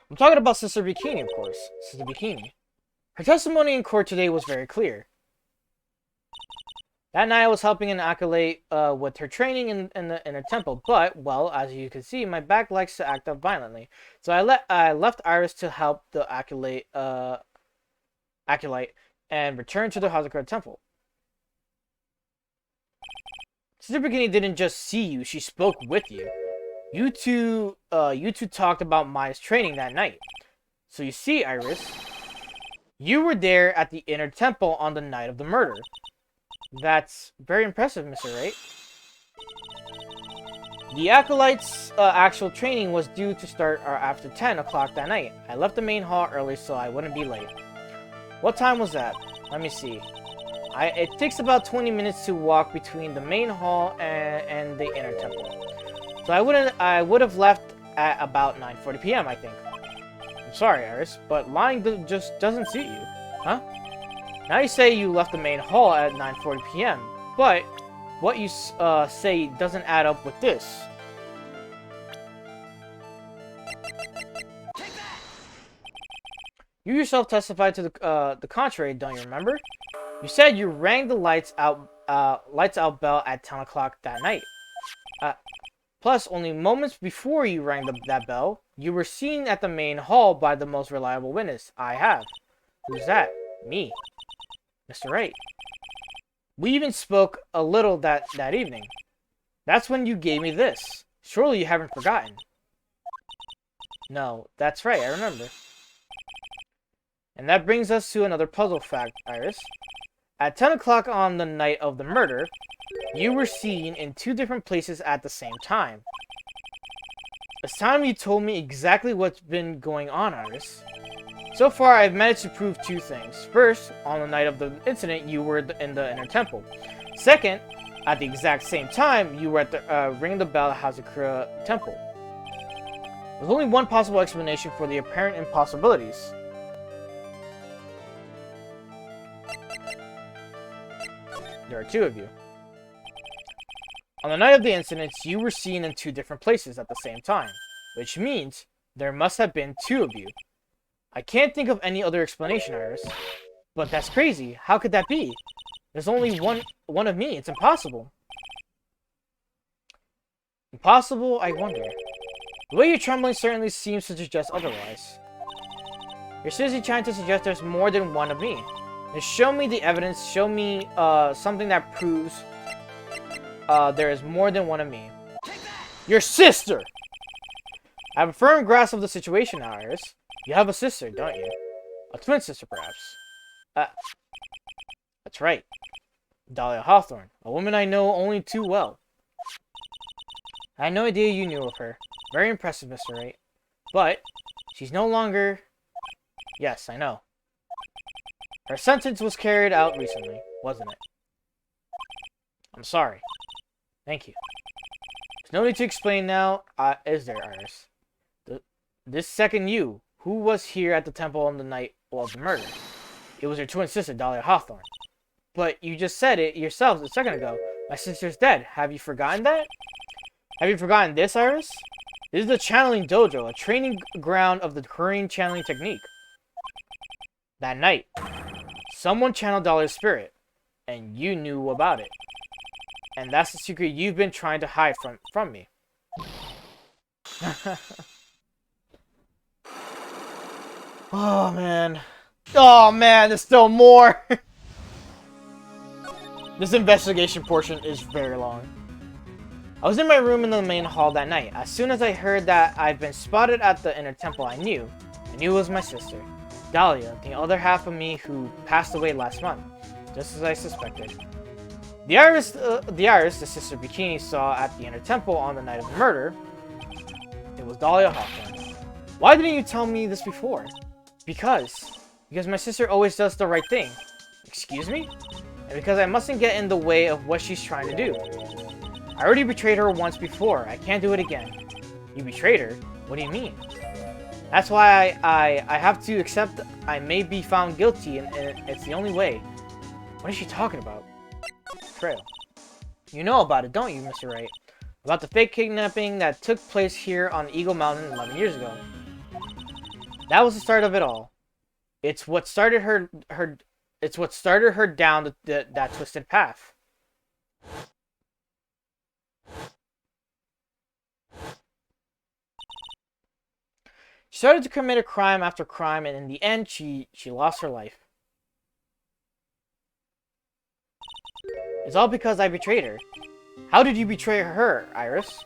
I'm talking about Sister Bikini, of course. Sister Bikini. Her testimony in court today was very clear. That night I was helping an acolyte with her training in her temple, but, well, as you can see, my back likes to act up violently. So I left Iris to help the acolyte and returned to the Hazakura Temple. Sister Bikini didn't just see you, she spoke with you. You two talked about Maya's training that night. So you see, Iris, you were there at the inner temple on the night of the murder. That's very impressive, Mr. Wright. The acolyte's actual training was due to start after 10 o'clock that night. I left the main hall early so I wouldn't be late. What time was that? Let me see. It takes about 20 minutes to walk between the main hall and the inner temple. So I would have left at about 9:40 p.m. I think. I'm sorry, Iris, but lying just doesn't suit you, huh? Now you say you left the main hall at 9:40 p.m., but what you say doesn't add up with this. You yourself testified to the contrary, don't you remember? You said you rang the lights out bell at 10 o'clock that night. Plus, only moments before you rang that bell, you were seen at the main hall by the most reliable witness I have. Who's that? Me. Mr. Wright. We even spoke a little that evening. That's when you gave me this. Surely you haven't forgotten. No, that's right, I remember. And that brings us to another puzzle fact, Iris. At 10 o'clock on the night of the murder, you were seen in 2 different places at the same time. It's time you told me exactly what's been going on, Iris. So far, I've managed to prove 2 things. First, on the night of the incident, you were in the inner temple. Second, at the exact same time, you were at the ringing the bell at Hazakura Temple. There's only one possible explanation for the apparent impossibilities. There are two of you. On the night of the incidents, you were seen in two different places at the same time, which means there must have been two of you. I can't think of any other explanation, Iris. But that's crazy. How could that be? There's only one of me. It's impossible. Impossible, I wonder. The way you're trembling certainly seems to suggest otherwise. You're seriously trying to suggest there's more than one of me. Then show me the evidence. Show me something that proves there is more than one of me. Your sister! I have a firm grasp of the situation now, Iris. You have a sister, don't you? A twin sister, perhaps. That's right. Dahlia Hawthorne, a woman I know only too well. I had no idea you knew of her. Very impressive, Mr. Wright. But she's no longer... Yes, I know. Her sentence was carried out recently, wasn't it? I'm sorry. Thank you. There's no need to explain now, is there, Iris? This second you, who was here at the temple on the night of the murder? It was your twin sister, Dahlia Hawthorne. But you just said it yourself a second ago. My sister's dead. Have you forgotten that? Have you forgotten this, Iris? This is the channeling dojo, a training ground of the Korean channeling technique. That night, someone channeled Dahlia's spirit, and you knew about it. And that's the secret you've been trying to hide from me. Oh, man. Oh, man, there's still more. This investigation portion is very long. I was in my room in the main hall that night. As soon as I heard that I'd been spotted at the inner temple, I knew it was my sister, Dahlia, the other half of me who passed away last month, just as I suspected. The Iris, the sister Bikini saw at the inner temple on the night of the murder, it was Dahlia Hawthorne. Why didn't you tell me this before? Because my sister always does the right thing. Excuse me? And because I mustn't get in the way of what she's trying to do. I already betrayed her once before. I can't do it again. You betrayed her? What do you mean? That's why I have to accept I may be found guilty, and it's the only way. What is she talking about? Betrayal. You know about it, don't you, Mr. Wright? About the fake kidnapping that took place here on Eagle Mountain 11 years ago. That was the start of it all. It's what started her down that twisted path. She started to commit a crime after crime, and in the end, she lost her life. It's all because I betrayed her. How did you betray her, Iris?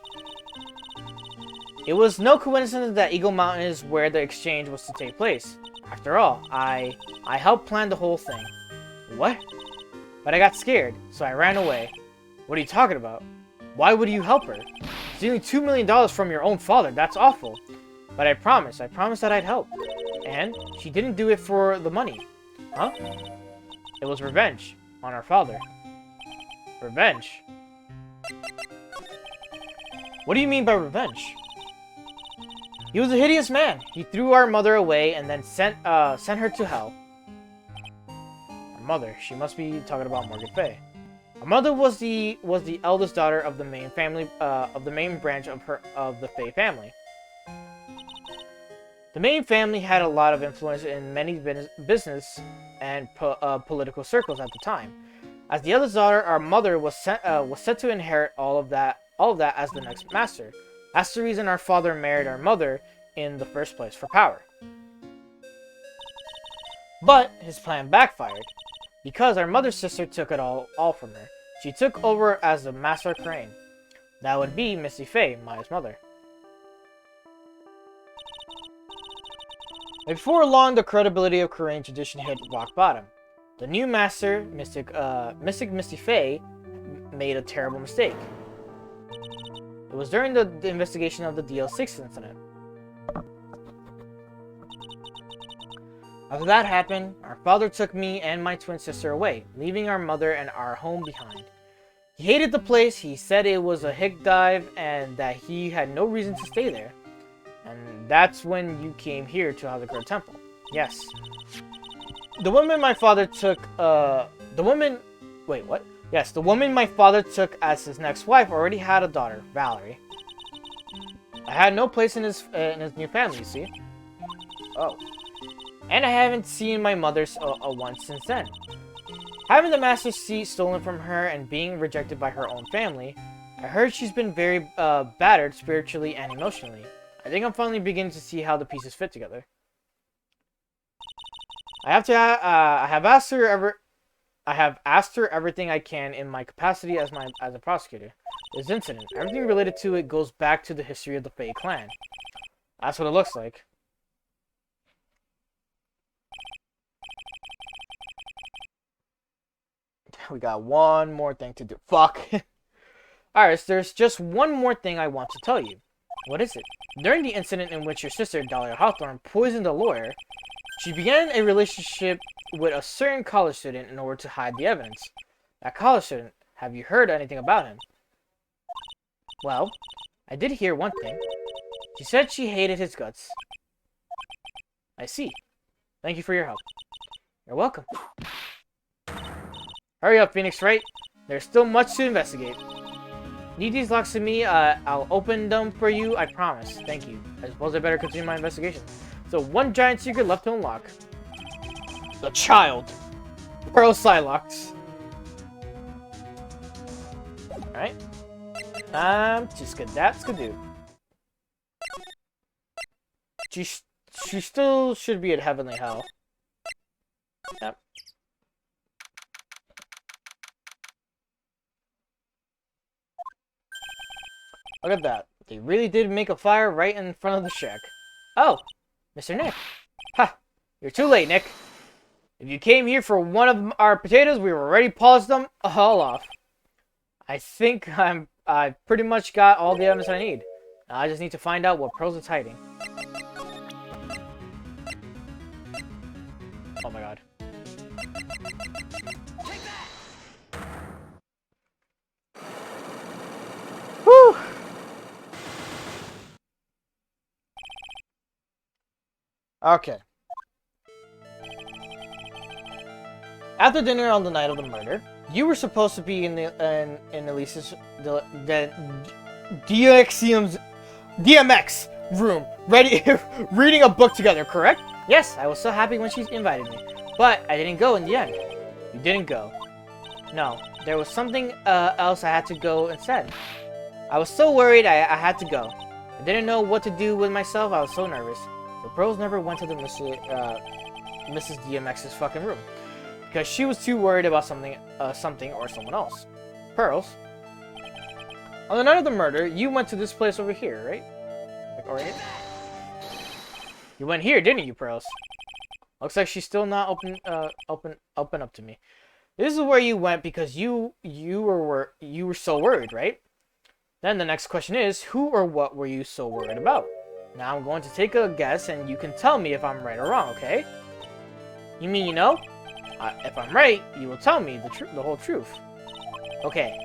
It was no coincidence that Eagle Mountain is where the exchange was to take place. After all, I helped plan the whole thing. What? But I got scared, so I ran away. What are you talking about? Why would you help her? Stealing $2 million from your own father, that's awful. But I promised that I'd help. And she didn't do it for the money. Huh? It was revenge on our father. Revenge? What do you mean by revenge? He was a hideous man. He threw our mother away and then sent her to hell. Our mother? She must be talking about Morgan Fay. Our mother was the eldest daughter of the main family of the main branch of the Fay family. The main family had a lot of influence in many business and political circles at the time. As the eldest daughter, our mother was set to inherit all of that as the next master. That's the reason our father married our mother in the first place, for power. But his plan backfired, because our mother's sister took it all from her. She took over as the master crane. That would be Misty Fay, Maya's mother. Before long, the credibility of Korean tradition hit rock bottom. The new master, Mystic Misty Fay, made a terrible mistake. It was during the investigation of the DL6 incident. After that happened, our father took me and my twin sister away, leaving our mother and our home behind. He hated the place, he said it was a hick dive, and that he had no reason to stay there. And that's when you came here to Hazakura Temple. Yes. The woman my father took, Wait, what? Yes, the woman my father took as his next wife already had a daughter, Valerie. I had no place in his new family, you see? Oh. And I haven't seen my mother once since then. Having the master's seat stolen from her and being rejected by her own family, I heard she's been very battered spiritually and emotionally. I think I'm finally beginning to see how the pieces fit together. I have asked her everything I can in my capacity as a prosecutor. This incident, everything related to it goes back to the history of the Fae clan. That's what it looks like. We got one more thing to do. Fuck. Alright, so there's just one more thing I want to tell you. What is it? During the incident in which your sister, Dahlia Hawthorne, poisoned a lawyer, she began a relationship with a certain college student in order to hide the evidence. That college student, have you heard anything about him? Well, I did hear one thing. She said she hated his guts. I see. Thank you for your help. You're welcome. Hurry up, Phoenix Wright. There's still much to investigate. Need these locks to me? I'll open them for you, I promise. Thank you. I suppose I better continue my investigation. So, one giant secret left to unlock. The child. Pearl Psylocks. Alright. Just get that, skadoo. She still should be at Heavenly Hell. Yep. Look at that. They really did make a fire right in front of the shack. Oh, Mr. Nick. Ha! You're too late, Nick. If you came here for one of our potatoes, we already polished them all off. I think I've pretty much got all the evidence I need. Now I just need to find out what Pearls is hiding. Oh my god. Whew! Okay. After dinner on the night of the murder, you were supposed to be in Elise's DMX room, reading a book together, correct? Yes, I was so happy when she invited me, but I didn't go in the end. You didn't go. No, there was something else I had to go instead. I was so worried I had to go. I didn't know what to do with myself. I was so nervous. The Pearls never went to the Mrs. DMX's fucking room because she was too worried about something or someone else. Pearls. On the night of the murder, you went to this place over here, right? Like over here? You went here, didn't you, Pearls? Looks like she's still not open up to me. This is where you went because you were so worried, right? Then the next question is, who or what were you so worried about? Now I'm going to take a guess, and you can tell me if I'm right or wrong, okay? You mean you know? If I'm right, you will tell me the whole truth. Okay.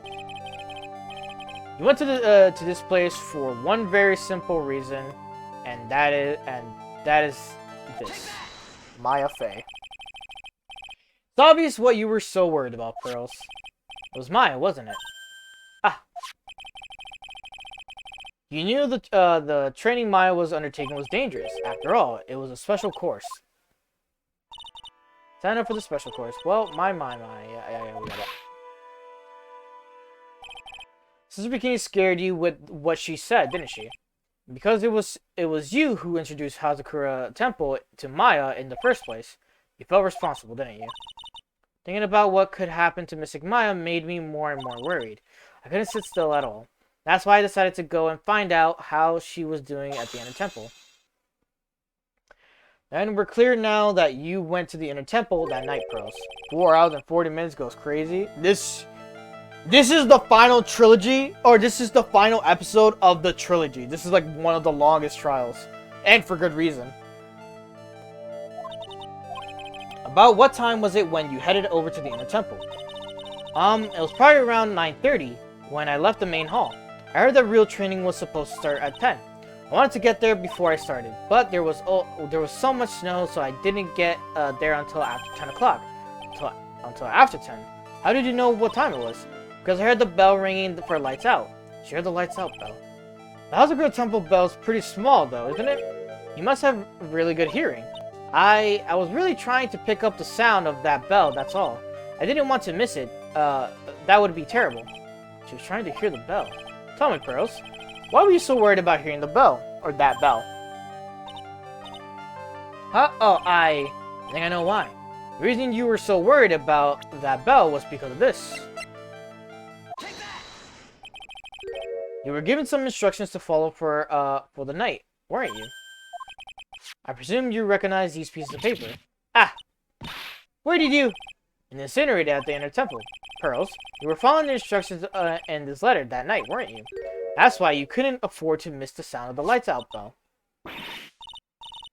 You went to this place for one very simple reason, and that is this. Maya Fey. It's obvious what you were so worried about, Pearls. It was Maya, wasn't it? Ah. You knew the training Maya was undertaking was dangerous. After all, it was a special course. Sign up for the special course. Well, my, yeah, we got it. Sister Bikini scared you with what she said, didn't she? Because it was you who introduced Hazakura Temple to Maya in the first place. You felt responsible, didn't you? Thinking about what could happen to Mystic Maya made me more and more worried. I couldn't sit still at all. That's why I decided to go and find out how she was doing at the Inner Temple. And we're clear now that you went to the Inner Temple that night, Pearls. 4 hours and 40 minutes goes crazy. This is the final trilogy, or this is the final episode of the trilogy. This is like one of the longest trials, and for good reason. About what time was it when you headed over to the Inner Temple? It was probably around 9:30 when I left the main hall. I heard that real training was supposed to start at 10. I wanted to get there before I started, but there was so much snow, so I didn't get there until after 10 o'clock. Until after 10. How did you know what time it was? Because I heard the bell ringing for lights out. Did you hear the lights out bell? The House of Girl Temple bell's pretty small though, isn't it? You must have really good hearing. I was really trying to pick up the sound of that bell, that's all. I didn't want to miss it. That would be terrible. She was trying to hear the bell. Tell me, Pearls, why were you so worried about hearing the bell? Or that bell? Huh? Oh, I think I know why. The reason you were so worried about that bell was because of this. Take that! You were given some instructions to follow for the night, weren't you? I presume you recognize these pieces of paper. Ah! Where did you? In the incinerator at the inner temple. Pearls, you were following the instructions in this letter that night, weren't you? That's why you couldn't afford to miss the sound of the lights out bell.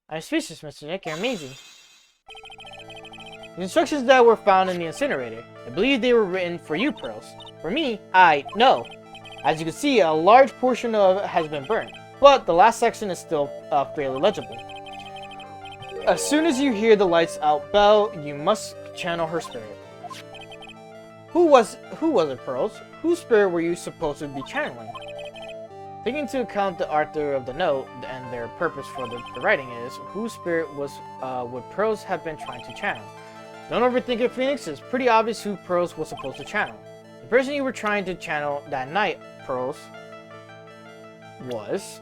I'm speechless, Mr. Nick. You're amazing. The instructions that were found in the incinerator, I believe they were written for you, Pearls. For me, no. As you can see, a large portion of it has been burned, but the last section is still fairly legible. As soon as you hear the lights out bell, you must channel her spirit. Who was it, Pearls? Whose spirit were you supposed to be channeling? Taking into account the author of the note and their purpose for the writing is, whose spirit would Pearls have been trying to channel? Don't overthink it, Phoenix. It's pretty obvious who Pearls was supposed to channel. The person you were trying to channel that night, Pearls, was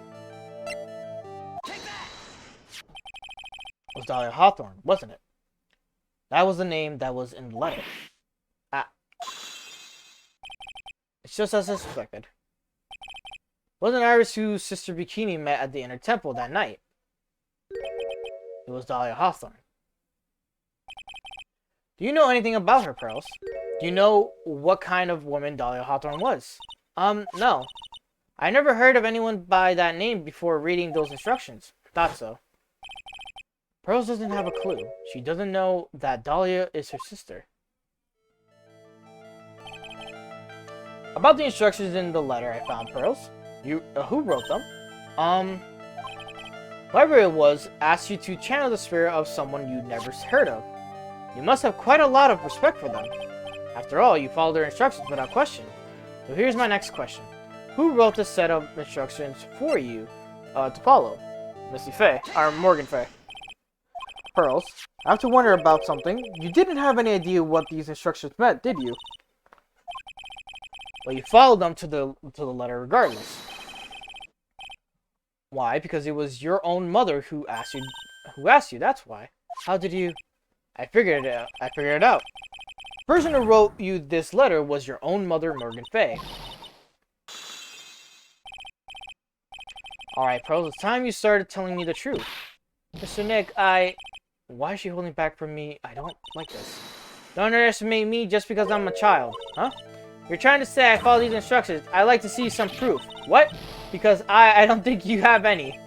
Dahlia Hawthorne, wasn't it? That was the name that was in the letter. Ah. It's just as I suspected. Wasn't Iris who Sister Bikini met at the inner temple that night? It was Dahlia Hawthorne. Do you know anything about her, Pearls? Do you know what kind of woman Dahlia Hawthorne was? No. I never heard of anyone by that name before reading those instructions. Thought so. Pearls doesn't have a clue. She doesn't know that Dahlia is her sister. About the instructions in the letter I found, Pearls. Who wrote them? Whoever it was asked you to channel the spirit of someone you'd never heard of. You must have quite a lot of respect for them. After all, you followed their instructions without question. So here's my next question. Who wrote this set of instructions for you to follow? Missy Faye, or Morgan Faye. Pearls, I have to wonder about something. You didn't have any idea what these instructions meant, did you? Well, you followed them to the letter regardless. Why? Because it was your own mother who asked you. That's why. How did you? I figured it out. The person who wrote you this letter was your own mother, Morgan Faye. Alright, Pearls, it's time you started telling me the truth. Mr. Nick, why is she holding back from me? I don't like this. Don't underestimate me just because I'm a child, huh? You're trying to say I follow these instructions. I'd like to see some proof. What? Because I don't think you have any.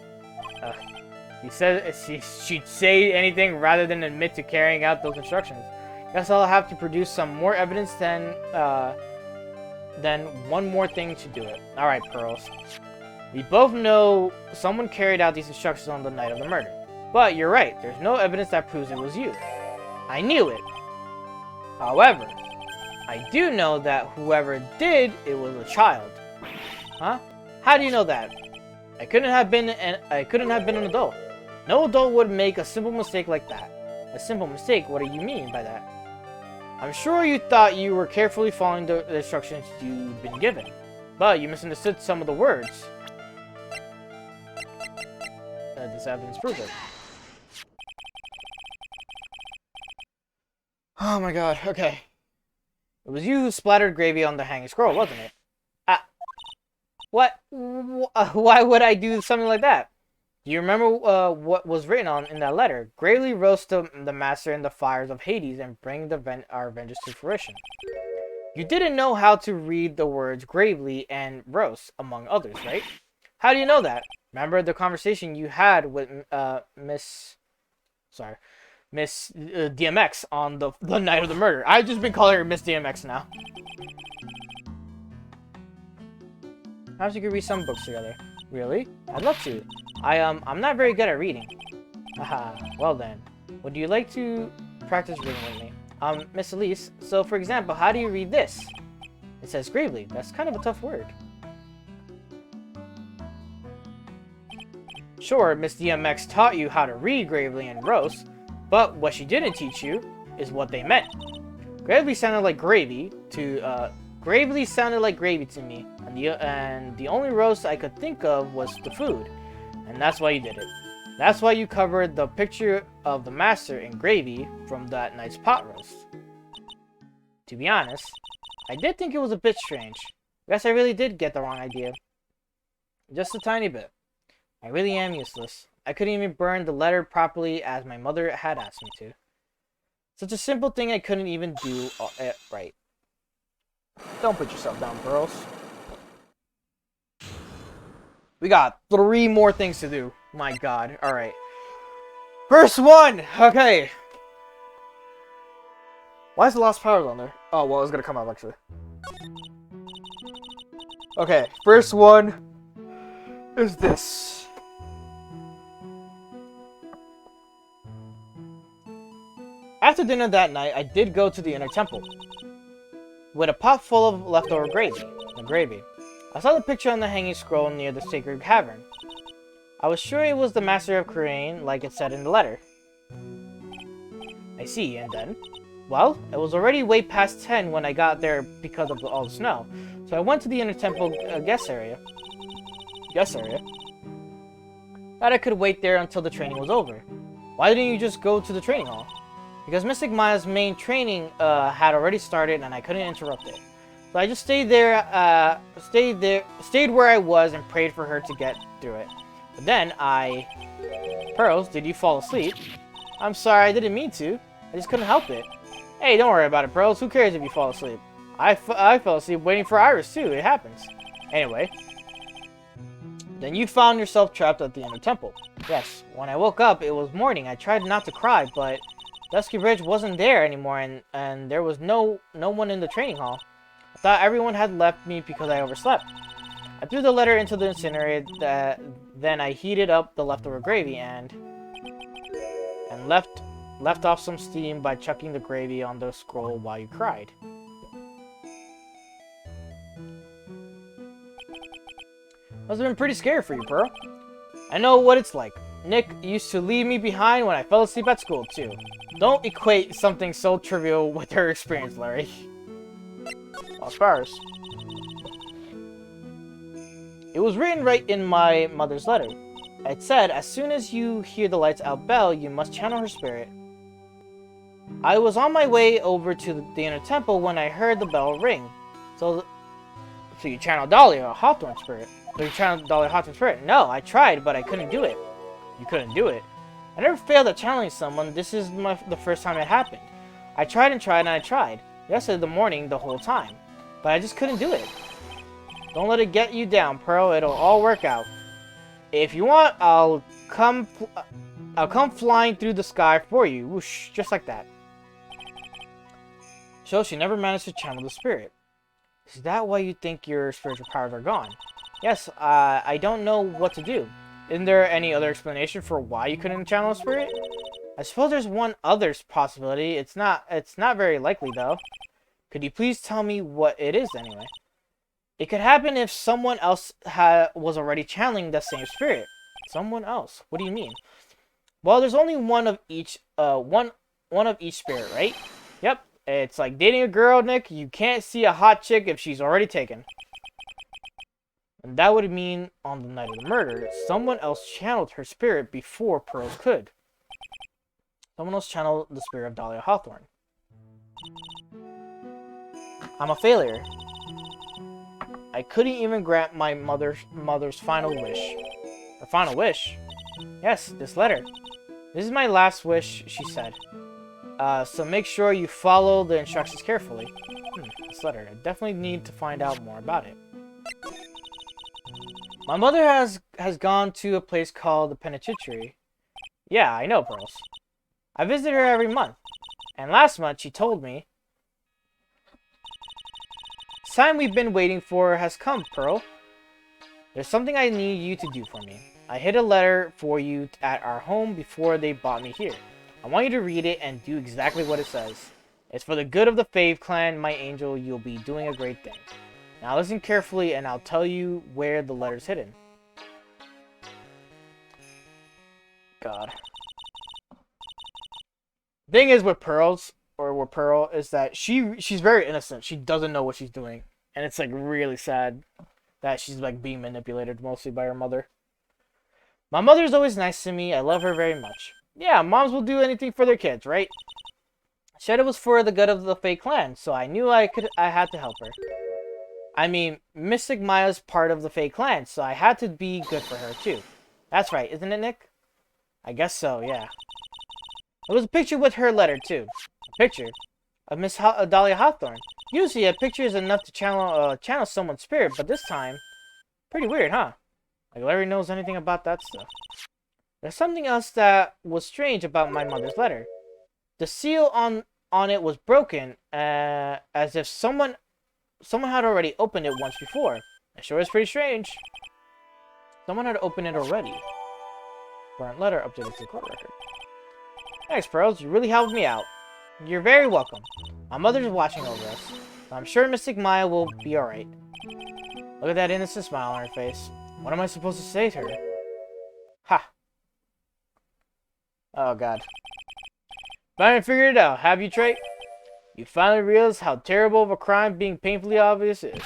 He said she'd say anything rather than admit to carrying out those instructions. Guess I'll have to produce some more evidence than one more thing to do it. Alright, Pearls. We both know someone carried out these instructions on the night of the murder. But you're right, there's no evidence that proves it was you. I knew it. However, I do know that whoever did, it was a child. Huh? How do you know that? I couldn't have been an adult. No adult would make a simple mistake like that. A simple mistake? What do you mean by that? I'm sure you thought you were carefully following the instructions you'd been given, but you misunderstood some of the words. This evidence proves it. Oh my god, okay. It was you who splattered gravy on the hanging scroll, wasn't it? What? Why would I do something like that? Do you remember what was written in that letter? Gravely roast the master in the fires of Hades and bring our vengeance to fruition. You didn't know how to read the words gravely and roast, among others, right? How do you know that? Remember the conversation you had with Miss DMX on the night of the murder. I've just been calling her Miss DMX now. Perhaps we could read some books together. Really? I'd love to. I'm not very good at reading. Haha, well then. Would you like to practice reading with me? Miss Elise, so for example, how do you read this? It says gravely. That's kind of a tough word. Sure, Miss DMX taught you how to read gravely and roast, but what she didn't teach you is what they meant. Gravely sounded like gravy to, gravely sounded like gravy to me, and the only roast I could think of was the food, and that's why you did it. That's why you covered the picture of the master in gravy from that night's pot roast. To be honest, I did think it was a bit strange. Guess I really did get the wrong idea. Just a tiny bit. I really am useless. I couldn't even burn the letter properly as my mother had asked me to. Such a simple thing I couldn't even do it right. Don't put yourself down, Pearls. We got 3 more things to do. My god. Alright. First one! Okay. Why is the Lost Powers on there? Oh, well, it's gonna come out actually. Okay, first one is this. After dinner that night, I did go to the inner temple with a pot full of leftover gravy. I saw the picture on the hanging scroll near the sacred cavern. I was sure it was the Master of Crane, like it said in the letter. I see, and then? Well, it was already way past 10 when I got there because of all the snow, so I went to the inner temple guest area. Thought I could wait there until the training was over. Why didn't you just go to the training hall? Because Mystic Maya's main training had already started and I couldn't interrupt it. So I just stayed where I was and prayed for her to get through it. But then Pearls, did you fall asleep? I'm sorry, I didn't mean to. I just couldn't help it. Hey, don't worry about it, Pearls. Who cares if you fall asleep? I fell asleep waiting for Iris too. It happens. Anyway. Then you found yourself trapped at the inner temple. Yes, when I woke up, it was morning. I tried not to cry, but Dusky Bridge wasn't there anymore, and there was no one in the training hall. I thought everyone had left me because I overslept. I threw the letter into the incinerator, then I heated up the leftover gravy and left off some steam by chucking the gravy on the scroll while you cried. Must have been pretty scary for you, Pearl. I know what it's like. Nick used to leave me behind when I fell asleep at school, too. Don't equate something so trivial with her experience, Larry. Lost Powers. It was written right in my mother's letter. It said, as soon as you hear the lights out bell, you must channel her spirit. I was on my way over to the inner temple when I heard the bell ring. So you channeled Dahlia Hawthorne's spirit. So you channeled Dahlia Hawthorne's spirit. No, I tried, but I couldn't do it. You couldn't do it. I never failed at channeling someone. This is the first time it happened. I tried and tried and I tried. Yesterday in the morning, the whole time. But I just couldn't do it. Don't let it get you down, Pearl. It'll all work out. If you want, I'll come flying through the sky for you. Whoosh, just like that. So she never managed to channel the spirit. Is that why you think your spiritual powers are gone? Yes, I don't know what to do. Isn't there any other explanation for why you couldn't channel a spirit? I suppose there's one other possibility. It's not very likely though. Could you please tell me what it is anyway? It could happen if someone else was already channeling the same spirit. Someone else? What do you mean? Well, there's only one of each one of each spirit, right? Yep. It's like dating a girl, Nick. You can't see a hot chick if she's already taken. And that would mean on the night of the murder, someone else channeled her spirit before Pearls could. Someone else channeled the spirit of Dahlia Hawthorne. I'm a failure. I couldn't even grant my mother's final wish. Her final wish? Yes, this letter. This is my last wish, she said. So make sure you follow the instructions carefully. This letter. I definitely need to find out more about it. My mother has gone to a place called the Penitentiary. Yeah, I know, Pearls. I visit her every month. And last month, she told me, "The time we've been waiting for has come, Pearl. There's something I need you to do for me. I hid a letter for you at our home before they brought me here. I want you to read it and do exactly what it says. It's for the good of the Fave clan, my angel. You'll be doing a great thing. Now listen carefully and I'll tell you where the letter's hidden." God. Thing is with Pearl is that she's very innocent. She doesn't know what she's doing. And it's like really sad that she's like being manipulated mostly by her mother. "My mother's always nice to me. I love her very much." Yeah, moms will do anything for their kids, right? Said it was for the good of the Fake clan, so I knew I had to help her. I mean, Mystic Maya's part of the Fake clan, so I had to be good for her too. That's right, isn't it, Nick? I guess so, yeah. There was a picture with her letter too. A picture of Miss Dahlia Hawthorne. Usually a picture is enough to channel someone's spirit, but this time, pretty weird, huh? Like Larry knows anything about that stuff. There's something else that was strange about my mother's letter. The seal on it was broken, as if someone had already opened it once before. It sure is pretty strange. Someone had opened it already. Burnt letter updated to the court record. Thanks, Pearls. You really helped me out. You're very welcome. My mother's watching over us. I'm sure Mystic Maya will be alright. Look at that innocent smile on her face. What am I supposed to say to her? Ha! Oh, God. Finally figured it out, have you, Trey? You finally realized how terrible of a crime being painfully obvious is.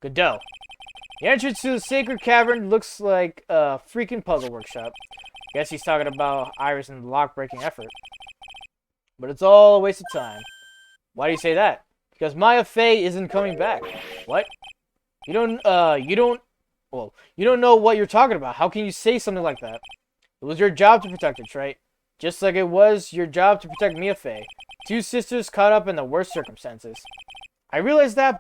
Godot. The entrance to the sacred cavern looks like a freaking puzzle workshop. Guess he's talking about Iris and the lock-breaking effort. But it's all a waste of time. Why do you say that? Because Maya Fey isn't coming back. What? You don't know what you're talking about. How can you say something like that? It was your job to protect her, Trey. Just like it was your job to protect Mia Fey. Two sisters caught up in the worst circumstances. I realized that,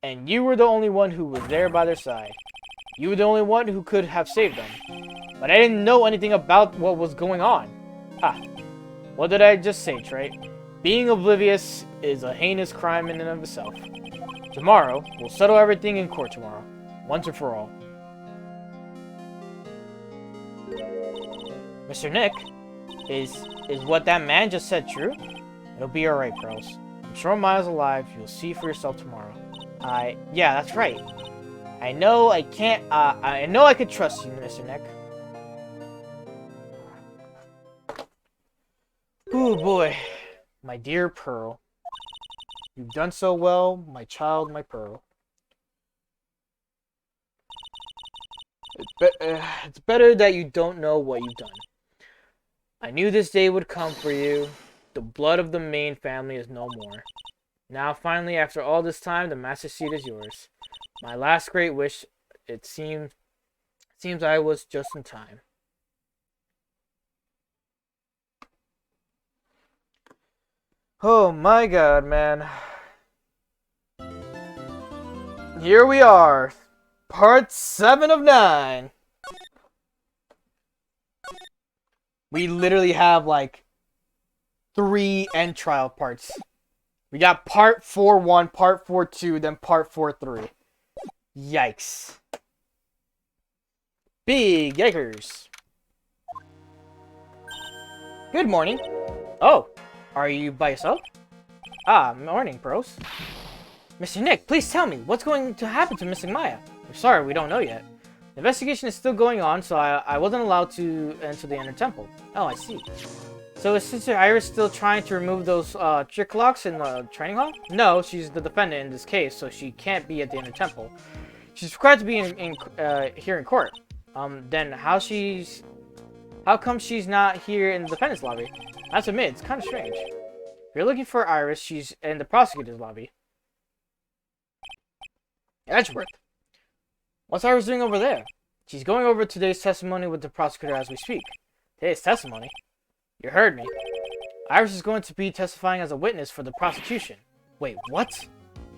and you were the only one who was there by their side. You were the only one who could have saved them. But I didn't know anything about what was going on. Ha. What did I just say, Trey? Being oblivious is a heinous crime in and of itself. Tomorrow, we'll settle everything in court tomorrow. Once and for all. Mr. Nick, is what that man just said true? It'll be alright, Pearls. I'm sure Maya's alive. You'll see for yourself tomorrow. Yeah, that's right. I know I could trust you, Mr. Nick. Ooh, boy. My dear Pearl. You've done so well, my child, my Pearl. It's better that you don't know what you've done. I knew this day would come for you. The blood of the main family is no more. Now, finally, after all this time, the Master Seat is yours. My last great wish, it seems I was just in time. Oh my God, man. Here we are. Part 7 of 9. We literally have like 3 end trial parts. We got part 4-1, part 4-2, then part 4-3. Yikes. Big yikers. Good morning. Oh, are you by yourself? Ah, morning, bros. Mr. Nick, please tell me, what's going to happen to Missing Maya? I'm sorry, we don't know yet. The investigation is still going on, so I wasn't allowed to enter the inner temple. Oh, I see. So is Sister Iris still trying to remove those trick locks in the training hall? No, she's the defendant in this case, so she can't be at the inner temple. She's required to be here in court. Then how come she's not here in the defendant's lobby? I have to admit, it's kind of strange. If you're looking for Iris, she's in the prosecutor's lobby. Edgeworth. What's Iris doing over there? She's going over today's testimony with the prosecutor as we speak. Today's testimony? You heard me. Iris is going to be testifying as a witness for the prosecution. Wait, what?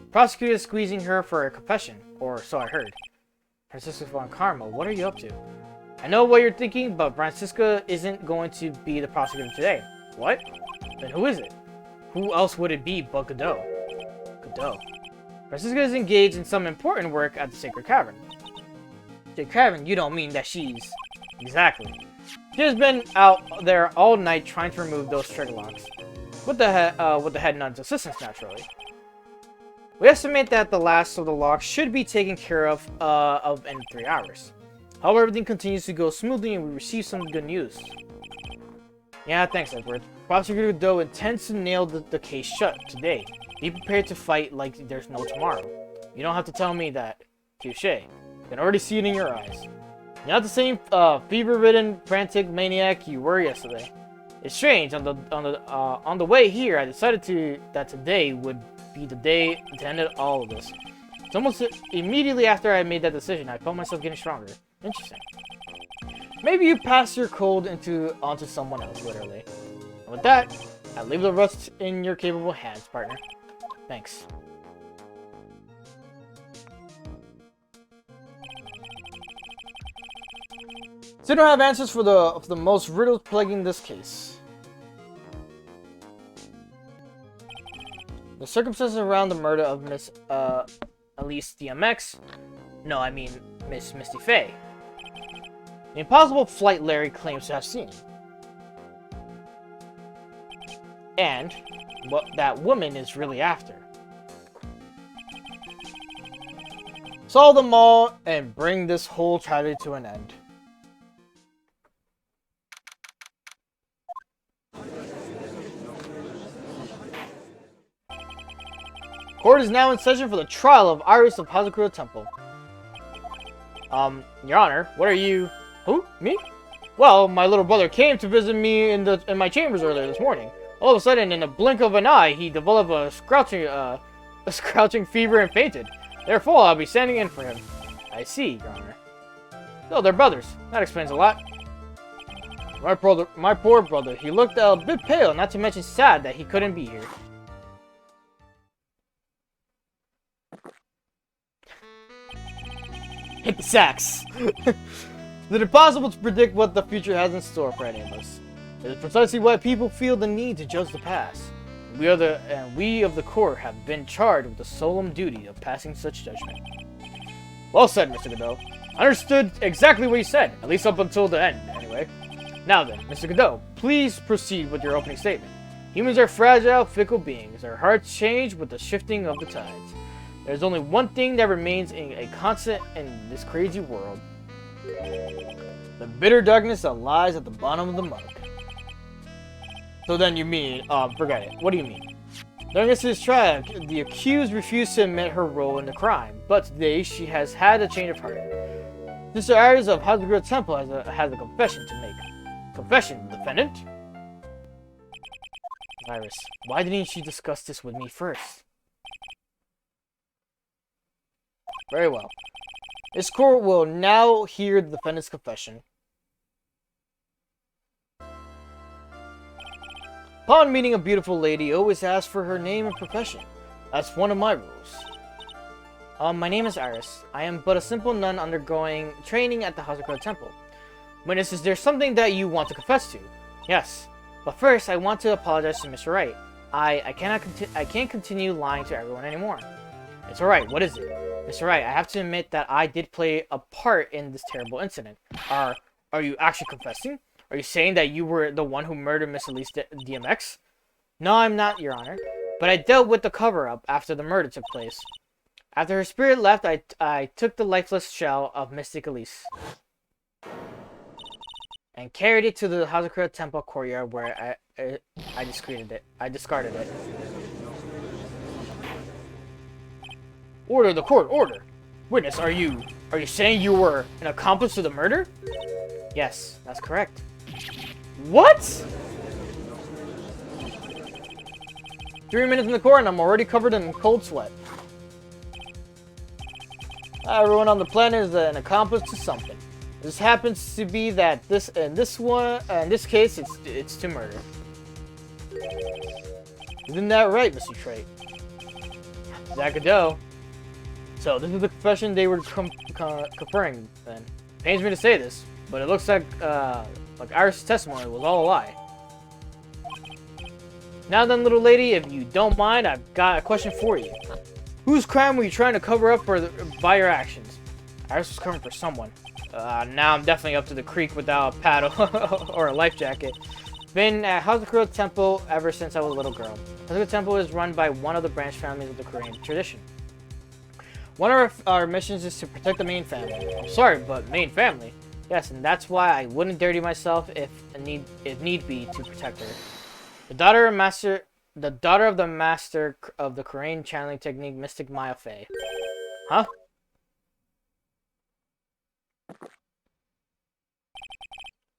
The prosecutor is squeezing her for a confession, or so I heard. Francisco von Karma, what are you up to? I know what you're thinking, but Francisca isn't going to be the prosecutor today. What? Then who is it? Who else would it be but Godot? Godot. Francisca is engaged in some important work at the Sacred Cavern. Sacred Cavern? You don't mean that she's... Exactly. She has been out there all night trying to remove those trigger locks. With the head nun's assistance, naturally. We estimate that the last of the locks should be taken care of in 3 hours. However, everything continues to go smoothly and we receive some good news. Yeah, thanks, Edward. Prosecutor Godot intends to nail the case shut today. Be prepared to fight like there's no tomorrow. You don't have to tell me that. Touché. I can already see it in your eyes. You're not the same fever-ridden, frantic maniac you were yesterday. It's strange. On the way here, I decided that today would be the day to end all of this. It's almost immediately after I made that decision, I felt myself getting stronger. Interesting. Maybe you pass your cold onto someone else, literally. And with that, I leave the rest in your capable hands, partner. Thanks. Still don't have answers for the most riddles plaguing this case. The circumstances around the murder of Miss Elise DMX. No, I mean Miss Misty Faye. The impossible flight Larry claims to have seen. And what that woman is really after. Solve them all and bring this whole tragedy to an end. Court is now in session for the trial of Iris of Hazakura Temple. Your Honor, what are you... Who? Me? Well, my little brother came to visit me in my chambers earlier this morning. All of a sudden, in a blink of an eye, he developed a scrouching fever and fainted. Therefore, I'll be standing in for him. I see, Your Honor. So, they're brothers. That explains a lot. My poor brother, he looked a bit pale, not to mention sad that he couldn't be here. Hit the sacks! It's impossible to predict what the future has in store for any of us. It is precisely why people feel the need to judge the past. We of the court have been charged with the solemn duty of passing such judgment. Well said, Mr. Godot. I understood exactly what you said, at least up until the end, anyway. Now then, Mr. Godot, please proceed with your opening statement. Humans are fragile, fickle beings. Our hearts change with the shifting of the tides. There's only one thing that remains a constant in this crazy world. The bitter darkness that lies at the bottom of the mug. So then you mean, forget it. What do you mean? During this trial, the accused refused to admit her role in the crime, but today she has had a change of heart. Sister Iris of Hazakura Temple has a confession to make. Confession, defendant? Iris, why didn't she discuss this with me first? Very well. This court will now hear the defendant's confession. Upon meeting a beautiful lady, always ask for her name and profession. That's one of my rules. My name is Iris. I am but a simple nun undergoing training at the Hazakura Temple. Witness, is there something that you want to confess to? Yes. But first, I want to apologize to Mr. Wright. I can't continue lying to everyone anymore. It's alright, what is it? Mr. Wright, I have to admit that I did play a part in this terrible incident. Are you actually confessing? Are you saying that you were the one who murdered Miss Elise DMX? No, I'm not, Your Honor. But I dealt with the cover-up after the murder took place. After her spirit left, I took the lifeless shell of Mystic Elise and carried it to the Hazakura Temple courtyard where I discarded it. Order the court, order! Witness, are you saying you were an accomplice to the murder? Yes, that's correct. What? 3 minutes in the court and I'm already covered in cold sweat. Everyone on the planet is an accomplice to something. This happens to be that in this case, it's to murder. Isn't that right, Mr. Trait? Godot. So, this is the confession they were conferring, then. Pains me to say this, But it looks like Iris' testimony was all a lie. Now then, little lady, if you don't mind, I've got a question for you. Whose crime were you trying to cover up by your actions? Iris was covering for someone. Now I'm definitely up to the creek without a paddle or a life jacket. Been at Hazakura Temple ever since I was a little girl. Hazakura Temple is run by one of the branch families of the Korean tradition. One of our missions is to protect the main family. I'm sorry, but main family? Yes, and that's why I wouldn't dirty myself if need be to protect her. The daughter of the master of the Korean channeling technique, Mystic Maya Fey. Huh?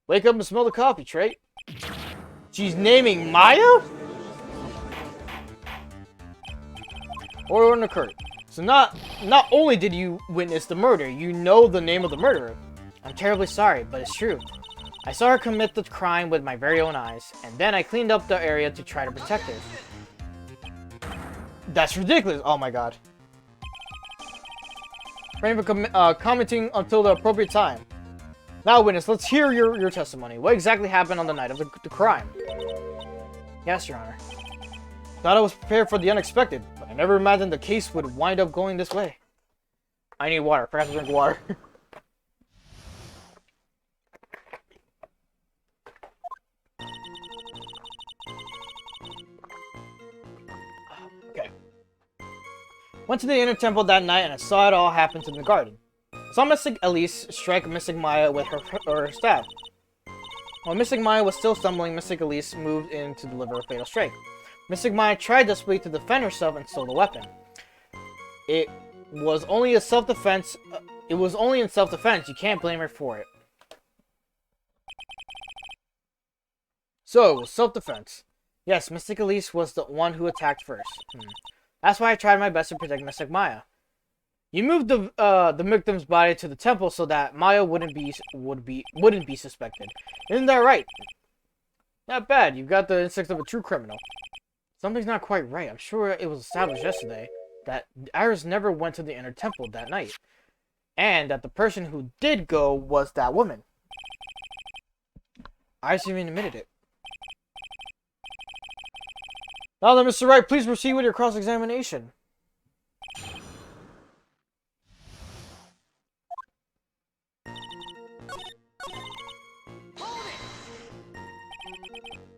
Wake up and smell the coffee, Trey. She's naming Maya? Order occurred. So not only did you witness the murder, you know the name of the murderer. I'm terribly sorry, but it's true. I saw her commit the crime with my very own eyes, and then I cleaned up the area to try to protect her. That's ridiculous! Oh my god. Frame for commenting until the appropriate time. Now, witness, let's hear your testimony. What exactly happened on the night of the crime? Yes, Your Honor. Thought I was prepared for the unexpected, but I never imagined the case would wind up going this way. I need water. Forgot to drink water. Okay. Went to the inner temple that night and I saw it all happen in the garden. Saw Mystic Elise strike Mystic Maya with her staff. While Mystic Maya was still stumbling, Mystic Elise moved in to deliver a fatal strike. Mystic Maya tried desperately to defend herself and stole the weapon. It was only in self-defense. You can't blame her for it. So, it was self-defense. Yes, Mystic Elise was the one who attacked first. That's why I tried my best to protect Mystic Maya. You moved the victim's body to the temple so that Maya wouldn't be suspected. Isn't that right? Not bad. You've got the instincts of a true criminal. Something's not quite right. I'm sure it was established yesterday that Iris never went to the inner temple that night, and that the person who did go was that woman. Iris even admitted it. Now then, Mr. Wright, please proceed with your cross-examination.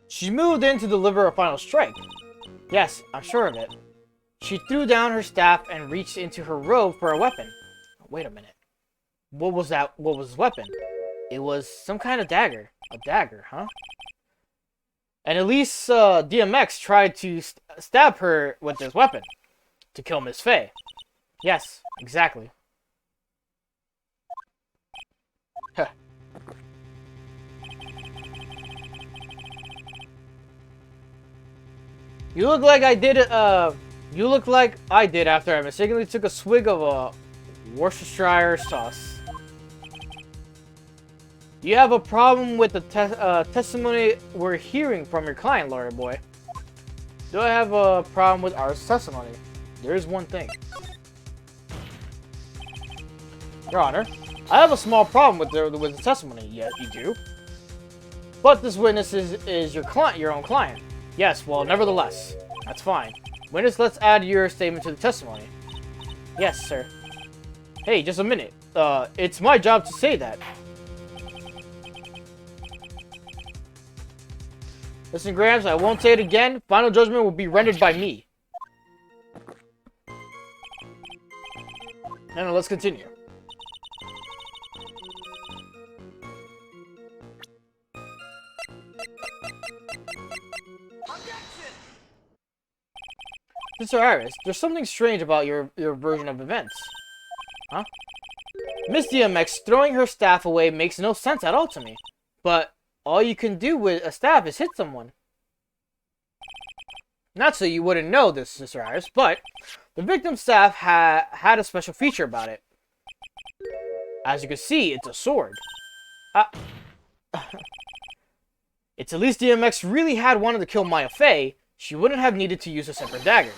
She moved in to deliver a final strike. Yes, I'm sure of it. She threw down her staff and reached into her robe for a weapon. Wait a minute. What was that? What was his weapon? It was some kind of dagger. A dagger, huh? And Elise DMX tried to stab her with this weapon to kill Miss Faye. Yes, exactly. Huh. You look like I did. You look like I did after I mistakenly took a swig of a Worcestershire sauce. You have a problem with the testimony we're hearing from your client, lawyer boy. Do I have a problem with our testimony? There is one thing. Your Honor, I have a small problem with the testimony. Yes, you do. But this witness is your own client. Yes, well, nevertheless, that's fine. Witness, let's add your statement to the testimony. Yes, sir. Hey, just a minute. It's my job to say that. Listen, Grams, I won't say it again. Final judgment will be rendered by me. Now, let's continue. Mr. Iris, there's something strange about your version of events. Huh? Miss DMX throwing her staff away makes no sense at all to me. But all you can do with a staff is hit someone. Not so you wouldn't know this, Mr. Iris, but the victim's staff had a special feature about it. As you can see, it's a sword. It's at least DMX really had wanted to kill Maya Fey, she wouldn't have needed to use a separate dagger.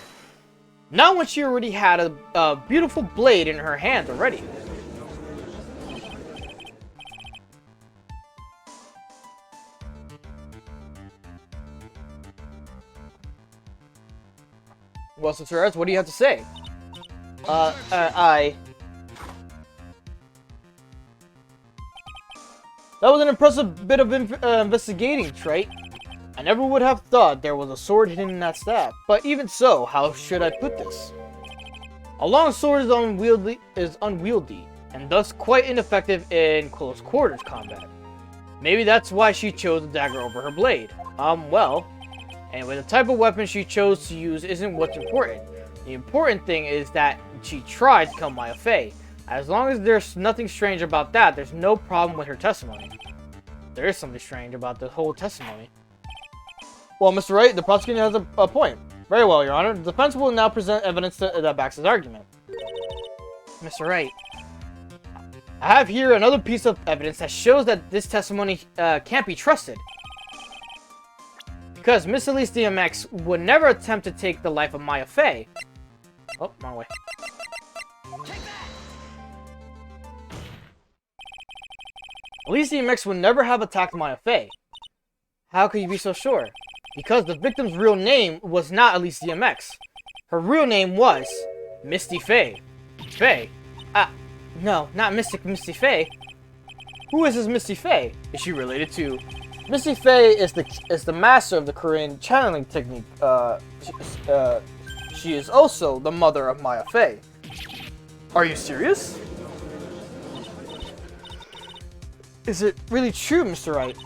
Not when she already had a beautiful blade in her hand already. Well, Sister what do you have to say? That was an impressive bit of investigating, Wright. I never would have thought there was a sword hidden in that staff. But even so, how should I put this? A long sword is unwieldy, and thus quite ineffective in close quarters combat. Maybe that's why she chose the dagger over her blade. Well, anyway, the type of weapon she chose to use isn't what's important. The important thing is that she tried to kill Maya Fey. As long as there's nothing strange about that, there's no problem with her testimony. There is something strange about the whole testimony. Well, Mr. Wright, the prosecutor has a point. Very well, Your Honor. The defense will now present evidence that backs his argument. Mr. Wright, I have here another piece of evidence that shows that this testimony can't be trusted. Because Miss Elise DMX would never attempt to take the life of Maya Fey. Oh, wrong way. Elise DMX would never have attacked Maya Fey. How could you be so sure? Because the victim's real name was not Elise DMX. Her real name was Misty Fey. Fey? No, not Misty Fey. Who is this Misty Fey? Is she related to? Misty Fey is the master of the Korean channeling technique. She is also the mother of Maya Fey. Are you serious? Is it really true, Mr. Wright?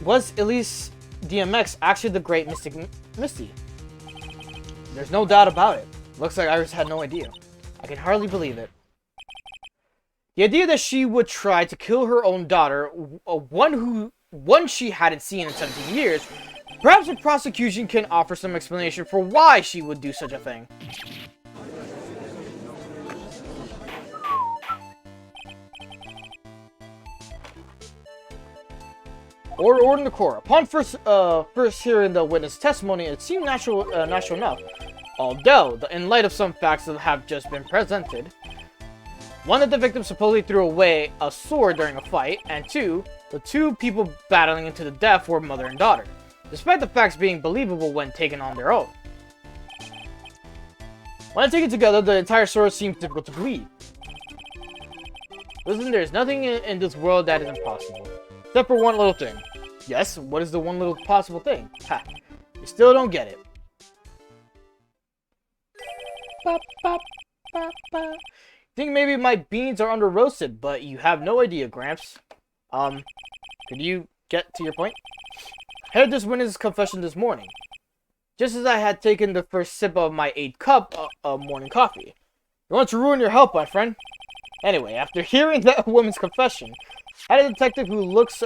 Was Elise DMX actually the great mystic Misty? There's no doubt about it. Looks like Iris had no idea. I can hardly believe it. The idea that she would try to kill her own daughter, one she hadn't seen in 17 years, perhaps the prosecution can offer some explanation for why she would do such a thing. Order in the court. Upon first hearing the witness testimony, it seemed natural enough. Although, in light of some facts that have just been presented, one, that the victim supposedly threw away a sword during a fight, and two, the two people battling into the death were mother and daughter, despite the facts being believable when taken on their own. When taken together, the entire story seems difficult to believe. Listen, there's nothing in this world that is impossible. Except for one little thing. Yes, what is the one little possible thing? Ha, you still don't get it. Ba, ba, ba, ba. Think maybe my beans are under roasted, but you have no idea, Gramps. Could you get to your point? I heard this witness confession this morning. Just as I had taken the first sip of my 8th cup of morning coffee. You want to ruin your health, my friend? Anyway, after hearing that woman's confession, I had a detective who loves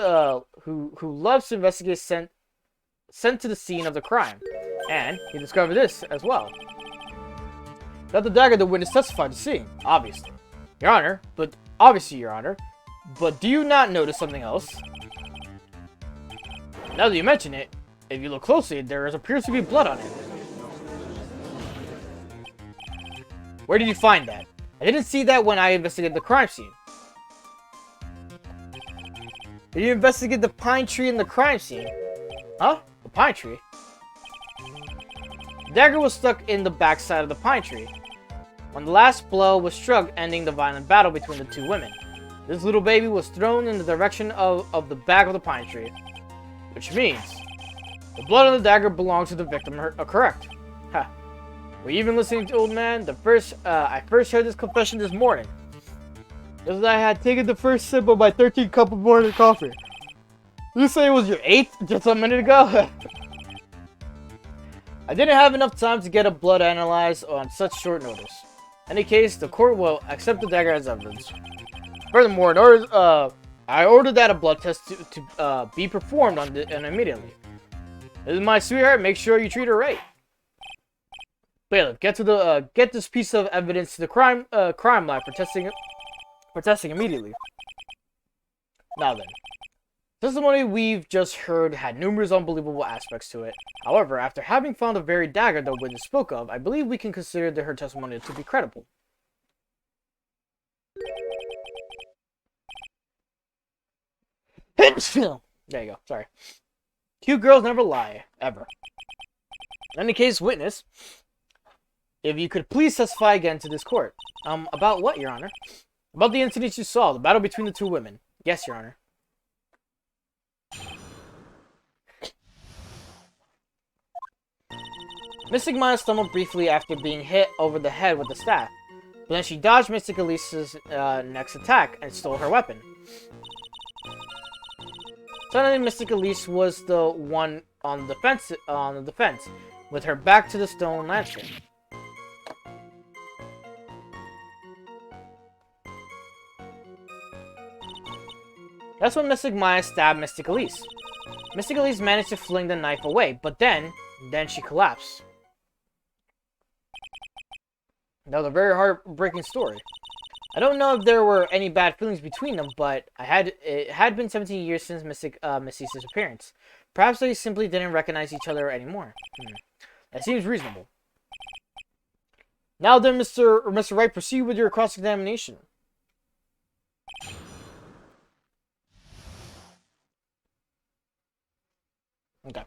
to investigate sent to the scene of the crime, and he discovered this as well. Got the dagger the witness testified to seeing, obviously. Your Honor, but do you not notice something else? Now that you mention it, if you look closely, there appears to be blood on it. Where did you find that? I didn't see that when I investigated the crime scene. Did you investigate the pine tree in the crime scene? Huh? The pine tree? The dagger was stuck in the backside of the pine tree when the last blow was struck, ending the violent battle between the two women. This little baby was thrown in the direction of the back of the pine tree, which means the blood on the dagger belongs to the victim, correct? Ha. Were you even listening to old man? I first heard this confession this morning. Just as I had taken the first sip of my 13th cup of morning coffee. Did you say it was your 8th just a minute ago? I didn't have enough time to get a blood analyzed on such short notice. In any case, the court will accept the dagger as evidence. Furthermore, I ordered that a blood test to be performed on immediately. This is my sweetheart. Make sure you treat her right. Bailiff, get this piece of evidence to the crime lab for testing immediately. Now then, testimony we've just heard had numerous unbelievable aspects to it. However, after having found the very dagger the witness spoke of, I believe we can consider her testimony to be credible. There you go, sorry. Cute girls never lie, ever. In any case, witness, If you could please testify again to this court. About what, Your Honor? About the incident you saw, the battle between the two women. Yes, Your Honor. Mystic Maya stumbled briefly after being hit over the head with the staff, but then she dodged Mystic Elise's next attack and stole her weapon. Suddenly, Mystic Elise was the one on the defense, with her back to the stone lantern. That's when Mystic Maya stabbed Mystic Elise. Mystic Elise managed to fling the knife away, but then she collapsed. That was a very heartbreaking story. I don't know if there were any bad feelings between them, but it had been 17 years since Missy's disappearance. Perhaps they simply didn't recognize each other anymore. That seems reasonable. Now then, Mr. Wright, proceed with your cross-examination. Okay.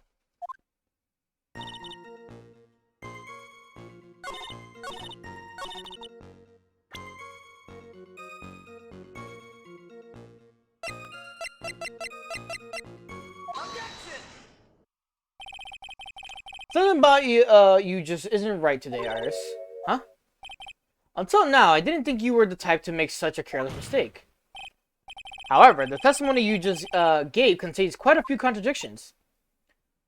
Something about you just isn't right today, Iris. Huh? Until now, I didn't think you were the type to make such a careless mistake. However, the testimony you just gave contains quite a few contradictions.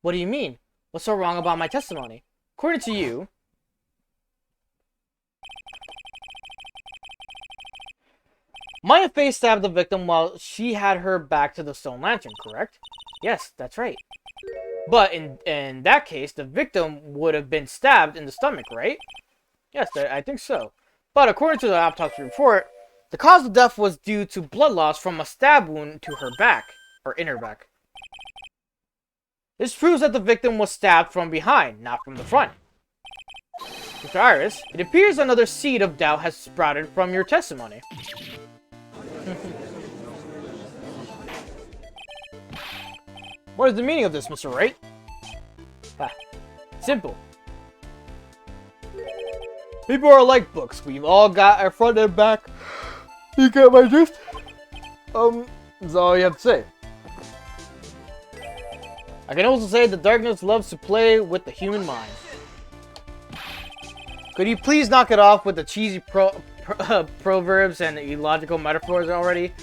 What do you mean? What's so wrong about my testimony? According to you, Maya Fey stabbed the victim while she had her back to the stone lantern, correct? Yes, that's right. But in that case, the victim would have been stabbed in the stomach, right? Yes, I think so. But according to the autopsy report, the cause of death was due to blood loss from a stab wound to her back, or inner back. This proves that the victim was stabbed from behind, not from the front. Mr. Iris, it appears another seed of doubt has sprouted from your testimony. What is the meaning of this, Mr. Wright? Simple. People are like books. We've all got our front and back. You get my drift? That's all you have to say. I can also say the darkness loves to play with the human mind. Could you please knock it off with the cheesy proverbs and illogical metaphors already?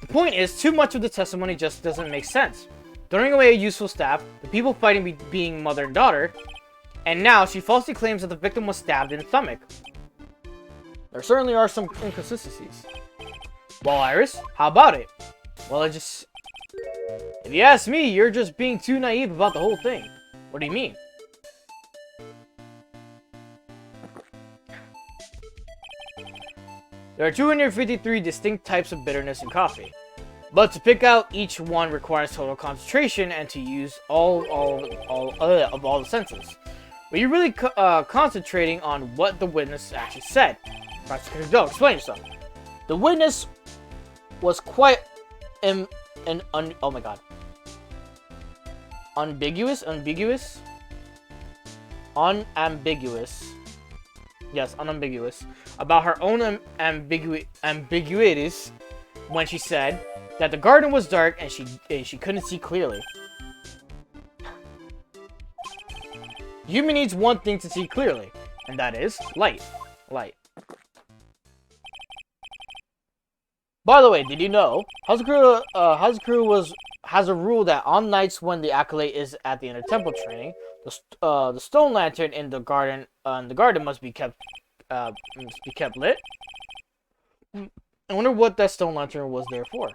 The point is, too much of the testimony just doesn't make sense. Throwing away a useful staff, the people fighting being mother and daughter, and now she falsely claims that the victim was stabbed in the stomach. There certainly are some inconsistencies. Well, Iris, how about it? Well, if you ask me, you're just being too naive about the whole thing. What do you mean? There are 253 distinct types of bitterness in coffee. But to pick out each one requires total concentration and to use all the senses. But you're really concentrating on what the witness actually said. Prosecutor Joe, explain yourself. The witness was quite oh my god. Unambiguous. Yes, unambiguous. About her own ambiguities when she said that the garden was dark and she couldn't see clearly. Human needs one thing to see clearly, and that is light. Light. By the way, did you know Hazakura has a rule that on nights when the acolyte is at the inner temple training, the stone lantern in the garden must be kept lit. I wonder what that stone lantern was there for.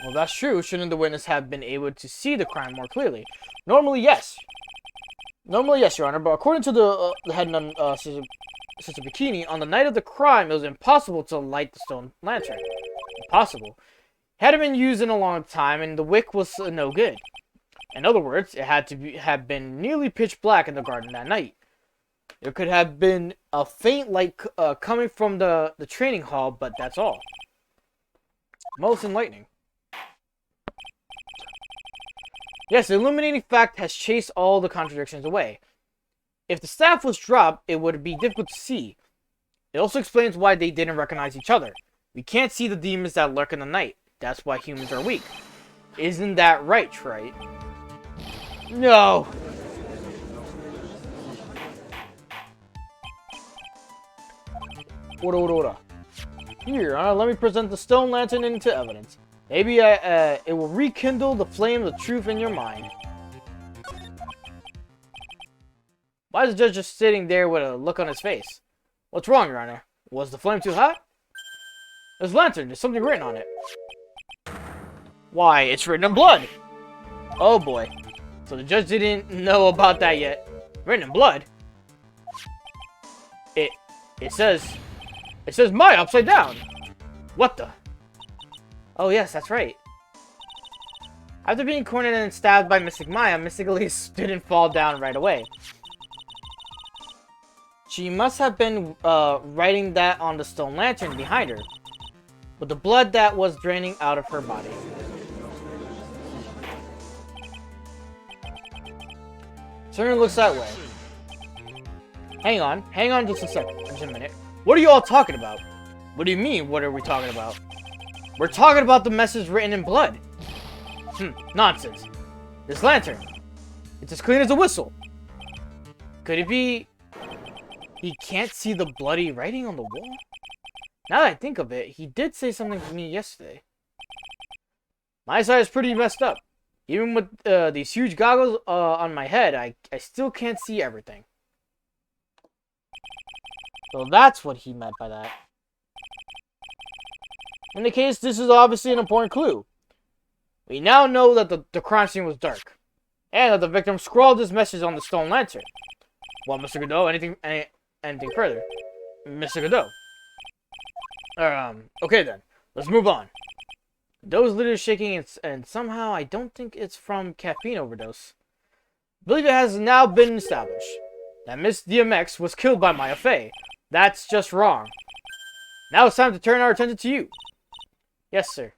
Well, that's true. Shouldn't the witness have been able to see the crime more clearly? Normally, yes. Your Honor. But according to the head nun, Sister Bikini, on the night of the crime, it was impossible to light the stone lantern. Impossible. It hadn't been used in a long time, and the wick was no good. In other words, it had to have been nearly pitch black in the garden that night. There could have been a faint light coming from the training hall, but that's all. Most enlightening. Yes, the illuminating fact has chased all the contradictions away. If the staff was dropped, it would be difficult to see. It also explains why they didn't recognize each other. We can't see the demons that lurk in the night. That's why humans are weak. Isn't that right, Wright? No! Ora. Here, let me present the stone lantern into evidence. Maybe it will rekindle the flame of truth in your mind. Why is the judge just sitting there with a look on his face? What's wrong, Your Honor? Was the flame too hot? This lantern, there's something written on it. Why, it's written in blood! Oh boy. So the judge didn't know about that yet. Written in blood? It says Maya upside down! What the? Oh yes, that's right. After being cornered and stabbed by Mystic Maya, Mystic Elise didn't fall down right away. She must have been writing that on the stone lantern behind her, with the blood that was draining out of her body. Certainly looks that way. Hang on just a minute. What are you all talking about? What do you mean, what are we talking about? We're talking about the message written in blood. Nonsense. This lantern, it's as clean as a whistle. Could it be he can't see the bloody writing on the wall? Now that I think of it, he did say something to me yesterday. My eyesight is pretty messed up. Even with these huge goggles on my head, I still can't see everything. So that's what he meant by that. In the case, this is obviously an important clue. We now know that the crime scene was dark, and that the victim scrawled this message on the stone lantern. Well, Mr. Godot, anything further? Mr. Godot. Okay then, let's move on. Godot's literally shaking, and somehow I don't think it's from caffeine overdose. I believe it has now been established that Miss DMX was killed by Maya Fey. That's just wrong. Now it's time to turn our attention to you. Yes, sir.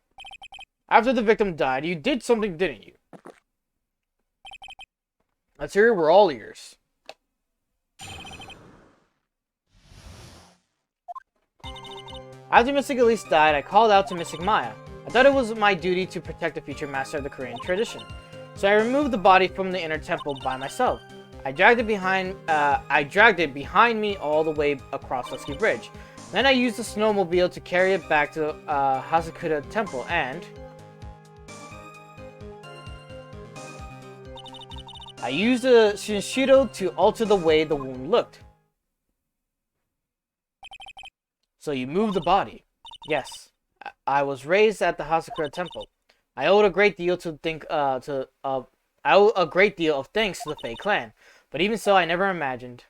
After the victim died, you did something, didn't you? Let's hear it, we're all ears. After Mystic Elise died, I called out to Mystic Maya. I thought it was my duty to protect the future master of the Korean tradition. So I removed the body from the inner temple by myself. I dragged it behind me all the way across Dusky Bridge. Then I used the snowmobile to carry it back to Hazakura Temple, and I used the Shinshido to alter the way the wound looked. So you moved the body. Yes. I was raised at the Hazakura Temple. I owed a great deal of thanks to the Fae clan, but even so, I never imagined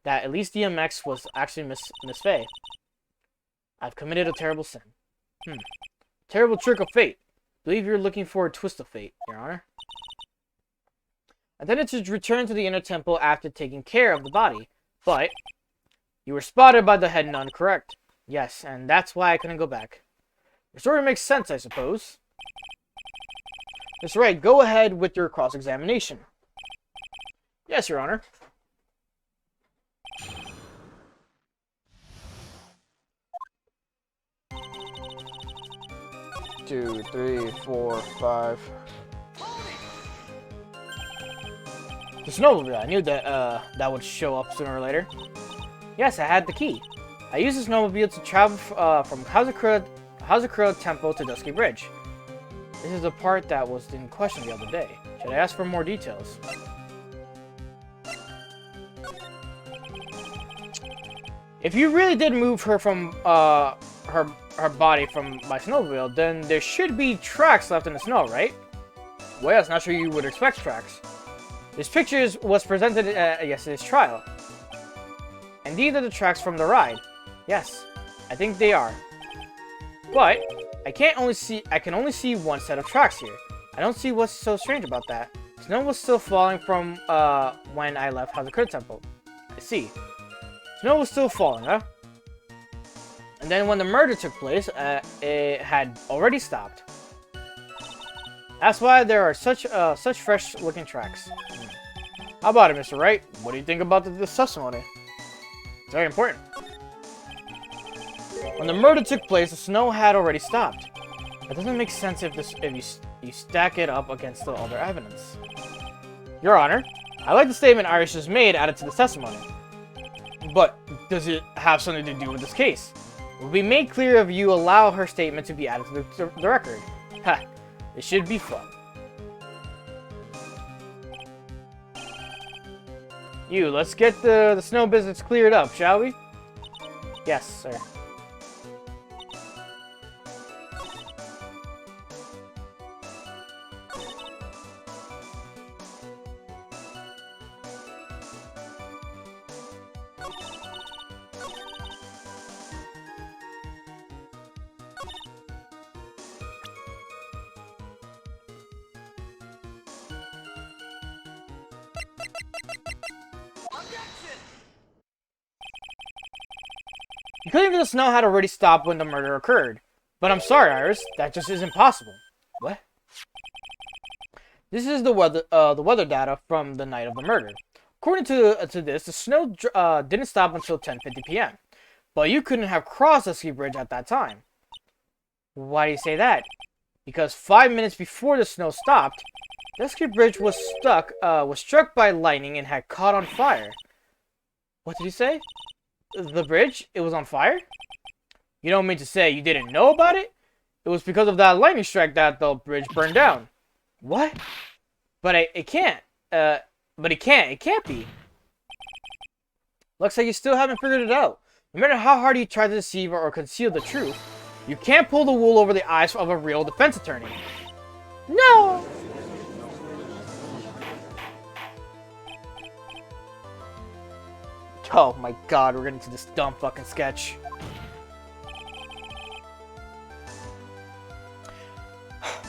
that at least DMX was actually Miss Fae. I've committed a terrible sin. Terrible trick of fate. Believe you're looking for a twist of fate, Your Honor. I intended to return to the inner temple after taking care of the body, but you were spotted by the head nun, correct? Yes, and that's why I couldn't go back. Your story makes sense, I suppose. That's right, go ahead with your cross-examination. Yes, Your Honor. Two, three, 4, 5. The snowmobile. I knew that that would show up sooner or later. Yes, I had the key. I used the snowmobile to travel from Hazakura Temple to Dusky Bridge. This is the part that was in question the other day. Should I ask for more details? If you really did move her from her body from my snowmobile, then there should be tracks left in the snow, right? Well, yes, not sure you would expect tracks. This picture was presented at yesterday's trial. And these are the tracks from the ride. Yes, I think they are. But I can only see one set of tracks here. I don't see what's so strange about that. Snow was still falling from when I left Hazakura Temple. I see. Snow was still falling, huh? And then when the murder took place, it had already stopped. That's why there are such fresh-looking tracks. How about it, Mr. Wright? What do you think about this testimony? It's very important. When the murder took place, the snow had already stopped. It doesn't make sense if you stack it up against the other evidence. Your Honor, I like the statement Iris just made added to the testimony. But does it have something to do with this case? It will be made clear if you allow her statement to be added to the record. Ha! It should be fun. Let's get the snow business cleared up, shall we? Yes, sir. You claim that the snow had already stopped when the murder occurred. But I'm sorry, Iris. That just isn't possible. What? This is the weather data from the night of the murder. According to this, the snow didn't stop until 10:50 p.m. But you couldn't have crossed the ski bridge at that time. Why do you say that? Because 5 minutes before the snow stopped, the ski bridge was struck by lightning and had caught on fire. What did you say? The bridge? It was on fire? You don't mean to say you didn't know about it? It was because of that lightning strike that the bridge burned down. What? But it can't. But it can't be. Looks like you still haven't figured it out. No matter how hard you try to deceive or conceal the truth, you can't pull the wool over the eyes of a real defense attorney. No! Oh my god, we're getting to this dumb fucking sketch.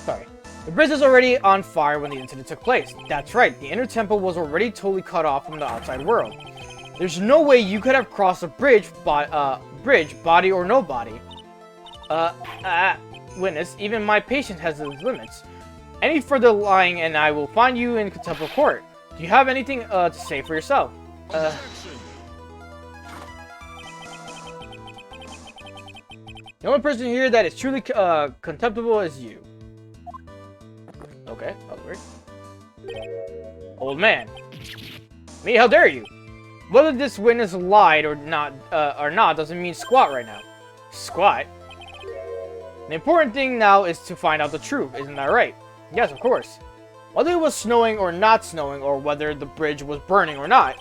Sorry. The bridge was already on fire when the incident took place. That's right, the inner temple was already totally cut off from the outside world. There's no way you could have crossed a bridge, body or no body. Witness, even my patience has its limits. Any further lying and I will find you in contempt of court. Do you have anything to say for yourself? The only person here that is truly contemptible is you. Okay, that'll work. Old man. Me, how dare you? Whether this witness lied or not doesn't mean squat right now. Squat? The important thing now is to find out the truth, isn't that right? Yes, of course. Whether it was snowing or not snowing, or whether the bridge was burning or not,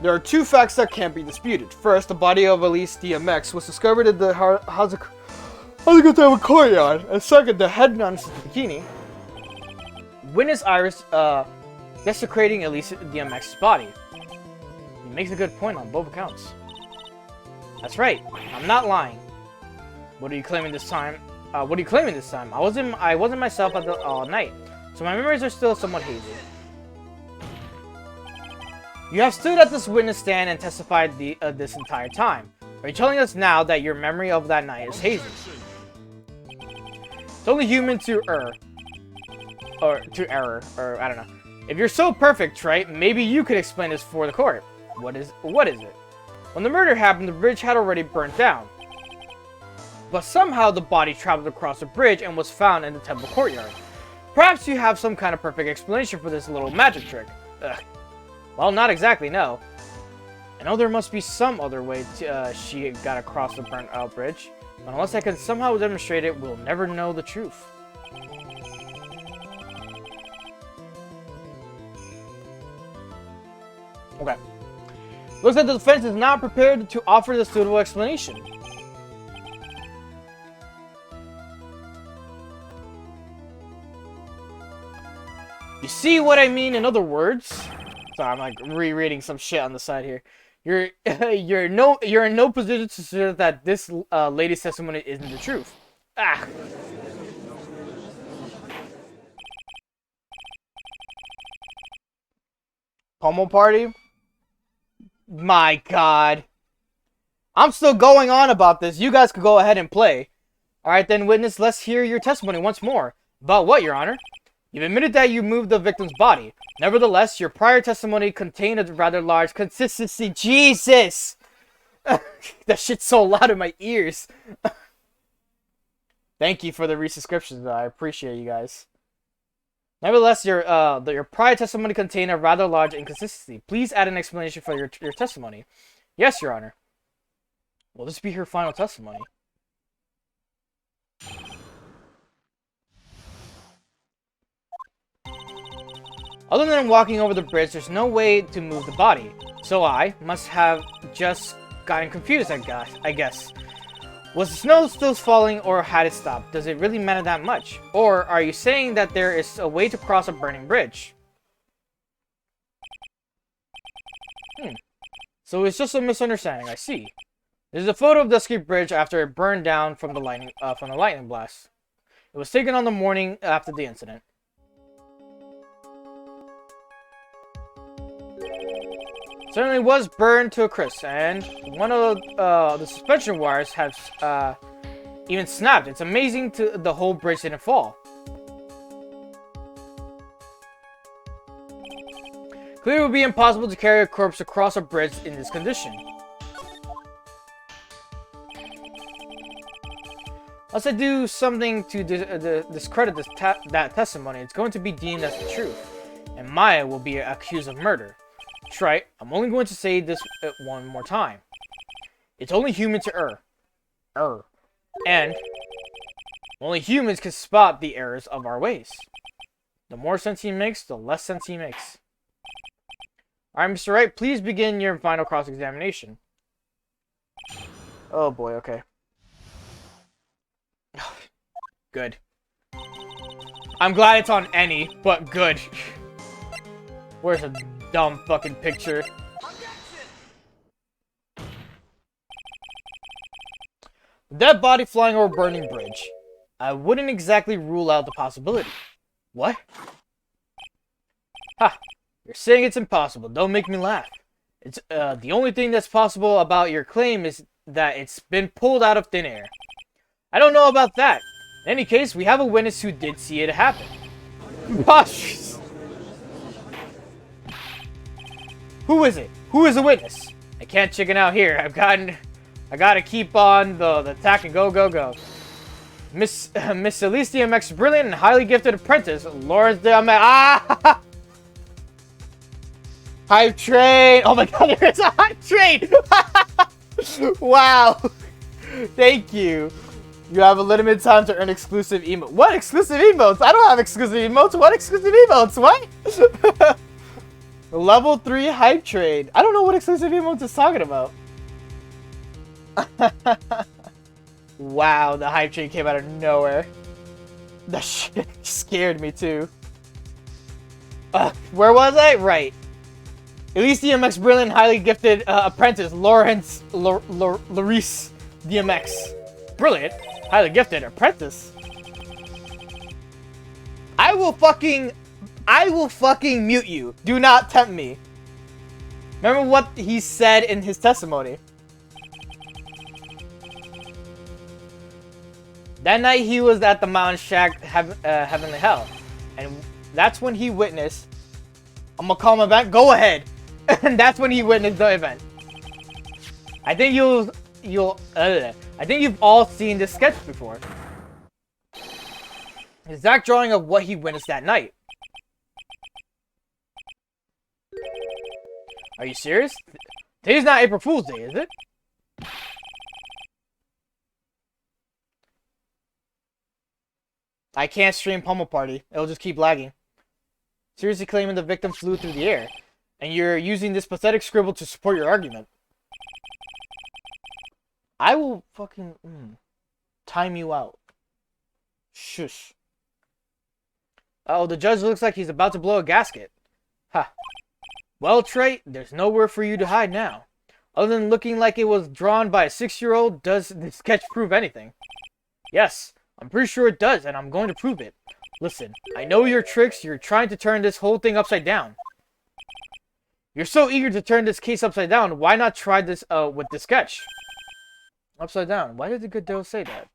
there are two facts that can't be disputed. First, the body of Elise DMX was discovered in the Hazakatama courtyard, and second, the head nun's bikini. Witness Iris desecrating Elise DMX's body. He makes a good point on both accounts. That's right. I'm not lying. What are you claiming this time? I wasn't myself all night, so my memories are still somewhat hazy. You have stood at this witness stand and testified this entire time. Are you telling us now that your memory of that night is hazy? It's only human to err. Or I don't know. If you're so perfect, right, maybe you could explain this for the court. What is it? When the murder happened, the bridge had already burnt down. But somehow the body traveled across the bridge and was found in the temple courtyard. Perhaps you have some kind of perfect explanation for this little magic trick. Ugh. Well, not exactly, no. I know there must be some other way she got across the burnt out bridge, but unless I can somehow demonstrate it, we'll never know the truth. Okay. Looks like the defense is not prepared to offer the suitable explanation. You see what I mean? In other words, sorry, I'm like rereading some shit on the side here. You're in no position to say that this lady's testimony isn't the truth. Ah. Pomo party? My god. I'm still going on about this. You guys could go ahead and play. Alright then, witness, let's hear your testimony once more. About what, Your Honor? You've admitted that you moved the victim's body. Nevertheless, your prior testimony contained a rather large consistency. Jesus! That shit's so loud in my ears. Thank you for the resubscriptions, though. I appreciate you guys. Nevertheless, your prior testimony contained a rather large inconsistency. Please add an explanation for your testimony. Yes, Your Honor. Will this be her final testimony? Other than walking over the bridge, there's no way to move the body. So I must have just gotten confused, I guess. Was the snow still falling, or had it stopped? Does it really matter that much? Or are you saying that there is a way to cross a burning bridge? So it's just a misunderstanding, I see. This is a photo of Dusky Bridge after it burned down from the lightning blast. It was taken on the morning after the incident. Certainly was burned to a crisp, and one of the suspension wires has even snapped. It's amazing the whole bridge didn't fall. Clearly it would be impossible to carry a corpse across a bridge in this condition. Unless I do something to discredit that testimony, it's going to be deemed as the truth, and Maya will be accused of murder. Right, I'm only going to say this one more time. It's only human to err. And only humans can spot the errors of our ways. The more sense he makes, the less sense he makes. Alright, Mr. Wright, please begin your final cross-examination. Oh boy, okay. Good. I'm glad it's on any, but good. Where's a dumb fucking picture? Dead body flying over burning bridge. I wouldn't exactly rule out the possibility. What? Ha! You're saying it's impossible. Don't make me laugh. It's the only thing that's possible about your claim is that it's been pulled out of thin air. I don't know about that. In any case, we have a witness who did see it happen. Preposterous. Who is it? Who is the witness? I can't chicken out here. I gotta keep on the attack and go. Miss Elise DMX, brilliant and highly gifted apprentice, Lawrence DMX. Ah! Hype train! Oh my god, there is a hype train! Wow! Thank you. You have a limited time to earn exclusive emotes. What exclusive emotes? I don't have exclusive emotes. What exclusive emotes? What? Level 3 hype train. I don't know what exclusive emotes is talking about. Wow, the hype train came out of nowhere. That shit scared me too. Where was I? Right. Elise DMX, brilliant, highly gifted apprentice, Lawrence Larice DMX. Brilliant, highly gifted apprentice. I will fucking mute you. Do not tempt me. Remember what he said in his testimony. That night he was at the Mountain Shack Heavenly Hell. And that's when he witnessed... I'm gonna call him back. Go ahead. And that's when he witnessed the event. I think I think you've all seen this sketch before. Exact drawing of what he witnessed that night. Are you serious? Today's not April Fool's Day, is it? I can't stream Pummel Party. It'll just keep lagging. Seriously claiming the victim flew through the air. And you're using this pathetic scribble to support your argument. I will fucking... time you out. Shush. Oh, the judge looks like he's about to blow a gasket. Ha. Well, Trey, there's nowhere for you to hide now. Other than looking like it was drawn by a 6-year-old, does this sketch prove anything? Yes, I'm pretty sure it does, and I'm going to prove it. Listen, I know your tricks. You're trying to turn this whole thing upside down. You're so eager to turn this case upside down. Why not try this with the sketch? Upside down. Why did the good Dale say that?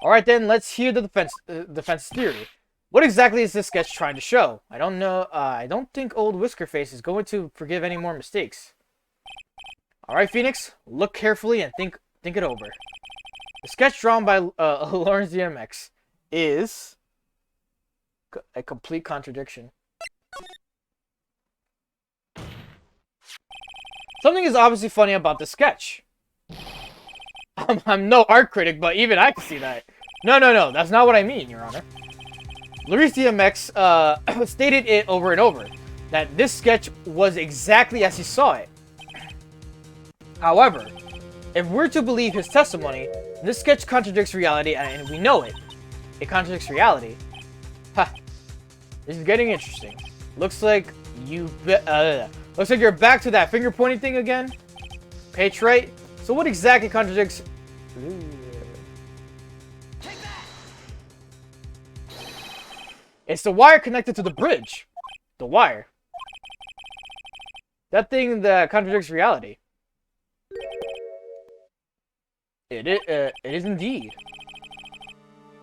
Alright then, let's hear the defense theory. What exactly is this sketch trying to show? I don't know, I don't think old Whiskerface is going to forgive any more mistakes. Alright, Phoenix, look carefully and think it over. The sketch drawn by Lawrence DMX is a complete contradiction. Something is obviously funny about the sketch. I'm no art critic, but even I can see that. No, that's not what I mean, Your Honor. Lawrence DMX stated it over and over, that this sketch was exactly as he saw it. However, if we're to believe his testimony, this sketch contradicts reality, and we know it. It contradicts reality. Ha! This is getting interesting. Looks like looks like you're back to that finger pointing thing again. Page right. So what exactly contradicts? It's the wire connected to the bridge. The wire. That thing that contradicts reality. It is indeed.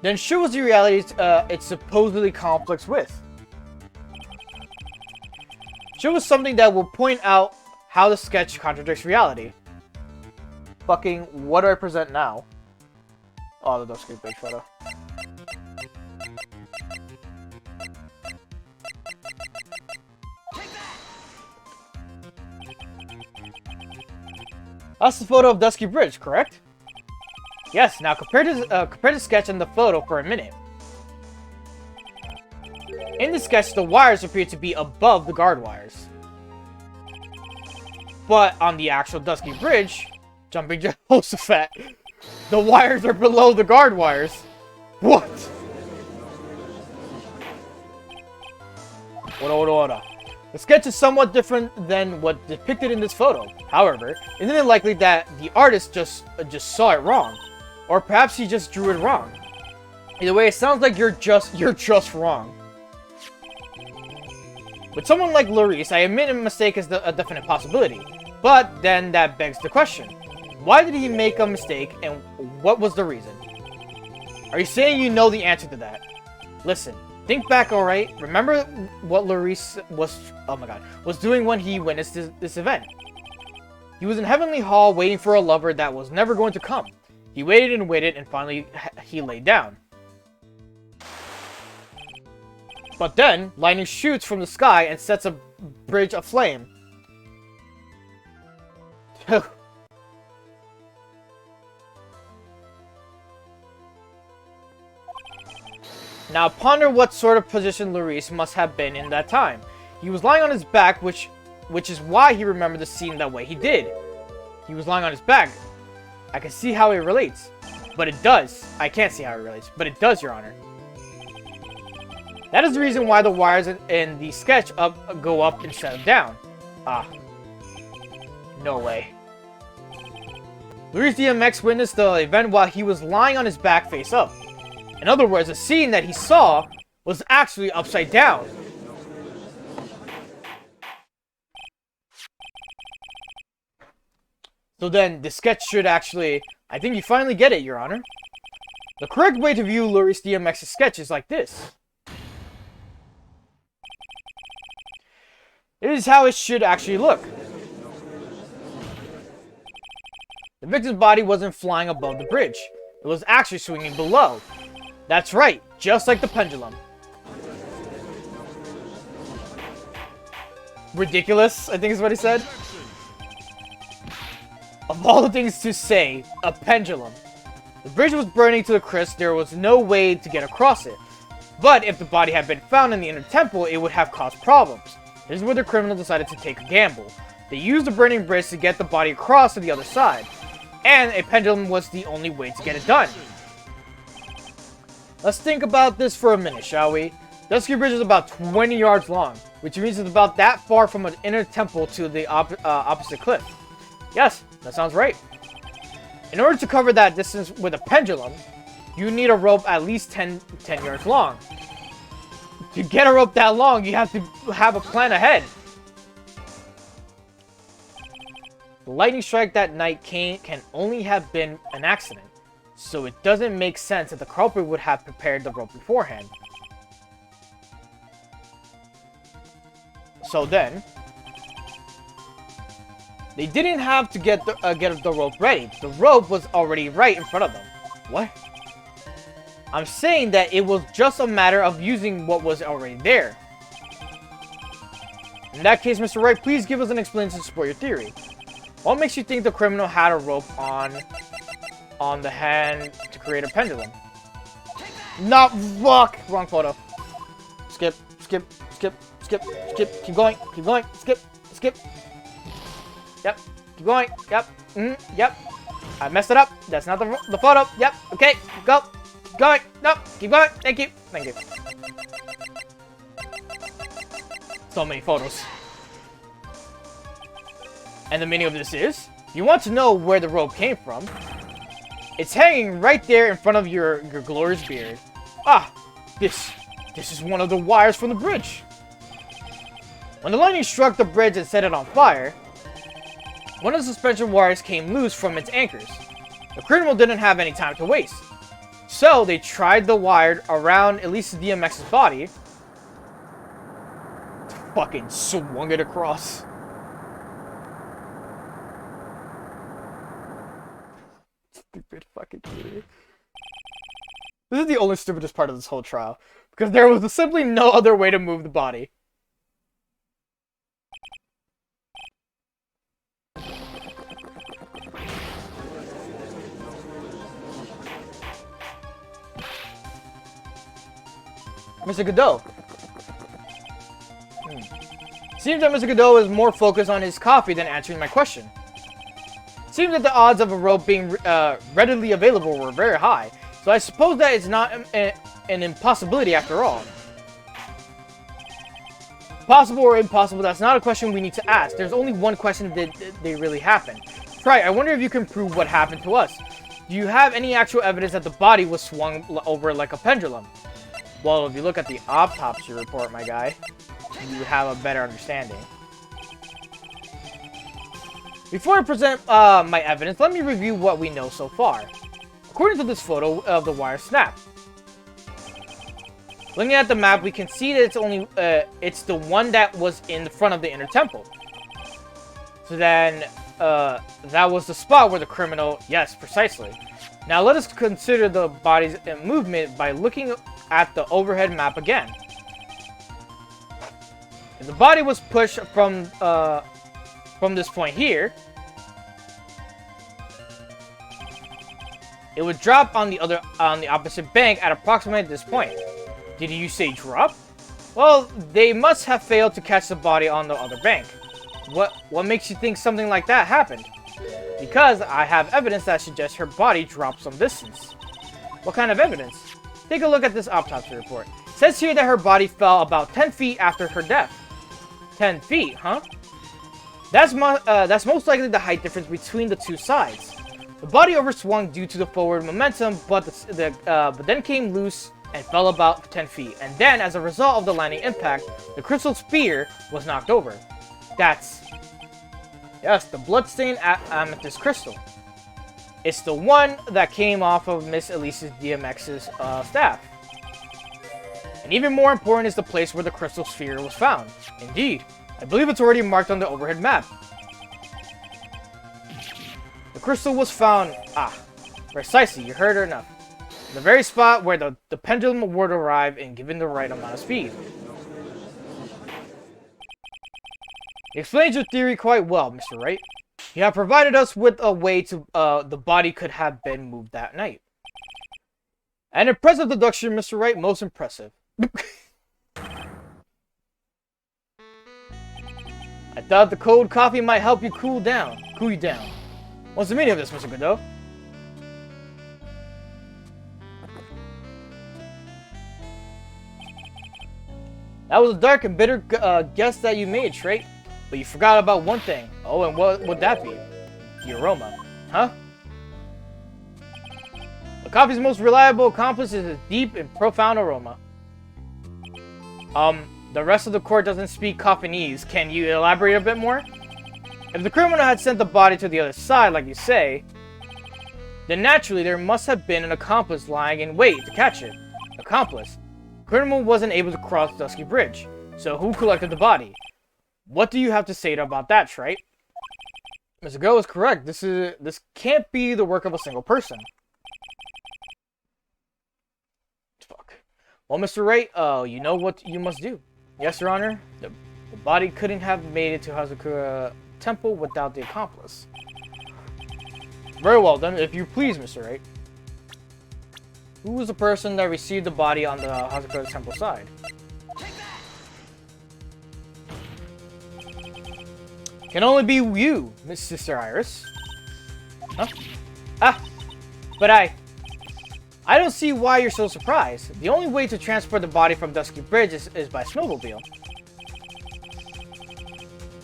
Then show us the realities it supposedly conflicts with. Show us something that will point out how the sketch contradicts reality. Fucking, what do I present now? Oh, the Dusky Bridge photo. That's the photo of Dusky Bridge, correct? Yes, now compare the sketch and the photo for a minute. In the sketch, the wires appear to be above the guard wires. But on the actual Dusky Bridge, jumping Jehoshaphat, the wires are below the guard wires. What? Hold on. The sketch is somewhat different than what depicted in this photo. However, isn't it likely that the artist just saw it wrong? Or perhaps he just drew it wrong? Either way, it sounds like you're just wrong. With someone like Larice, I admit a mistake is a definite possibility. But then that begs the question. Why did he make a mistake, and what was the reason? Are you saying you know the answer to that? Listen, think back, alright? Remember what Larice was doing when he witnessed this event? He was in Heavenly Hall waiting for a lover that was never going to come. He waited and waited, and finally he laid down. But then, lightning shoots from the sky and sets a bridge aflame. Now ponder what sort of position Larice must have been in that time. He was lying on his back, which is why he remembered the scene that way he did. He was lying on his back. I can see how it relates. But it does. I can't see how it relates, but it does, Your Honor. That is the reason why the wires in the sketch go up instead of down. Ah. No way. Larice DMX witnessed the event while he was lying on his back face up. In other words, the scene that he saw was actually upside down. So then, the sketch should actually... I think you finally get it, Your Honor. The correct way to view Larice DMX's sketch is like this. It is how it should actually look. The victim's body wasn't flying above the bridge. It was actually swinging below. That's right, just like the pendulum. Ridiculous, I think is what he said. Of all the things to say, a pendulum. The bridge was burning to a crisp, there was no way to get across it. But if the body had been found in the inner temple, it would have caused problems. This is where the criminal decided to take a gamble. They used the burning bridge to get the body across to the other side. And a pendulum was the only way to get it done. Let's think about this for a minute, shall we? Dusky Bridge is about 20 yards long, which means it's about that far from an inner temple to the opposite cliff. Yes, that sounds right. In order to cover that distance with a pendulum, you need a rope at least 10 yards long. To get a rope that long, you have to have a plan ahead. The lightning strike that night can only have been an accident. So it doesn't make sense that the culprit would have prepared the rope beforehand. So then, they didn't have to get the rope ready. The rope was already right in front of them. What? I'm saying that it was just a matter of using what was already there. In that case, Mr. Wright, please give us an explanation to support your theory. What makes you think the criminal had a rope on the hand to create a pendulum? Not fuck! Wrong photo. Skip, skip, skip, skip, skip. Keep going, skip, skip. Yep, keep going, yep, yep. I messed it up. That's not the photo. Yep, okay, go. Keep going, no, keep going. Thank you, thank you. So many photos. And the meaning of this is, you want to know where the rope came from. It's hanging right there in front of your glorious beard. Ah, this is one of the wires from the bridge. When the lightning struck the bridge and set it on fire, one of the suspension wires came loose from its anchors. The criminal didn't have any time to waste. So they tried the wire around Elisa DMX's body. Fucking swung it across. Stupid fucking theory. This is the only stupidest part of this whole trial. Because there was simply no other way to move the body. Mr. Godot. Seems that Mr. Godot is more focused on his coffee than answering my question. Seems that the odds of a rope being readily available were very high, so I suppose that it's not an impossibility after all. Possible or impossible, that's not a question we need to ask. There's only one question that they really happened. Right, I wonder if you can prove what happened to us. Do you have any actual evidence that the body was swung over like a pendulum? Well, if you look at the autopsy report, my guy, you would have a better understanding. Before I present my evidence, let me review what we know so far. According to this photo of the wire snap, looking at the map, we can see that it's the one that was in the front of the inner temple. So then, that was the spot where the criminal... Yes, precisely. Now let us consider the body's movement by looking at the overhead map again. If the body was pushed from this point here, it would drop on the opposite bank at approximately this point. Did you say drop? Well, they must have failed to catch the body on the other bank. What makes you think something like that happened? Because I have evidence that suggests her body dropped some distance. What kind of evidence? Take a look at this autopsy report. It says here that her body fell about 10 feet after her death. 10 feet, huh? That's most likely the height difference between the two sides. The body overswung due to the forward momentum, but then came loose and fell about 10 feet. And then, as a result of the landing impact, the crystal sphere was knocked over. That's... Yes, the bloodstained amethyst crystal. It's the one that came off of Miss Elisa DMX's staff. And even more important is the place where the crystal sphere was found. Indeed, I believe it's already marked on the overhead map. The crystal was found... precisely, you heard her enough. The very spot where the pendulum would arrive and given the right amount of speed. It explains your theory quite well, Mr. Wright. You have provided us with a way to the body could have been moved that night. An impressive deduction, Mr. Wright. Most impressive. I thought the cold coffee might help you cool you down. What's the meaning of this, Mr. Godot? That was a dark and bitter guess that you made, Wright. But you forgot about one thing. Oh, and what would that be? The aroma. Huh? The coffee's most reliable accomplice is its deep and profound aroma. The rest of the court doesn't speak Coffinese. Can you elaborate a bit more? If the criminal had sent the body to the other side, like you say, then naturally there must have been an accomplice lying in wait to catch it. Accomplice. Criminal wasn't able to cross the Dusky Bridge, so who collected the body? What do you have to say about that, Wright? Mr. Go is correct. This can't be the work of a single person. Fuck. Well, Mr. Wright, you know what you must do. Yes, Your Honor. The body couldn't have made it to Hazakura Temple without the accomplice. Very well done, if you please, Mr. Wright. Who was the person that received the body on the Hazakura Temple side? Can only be you, Miss Sister Iris. Huh? Ah, but I don't see why you're so surprised. The only way to transport the body from Dusky Bridge is by snowmobile.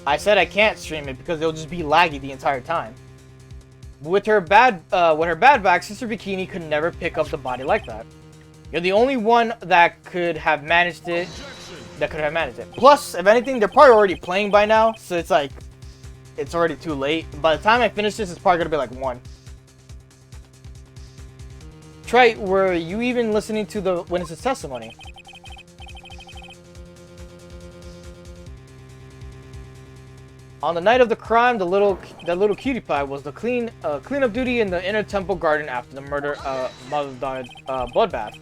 I said I can't stream it because it'll just be laggy the entire time. With her bad back, Sister Bikini could never pick up the body like that. You're the only one that could have managed it. Plus, if anything, they're probably already playing by now, so it's like, it's already too late. By the time I finish this, it's probably gonna be like 1. Trey, were you even listening to the witness's testimony? On the night of the crime, that little cutie pie was the cleanup duty in the inner temple garden after the murder bloodbath.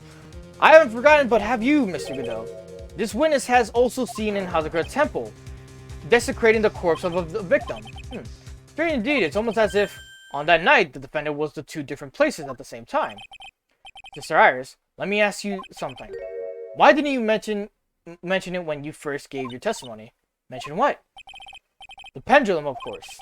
I haven't forgotten, but have you, Mr. Godot? This witness has also seen in Hazakura Temple, desecrating the corpse of the victim. Strange indeed. It's almost as if on that night the defendant was the 2 different places at the same time. Sister Iris, let me ask you something. Why didn't you mention it when you first gave your testimony? Mention what? The pendulum, of course.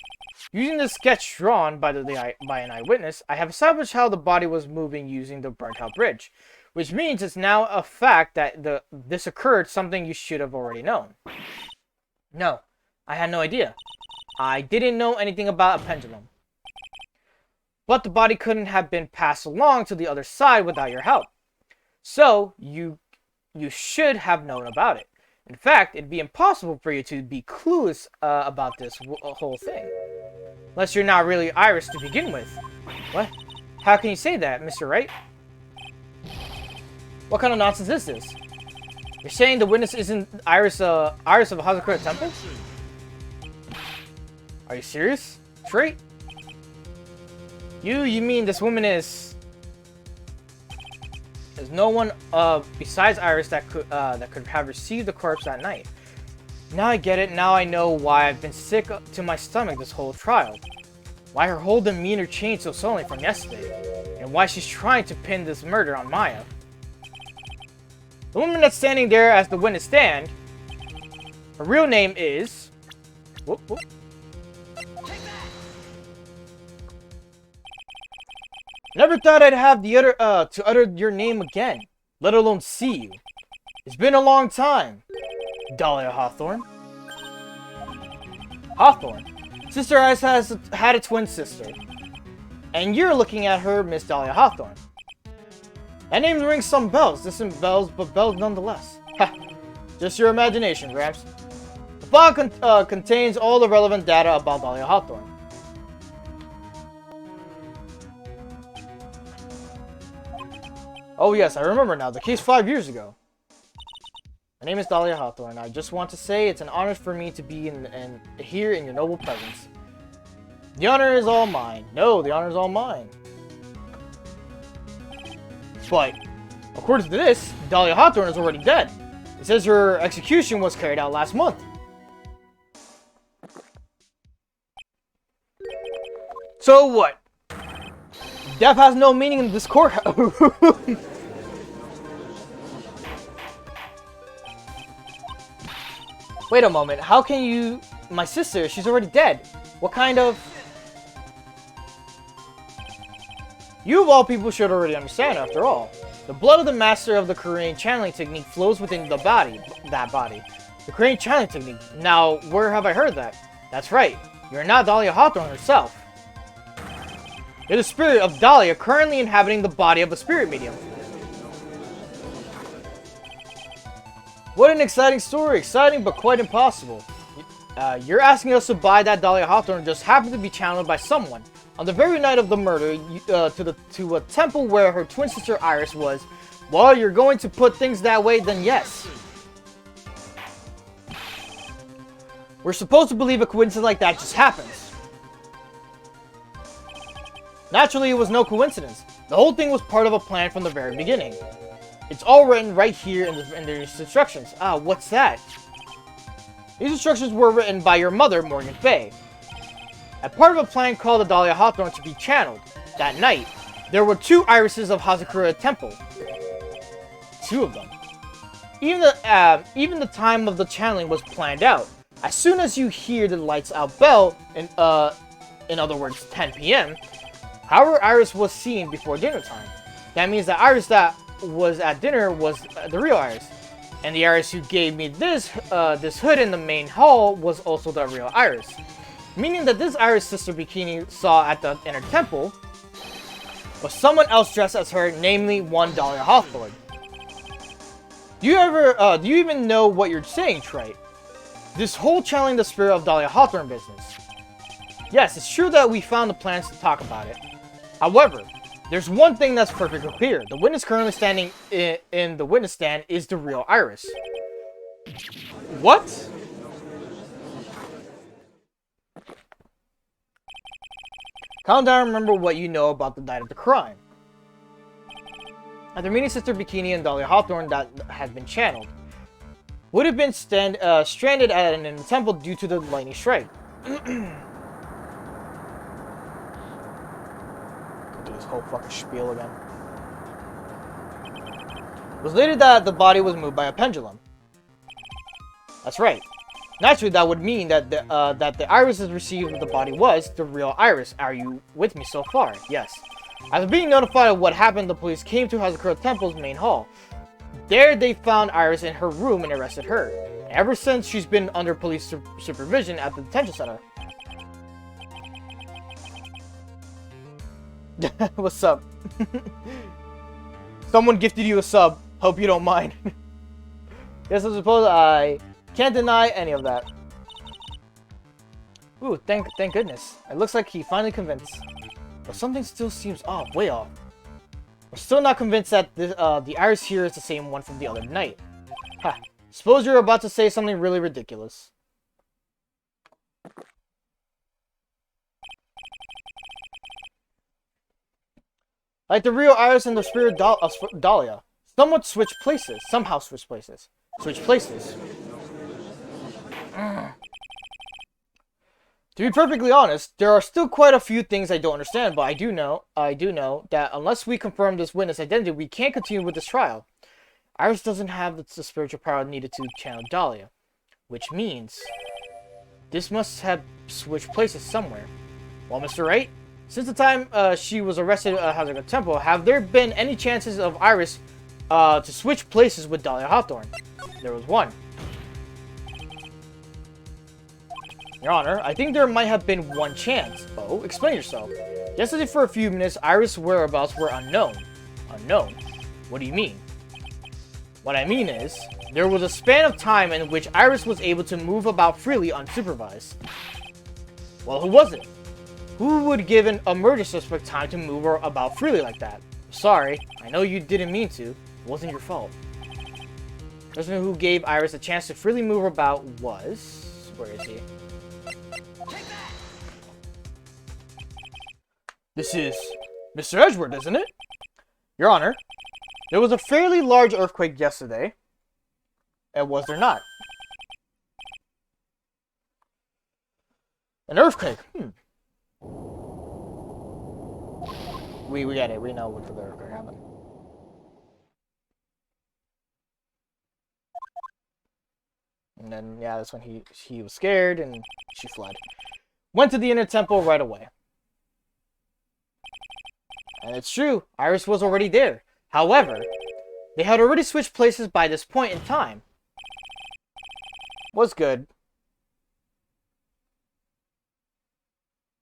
Using the sketch drawn by an eyewitness, I have established how the body was moving using the burnt-out bridge, which means it's now a fact that this occurred, something you should have already known. No, I had no idea. I didn't know anything about a pendulum. But the body couldn't have been passed along to the other side without your help. So, you should have known about it. In fact, it'd be impossible for you to be clueless about this whole thing. Unless you're not really Iris to begin with. What? How can you say that, Mr. Wright? What kind of nonsense is this? You're saying the witness isn't Iris of Hazakura Temple? Are you serious? Straight? You mean this woman is... There's no one besides Iris that could have received the corpse that night. Now I get it. Now I know why I've been sick to my stomach this whole trial. Why her whole demeanor changed so suddenly from yesterday. And why she's trying to pin this murder on Maya. The woman that's standing there as the witness stand, her real name is... Whoop, whoop. Never thought I'd have to utter your name again, let alone see you. It's been a long time. Dahlia Hawthorne. Hawthorne. Sister Iris has had a twin sister. And you're looking at her, Miss Dahlia Hawthorne. That name rings some bells, distant bells, but bells nonetheless. Ha! Just your imagination, Gramps. The file contains all the relevant data about Dahlia Hawthorne. Oh yes, I remember now. The case 5 years ago. My name is Dahlia Hawthorne. I just want to say it's an honor for me to be here in your noble presence. The honor is all mine. No, the honor is all mine. But, according to this, Dahlia Hawthorne is already dead. It says her execution was carried out last month. So what? Death has no meaning in this courthouse. Wait a moment, how can you... My sister, she's already dead. What kind of... You of all people should already understand, after all. The blood of the master of the Korean channeling technique flows within the body. The Korean channeling technique. Now, where have I heard that? That's right. You're not Dahlia Hawthorne herself. You're the spirit of Dahlia currently inhabiting the body of a spirit medium. What an exciting story. Exciting, but quite impossible. You're asking us to buy that Dahlia Hawthorne just happened to be channeled by someone. On the very night of the murder, to a temple where her twin sister Iris was. Well, you're going to put things that way, then yes. We're supposed to believe a coincidence like that just happens. Naturally, it was no coincidence. The whole thing was part of a plan from the very beginning. It's all written right here in the instructions. Ah, what's that? These instructions were written by your mother, Morgan Fay. A part of a plan called the Dahlia Hawthorne to be channeled. That night, there were 2 irises of Hazakura Temple. 2 of them. Even the time of the channeling was planned out. As soon as you hear the lights out bell, in other words, 10 p.m., however Iris was seen before dinner time. That means the Iris that was at dinner was the real Iris. And the Iris who gave me this hood in the main hall was also the real Iris. Meaning that this Iris Sister Bikini saw at the inner temple was someone else dressed as her, namely one Dahlia Hawthorne. Do you even know what you're saying, Wright? This whole channeling the spirit of Dahlia Hawthorne business. Yes, it's true that we found the plans to talk about it. However, there's one thing that's perfectly clear. The witness currently standing in the witness stand is the real Iris. What? Calm down and remember what you know about the night of the crime. After meeting Sister Bikini and Dahlia Hawthorne that had been channeled, would have been stranded in the temple due to the lightning strike. Go do this whole fucking spiel again. It was later that the body was moved by a pendulum. That's right. Naturally, that would mean that the Iris received with the body was the real Iris. Are you with me so far? Yes. After being notified of what happened, the police came to Hazakura Temple's main hall. There, they found Iris in her room and arrested her. Ever since, she's been under police supervision at the detention center. What's up? Someone gifted you a sub. Hope you don't mind. Yes, I suppose I can't deny any of that. Ooh, thank goodness. It looks like he finally convinced. But something still seems off, way off. We're still not convinced that the Iris here is the same one from the other night. Ha! Suppose you're about to say something really ridiculous. Like the real Iris and the spirit Dahlia. Somehow switch places. Switch places. To be perfectly honest, there are still quite a few things I don't understand, but I do know that unless we confirm this witness' identity, we can't continue with this trial. Iris doesn't have the spiritual power needed to channel Dahlia, which means this must have switched places somewhere. Well, Mr. Wright, since the time she was arrested at Hazakura Temple, have there been any chances of Iris to switch places with Dahlia Hawthorne? There was one. Your Honor, I think there might have been one chance. Oh, explain yourself. Yesterday for a few minutes, Iris' whereabouts were unknown. Unknown? What do you mean? What I mean is, there was a span of time in which Iris was able to move about freely unsupervised. Well, who was it? Who would give a murder suspect time to move about freely like that? Sorry, I know you didn't mean to. It wasn't your fault. The person who gave Iris a chance to freely move about was... Where is he? This is Mr. Edgeworth, isn't it? Your Honor, there was a fairly large earthquake yesterday. And was there not? An earthquake? We get it. We know what the earthquake happened. And then, yeah, that's when he was scared and she fled. Went to the inner temple right away. And it's true, Iris was already there. However, they had already switched places by this point in time. Was good.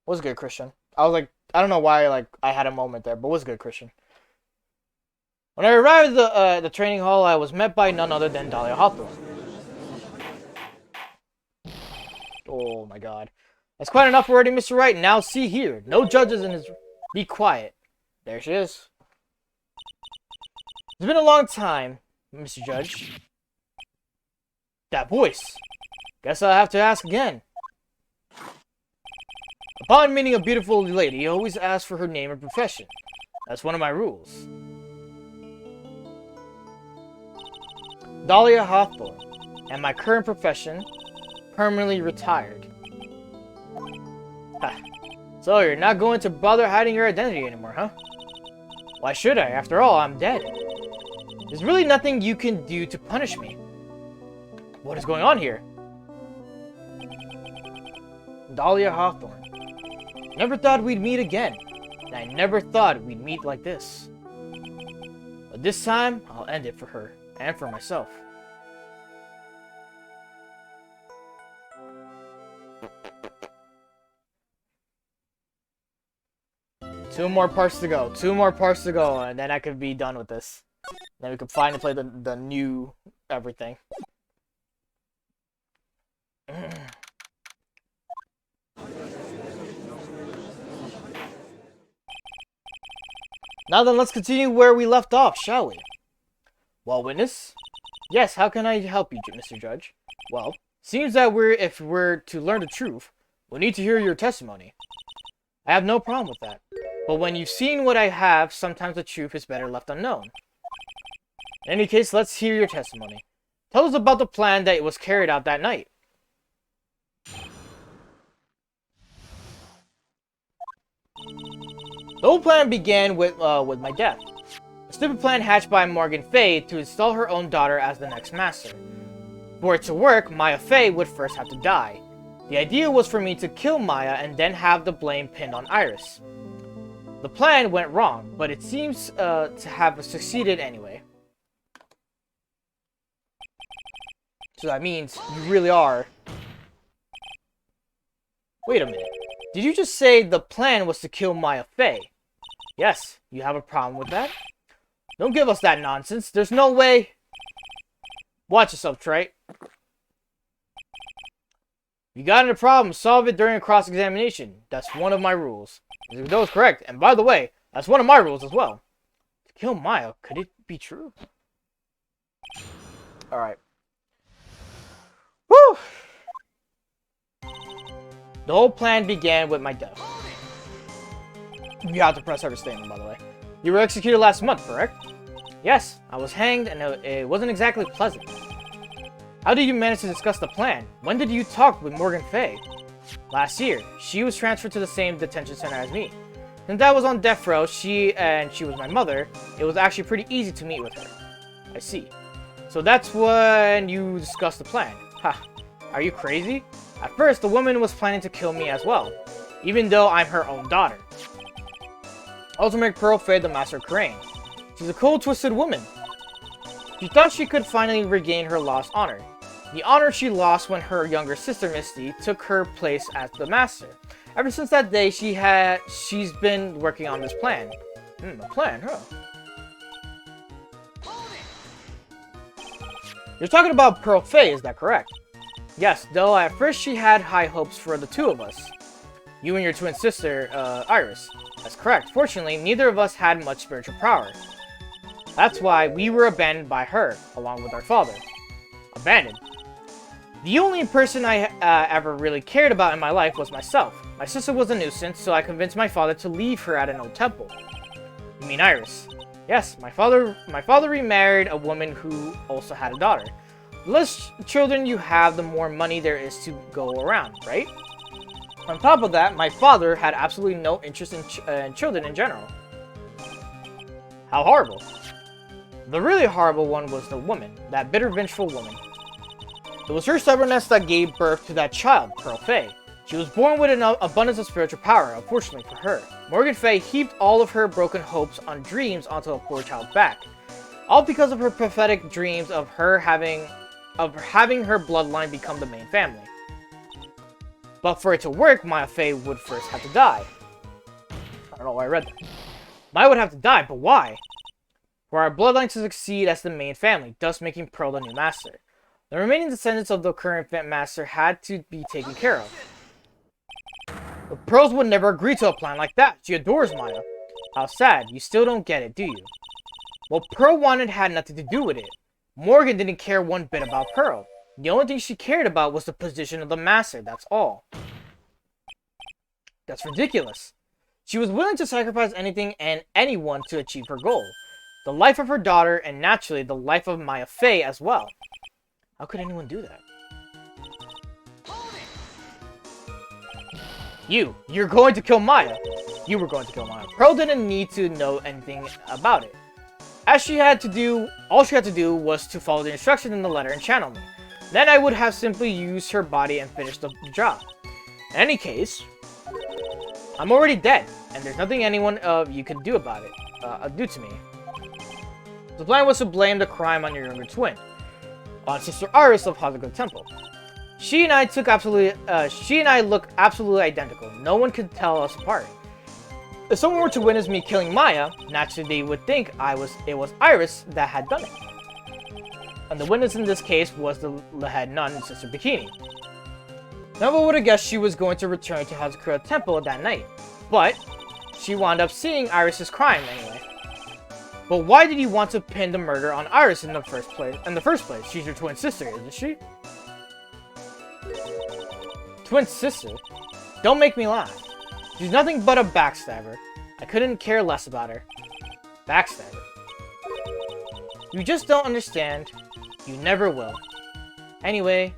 Was good, Christian. I was like, I don't know why I had a moment there, but was good, Christian. When I arrived at the training hall, I was met by none other than Dahlia Hawthorne. Oh my god. That's quite enough already, Mr. Wright. Now see here. No judges in his... Be quiet. There she is. It's been a long time, Mr. Judge. That voice. Guess I'll have to ask again. Upon meeting a beautiful lady, you always ask for her name and profession. That's one of my rules. Dahlia Hawthorne, and my current profession, permanently retired. Ha. So you're not going to bother hiding your identity anymore, huh? Why should I? After all, I'm dead. There's really nothing you can do to punish me. What is going on here? Dahlia Hawthorne. Never thought we'd meet again. And I never thought we'd meet like this. But this time, I'll end it for her. And for myself. Two more parts to go. Two more parts to go, and then I could be done with this. Then we could finally play the new everything. Now then, let's continue where we left off, shall we? Well, witness? Yes, how can I help you, Mr. Judge? Well, seems that if we're to learn the truth, we'll need to hear your testimony. I have no problem with that. But when you've seen what I have, sometimes the truth is better left unknown. In any case, let's hear your testimony. Tell us about the plan that was carried out that night. The whole plan began with my death. A stupid plan hatched by Morgan Fay to install her own daughter as the next master. For it to work, Maya Fay would first have to die. The idea was for me to kill Maya and then have the blame pinned on Iris. The plan went wrong, but it seems to have succeeded anyway. So that means you really are... Wait a minute. Did you just say the plan was to kill Maya Fay? Yes, you have a problem with that? Don't give us that nonsense. There's no way... Watch yourself, Trite. You got into a problem, solve it during a cross-examination. That's one of my rules. That was correct. And by the way, that's one of my rules as well. To kill Maya, could it be true? Alright. Woo! The whole plan began with my death. You have to press every statement, by the way. You were executed last month, correct? Yes, I was hanged, and it wasn't exactly pleasant. How did you manage to discuss the plan? When did you talk with Morgan Fay? Last year. She was transferred to the same detention center as me. Since I was on death row, she was my mother, it was actually pretty easy to meet with her. I see. So that's when you discussed the plan. Ha. Are you crazy? At first, the woman was planning to kill me as well, even though I'm her own daughter. Ultimate Pearl Fay, the Master Crane. She's a cold, twisted woman. She thought she could finally regain her lost honor. The honor she lost when her younger sister Misty took her place as the Master. Ever since that day, she's been working on this plan. A plan, huh? You're talking about Pearl Fay, is that correct? Yes, though at first she had high hopes for the two of us. You and your twin sister, Iris. That's correct. Fortunately, neither of us had much spiritual power. That's why we were abandoned by her, along with our father. Abandoned? The only person I ever really cared about in my life was myself. My sister was a nuisance, so I convinced my father to leave her at an old temple. You mean Iris? Yes, my father remarried a woman who also had a daughter. The less children you have, the more money there is to go around, right? On top of that, my father had absolutely no interest in children in general. How horrible. The really horrible one was the woman, that bitter, vengeful woman. It was her stubbornness that gave birth to that child, Pearl Fay. She was born with an abundance of spiritual power, unfortunately for her. Morgan Fay heaped all of her broken hopes on dreams onto a poor child's back. All because of her pathetic dreams of her having her bloodline become the main family. But for it to work, Maya Fay would first have to die. I don't know why I read that. Maya would have to die, but why? For our bloodline to succeed as the main family, thus making Pearl the new master. The remaining descendants of the current master had to be taken care of. But Pearls would never agree to a plan like that. She adores Maya. How sad. You still don't get it, do you? What Pearl wanted had nothing to do with it. Morgan didn't care one bit about Pearl. The only thing she cared about was the position of the master, that's all. That's ridiculous. She was willing to sacrifice anything and anyone to achieve her goal. The life of her daughter, and naturally, the life of Maya Fey as well. How could anyone do that? You're going to kill Maya. You were going to kill Maya. Pearl didn't need to know anything about it. All she had to do was to follow the instructions in the letter and channel me. Then I would have simply used her body and finished the job. In any case, I'm already dead, and there's nothing anyone of you can do about it, do to me. The plan was to blame the crime on your younger twin, on Sister Iris of Hazuka Temple. She and I look absolutely identical. No one could tell us apart. If someone were to witness me killing Maya, naturally they would think it was Iris that had done it. And the witness in this case was the head nun, Sister Bikini. No one would have guessed she was going to return to Hazakura Temple that night, but she wound up seeing Iris's crime anyway. But why did you want to pin the murder on Iris in the first place? She's your twin sister, isn't she? Twin sister? Don't make me laugh. She's nothing but a backstabber. I couldn't care less about her. Backstabber. You just don't understand. You never will. Anyway.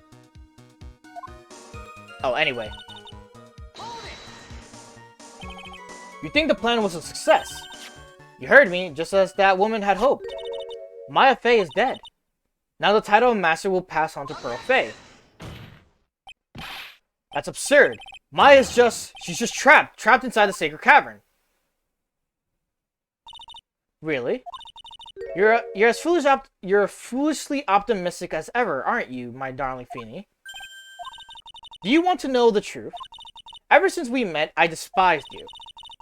Anyway. You think the plan was a success? You heard me, just as that woman had hoped. Maya Fey is dead. Now the title of Master will pass on to Pearl Fey. That's absurd. She's just trapped inside the sacred cavern. Really? You're as foolishly optimistic as ever, aren't you, my darling Feeny? Do you want to know the truth? Ever since we met, I despised you.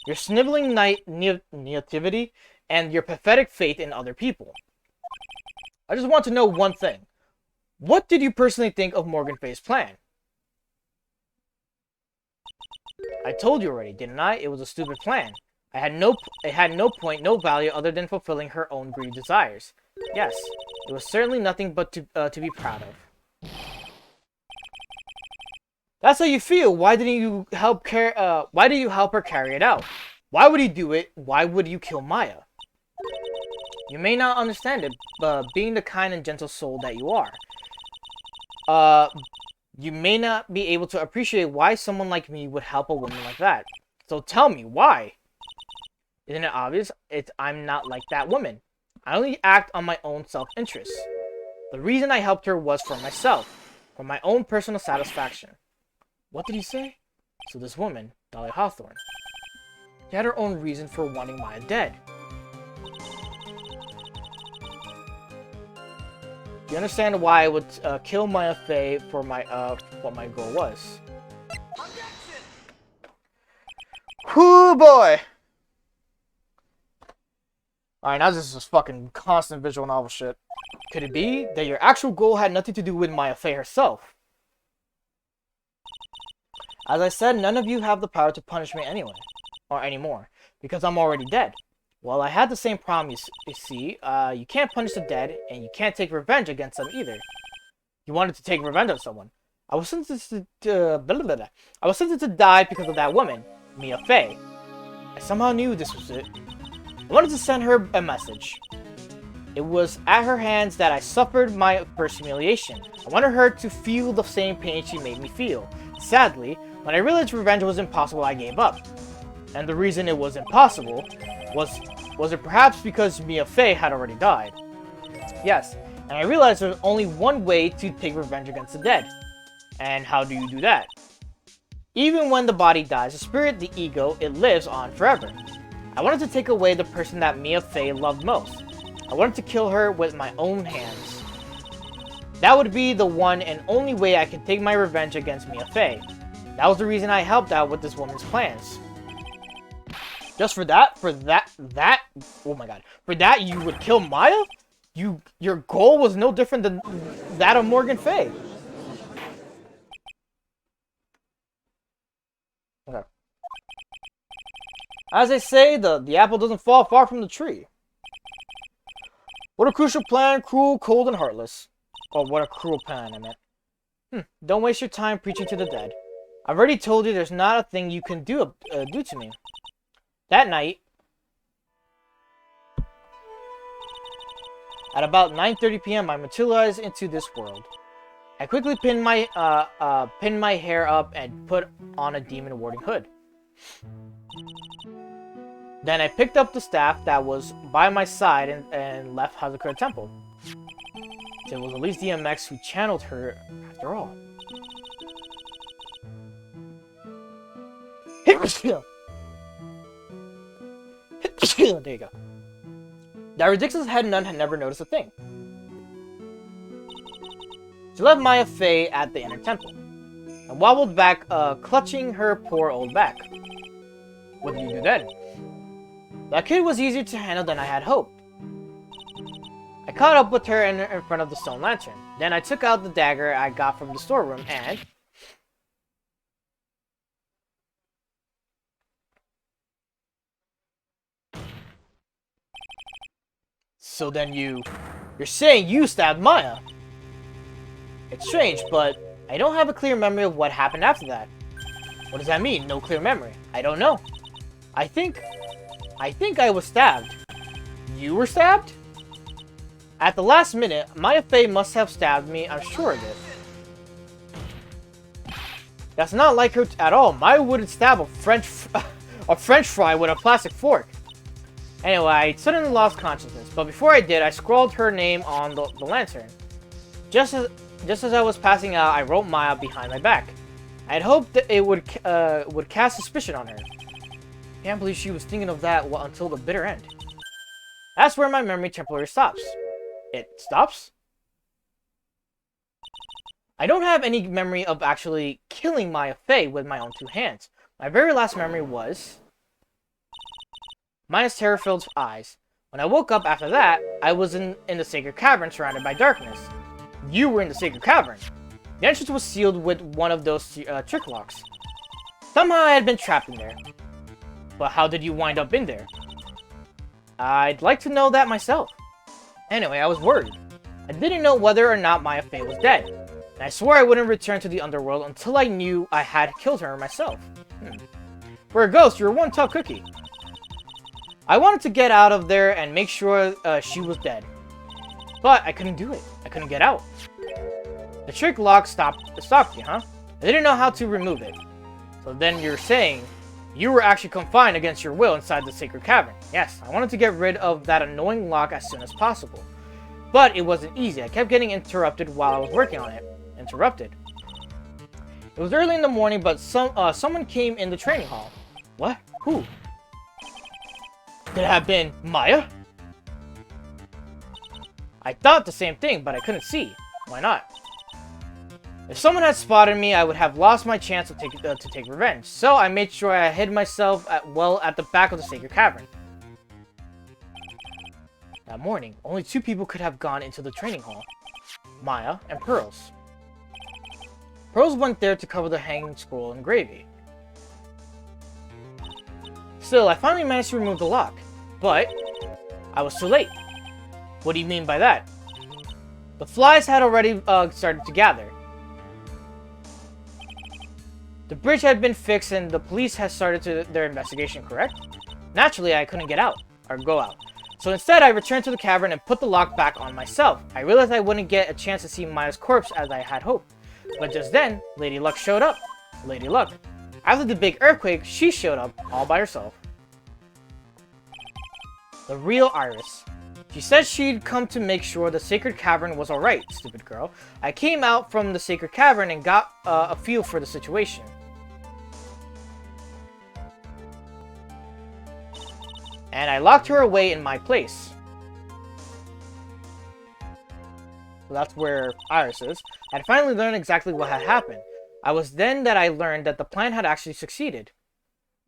Your sniveling naivety and your pathetic faith in other people. I just want to know one thing. What did you personally think of Morgan Fey's plan? I told you already, didn't I? It was a stupid plan. It had no point, no value other than fulfilling her own greedy desires. Yes, it was certainly nothing but to be proud of. That's how you feel. Why didn't you help why did you help her carry it out? Why would you do it? Why would you kill Maya? You may not understand it, but being the kind and gentle soul that you are, you may not be able to appreciate why someone like me would help a woman like that. So tell me, why? Isn't it obvious? I'm not like that woman. I only act on my own self-interest. The reason I helped her was for myself, for my own personal satisfaction. What did he say? So this woman, Dolly Hawthorne, she had her own reason for wanting Maya dead. Do you understand why I would kill Maya Fey for what my goal was? Whoo boy! Alright, now this is fucking constant visual novel shit. Could it be that your actual goal had nothing to do with Maya Fey herself? As I said, none of you have the power to punish me anyway, or anymore, because I'm already dead. Well, I had the same problem, you see. You can't punish the dead, and you can't take revenge against them either. You wanted to take revenge on someone. I was sentenced to die because of that woman, Mia Fey. I somehow knew this was it. I wanted to send her a message. It was at her hands that I suffered my first humiliation. I wanted her to feel the same pain she made me feel. Sadly, when I realized revenge was impossible, I gave up. And the reason it was impossible was it perhaps because Mia Fey had already died? Yes, and I realized there's only one way to take revenge against the dead. And how do you do that? Even when the body dies, the spirit, the ego, it lives on forever. I wanted to take away the person that Mia Fey loved most. I wanted to kill her with my own hands. That would be the one and only way I could take my revenge against Mia Fey. That was the reason I helped out with this woman's plans. Just for that, oh my god. For that, you would kill Maya? Your goal was no different than that of Morgan Fey. Okay. As they say, the apple doesn't fall far from the tree. What a crucial plan, cruel, cold, and heartless. Oh, what a cruel plan, I meant. Don't waste your time preaching to the dead. I've already told you there's not a thing you can do to me. That night, at about 9:30 p.m., I materialized into this world. I quickly pinned my hair up and put on a demon warding hood. Then I picked up the staff that was by my side and left Hazakura Temple. It was at least DMX who channeled her after all. There you go. That ridiculous head nun had never noticed a thing. She left Maya Fey at the inner temple, and wobbled back, clutching her poor old back. What did you do then? That kid was easier to handle than I had hoped. I caught up with her in front of the stone lantern. Then I took out the dagger I got from the storeroom and... So then you're saying you stabbed Maya? It's strange, but I don't have a clear memory of what happened after that. What does that mean, no clear memory? I don't know. I think I was stabbed. You were stabbed? At the last minute, Maya Fey must have stabbed me, I'm sure of it. That's not like her at all. Maya wouldn't stab a French fry with a plastic fork. Anyway, I suddenly lost consciousness, but before I did, I scrawled her name on the lantern. Just as I was passing out, I wrote Maya behind my back. I had hoped that it would cast suspicion on her. Can't believe she was thinking of that until the bitter end. That's where my memory temporarily stops. It stops? I don't have any memory of actually killing Maya Fey with my own two hands. My very last memory was Maya's terror-filled eyes. When I woke up after that, I was in the sacred cavern surrounded by darkness. You were in the sacred cavern. The entrance was sealed with one of those trick locks. Somehow I had been trapped in there. But how did you wind up in there? I'd like to know that myself. Anyway, I was worried. I didn't know whether or not Maya Fey was dead. And I swore I wouldn't return to the underworld until I knew I had killed her myself. For a ghost, you're one tough cookie. I wanted to get out of there and make sure she was dead. But I couldn't do it. I couldn't get out. The trick lock stopped you, huh? I didn't know how to remove it. So then you're saying you were actually confined against your will inside the sacred cavern. Yes, I wanted to get rid of that annoying lock as soon as possible. But it wasn't easy. I kept getting interrupted while I was working on it. Interrupted. It was early in the morning, but someone came in the training hall. What? Who? Could it have been Maya? I thought the same thing, but I couldn't see. Why not? If someone had spotted me, I would have lost my chance to take revenge. So I made sure I hid myself at the back of the sacred cavern. That morning, only two people could have gone into the training hall. Maya and Pearls. Pearls went there to cover the hanging scroll and gravy. Still, I finally managed to remove the lock. But I was too late. What do you mean by that? The flies had already started to gather. The bridge had been fixed and the police had started their investigation, correct? Naturally, I couldn't go out. So instead, I returned to the cavern and put the lock back on myself. I realized I wouldn't get a chance to see Maya's corpse as I had hoped. But just then, Lady Luck showed up. Lady Luck. After the big earthquake, she showed up all by herself. The real Iris. She said she'd come to make sure the sacred cavern was alright, stupid girl. I came out from the sacred cavern and got a feel for the situation. And I locked her away in my place. So that's where Iris is. I'd finally learned exactly what had happened. I was then that I learned that the plan had actually succeeded.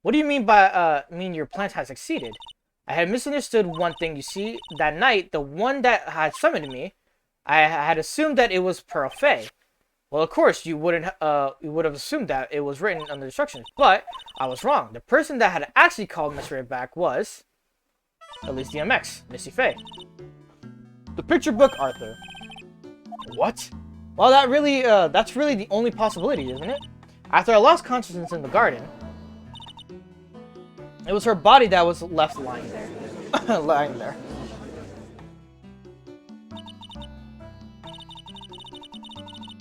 What do you mean by, your plan had succeeded? I had misunderstood one thing. You see, that night, the one that had summoned me, I had assumed that it was Pearl Fey. Well, of course, you would have assumed that it was written under instructions, but I was wrong. The person that had actually called Miss Wright back was, at least DMX, Missy Faye. The picture book, Arthur. What? Well, that's really the only possibility, isn't it? After I lost consciousness in the garden, it was her body that was left lying there. Lying there.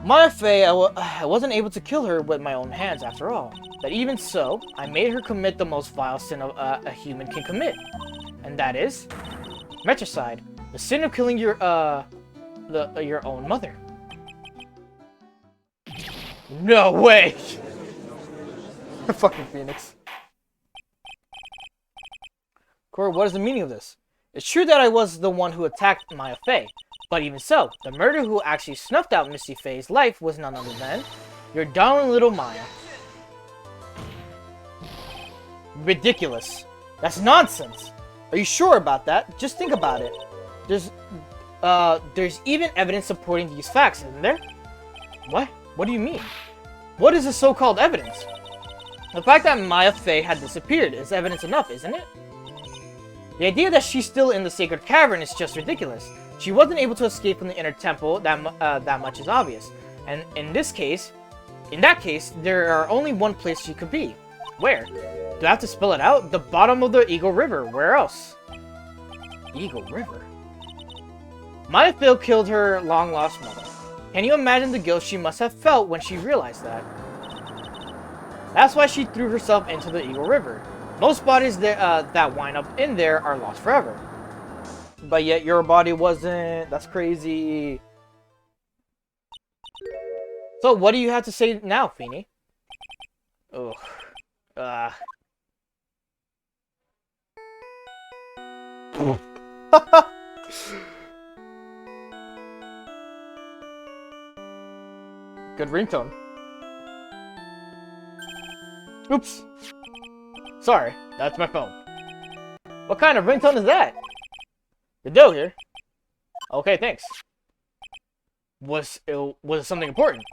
Maya Faye, I wasn't able to kill her with my own hands after all. But even so, I made her commit the most vile sin a human can commit. And that is matricide. The sin of killing your own mother. No way! Fucking Phoenix. Cora, what is the meaning of this? It's true that I was the one who attacked Maya Faye. But even so, the murderer who actually snuffed out Missy Faye's life was none other than your darling little Maya. Ridiculous. That's nonsense. Are you sure about that? Just think about it. There's even evidence supporting these facts, isn't there? What? What do you mean? What is the so-called evidence? The fact that Maya Faye had disappeared is evidence enough, isn't it? The idea that she's still in the sacred cavern is just ridiculous. She wasn't able to escape from the inner temple, that much is obvious. And in that case, there are only one place she could be. Where? Do I have to spell it out? The bottom of the Eagle River. Where else? Eagle River? Maya Faye killed her long-lost mother. Can you imagine the guilt she must have felt when she realized that? That's why she threw herself into the Eagle River. Most bodies that wind up in there are lost forever. But yet your body wasn't. That's crazy. So what do you have to say now, Feeny? Ugh. Good ringtone. Oops. Sorry, that's my phone. What kind of ringtone is that? The dough here. Okay, thanks. Was it something important?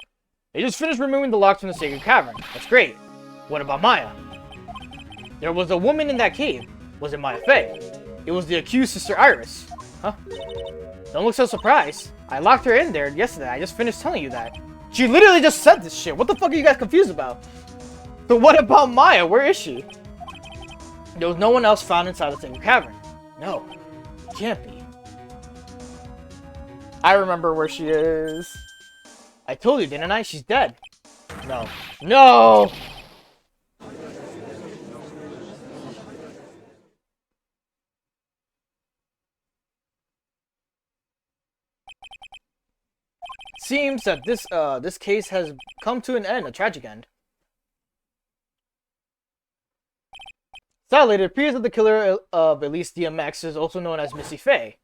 They just finished removing the locks from the sacred cavern. That's great. What about Maya? There was a woman in that cave. Was it Maya Faye? It was the accused Sister Iris. Huh? Don't look so surprised. I locked her in there yesterday. I just finished telling you that. She literally just said this shit. What the fuck are you guys confused about? So what about Maya? Where is she? There was no one else found inside the sacred cavern. No. Can't be. I remember where she is. I told you, didn't I? She's dead. No. No! Seems that this case has come to an end, a tragic end. Sadly, it appears that the killer of at least DMX is also known as Missy Faye.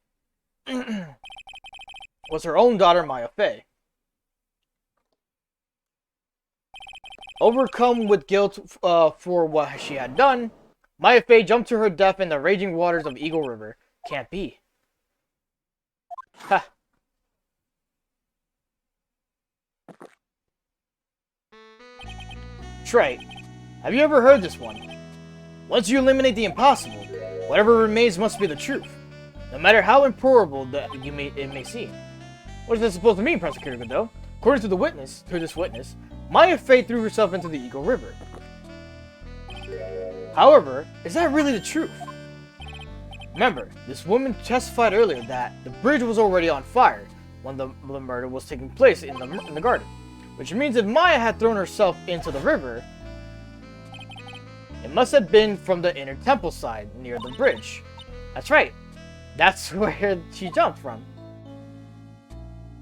Was her own daughter, Maya Faye. Overcome with guilt for what she had done, Maya Faye jumped to her death in the raging waters of Eagle River. Can't be. Ha. Trey, have you ever heard this one? Once you eliminate the impossible, whatever remains must be the truth, no matter how improbable that it may seem. What is this supposed to mean, Prosecutor Godot? According to this witness, Maya Faye threw herself into the Eagle River. However, is that really the truth? Remember, this woman testified earlier that the bridge was already on fire when the murder was taking place in the garden. Which means if Maya had thrown herself into the river, it must have been from the inner temple side, near the bridge. That's right. That's where she jumped from.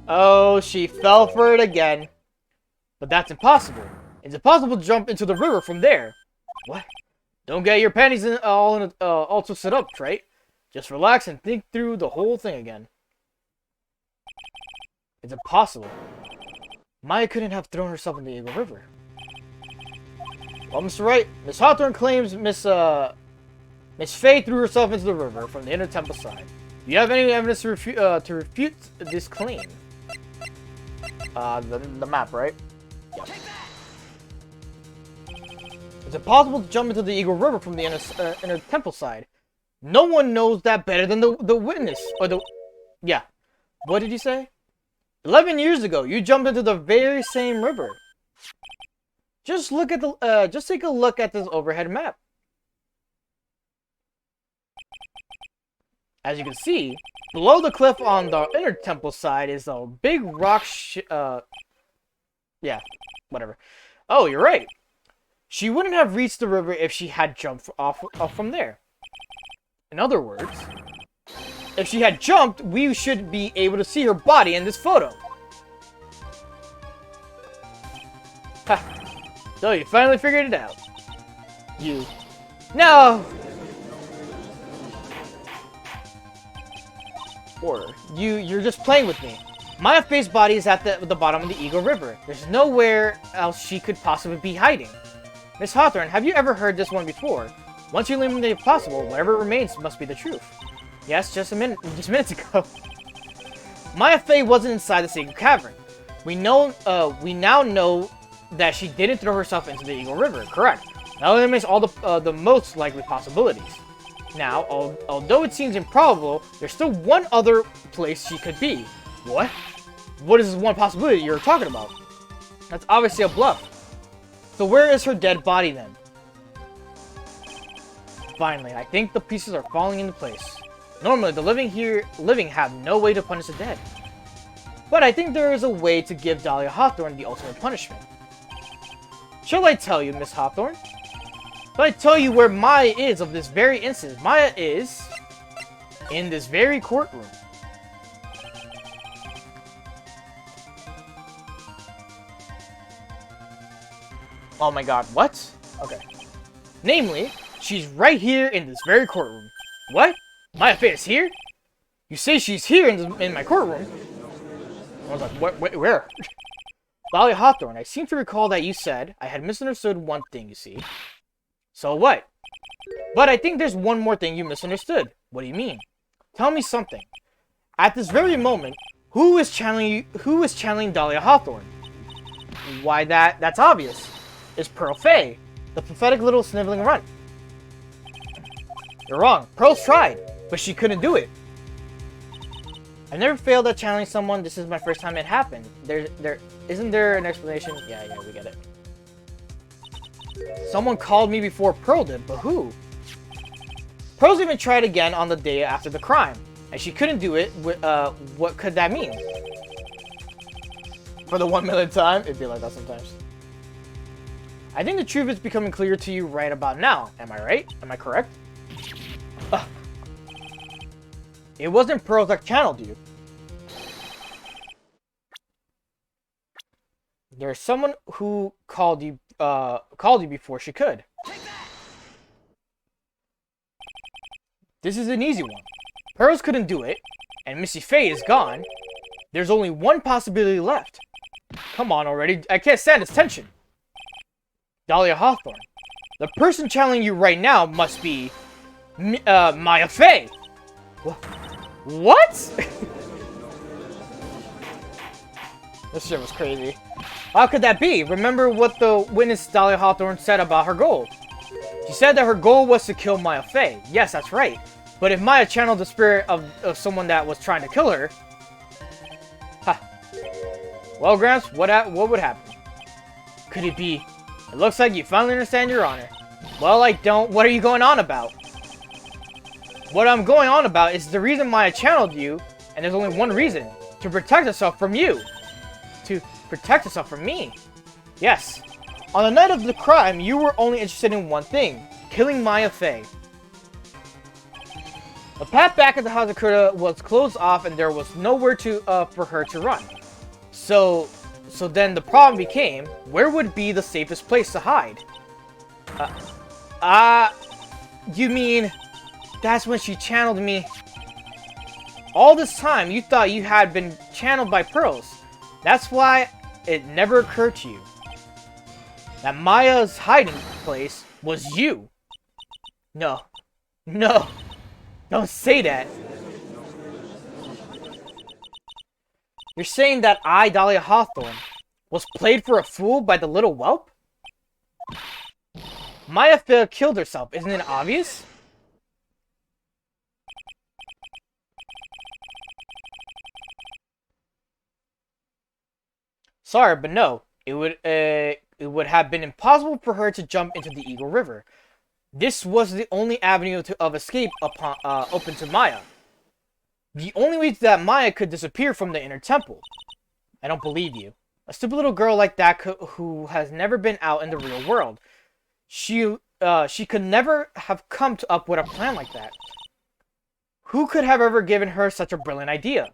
Oh, she fell for it again. But that's impossible. It's impossible to jump into the river from there. What? Don't get your panties all twisted up, Trey. Just relax and think through the whole thing again. It's impossible. Maya couldn't have thrown herself in the Eagle River. Well, Mr. Wright, Miss Hawthorne claims Miss Faye threw herself into the river from the inner temple side. Do you have any evidence to refute this claim? The map, right? Yep. It's impossible to jump into the Eagle River from the inner temple side. No one knows that better than the witness, or the... Yeah. What did you say? 11 years ago, you jumped into the very same river. Just look at the, just take a look at this overhead map. As you can see, below the cliff on the inner temple side is a big rock yeah, whatever. Oh, you're right. She wouldn't have reached the river if she had jumped off from there. In other words, if she had jumped, we should be able to see her body in this photo. Ha! So you finally figured it out. You. No! Or you're just playing with me. Maya Fei's body is at the bottom of the Eagle River. There's nowhere else she could possibly be hiding. Miss Hawthorne, have you ever heard this one before? Once you eliminate possible, whatever remains must be the truth. Yes, just minutes ago. Maya Fei wasn't inside the Sacred Cavern. We now know that she didn't throw herself into the Eagle River. Correct. That eliminates all the most likely possibilities. Now, although it seems improbable, there's still one other place she could be. What? What is this one possibility you're talking about? That's obviously a bluff. So where is her dead body then? Finally, I think the pieces are falling into place. Normally, the living have no way to punish the dead. But I think there is a way to give Dahlia Hawthorne the ultimate punishment. Shall I tell you, Miss Hawthorne? Shall I tell you where Maya is of this very instance? Maya is in this very courtroom. Oh my god, what? Okay. Namely, she's right here in this very courtroom. What? Maya Fei is here? You say she's here in my courtroom? I was like, where? Dahlia Hawthorne, I seem to recall that you said I had misunderstood one thing, you see. So what? But I think there's one more thing you misunderstood. What do you mean? Tell me something. At this very moment, who is channeling Dahlia Hawthorne? Why, that's obvious. It's Pearl Fei, the pathetic little sniveling runt. You're wrong. Pearl's tried, but she couldn't do it. I never failed at channeling someone. This is my first time it happened. Isn't there an explanation? Yeah, we get it. Someone called me before Pearl did, but who? Pearl's even tried again on the day after the crime, and she couldn't do it. What could that mean? For the 1 millionth time? It'd be like that sometimes. I think the truth is becoming clear to you right about now. Am I right? Am I correct? It wasn't Pearl that channeled you. There's someone who called you before she could. This is an easy one. Pearls couldn't do it, and Missy Fei is gone. There's only one possibility left. Come on already, I can't stand this tension. Dahlia Hawthorne. The person channeling you right now must be Maya Fei. What? This shit was crazy. How could that be? Remember what the witness Dahlia Hawthorne said about her goal. She said that her goal was to kill Maya Fei. Yes, that's right. But if Maya channeled the spirit of someone that was trying to kill her... Ha. Well, Gramps, what would happen? Could it be... It looks like you finally understand your honor. Well, I don't. What are you going on about? What I'm going on about is the reason Maya channeled you, and there's only one reason. To protect herself from you. To protect herself from me. Yes. On the night of the crime, you were only interested in one thing. Killing Maya Fei. The path back at the Hazakura was closed off and there was nowhere for her to run. So then the problem became, where would be the safest place to hide? You mean, that's when she channeled me? All this time, you thought you had been channeled by Pearls. That's why it never occurred to you that Maya's hiding place was you. No. Don't say that. You're saying that I, Dahlia Hawthorne, was played for a fool by the little whelp? Maya Fey killed herself, isn't it obvious? Sorry, but no. It would have been impossible for her to jump into the Eagle River. This was the only avenue of escape open to Maya. The only way that Maya could disappear from the inner temple. I don't believe you. A stupid little girl like that who has never been out in the real world. She could never have come up with a plan like that. Who could have ever given her such a brilliant idea?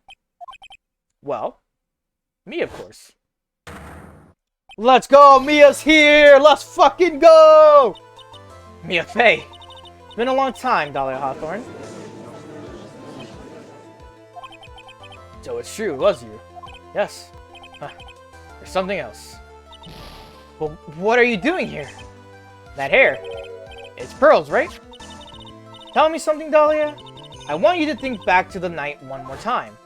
Well, me, of course. Let's go! Mia's here! Let's fucking go! Mia Fey. It's been a long time, Dahlia Hawthorne. So it's true, it was you. Yes. There's something else. Well, what are you doing here? That hair. It's Pearl's, right? Tell me something, Dahlia. I want you to think back to the night one more time.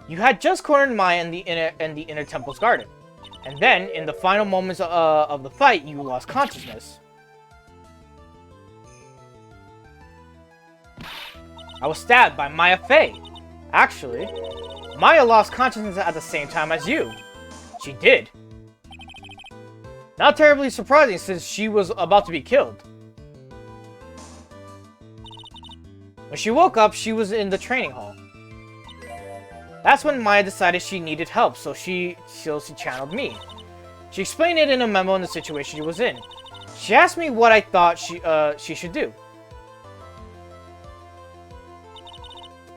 You had just cornered Maya in the inner temple's garden. And then, in the final moments of the fight, you lost consciousness. I was stabbed by Maya Fey. Actually, Maya lost consciousness at the same time as you. She did. Not terribly surprising since she was about to be killed. When she woke up, she was in the training hall. That's when Maya decided she needed help, so she channeled me. She explained it in a memo in the situation she was in. She asked me what I thought she should do.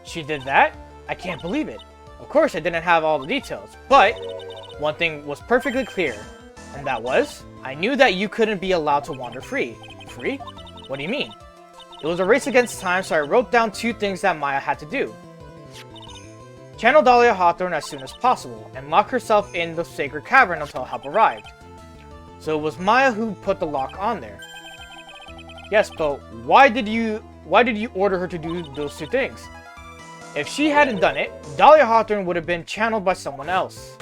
She did that? I can't believe it. Of course, I didn't have all the details, but one thing was perfectly clear, and that was, I knew that you couldn't be allowed to wander free. Free? What do you mean? It was a race against time, so I wrote down 2 things that Maya had to do. Channel Dahlia Hawthorne as soon as possible, and lock herself in the sacred cavern until help arrived. So it was Maya who put the lock on there. Yes, but why did you order her to do those 2 things? If she hadn't done it, Dahlia Hawthorne would have been channeled by someone else.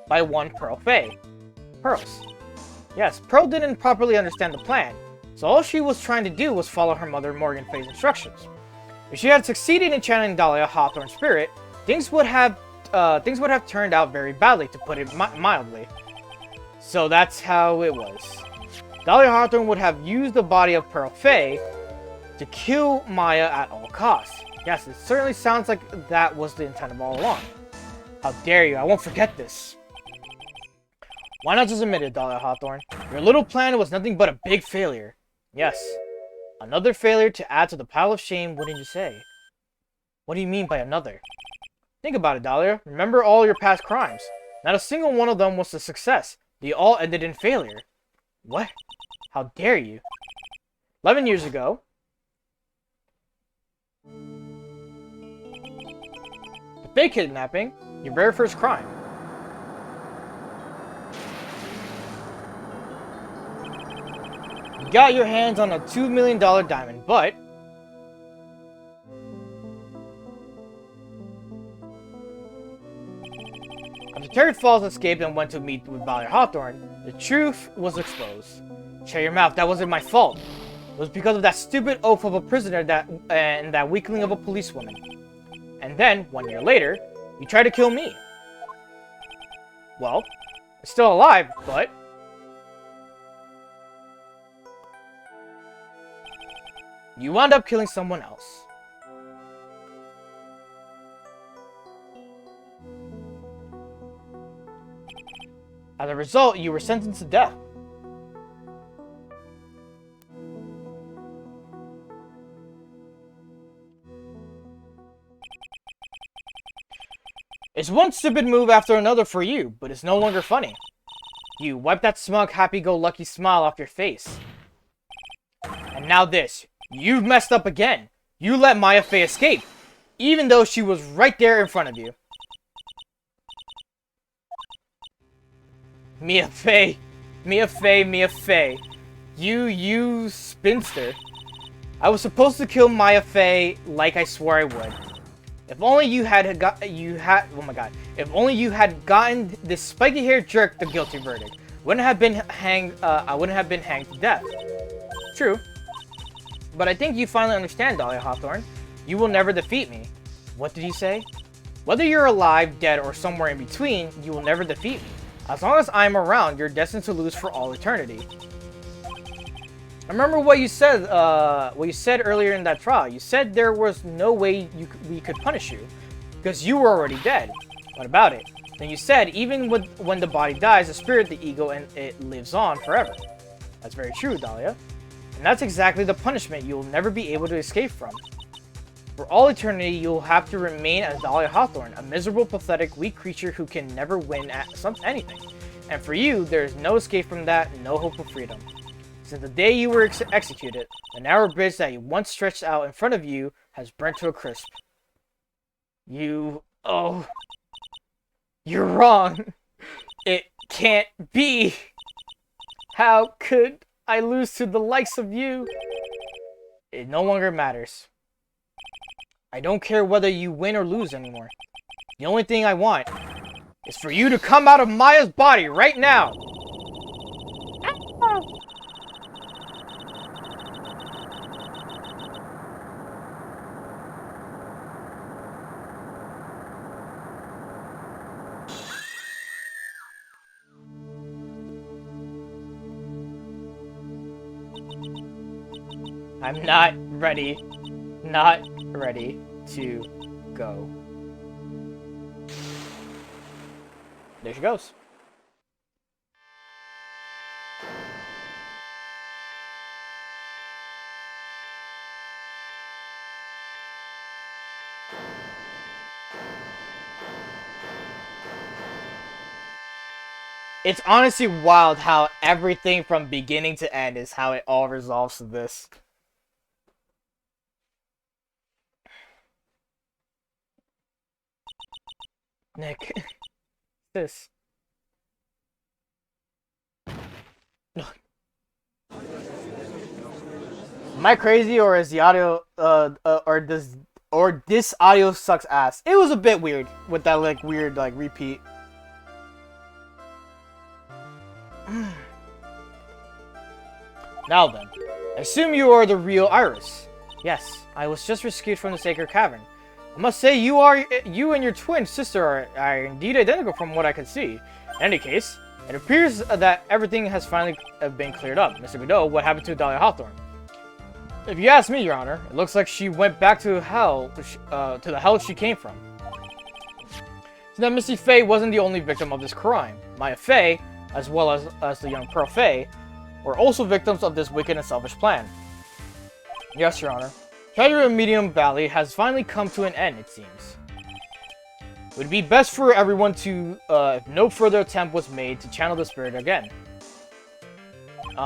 By one Pearl Fey. Pearls. Yes, Pearl didn't properly understand the plan, so all she was trying to do was follow her mother Morgan Fey's instructions. If she had succeeded in channeling Dahlia Hawthorne's spirit, things would have turned out very badly, to put it mildly. So that's how it was. Dahlia Hawthorne would have used the body of Pearl Fey to kill Maya at all costs. Yes, it certainly sounds like that was the intent of all along. How dare you, I won't forget this. Why not just admit it, Dahlia Hawthorne? Your little plan was nothing but a big failure. Yes. Another failure to add to the pile of shame, wouldn't you say? What do you mean by another? Think about it, Dahlia. Remember all your past crimes. Not a single one of them was a success. They all ended in failure. What? How dare you? 11 years ago, the fake kidnapping, your very first crime. You got your hands on a $2 million diamond, but after Terry Falls escaped and went to meet with Dahlia Hawthorne, the truth was exposed. Shut your mouth, that wasn't my fault. It was because of that stupid oaf of a prisoner and that weakling of a policewoman. And then, 1 year later, you tried to kill me. Well, I'm still alive, but you wound up killing someone else. As a result, you were sentenced to death. It's one stupid move after another for you, but it's no longer funny. You wipe that smug, happy-go-lucky smile off your face. And now this. You've messed up again. You let Maya Fey escape, even though she was right there in front of you. Mia Fey. Mia Fey, Mia Fey. You spinster. I was supposed to kill Maya Fey like I swore I would. If only you had oh my god. If only you had gotten this spiky-haired jerk the guilty verdict. Wouldn't have been hanged. I wouldn't have been hanged to death. True. But I think you finally understand, Dahlia Hawthorne. You will never defeat me. What did you say? Whether you're alive, dead, or somewhere in between, you will never defeat me. As long as I'm around, you're destined to lose for all eternity. I remember what you said. What you said earlier in that trial. You said there was no way we could punish you, because you were already dead. What about it? Then you said even when the body dies, the spirit, the ego, and it lives on forever. That's very true, Dahlia. And that's exactly the punishment you will never be able to escape from. For all eternity, you'll have to remain as Dahlia Hawthorne, a miserable, pathetic, weak creature who can never win at anything. And for you, there is no escape from that, no hope of freedom. Since the day you were executed, the narrow bridge that you once stretched out in front of you has burnt to a crisp. Oh, you're wrong. It can't be. How could I lose to the likes of you? It no longer matters. I don't care whether you win or lose anymore. The only thing I want is for you to come out of Maya's body right now. I'm not ready to go. There she goes. It's honestly wild how everything from beginning to end is how it all resolves to this. Nick. This. Am I crazy, or is the audio or this audio sucks ass? It was a bit weird with that weird repeat. Now then, I assume you are the real Iris. Yes, I was just rescued from the sacred cavern. I must say, you and your twin sister are indeed identical from what I could see. In any case, it appears that everything has finally been cleared up. Mr. Godot, what happened to Dahlia Hawthorne? If you ask me, Your Honor, it looks like she went back to hell, to the hell she came from. So that Misty Faye wasn't the only victim of this crime. Maya Faye, as well as the young Pearl Faye, were also victims of this wicked and selfish plan. Yes, Your Honor. Treasure in Medium Valley has finally come to an end, it seems. It would be best for everyone to, if no further attempt was made, to channel the spirit again.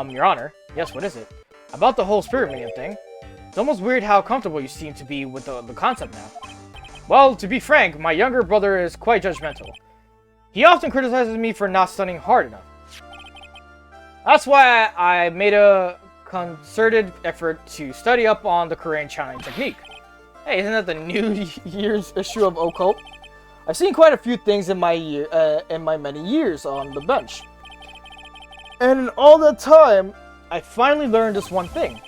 Your Honor. Yes, what is it? About the whole spirit medium thing. It's almost weird how comfortable you seem to be with the concept now. Well, to be frank, my younger brother is quite judgmental. He often criticizes me for not studying hard enough. That's why I made a concerted effort to study up on the Korean channeling technique. Hey, isn't that the New Year's issue of Occult? I've seen quite a few things in my many years on the bench. And in all that time, I finally learned this one thing.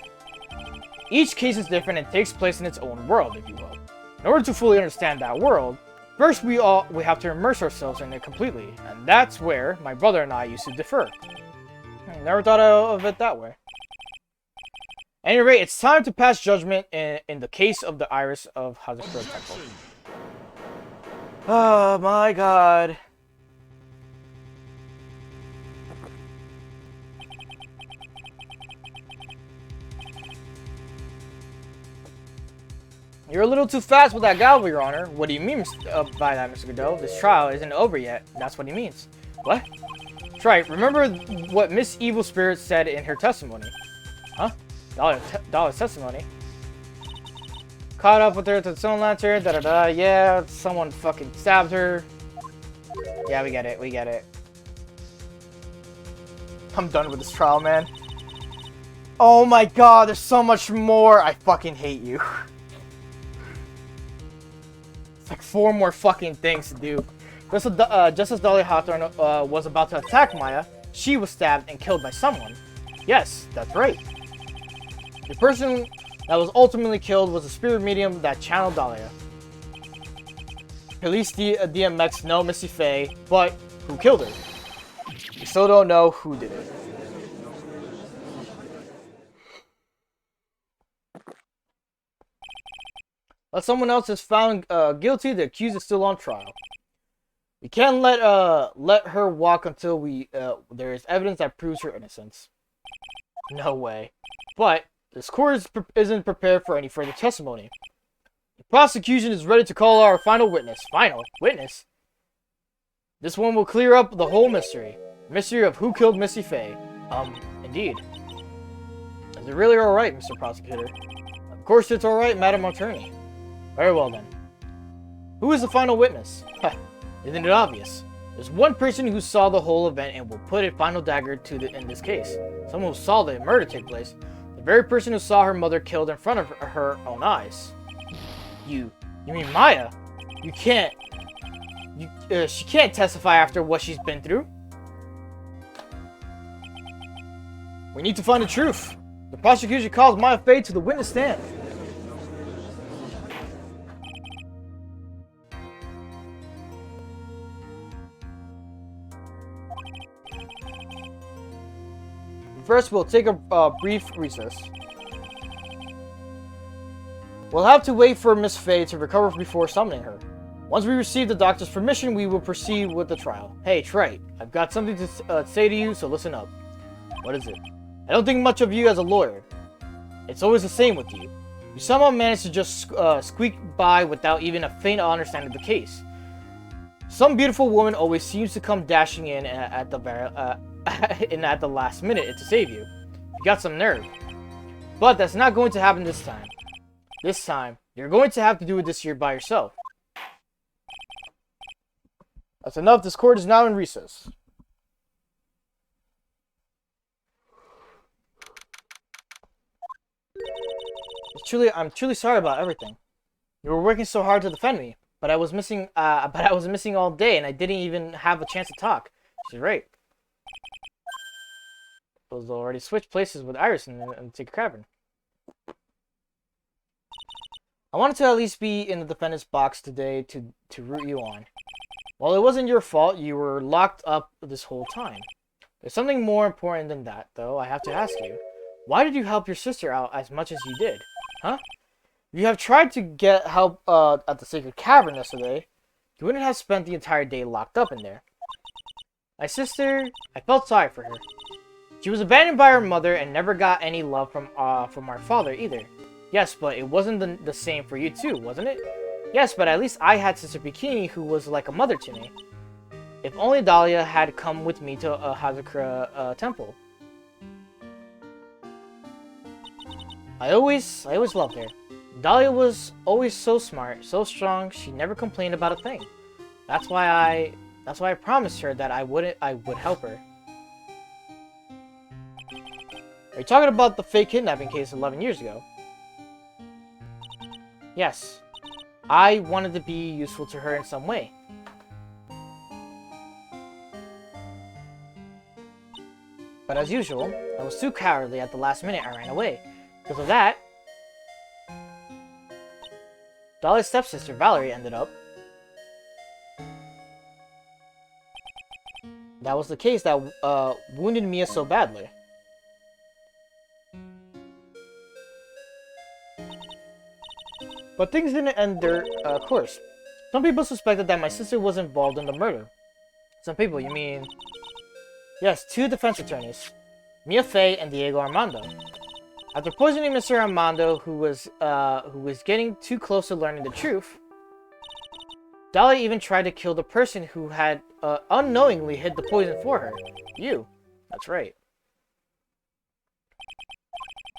Each case is different and takes place in its own world, if you will. In order to fully understand that world, first we have to immerse ourselves in it completely, and that's where my brother and I used to differ. Never thought of it that way. At any rate, it's time to pass judgment in the case of the Iris of Hazakura Temple. Oh my god. You're a little too fast with that gavel, Your Honor. What do you mean by that, Mr. Godot? This trial isn't over yet. That's what he means. What? That's right. Remember what Miss Evil Spirit said in her testimony. Huh? Dahlia's testimony. Caught up with her to the Stone Lantern, da-da-da, yeah, someone fucking stabbed her. Yeah, we get it, we get it. I'm done with this trial, man. Oh my god, there's so much more. I fucking hate you. It's like 4 more fucking things to do. Just as Dolly Hawthorne was about to attack Maya, she was stabbed and killed by someone. Yes, that's right. The person that was ultimately killed was a spirit medium that channeled Dahlia. At least DMX know Missy Faye, but who killed her? We still don't know who did it. Unless someone else is found guilty, the accused is still on trial. We can't let her walk until there is evidence that proves her innocence. No way. But this court isn't prepared for any further testimony. The prosecution is ready to call our final witness. Final witness? This one will clear up the whole mystery. Mystery of who killed Missy Faye. Indeed. Is it really alright, Mr. Prosecutor? Of course it's alright, Madam Attorney. Very well then. Who is the final witness? Isn't it obvious? There's one person who saw the whole event and will put a final dagger in this case. Someone who saw the murder take place. The very person who saw her mother killed in front of her own eyes. You mean Maya? You can't. She can't testify after what she's been through. We need to find the truth. The prosecution calls Maya Faye to the witness stand. First, we'll take a brief recess. We'll have to wait for Miss Faye to recover before summoning her. Once we receive the doctor's permission, we will proceed with the trial. Hey, Wright, I've got something to say to you, so listen up. What is it? I don't think much of you as a lawyer. It's always the same with you. You somehow manage to just squeak by without even a faint understanding of the case. Some beautiful woman always seems to come dashing in at the last minute to save you. You got some nerve. But that's not going to happen this time. This time, you're going to have to do it this year by yourself. That's enough. This court is now in recess. I'm truly sorry about everything. You were working so hard to defend me, but I was missing all day, and I didn't even have a chance to talk. She's right. I was already switched places with Iris and take a cavern. I wanted to at least be in the defendant's box today to root you on. While it wasn't your fault, you were locked up this whole time. There's something more important than that, though. I have to ask you. Why did you help your sister out as much as you did? Huh? You have tried to get help at the Sacred Cavern yesterday. You wouldn't have spent the entire day locked up in there. My sister, I felt sorry for her. She was abandoned by her mother and never got any love from our father either. Yes, but it wasn't the same for you too, wasn't it? Yes, but at least I had Sister Bikini who was like a mother to me. If only Dahlia had come with me to Hazakura Temple. I always loved her. Dahlia was always so smart, so strong, she never complained about a thing. That's why I promised her that I would help her. Are you talking about the fake kidnapping case 11 years ago? Yes. I wanted to be useful to her in some way. But as usual, I was too cowardly at the last minute. I ran away. Because of that, Dolly's stepsister, Valerie, ended up. That was the case that wounded Mia so badly. But things didn't end their course. Some people suspected that my sister was involved in the murder. Some people, you mean? Yes, 2 defense attorneys. Mia Faye and Diego Armando. After poisoning Mr. Armando, who was getting too close to learning the truth, Dahlia even tried to kill the person who had unknowingly hid the poison for her. You. That's right.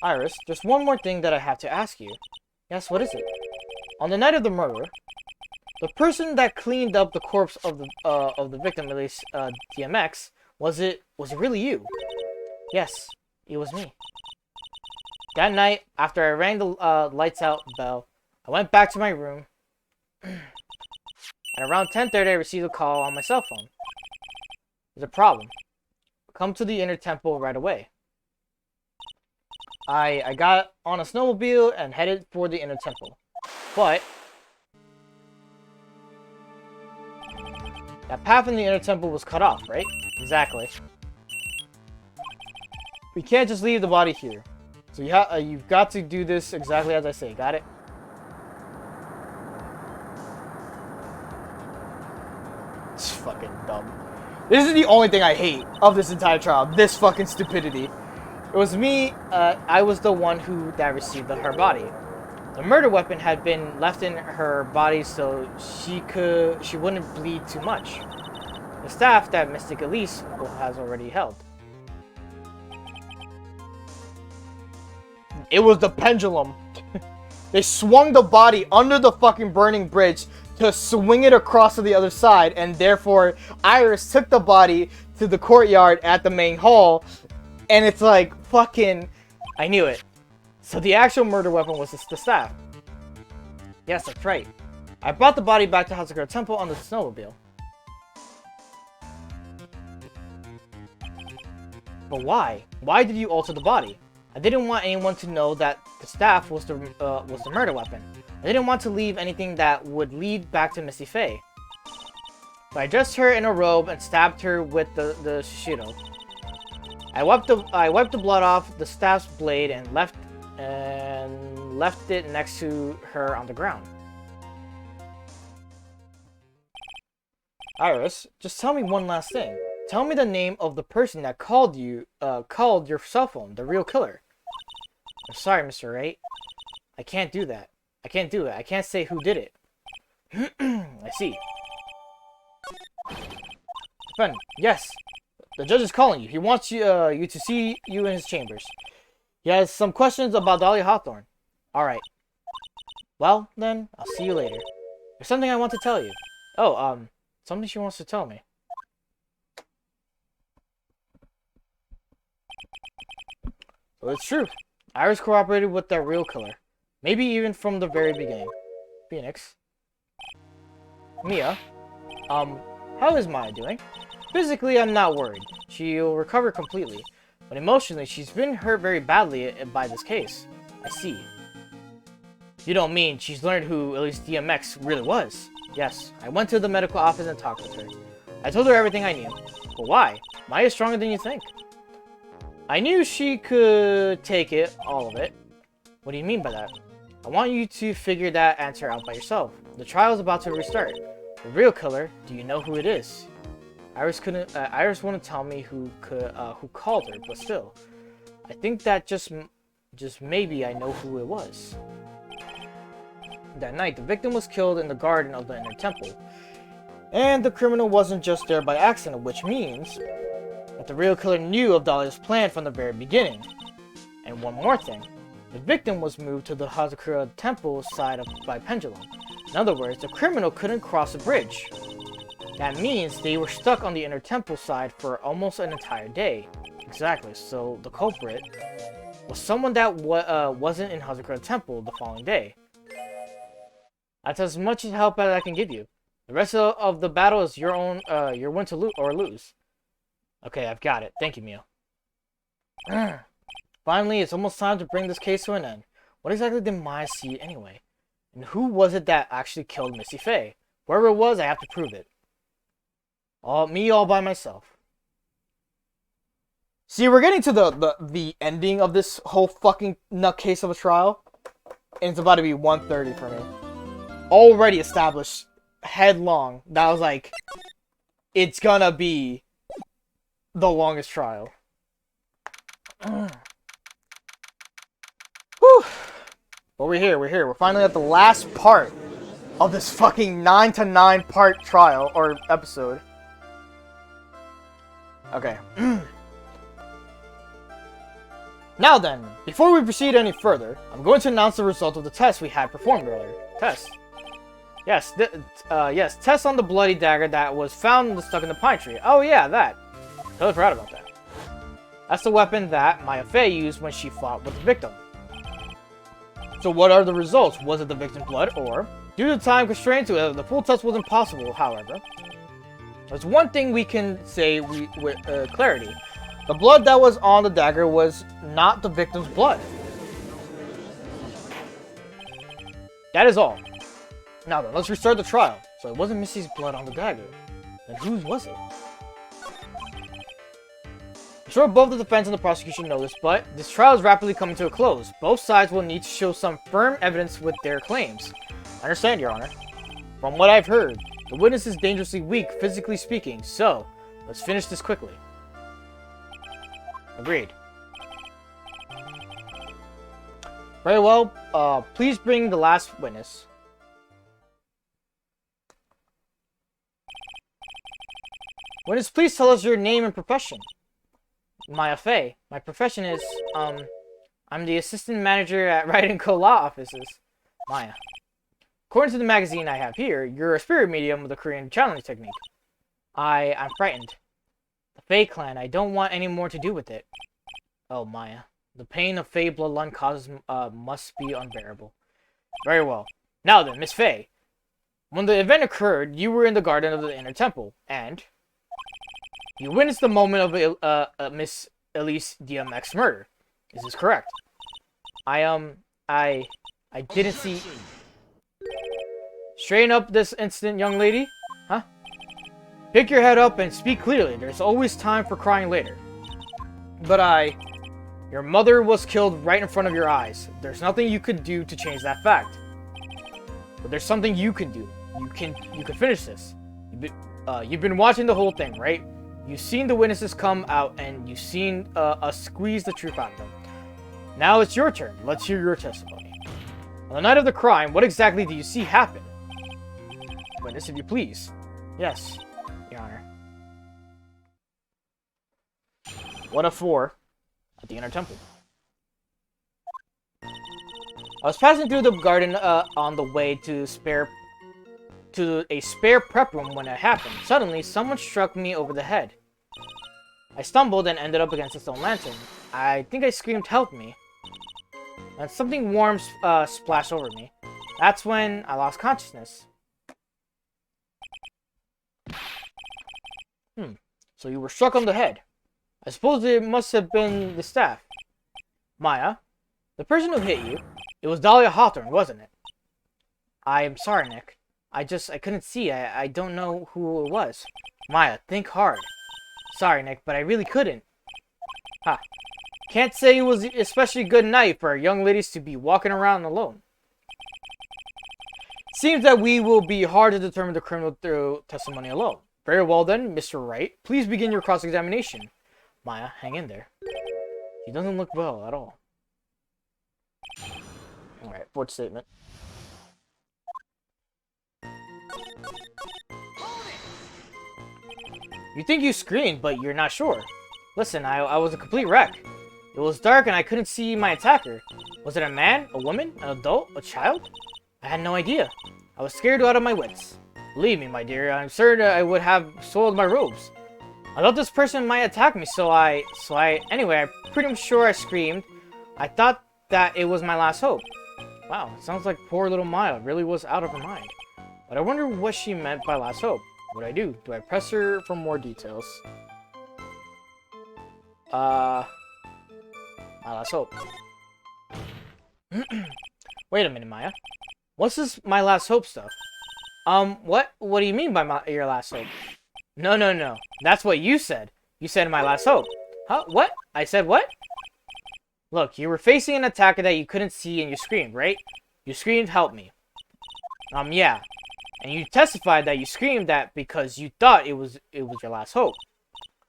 Iris, there's one more thing that I have to ask you. Yes, what is it? On the night of the murder, the person that cleaned up the corpse of the victim, at least DMX, was it really you? Yes, it was me. That night, after I rang the lights out bell, I went back to my room. and around 10:30 I received a call on my cell phone. There's a problem. Come to the inner temple right away. I got on a snowmobile and headed for the inner temple. But that path in the inner temple was cut off, right? Exactly. We can't just leave the body here. So you've got to do this exactly as I say. Got it? It's fucking dumb. This is the only thing I hate of this entire trial. This fucking stupidity. It was me. I was the one that received her body. The murder weapon had been left in her body so she wouldn't bleed too much. The staff that Mystic Elise has already held. It was the pendulum. They swung the body under the fucking burning bridge to swing it across to the other side, and therefore Iris took the body to the courtyard at the main hall, and it's like, fucking, I knew it. So the actual murder weapon was the staff. Yes, that's right. I brought the body back to Hazakura Temple on the snowmobile. But why? Why did you alter the body? I didn't want anyone to know that the staff was the murder weapon. I didn't want to leave anything that would lead back to Misty Faye. So I dressed her in a robe and stabbed her with the shishiro. I wiped the blood off the staff's blade and left it next to her on the ground. Iris, just tell me one last thing. Tell me the name of the person that called your cell phone, the real killer. I'm sorry, Mr. Wright. I can't do that. I can't do it. I can't say who did it. I see. Friend, yes. The judge is calling you. He wants you to see you in his chambers. He has some questions about Dahlia Hawthorne. Alright. Well, then, I'll see you later. There's something I want to tell you. Oh, something she wants to tell me. So it's true. Iris cooperated with that real killer. Maybe even from the very beginning. Phoenix. Mia. How is Maya doing? Physically, I'm not worried. She'll recover completely. But emotionally, she's been hurt very badly by this case. I see. You don't mean she's learned who at least DMX really was? Yes. I went to the medical office and talked with her. I told her everything I knew. But why? Maya's stronger than you think. I knew she could take it, all of it. What do you mean by that? I want you to figure that answer out by yourself. The trial is about to restart. The real killer, do you know who it is? Iris wouldn't tell me who called her, but still. I think that just maybe I know who it was. That night, the victim was killed in the garden of the inner temple. And the criminal wasn't just there by accident, which means that the real killer knew of Dahlia's plan from the very beginning. And one more thing. The victim was moved to the Hazakura Temple side by pendulum. In other words, the criminal couldn't cross the bridge. That means they were stuck on the inner temple side for almost an entire day. Exactly, so the culprit was someone that wasn't in Hazakura Temple the following day. That's as much help as I can give you. The rest of the battle is your own, your win to lose. Okay, I've got it. Thank you, Mio. Finally, it's almost time to bring this case to an end. What exactly did Maya see anyway? And who was it that actually killed Misty Faye? Whoever it was, I have to prove it. Me all by myself. See, we're getting to the ending of this whole fucking nutcase of a trial. And it's about to be 1:30 for me. Already established headlong. That was like, it's gonna be the longest trial. Whew. But we're here. We're finally at the last part of this fucking 9 to 9 part trial or episode. Okay. Now then, before we proceed any further, I'm going to announce the result of the test we had performed earlier. Test. Yes, test on the bloody dagger that was found stuck in the pine tree. Oh yeah, that. Totally forgot about that. That's the weapon that Maya Fey used when she fought with the victim. So what are the results? Was it the victim's blood or Due to time constraints, the full test was impossible, however. There's one thing we can say with clarity. The blood that was on the dagger was not the victim's blood. That is all. Now then, let's restart the trial. So it wasn't Missy's blood on the dagger. Then whose was it? I'm sure both the defense and the prosecution know this, but this trial is rapidly coming to a close. Both sides will need to show some firm evidence with their claims. I understand, Your Honor. From what I've heard, the witness is dangerously weak, physically speaking, so let's finish this quickly. Agreed. Very well, please bring the last witness. Witness, please tell us your name and profession. Maya Fey. My profession is, I'm the assistant manager at Wright & Co. Law Offices. Maya. According to the magazine I have here, you're a spirit medium with a Korean channeling technique. I'm frightened. The Fey clan, I don't want any more to do with it. Oh, Maya. The pain of Fey bloodline causes must be unbearable. Very well. Now then, Miss Fey. When the event occurred, you were in the garden of the inner temple, and you witnessed the moment of Miss Elise DMX murder. Is this correct? I didn't see... Straighten up this instant, young lady. Huh? Pick your head up and speak clearly. There's always time for crying later. But your mother was killed right in front of your eyes. There's nothing you could do to change that fact. But there's something you can do. You can finish this. You've been watching the whole thing, right? You've seen the witnesses come out and you've seen us squeeze the truth out of them. Now it's your turn. Let's hear your testimony. On the night of the crime, what exactly do you see happen? Witness, if you please. Yes, Your Honor. 1 of 4 at the inner temple. I was passing through the garden on the way to a spare prep room when it happened. Suddenly, someone struck me over the head. I stumbled and ended up against a stone lantern. I think I screamed, "Help me!" And something warm splashed over me. That's when I lost consciousness. So you were struck on the head. I suppose it must have been the staff. Maya, the person who hit you, it was Dahlia Hawthorne, wasn't it? I'm sorry, Nick. I couldn't see. I don't know who it was. Maya, think hard. Sorry, Nick, but I really couldn't. Ha. Can't say it was an especially good night for young ladies to be walking around alone. Seems that we will be hard to determine the criminal through testimony alone. Very well then, Mr. Wright. Please begin your cross-examination. Maya, hang in there. He doesn't look well at all. Alright, fourth statement. You think you screamed, but you're not sure. Listen, I was a complete wreck. It was dark and I couldn't see my attacker. Was it a man, a woman, an adult, a child? I had no idea. I was scared out of my wits. Believe me, my dear, I'm certain I would have soiled my robes. I thought this person might attack me, anyway, I'm pretty sure I screamed. I thought that it was my last hope. Wow, it sounds like poor little Maya really was out of her mind. But I wonder what she meant by last hope. What do I do? Do I press her for more details? My last hope. Wait a minute, Maya. What's this my last hope stuff? What do you mean by your last hope? No. That's what you said. You said my last hope. Huh? What? I said what? Look, you were facing an attacker that you couldn't see and you screamed, right? You screamed, "Help me." Yeah. And you testified that you screamed that because you thought it was your last hope.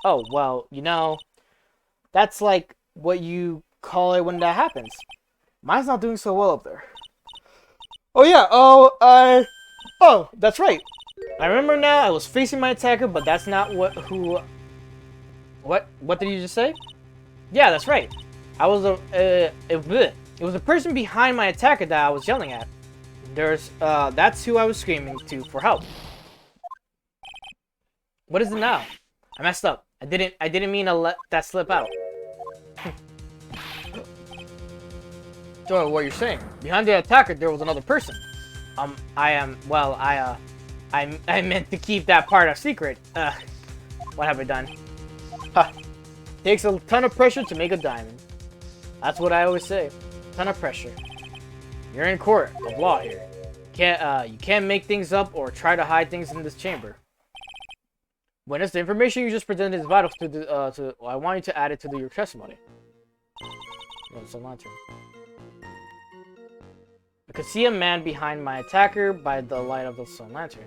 Oh, well, you know, that's like what you call it when that happens. Mine's not doing so well up there. Oh yeah, oh, that's right. I remember now, I was facing my attacker, but that's not what did you just say? Yeah, that's right. I was it was the person behind my attacker that I was yelling at. That's who I was screaming to for help. What is it now? I messed up. I didn't mean to let that slip out. So what you're saying? Behind the attacker, there was another person. I am, well, I meant to keep that part a secret. What have I done? Ha. Takes a ton of pressure to make a diamond. That's what I always say. Ton of pressure. You're in court of law here. You can't make things up or try to hide things in this chamber. Witness, the information you just presented is vital to the, I want you to add it to your testimony. Oh, it's a lantern. I could see a man behind my attacker by the light of the sun lantern.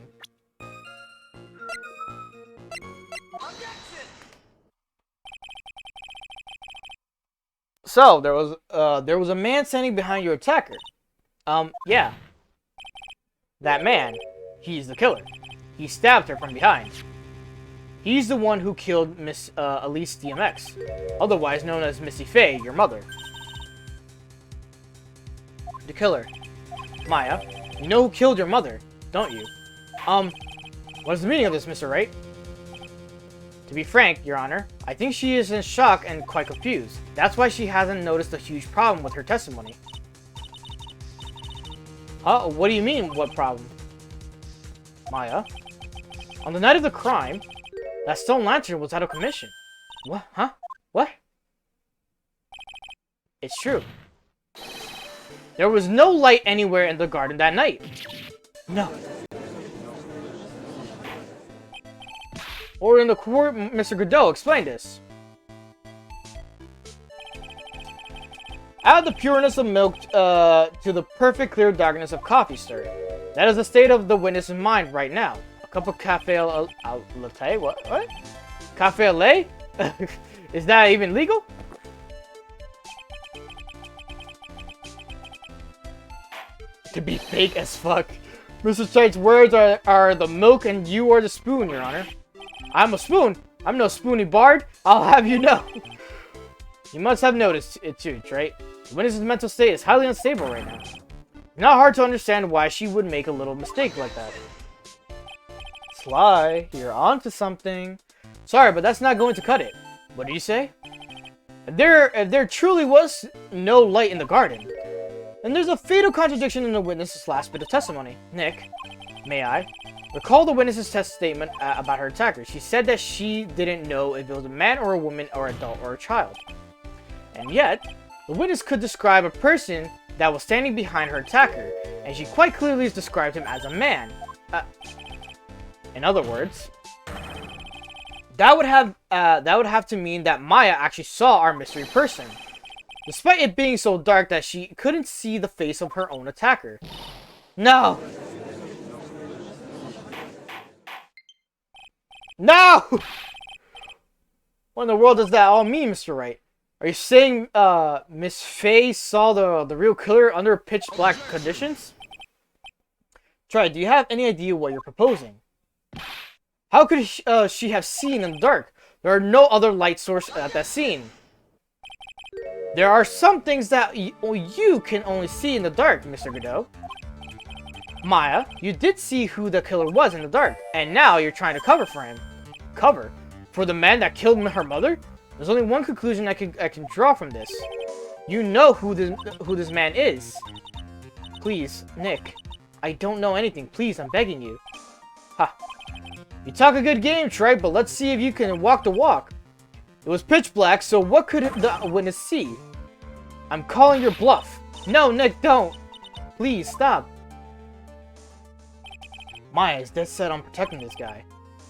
So there was a man standing behind your attacker. Yeah. That man, he's the killer. He stabbed her from behind. He's the one who killed Miss Elise DMX, otherwise known as Missy Faye, your mother. The killer. Maya, you know who killed your mother, don't you? What is the meaning of this, Mr. Wright? To be frank, Your Honor, I think she is in shock and quite confused. That's why she hasn't noticed a huge problem with her testimony. What do you mean, what problem? Maya, on the night of the crime, that stone lantern was out of commission. What? Huh? What? It's true. There was no light anywhere in the garden that night. No. Or in the court, Mr. Godot explained this. Add the pureness of milk to the perfect clear darkness of coffee stirred. That is the state of the witness's mind right now. A cup of cafe latte? What? Cafe au lait? Is that even legal? To be fake as fuck. Mr. Chight's words are the milk and you are the spoon, Your Honor. I'm a spoon. I'm no spoony bard. I'll have you know. You must have noticed it too, right? The witness's mental state is highly unstable right now. Not hard to understand why she would make a little mistake like that. Sly, you're onto something. Sorry, but that's not going to cut it. What do you say? If there truly was no light in the garden, then there's a fatal contradiction in the witness's last bit of testimony. Nick, may I? Recall the witness's test statement about her attacker. She said that she didn't know if it was a man or a woman or adult or a child. And yet, the witness could describe a person that was standing behind her attacker, and she quite clearly described him as a man. In other words, that would have to mean that Maya actually saw our mystery person, despite it being so dark that she couldn't see the face of her own attacker. No! No! What in the world does that all mean, Mr. Wright? Are you saying, Miss Faye saw the real killer under pitch black conditions? Try, do you have any idea what you're proposing? How could she have seen in the dark? There are no other light source at that scene. There are some things that you can only see in the dark, Mr. Godot. Maya, you did see who the killer was in the dark, and now you're trying to cover for him. Cover? For the man that killed her mother? There's only one conclusion I can draw from this. You know who this man is. Please, Nick. I don't know anything. Please, I'm begging you. Ha. You talk a good game, Trey, but let's see if you can walk the walk. It was pitch black, so what could the witness see? I'm calling your bluff. No, Nick, don't. Please, stop. Maya is dead set on protecting this guy.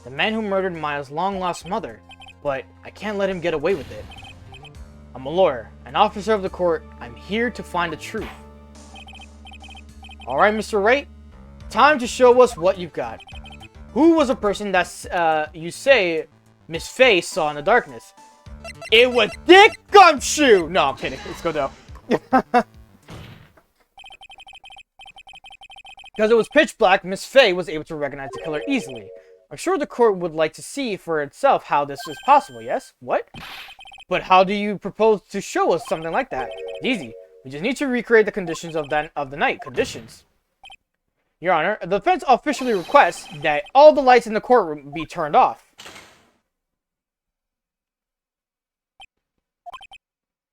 The man who murdered Maya's long-lost mother. But I can't let him get away with it. I'm a lawyer, an officer of the court. I'm here to find the truth. Alright, Mr. Wright. Time to show us what you've got. Who was a person that you say Miss Faye saw in the darkness? It was Dick Gumshoe! No, I'm kidding. Let's go down. Because it was pitch black, Miss Faye was able to recognize the killer easily. I'm sure the court would like to see for itself how this is possible, yes? What? But how do you propose to show us something like that? Easy. We just need to recreate the conditions of the night. Conditions. Your Honor, the defense officially requests that all the lights in the courtroom be turned off.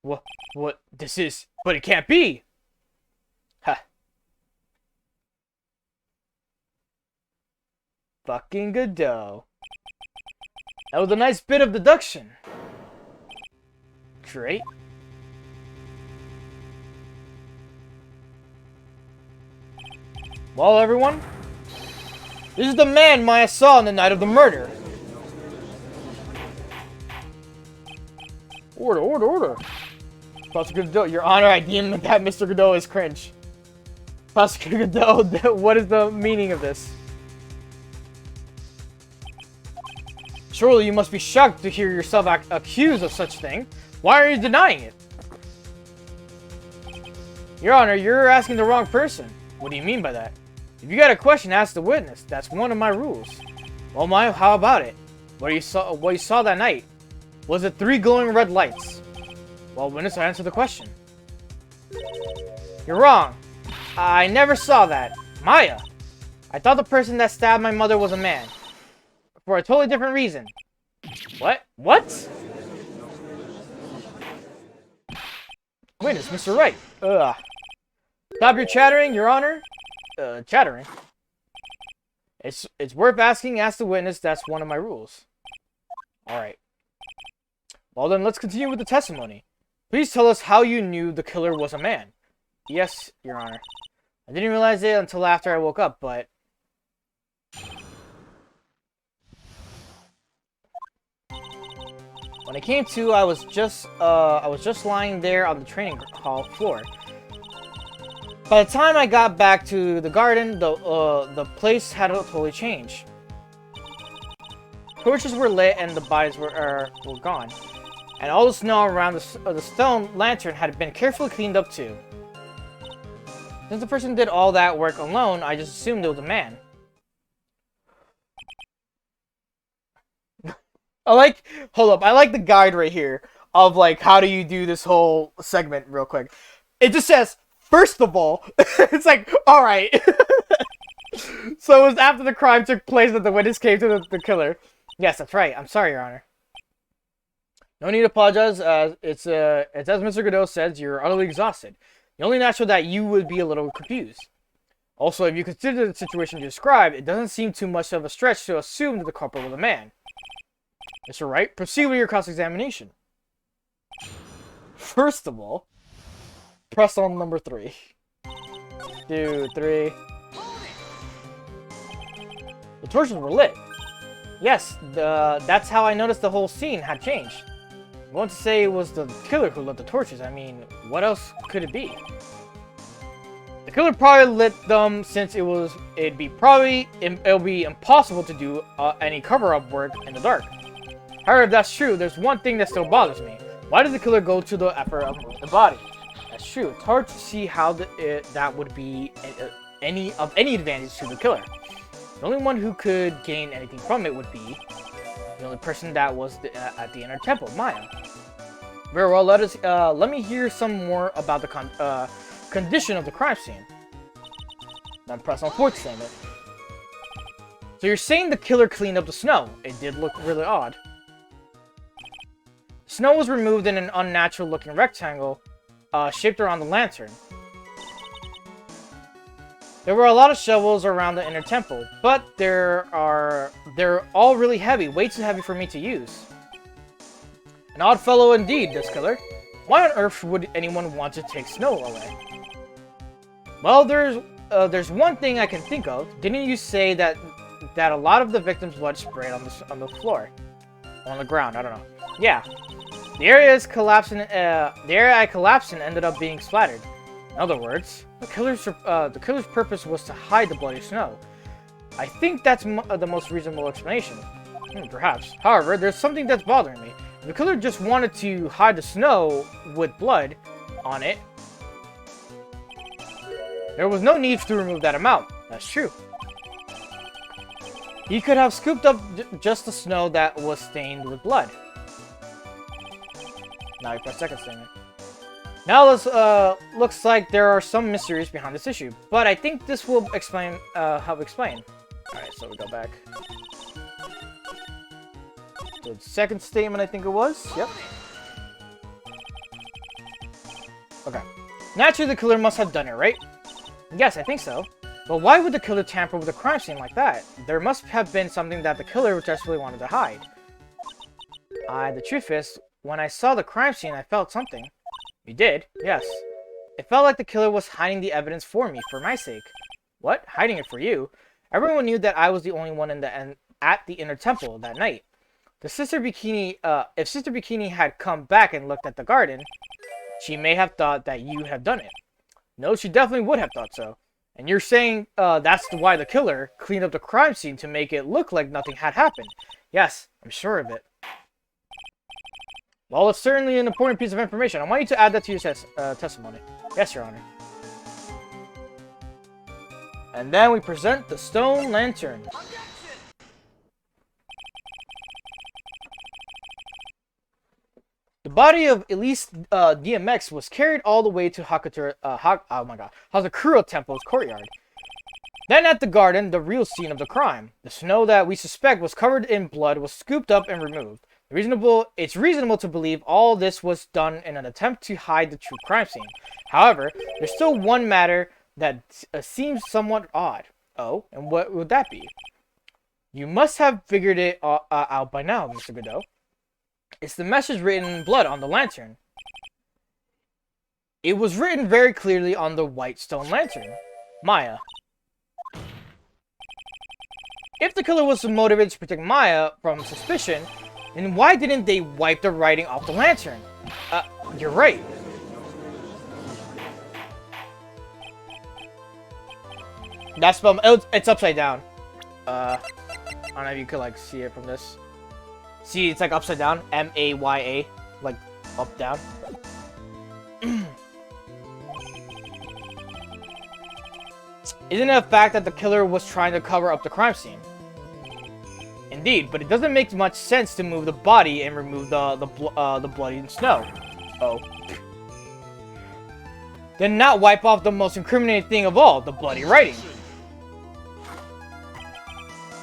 What? This is... But it can't be! Huh. fucking Godot. That was a nice bit of deduction. Great. Well, everyone, this is the man Maya saw on the night of the murder. Order, order, order. Prosecutor Godot, Your Honor, I deem that Mr. Godot is cringe. Prosecutor Godot, what is the meaning of this? Surely you must be shocked to hear yourself accused of such thing. Why are you denying it? Your Honor, you're asking the wrong person. What do you mean by that? If you got a question, ask the witness. That's one of my rules. Well, Maya, how about it? What you saw that night? Was it 3 glowing red lights? Well, witness, answer the question. You're wrong. I never saw that. Maya! I thought the person that stabbed my mother was a man. For a totally different reason. What? What? Witness, Mr. Wright. Ugh. Stop your chattering, Your Honor. Chattering. It's worth asking. Ask the witness. That's one of my rules. Alright. Well then, let's continue with the testimony. Please tell us how you knew the killer was a man. Yes, Your Honor. I didn't realize it until after I woke up, but... When I came to, I was just lying there on the training hall floor. By the time I got back to the garden, the place had totally changed. Torches were lit and the bodies were gone. And all the snow around the stone lantern had been carefully cleaned up too. Since the person did all that work alone, I just assumed it was a man. Hold up, I like the guide right here of like, how do you do this whole segment real quick. It just says, first of all, it's like, alright. So it was after the crime took place that the witness came to the killer. Yes, that's right. I'm sorry, Your Honor. No need to apologize. It's as Mr. Godot says, you're utterly exhausted. The only natural that you would be a little confused. Also, if you consider the situation you described, it doesn't seem too much of a stretch to assume that the culprit was a man. Mr. Wright, proceed with your cross-examination. First of all, press on number 3. 2, 3. The torches were lit. Yes, that's how I noticed the whole scene had changed. I want to say it was the killer who lit the torches. I mean, what else could it be? The killer probably lit them since it'll be impossible to do any cover-up work in the dark. However, if that's true, there's one thing that still bothers me. Why did the killer go to the effort of moving the body? That's true. It's hard to see how that would be any advantage to the killer. The only one who could gain anything from it would be the only person that was at the inner temple, Maya. Very well, let me hear some more about the condition of the crime scene. Then press on 4th statement. So you're saying the killer cleaned up the snow. It did look really odd. Snow was removed in an unnatural looking rectangle shaped around the lantern. There were a lot of shovels around the inner temple, but they're all really heavy, way too heavy for me to use. An odd fellow indeed, this killer. Why on earth would anyone want to take snow away? Well, there's one thing I can think of. Didn't you say that a lot of the victims' blood sprayed on the floor, on the ground? I don't know. Yeah, the area I collapsed in ended up being splattered. In other words, the killer's purpose was to hide the bloody snow. I think that's the most reasonable explanation. Perhaps. However, there's something that's bothering me. If the killer just wanted to hide the snow with blood on it, there was no need to remove that amount. That's true. He could have scooped up just the snow that was stained with blood. Now you press 2nd statement. Now looks like there are some mysteries behind this issue, but I think this will help explain. Alright, so we go back. So the 2nd statement, I think it was. Yep. Okay. Naturally, the killer must have done it, right? Yes, I think so. But why would the killer tamper with a crime scene like that? There must have been something that the killer desperately wanted to hide. The truth is, when I saw the crime scene, I felt something. You did? Yes. It felt like the killer was hiding the evidence for me, for my sake. What? Hiding it for you? Everyone knew that I was the only one at the inner temple that night. If Sister Bikini had come back and looked at the garden, she may have thought that you had done it. No, she definitely would have thought so. And you're saying that's why the killer cleaned up the crime scene to make it look like nothing had happened. Yes, I'm sure of it. Well, it's certainly an important piece of information. I want you to add that to your testimony. Yes, Your Honor. And then we present the stone lantern. The body of Elise DMX was carried all the way to Hazakura Temple's courtyard. Then at the garden, the real scene of the crime. The snow that we suspect was covered in blood was scooped up and removed. It's reasonable to believe all this was done in an attempt to hide the true crime scene. However, there's still one matter that seems somewhat odd. Oh, and what would that be? You must have figured it out by now, Mr. Godot. It's the message written in blood on the lantern. It was written very clearly on the white stone lantern. Maya. If the killer was motivated to protect Maya from suspicion, then why didn't they wipe the writing off the lantern? You're right. That's spelled, it's upside down. I don't know if you could like see it from this. See, it's like upside down. M-A-Y-A. Like, up, down. Isn't it a fact that the killer was trying to cover up the crime scene? Indeed, but it doesn't make much sense to move the body and remove the bloody snow. Oh. Then not wipe off the most incriminating thing of all, the bloody writing.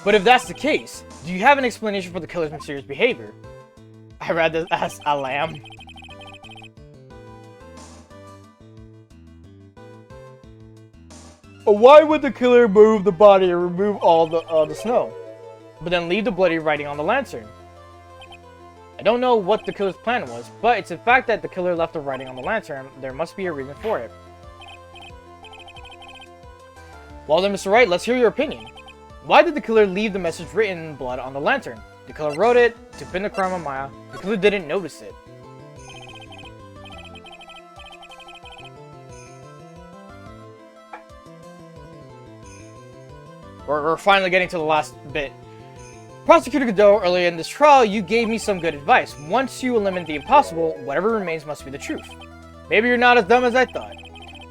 But if that's the case, do you have an explanation for the killer's mysterious behavior? I read this as a lamb. Why would the killer move the body and remove all the snow, but then leave the bloody writing on the lantern? I don't know what the killer's plan was, but it's a fact that the killer left the writing on the lantern. There must be a reason for it. Well then, Mr. Wright, let's hear your opinion. Why did the killer leave the message written in blood on the lantern? The killer wrote it to pin the crime on Maya. The killer didn't notice it. We're finally getting to the last bit. Prosecutor Godot, earlier in this trial, you gave me some good advice. Once you eliminate the impossible, whatever remains must be the truth. Maybe you're not as dumb as I thought.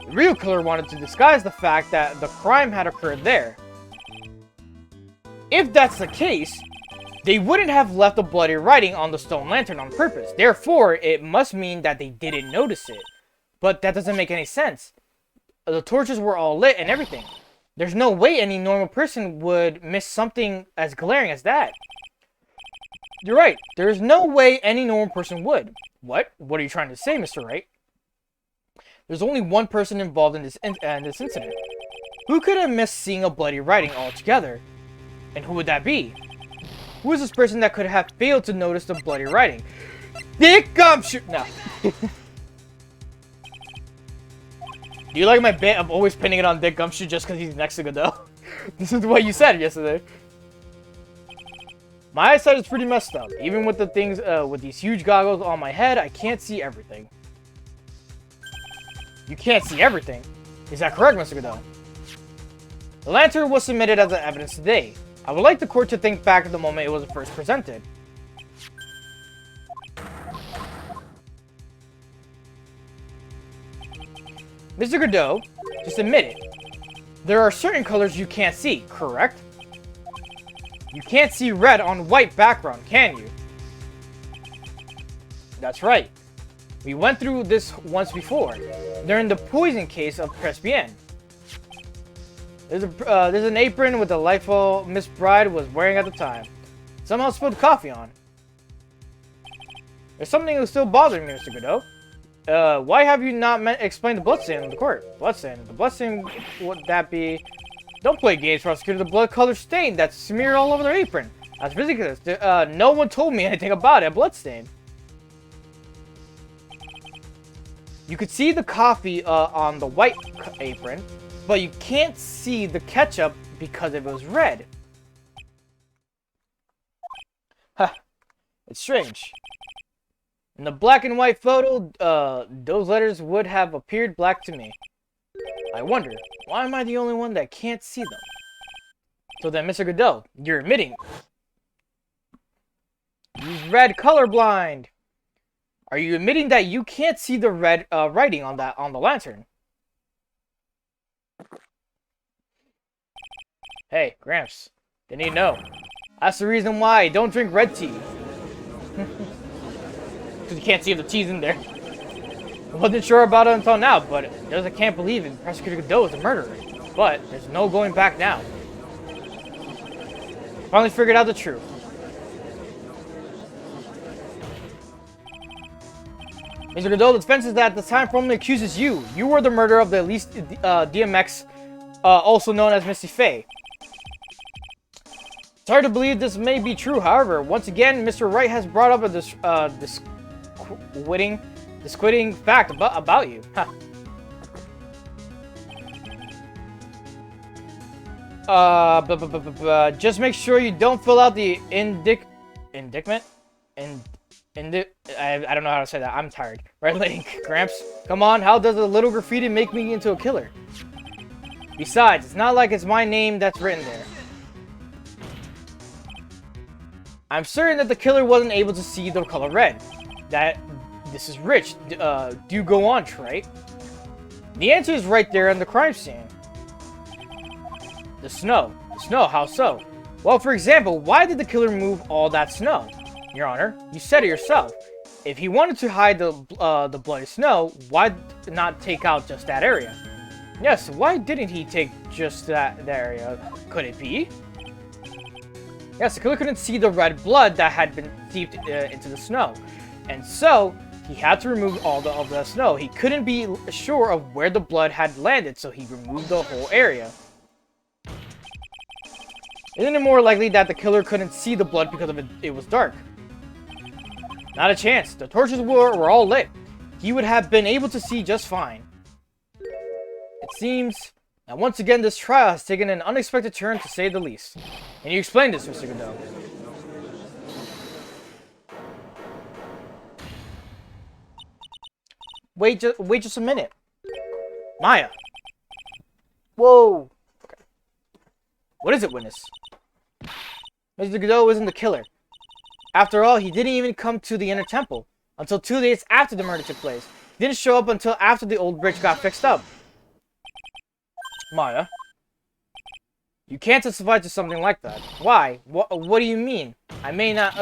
The real killer wanted to disguise the fact that the crime had occurred there. If that's the case, they wouldn't have left the bloody writing on the stone lantern on purpose. Therefore, it must mean that they didn't notice it. But that doesn't make any sense. The torches were all lit and everything. There's no way any normal person would miss something as glaring as that. You're right. There's no way any normal person would. What? What are you trying to say, Mr. Wright? There's only one person involved in this incident. Who could have missed seeing a bloody writing altogether? And who would that be? Who is this person that could have failed to notice the bloody writing? Dick Gumshoe! No. Do you like my bit of always pinning it on Dick Gumshoe just because he's next to Godot? This is what you said yesterday. My eyesight is pretty messed up. Even with the things, with these huge goggles on my head, I can't see everything. You can't see everything? Is that correct, Mr. Godot? The lantern was submitted as evidence today. I would like the court to think back to the moment it was first presented. Mr. Godot, just admit it. There are certain colors you can't see, correct? You can't see red on white background, can you? That's right. We went through this once before, during the poison case of Crespian. There's an apron with the lightful Miss Bride was wearing at the time. Somehow spilled coffee on. There's something that's still bothering me, Mr. Godot. Why have you not explained the bloodstain in the court? Bloodstain. The bloodstain, would that be Don't play games, Prosecutor. The blood color stain that's smeared all over their apron. That's ridiculous. No one told me anything about it. A blood stain. You could see the coffee on the white apron, but you can't see the ketchup because it was red. Huh. It's strange. In the black and white photo, those letters would have appeared black to me. I wonder, why am I the only one that can't see them? So then, Mr. Godot, you're admitting. He's red colorblind. Are you admitting that you can't see the red writing on the lantern? Hey, Gramps, they need to know. That's the reason why I don't drink red tea. Because you can't see if the tea's in there. I wasn't sure about it until now, but I can't believe it. Prosecutor Godot is a murderer. But there's no going back now. Finally figured out the truth. Mr. Godot, the defense is that at the time firmly accuses you. You were the murderer of the Elise DMX, also known as Misty Faye. It's hard to believe this may be true, however. Once again, Mr. Wright has brought up a disquieting fact about you. Huh. Just make sure you don't fill out the indictment? I don't know how to say that. I'm tired. Right, Link? Gramps? Come on, how does a little graffiti make me into a killer? Besides, it's not like it's my name that's written there. I'm certain that the killer wasn't able to see the color red. This is rich. Do go on, Wright. The answer is right there on the crime scene. The snow. The snow, how so? Well, for example, why did the killer move all that snow? Your Honor, you said it yourself. If he wanted to hide the bloody snow, why not take out just that area? Yes, why didn't he take just that area? Could it be? Yes, the killer couldn't see the red blood that had been seeped into the snow. And so, he had to remove all of the snow. He couldn't be sure of where the blood had landed, so he removed the whole area. Isn't it more likely that the killer couldn't see the blood because it was dark? Not a chance. The torches were all lit. He would have been able to see just fine. It seems that once again this trial has taken an unexpected turn, to say the least. Can you explain this, Mr. Godot? Wait just a minute. Maya. Whoa. Okay. What is it, witness? Mr. Godot isn't the killer. After all, he didn't even come to the Inner Temple until 2 days after the murder took place. He didn't show up until after the old bridge got fixed up. Maya. You can't testify to something like that. Why? What do you mean? I may not,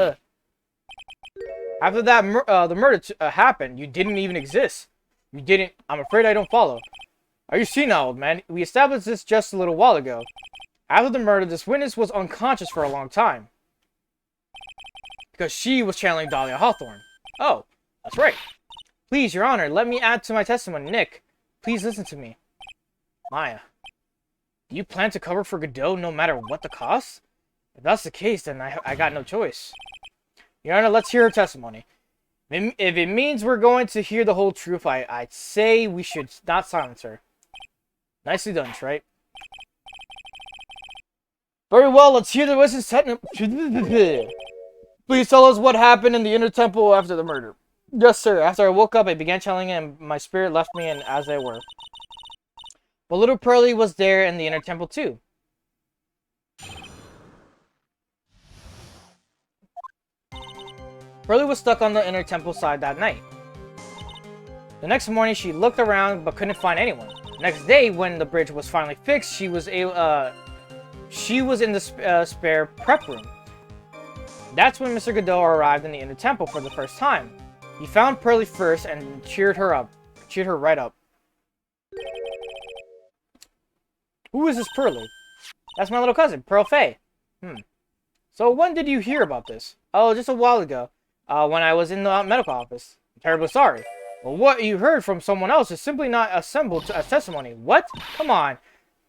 After that, the murder happened, you didn't even exist. You didn't... I'm afraid I don't follow. Are you senile, old man? We established this just a little while ago. After the murder, this witness was unconscious for a long time. Because she was channeling Dahlia Hawthorne. Oh, that's right. Please, Your Honor, let me add to my testimony. Nick, please listen to me. Maya, do you plan to cover for Godot no matter what the cost? If that's the case, then I got no choice. Your Honor, let's hear her testimony. If it means we're going to hear the whole truth, I'd say we should not silence her. Nicely done, Wright. Very well, let's hear the witness testimony. Please tell us what happened in the Inner Temple after the murder. Yes, sir. After I woke up, I began channeling and my spirit left me and as they were. But little Pearly was there in the Inner Temple too. Pearly was stuck on the Inner Temple side that night. The next morning, she looked around but couldn't find anyone. The next day, when the bridge was finally fixed, she was in the spare prep room. That's when Mr. Godot arrived in the Inner Temple for the first time. He found Pearly first and cheered her right up. Who is this Pearly? That's my little cousin, Pearl Faye. So when did you hear about this? Oh, just a while ago, when I was in the medical office. I'm terribly sorry. Well, what you heard from someone else is simply not assembled as testimony. What? Come on.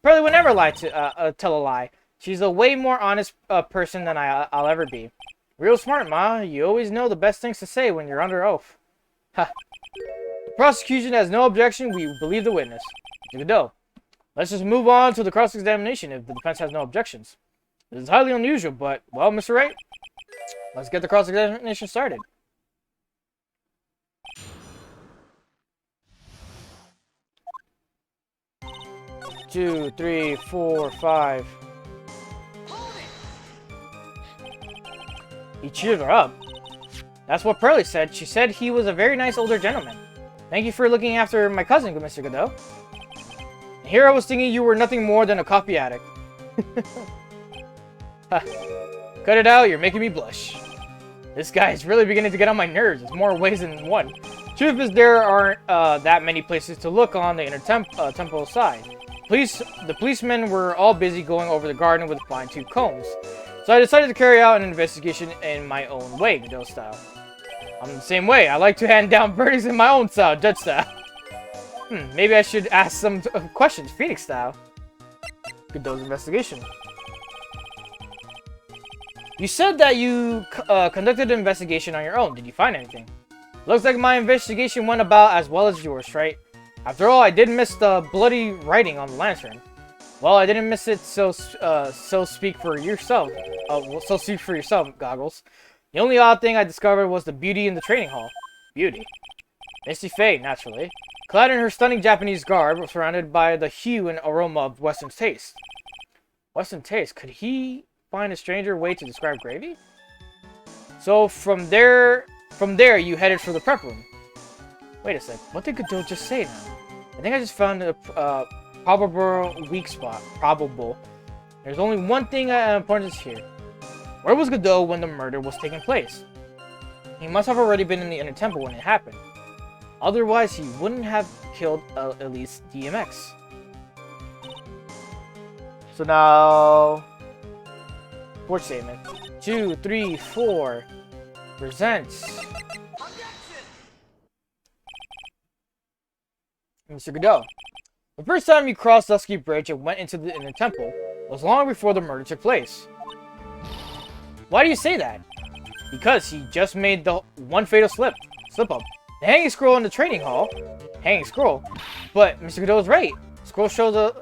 Pearly would never lie to tell a lie. She's a way more honest person than I'll ever be. Real smart, Ma. You always know the best things to say when you're under oath. Ha. The prosecution has no objection. We believe the witness. Good go. Let's just move on to the cross-examination if the defense has no objections. This is highly unusual, but, well, Mr. Wright, let's get the cross-examination started. Two, three, four, five. He cheered her up. That's what Pearly said. She said he was a very nice older gentleman. Thank you for looking after my cousin, Mr. Godot. Here I was thinking you were nothing more than a coffee addict. Cut it out, you're making me blush. This guy is really beginning to get on my nerves. It's more ways than one. Truth is, there aren't that many places to look on the inner temple side. The policemen were all busy going over the garden with fine-tooth combs. So I decided to carry out an investigation in my own way, Godot style. I'm the same way. I like to hand down verdicts in my own style, judge style. Maybe I should ask some questions, Phoenix style. Godot's investigation. You said that you conducted an investigation on your own. Did you find anything? Looks like my investigation went about as well as yours, right? After all, I did miss the bloody writing on the lantern. Well, I didn't miss it, so speak for yourself. So speak for yourself, Goggles. The only odd thing I discovered was the beauty in the training hall. Beauty. Misty Faye, naturally. Clad in her stunning Japanese garb, surrounded by the hue and aroma of Western taste. Western taste? Could he find a stranger way to describe gravy? So from there you headed for the prep room. Wait a sec, what did Godot just say now? I think I just found a probable weak spot. Probable. There's only one thing important here. Where was Godot when the murder was taking place? He must have already been in the inner temple when it happened. Otherwise, he wouldn't have killed Elise DMX. So now... Fourth statement. 2, 3, 4. Presents. Mr. Godot. The first time you crossed Dusky Bridge and went into the inner temple was long before the murder took place. Why do you say that? Because he just made the one fatal slip up. The hanging scroll in the training hall. Hanging scroll? But Mr. Godot is right. Scroll shows a...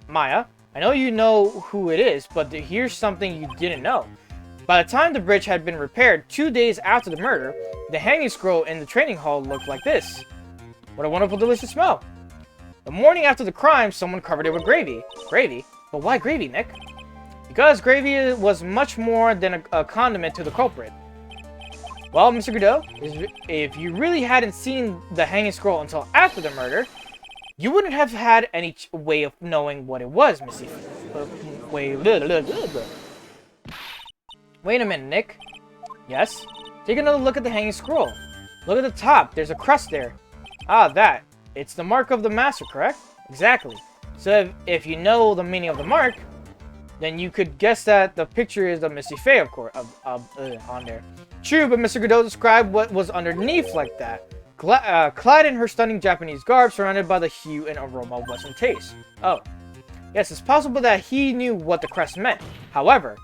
Maya, I know you know who it is, but here's something you didn't know. By the time the bridge had been repaired 2 days after the murder, the hanging scroll in the training hall looked like this. What a wonderful, delicious smell. The morning after the crime, someone covered it with gravy. Gravy? But why gravy, Nick? Because gravy was much more than a condiment to the culprit. Well, Mr. Godot, if you really hadn't seen the hanging scroll until after the murder, you wouldn't have had any way of knowing what it was, Missy. Wait a minute, Nick. Yes? Take another look at the hanging scroll. Look at the top. There's a crust there. Ah, that. It's the mark of the master, correct? Exactly. So if you know the meaning of the mark, then you could guess that the picture is of Misty Faye, of course, on there. True, but Mr. Godot described what was underneath like that. Clad in her stunning Japanese garb, surrounded by the hue and aroma of Western taste. Oh. Yes, it's possible that he knew what the crest meant. However,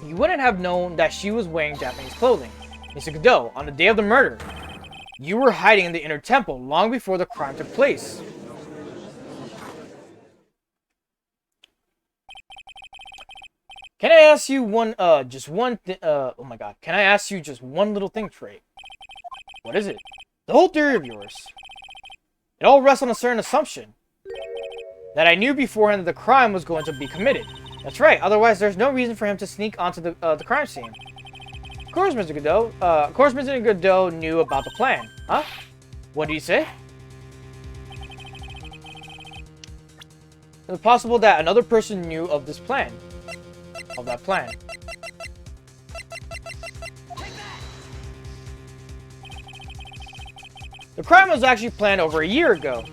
he wouldn't have known that she was wearing Japanese clothing. Mr. Godot, on the day of the murder, you were hiding in the inner temple long before the crime took place. Can I ask you oh my god, can I ask you just one little thing, Trey? What is it? The whole theory of yours. It all rests on a certain assumption. That I knew beforehand that the crime was going to be committed. That's right, otherwise there's no reason for him to sneak onto the crime scene. Of course, Mr. Godot knew about the plan. Huh? What do you say? Is it possible that another person knew of this plan? Of that plan? The crime was actually planned over a year ago.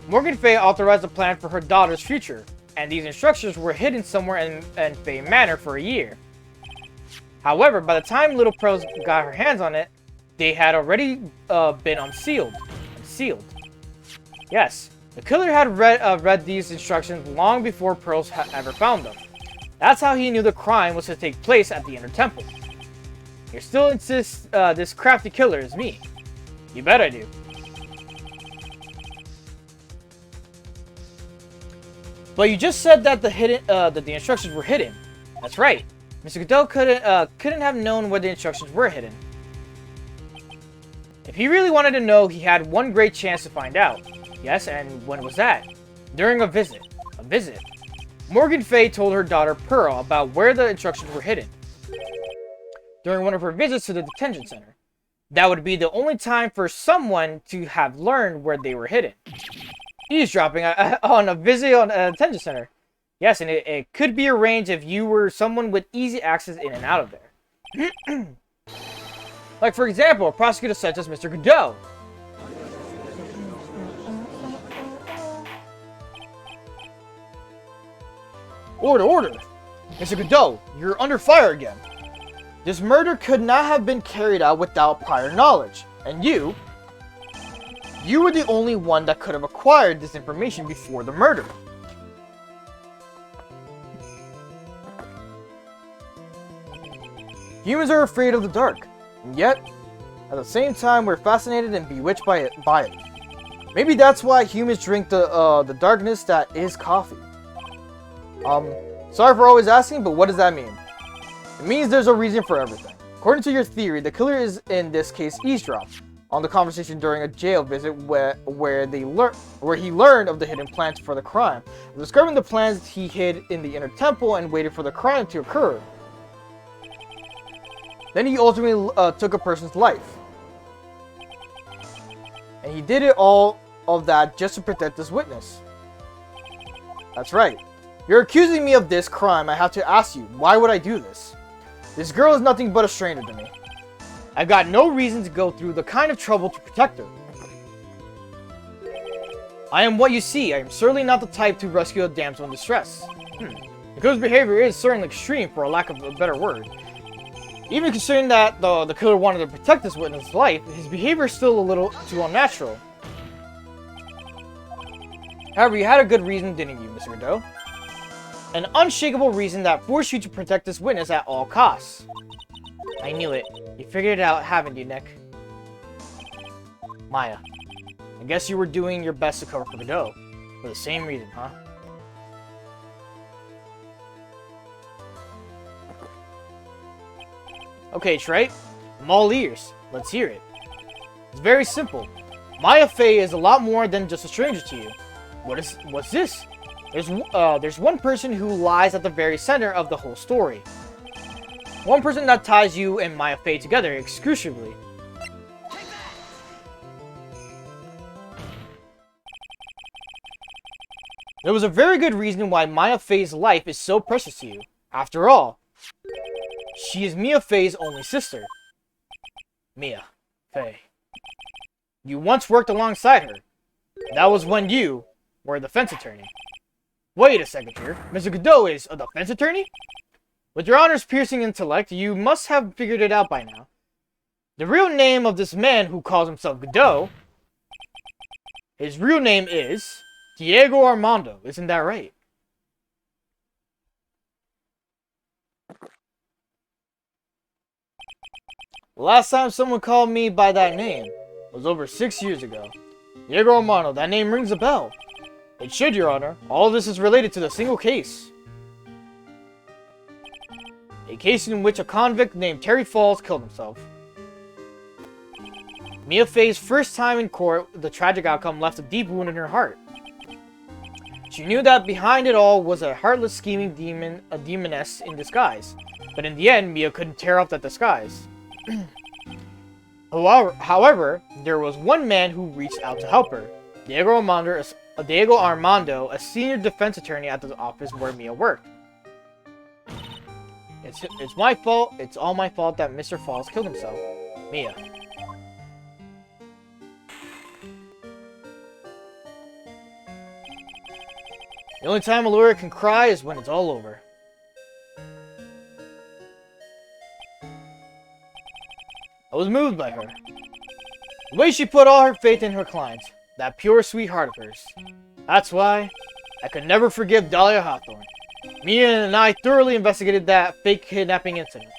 Morgan Fay authorized the plan for her daughter's future, and these instructions were hidden somewhere in Fay Manor for a year. However, by the time Little Pearl got her hands on it, they had already been unsealed. Yes, The killer had read these instructions long before Pearls ever found them. That's how he knew the crime was to take place at the Inner Temple. You still insist this crafty killer is me. You bet I do. But you just said that the instructions were hidden. That's right. Mr. Godot couldn't have known where the instructions were hidden. If he really wanted to know, he had one great chance to find out. Yes, and when was that? During a visit. A visit. Morgan Fay told her daughter Pearl about where the instructions were hidden. During one of her visits to the detention center. That would be the only time for someone to have learned where they were hidden. Eavesdropping on a visit on a detention center. Yes, and it could be arranged if you were someone with easy access in and out of there. Like, for example, a prosecutor such as Mr. Godot. Order! Mr. Godot, you're under fire again. This murder could not have been carried out without prior knowledge. And you were the only one that could have acquired this information before the murder. Humans are afraid of the dark, and yet, at the same time, we're fascinated and bewitched by it. Maybe that's why humans drink the darkness that is coffee. Sorry for always asking, but what does that mean? It means there's a reason for everything. According to your theory, the killer is, in this case, eavesdropped on the conversation during a jail visit where he learned of the hidden plans for the crime. Discovering the plans, he hid in the Inner Temple and waited for the crime to occur. Then he ultimately took a person's life. And he did it all of that just to protect this witness. That's right. You're accusing me of this crime. I have to ask you, why would I do this? This girl is nothing but a stranger to me. I've got no reason to go through the kind of trouble to protect her. I am what you see. I am certainly not the type to rescue a damsel in distress. The killer's behavior is certainly extreme, for a lack of a better word. Even considering that the killer wanted to protect this witness' life, his behavior is still a little too unnatural. However, you had a good reason, didn't you, Mr. Godot? An unshakable reason that forced you to protect this witness at all costs. I knew it. You figured it out, haven't you, Nick? Maya, I guess you were doing your best to cover for Godot. For the same reason, huh? Okay, Trey. I'm all ears. Let's hear it. It's very simple. Maya Fey is a lot more than just a stranger to you. What's this? There's one person who lies at the very center of the whole story. One person that ties you and Maya Fey together excruciatingly. There was a very good reason why Maya Fey's life is so precious to you. After all, she is Mia Fey's only sister. Mia Fey. You once worked alongside her. That was when you were a defense attorney. Wait a second here. Mr. Godot is a defense attorney? With your honor's piercing intellect, you must have figured it out by now. The real name of this man who calls himself Godot, his real name is Diego Armando. Isn't that right? The last time someone called me by that name was over 6 years ago. Diego Armando, that name rings a bell. It should, Your Honor. All of this is related to the single case. A case in which a convict named Terry Falls killed himself. Mia Fey's first time in court, the tragic outcome left a deep wound in her heart. She knew that behind it all was a heartless, scheming demon, a demoness in disguise. But in the end, Mia couldn't tear off that disguise. However, there was one man who reached out to help her. Diego Armando, a senior defense attorney at the office where Mia worked. It's my fault. It's all my fault that Mr. Falls killed himself. Mia. The only time a lawyer can cry is when it's all over. I was moved by her. The way she put all her faith in her clients. That pure, sweet heart of hers. That's why I could never forgive Dahlia Hawthorne. Mia and I thoroughly investigated that fake kidnapping incident.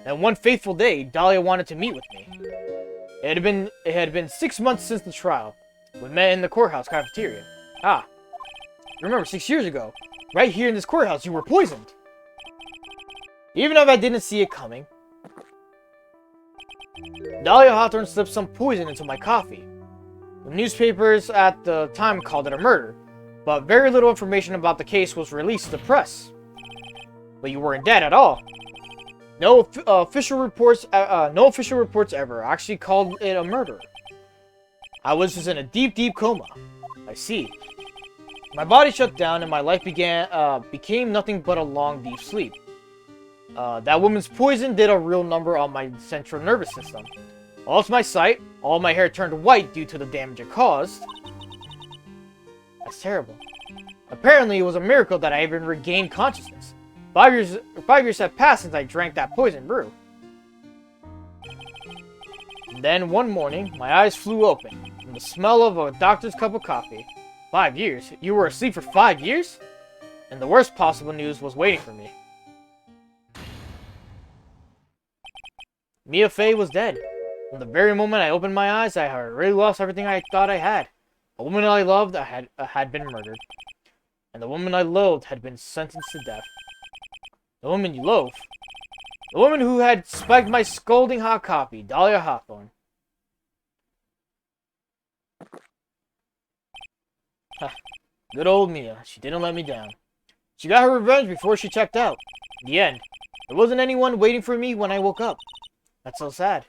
And one fateful day, Dahlia wanted to meet with me. It had been 6 months since the trial. We met in the courthouse cafeteria. Ah, remember 6 years ago, right here in this courthouse, you were poisoned. Even if I didn't see it coming, Dahlia Hawthorne slipped some poison into my coffee. The newspapers at the time called it a murder, but very little information about the case was released to the press. But you weren't dead at all. No official reports ever actually called it a murder. I was just in a deep, deep coma. I see. My body shut down and my life became nothing but a long, deep sleep. That woman's poison did a real number on my central nervous system. Lost my sight, all my hair turned white due to the damage it caused. That's terrible. Apparently, it was a miracle that I even regained consciousness. 5 years have passed since I drank that poison brew. And then one morning, my eyes flew open, from the smell of a doctor's cup of coffee. 5 years? You were asleep for 5 years? And the worst possible news was waiting for me. Mia Fey was dead. From the very moment I opened my eyes, I had already lost everything I thought I had. The woman I loved had been murdered. And the woman I loathed had been sentenced to death. The woman you loathe. The woman who had spiked my scalding hot coffee, Dahlia Hawthorne. Good old Mia. She didn't let me down. She got her revenge before she checked out. In the end, there wasn't anyone waiting for me when I woke up. That's so sad.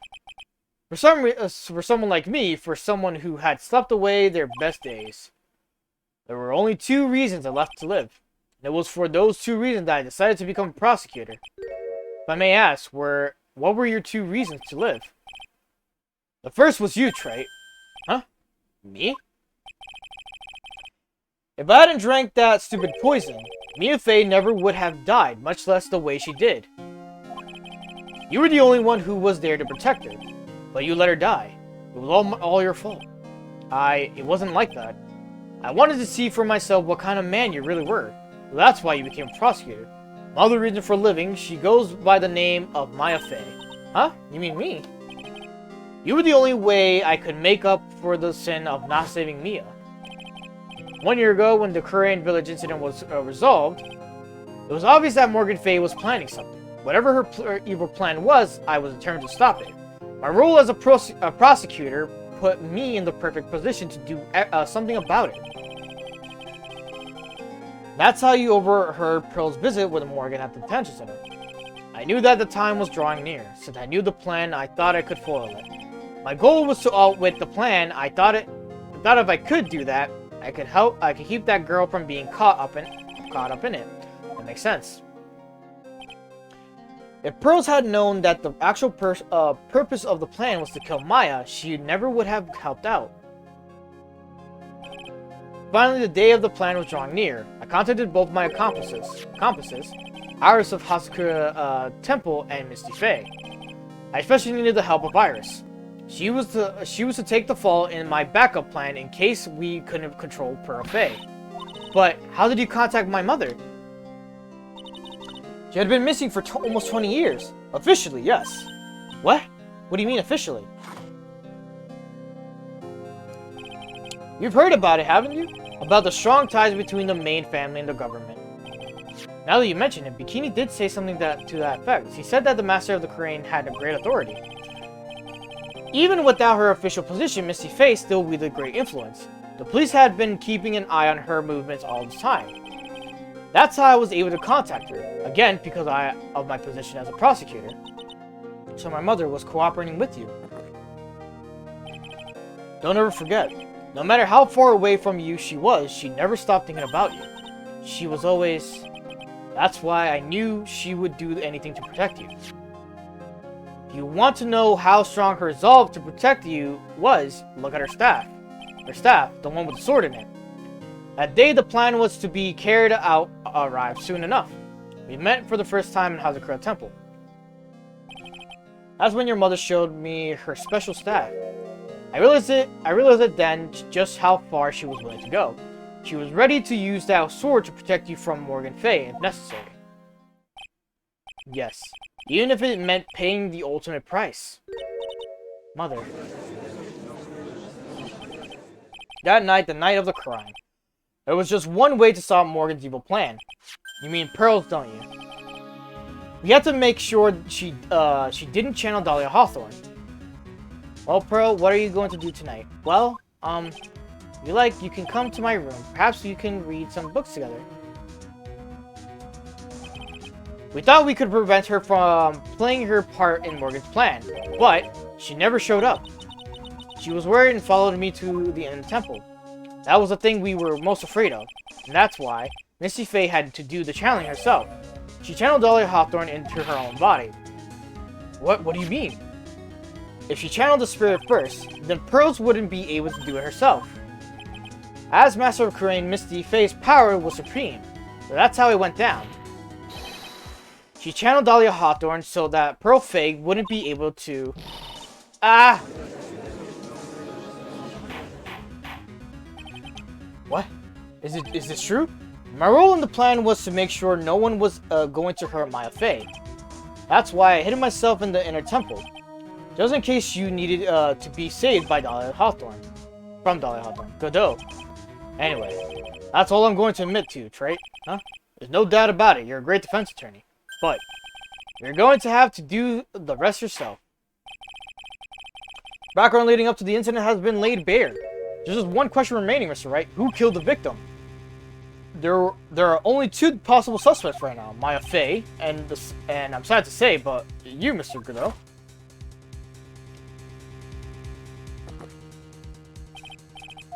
For someone like me, for someone who had slept away their best days. There were only 2 reasons I left to live. And it was for those 2 reasons that I decided to become a prosecutor. If I may ask, what were your 2 reasons to live? The first was you, Wright. Huh? Me? If I hadn't drank that stupid poison, Mia Fey never would have died, much less the way she did. You were the only one who was there to protect her, but you let her die. It was all your fault. It wasn't like that. I wanted to see for myself what kind of man you really were. That's why you became a prosecutor. My other reason for living, she goes by the name of Mia Fey. Huh? You mean me? You were the only way I could make up for the sin of not saving Mia. 1 year ago, when the Korean village incident was resolved, it was obvious that Morgan Fey was planning something. Whatever her evil plan was, I was determined to stop it. My role as a prosecutor put me in the perfect position to do something about it. That's how you overheard Pearl's visit with Morgan at the detention center. I knew that the time was drawing near. Since I knew the plan, I thought I could foil it. My goal was to outwit the plan. I thought if I could do that, I could keep that girl from being caught up in it. That makes sense. If Pearls had known that the actual purpose of the plan was to kill Maya, she never would have helped out. Finally, the day of the plan was drawing near. I contacted both my accomplices, Iris of Hasakura Temple and Misty Fey. I especially needed the help of Iris. She was to take the fall in my backup plan in case we couldn't control Pearl Fey. But how did you contact my mother? She had been missing for almost 20 years. Officially, yes. What? What do you mean officially? You've heard about it, haven't you? About the strong ties between the main family and the government. Now that you mention it, Bikini did say something to that effect. He said that the Master of the Crane had a great authority. Even without her official position, Misty Fey still wielded great influence. The police had been keeping an eye on her movements all the time. That's how I was able to contact her. Again, because of my position as a prosecutor. So my mother was cooperating with you. Don't ever forget, no matter how far away from you she was, she never stopped thinking about you. She was always... That's why I knew she would do anything to protect you. If you want to know how strong her resolve to protect you was, look at her staff. Her staff, the one with the sword in it. That day the plan was to be carried out arrived soon enough. We met for the first time in Hazakura Temple. That's when your mother showed me her special staff. I realized it then just how far she was willing to go. She was ready to use that sword to protect you from Morgan Fay if necessary. Yes, even if it meant paying the ultimate price. Mother. That night, the night of the crime. There was just one way to stop Morgan's evil plan. You mean pearls, don't you? We had to make sure she didn't channel Dahlia Hawthorne. Well, Pearl, what are you going to do tonight? Well, you can come to my room. Perhaps you can read some books together. We thought we could prevent her from playing her part in Morgan's plan, but she never showed up. She was worried and followed me to the inner temple. That was the thing we were most afraid of, and that's why Misty Fey had to do the channeling herself. She channeled Dahlia Hawthorne into her own body. What do you mean? If she channeled the spirit first, then Pearls wouldn't be able to do it herself. As Master of Kurain, Misty Fey's power was supreme, so that's how it went down. She channeled Dahlia Hawthorne so that Pearl Fey wouldn't be able to... What? Is this true? My role in the plan was to make sure no one was going to hurt Maya Fey. That's why I hid myself in the inner temple. Just in case you needed to be saved by Dahlia Hawthorne. From Dahlia Hawthorne. Godot. Anyway, that's all I'm going to admit to, Wright. Huh? There's no doubt about it, you're a great defense attorney. But, you're going to have to do the rest yourself. Background leading up to the incident has been laid bare. There's just one question remaining, Mr. Wright. Who killed the victim? There are only two possible suspects right now. Maya Fey, and I'm sad to say, but you, Mr. Godot.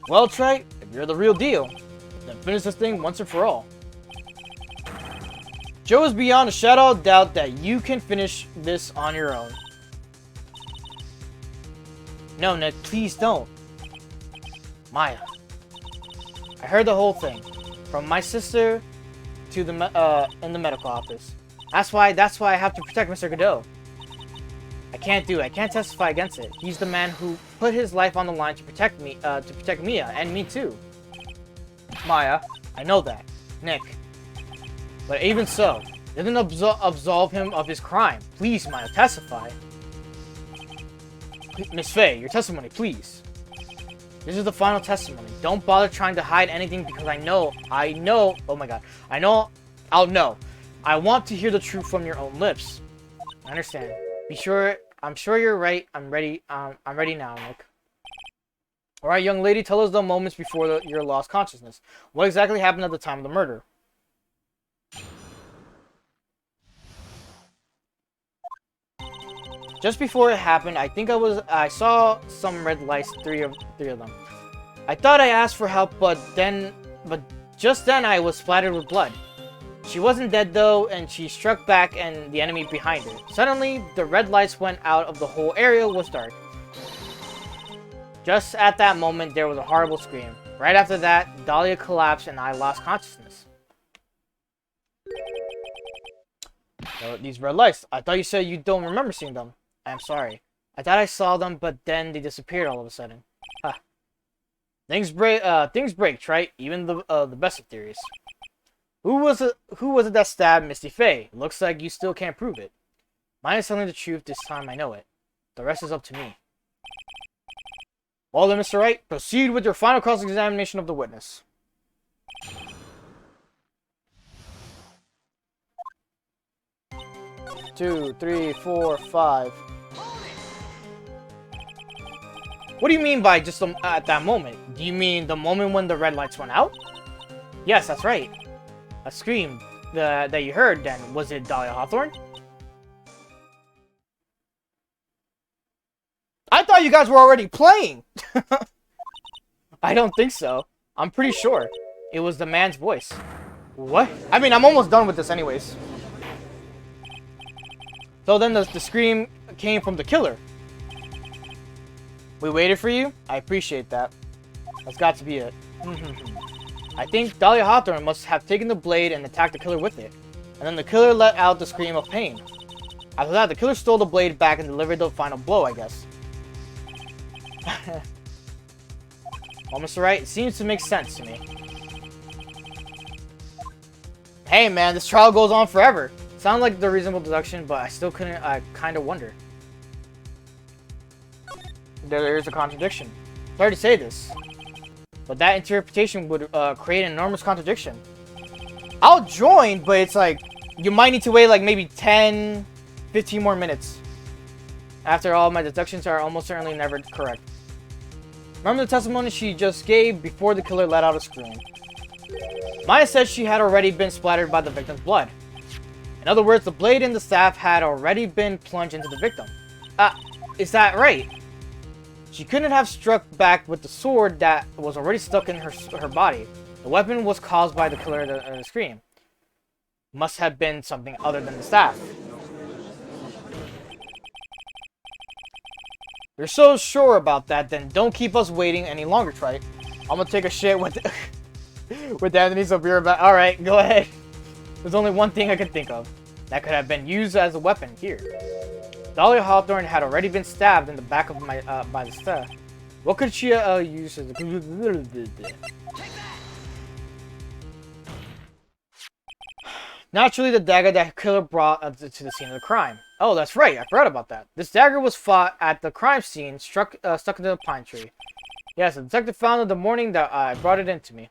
Well, Trey, if you're the real deal, then finish this thing once and for all. Joe is beyond a shadow of doubt that you can finish this on your own. No, Nick, please don't. Maya. I heard the whole thing. From my sister to the in the medical office. That's why I have to protect Mr. Godot. I can't do it. I can't testify against it. He's the man who put his life on the line to protect me, to protect Mia and me too. Maya, I know that, Nick. But even so, it didn't absolve him of his crime. Please, Maya, testify. Miss Fey, your testimony, please. This is the final testimony. Don't bother trying to hide anything because I know, oh my god. I'll know. I want to hear the truth from your own lips. I understand. I'm sure you're right. I'm ready now, Nick. Alright, young lady, tell us the moments before your lost consciousness. What exactly happened at the time of the murder? Just before it happened, I think I saw some red lights, three of them. I thought I asked for help, but just then I was splattered with blood. She wasn't dead though, and she struck back and the enemy behind her. Suddenly, the red lights went out of the whole area was dark. Just at that moment, there was a horrible scream. Right after that, Dahlia collapsed and I lost consciousness. These red lights, I thought you said you don't remember seeing them. I'm sorry. I thought I saw them, but then they disappeared all of a sudden. Huh. Things break, right? Even the best of theories. Who was it that stabbed Misty Fey? Looks like you still can't prove it. Mine is telling the truth this time, I know it. The rest is up to me. Well then, Mr. Wright, proceed with your final cross-examination of the witness. Two, three, four, five. What do you mean by just at that moment? Do you mean the moment when the red lights went out? Yes, that's right. A scream that you heard then, was it Dahlia Hawthorne? I thought you guys were already playing! I don't think so. I'm pretty sure. It was the man's voice. What? I mean, I'm almost done with this anyways. So then the scream came from the killer. We waited for you? I appreciate that. That's got to be it. I think Dahlia Hawthorne must have taken the blade and attacked the killer with it. And then the killer let out the scream of pain. After that, the killer stole the blade back and delivered the final blow, I guess. Well, Mr. Wright, it seems to make sense to me. Hey man, this trial goes on forever. Sounds like the reasonable deduction, but I still couldn't, I kind of wonder. There is a contradiction. Sorry to say this, but that interpretation would create an enormous contradiction. I'll join, but it's like, you might need to wait like maybe 10, 15 more minutes. After all, my deductions are almost certainly never correct. Remember the testimony she just gave before the killer let out a scream. Maya said she had already been splattered by the victim's blood. In other words, the blade and the staff had already been plunged into the victim. Is that right? She couldn't have struck back with the sword that was already stuck in her body. The weapon was caused by the killer scream. Must have been something other than the staff. You're so sure about that, then don't keep us waiting any longer, Trite. I'm gonna take a shit with with Anthony Sobir about. Alright, go ahead. There's only one thing I can think of that could have been used as a weapon here. Dahlia Hawthorne had already been stabbed in the back of my by the staff. What could she use as a... Naturally, the dagger that killer brought to the scene of the crime. Oh, that's right. I forgot about that. This dagger was fought at the crime scene, stuck into the pine tree. Yes, the detective found it the morning that I brought it into me.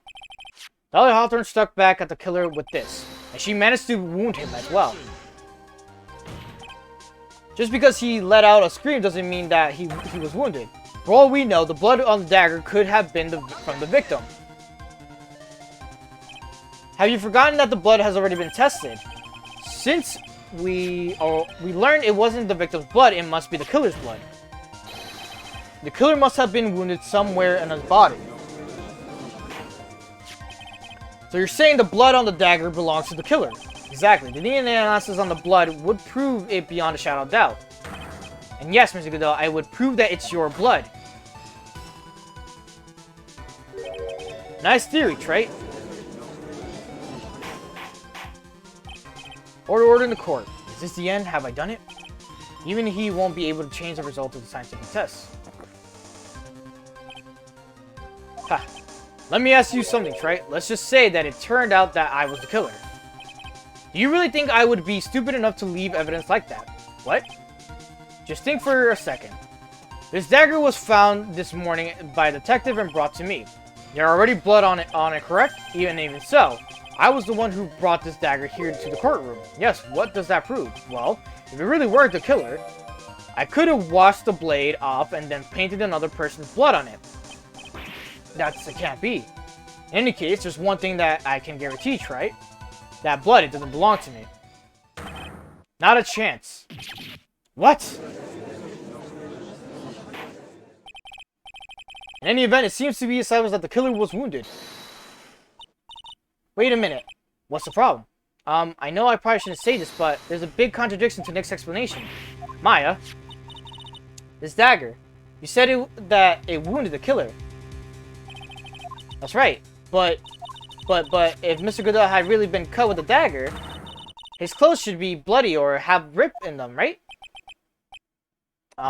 Dahlia Hawthorne struck back at the killer with this, and she managed to wound him as well. Just because he let out a scream doesn't mean that he was wounded. For all we know, the blood on the dagger could have been from the victim. Have you forgotten that the blood has already been tested? Since we learned it wasn't the victim's blood, it must be the killer's blood. The killer must have been wounded somewhere in his body. So you're saying the blood on the dagger belongs to the killer? Exactly. The DNA analysis on the blood would prove it beyond a shadow of doubt. And yes, Mr. Goodell, I would prove that it's your blood. Nice theory, Trite. Order in the court. Is this the end? Have I done it? Even he won't be able to change the result of the scientific test. Ha. Let me ask you something, Trite. Let's just say that it turned out that I was the killer. Do you really think I would be stupid enough to leave evidence like that? What? Just think for a second. This dagger was found this morning by a detective and brought to me. There are already blood on it, correct? Even so, I was the one who brought this dagger here to the courtroom. Yes, what does that prove? Well, if it really were the killer, I could have washed the blade off and then painted another person's blood on it. It can't be. In any case, there's one thing that I can guarantee, right? That blood, it doesn't belong to me. Not a chance. What? In any event, it seems to be established that the killer was wounded. Wait a minute. What's the problem? I know I probably shouldn't say this, but there's a big contradiction to Nick's explanation. Maya, this dagger. You said that it wounded the killer. That's right. But if Mr. Goodell had really been cut with a dagger, his clothes should be bloody or have rip in them, right?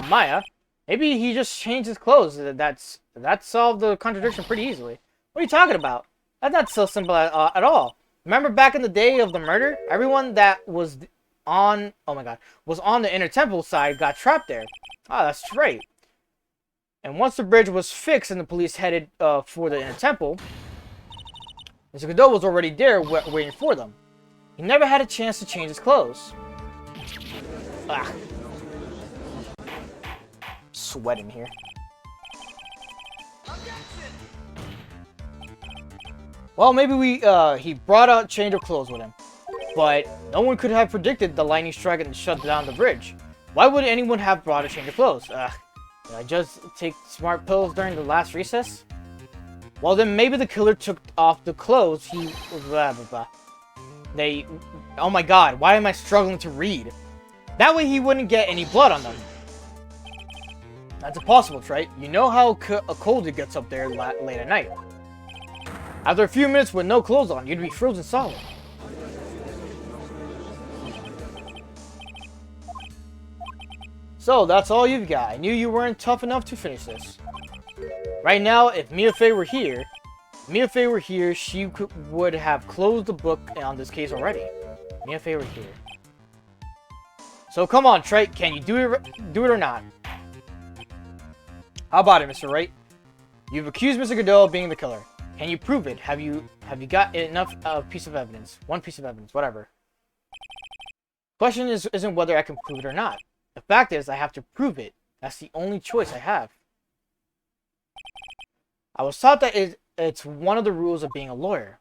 Maya, maybe he just changed his clothes. That solved the contradiction pretty easily. What are you talking about? That's not so simple at all. Remember back in the day of the murder? Everyone that was on, was on the inner temple side got trapped there. Ah, that's right. And once the bridge was fixed and the police headed for the inner temple, Mr. Godot was already there waiting for them. He never had a chance to change his clothes. Ah. Sweating here. Well, maybe he brought a change of clothes with him. But no one could have predicted the lightning strike and shut down the bridge. Why would anyone have brought a change of clothes? Did I just take smart pills during the last recess? Well, then maybe the killer took off the clothes he... blah, blah, blah. Oh my god, why am I struggling to read? That way he wouldn't get any blood on them. That's impossible, right? You know how cold it gets up there late at night. After a few minutes with no clothes on, you'd be frozen solid. So, that's all you've got. I knew you weren't tough enough to finish this. Right now, if Mia Fey were here, Mia Fey were here, she would have closed the book on this case already. Mia Fey were here. So come on, Trite, can you do it or not? How about it, Mr. Wright? You've accused Mr. Godot of being the killer. Can you prove it? Have you got enough piece of evidence? One piece of evidence, whatever. Question isn't whether I can prove it or not. The fact is, I have to prove it. That's the only choice I have. I was taught that it's one of the rules of being a lawyer.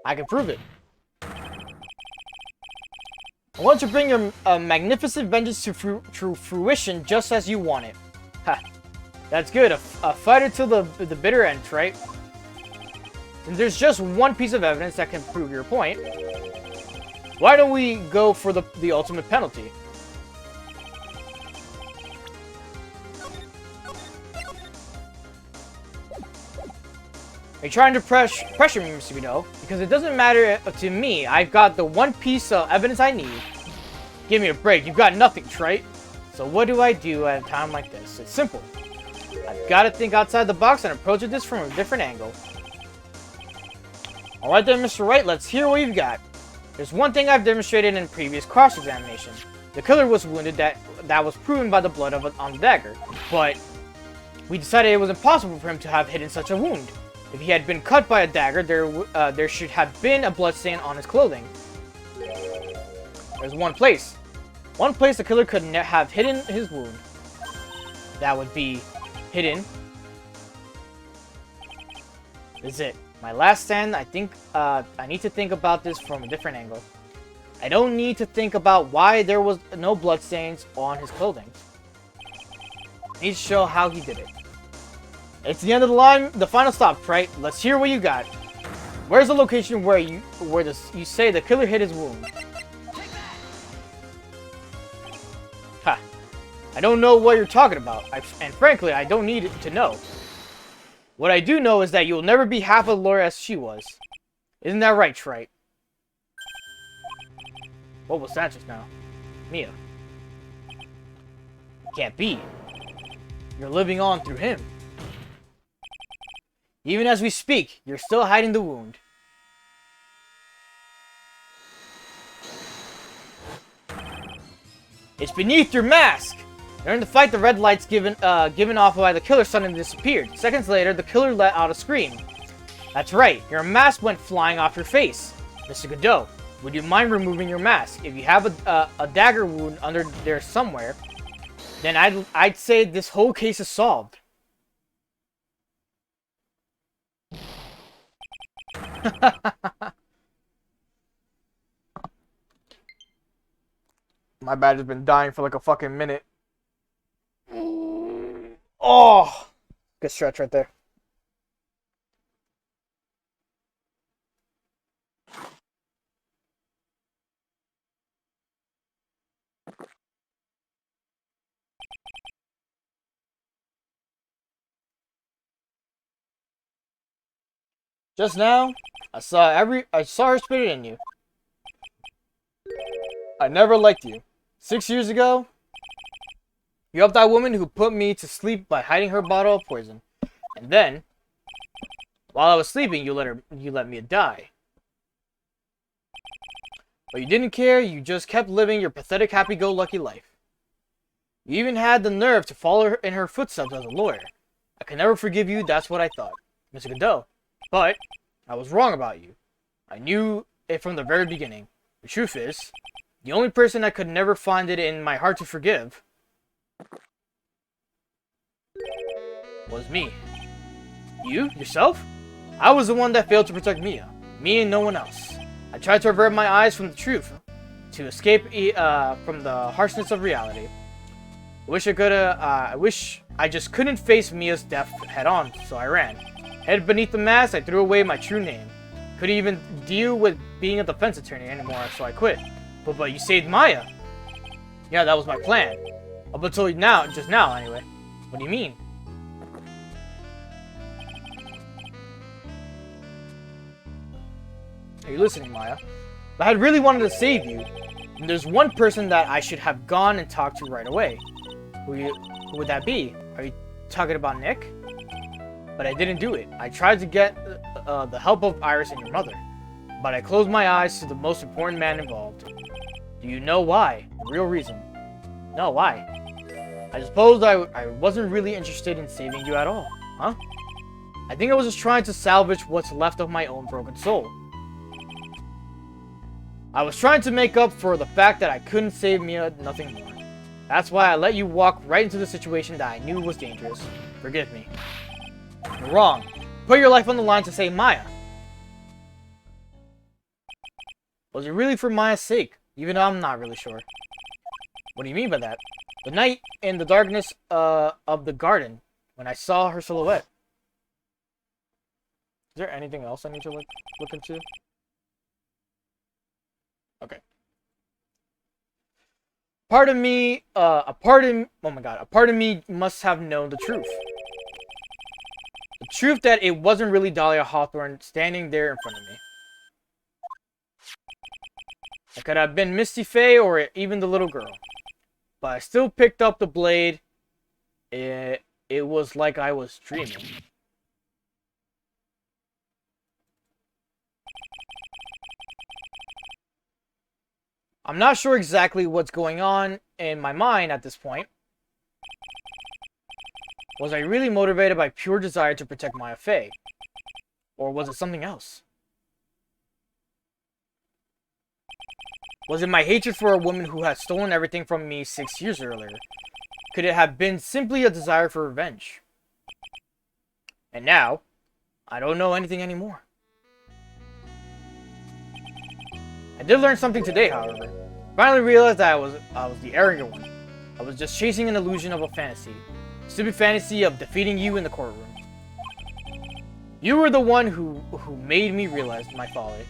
I can prove it. I want to bring your magnificent vengeance to fruition just as you want it. Ha. That's good. A fighter till the bitter end, right? And there's just one piece of evidence that can prove your point. Why don't we go for the ultimate penalty? Are you trying to pressure me, Mr. Godot? Because it doesn't matter to me. I've got the one piece of evidence I need. Give me a break. You've got nothing, right? So what do I do at a time like this? It's simple. I've got to think outside the box and approach this from a different angle. Alright then, Mr. Wright, let's hear what you've got. There's one thing I've demonstrated in previous cross-examination. The killer was wounded, that was proven by the blood on the dagger. But we decided it was impossible for him to have hidden such a wound. If he had been cut by a dagger, there should have been a bloodstain on his clothing. There's one place. One place the killer could have hidden his wound. That would be hidden. This is it. My last stand. I think I need to think about this from a different angle. I don't need to think about why there was no bloodstains on his clothing. I need to show how he did it. It's the end of the line, the final stop, right? Let's hear what you got. Where's the location where you say the killer hid his wound? Ha! I don't know what you're talking about, and frankly, I don't need to know. What I do know is that you'll never be half a lawyer as she was. Isn't that right, Trite? What was that just now? Mia. Can't be. You're living on through him. Even as we speak, you're still hiding the wound. It's beneath your mask! During the fight, the red lights given off by the killer suddenly disappeared. Seconds later, the killer let out a scream. That's right, your mask went flying off your face. Mr. Godot, would you mind removing your mask? If you have a dagger wound under there somewhere, then I'd say this whole case is solved. My badge has been dying for like a fucking minute. Oh, good stretch right there. Just now, I saw her spirit in you. I never liked you. 6 years ago, you helped that woman who put me to sleep by hiding her bottle of poison. And then, while I was sleeping, you let me die. But you didn't care, you just kept living your pathetic happy-go-lucky life. You even had the nerve to follow in her footsteps as a lawyer. I can never forgive you, that's what I thought, Mr. Godot. But I was wrong about you. I knew it from the very beginning. The truth is, the only person I could never find it in my heart to forgive was me. You? Yourself? I was the one that failed to protect Mia. Me and no one else. I tried to avert my eyes from the truth, to escape from the harshness of reality. I wish I just couldn't face Mia's death head on, so I ran. Head beneath the mask, I threw away my true name. Couldn't even deal with being a defense attorney anymore, so I quit. But you saved Maya. Yeah, that was my plan. Up until now, just now anyway. What do you mean? Are you listening, Maya? If I had really wanted to save you, then there's one person that I should have gone and talked to right away. Who would that be? Are you talking about Nick? But I didn't do it. I tried to get the help of Iris and your mother. But I closed my eyes to the most important man involved. Do you know why? The real reason. No, why? I suppose I wasn't really interested in saving you at all, huh? I think I was just trying to salvage what's left of my own broken soul. I was trying to make up for the fact that I couldn't save Mia, nothing more. That's why I let you walk right into the situation that I knew was dangerous. Forgive me. You're wrong. Put your life on the line to save Maya. Was it really for Maya's sake? Even though I'm not really sure. What do you mean by that? The night in the darkness of the garden, when I saw her silhouette. Is there anything else I need to look into? Okay. Part of me, a part of me must have known the truth. The truth that it wasn't really Dahlia Hawthorne standing there in front of me. It could have been Misty Faye or even the little girl. But I still picked up the blade. It was like I was dreaming. I'm not sure exactly what's going on in my mind at this point. Was I really motivated by pure desire to protect Maya Faye? Or was it something else? Was it my hatred for a woman who had stolen everything from me 6 years earlier? Could it have been simply a desire for revenge? And now, I don't know anything anymore. I did learn something today, however. Finally realized that I was the arrogant one. I was just chasing an illusion of a fantasy. A stupid fantasy of defeating you in the courtroom. You were the one who made me realize my folly.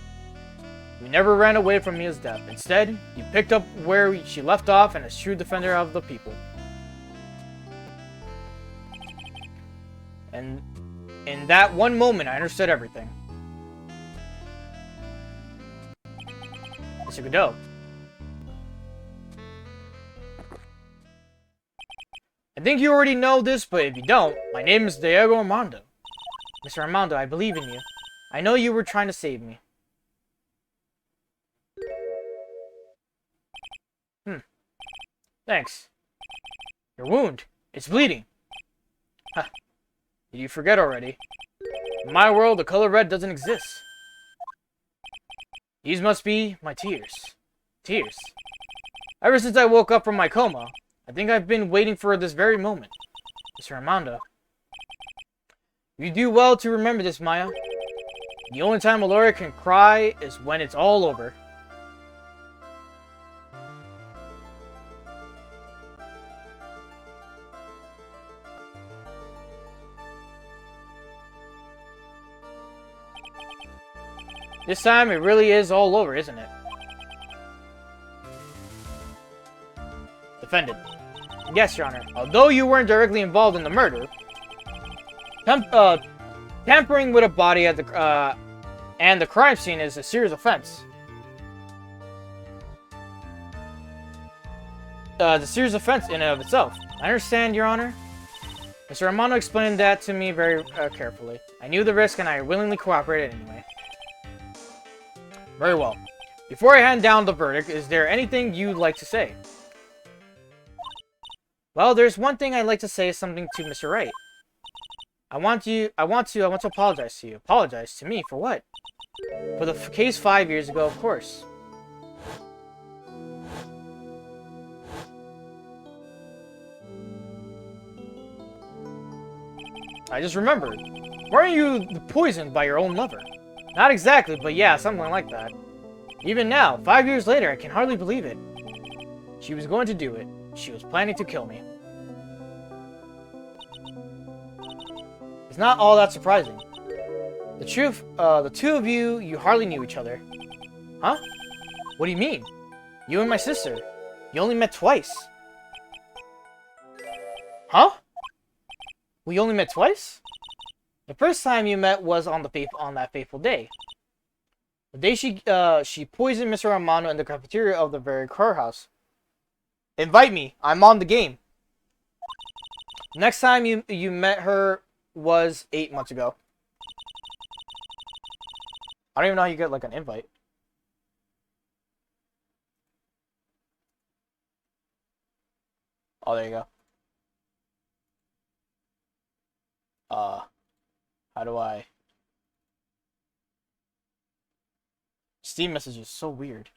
You never ran away from Mia's death. Instead, you picked up where she left off and as true defender of the people. And in that one moment, I understood everything. Mr. Godot. I think you already know this, but if you don't, my name is Diego Armando. Mr. Armando, I believe in you. I know you were trying to save me. Thanks. Your wound. It's bleeding. Huh. Did you forget already? In my world, the color red doesn't exist. These must be my tears. Tears. Ever since I woke up from my coma, I think I've been waiting for this very moment. Mr. Armando. You do well to remember this, Maya. The only time a lawyer can cry is when it's all over. This time, it really is all over, isn't it? Defendant. Yes, Your Honor. Although you weren't directly involved in the murder, tampering with a body at the and the crime scene is a serious offense. It's a serious offense in and of itself. I understand, Your Honor. Mr. Armando explained that to me very carefully. I knew the risk and I willingly cooperated anyway. Very well. Before I hand down the verdict, is there anything you'd like to say? Well, there's one thing I'd like to say something to Mr. Wright. I want to apologize to you. Apologize to me for what? For the case 5 years ago, of course. I just remembered. Weren't you poisoned by your own lover? Not exactly, but yeah, something like that. Even now, 5 years later, I can hardly believe it. She was going to do it. She was planning to kill me. It's not all that surprising. The truth, the two of you hardly knew each other. Huh? What do you mean? You and my sister. You only met twice. Huh? We only met twice? The first time you met was on that fateful day. The day she poisoned Mr. Armando in the cafeteria of the very car house. Invite me. I'm on the game. Next time you met her was 8 months ago. I don't even know how you get, like, an invite. Oh, there you go. How do I... Steam messages, so weird.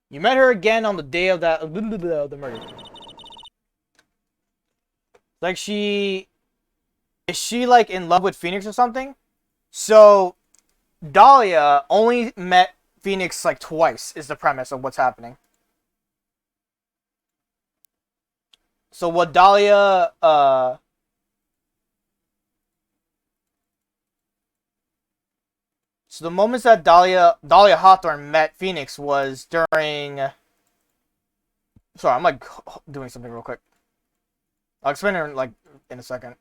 You met her again on the day of the murder. Like, is she, like, in love with Phoenix or something? So, Dahlia only met Phoenix, like, twice, is the premise of what's happening. So what Dahlia, So the moments that Dahlia Hawthorne met Phoenix was during... Sorry, I'm, like, doing something real quick. I'll explain it, like, in a second.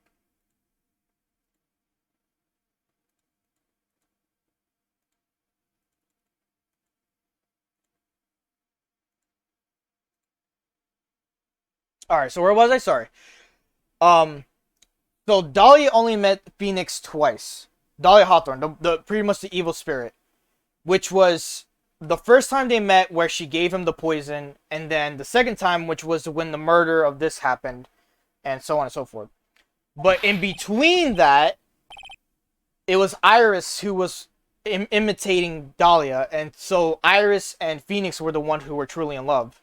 Alright, so where was I? Sorry. So Dahlia only met Phoenix twice. Dahlia Hawthorne, the pretty much the evil spirit. Which was the first time they met where she gave him the poison, and then the second time, which was when the murder of this happened, and so on and so forth. But in between that, it was Iris who was imitating Dahlia, and so Iris and Phoenix were the one who were truly in love.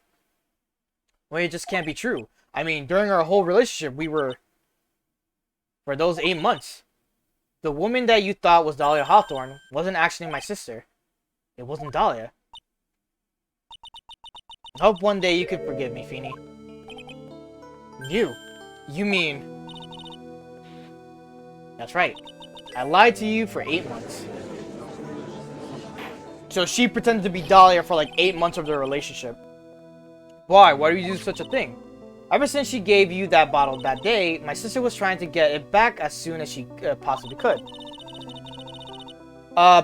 Well, it just can't be true. I mean, during our whole relationship, we were, for those 8 months, the woman that you thought was Dahlia Hawthorne wasn't actually my sister. It wasn't Dahlia. I hope one day you could forgive me, Feeny. You mean... That's right. I lied to you for 8 months. So she pretended to be Dahlia for like 8 months of their relationship. Why? Why do you do such a thing? Ever since she gave you that bottle that day, my sister was trying to get it back as soon as she possibly could.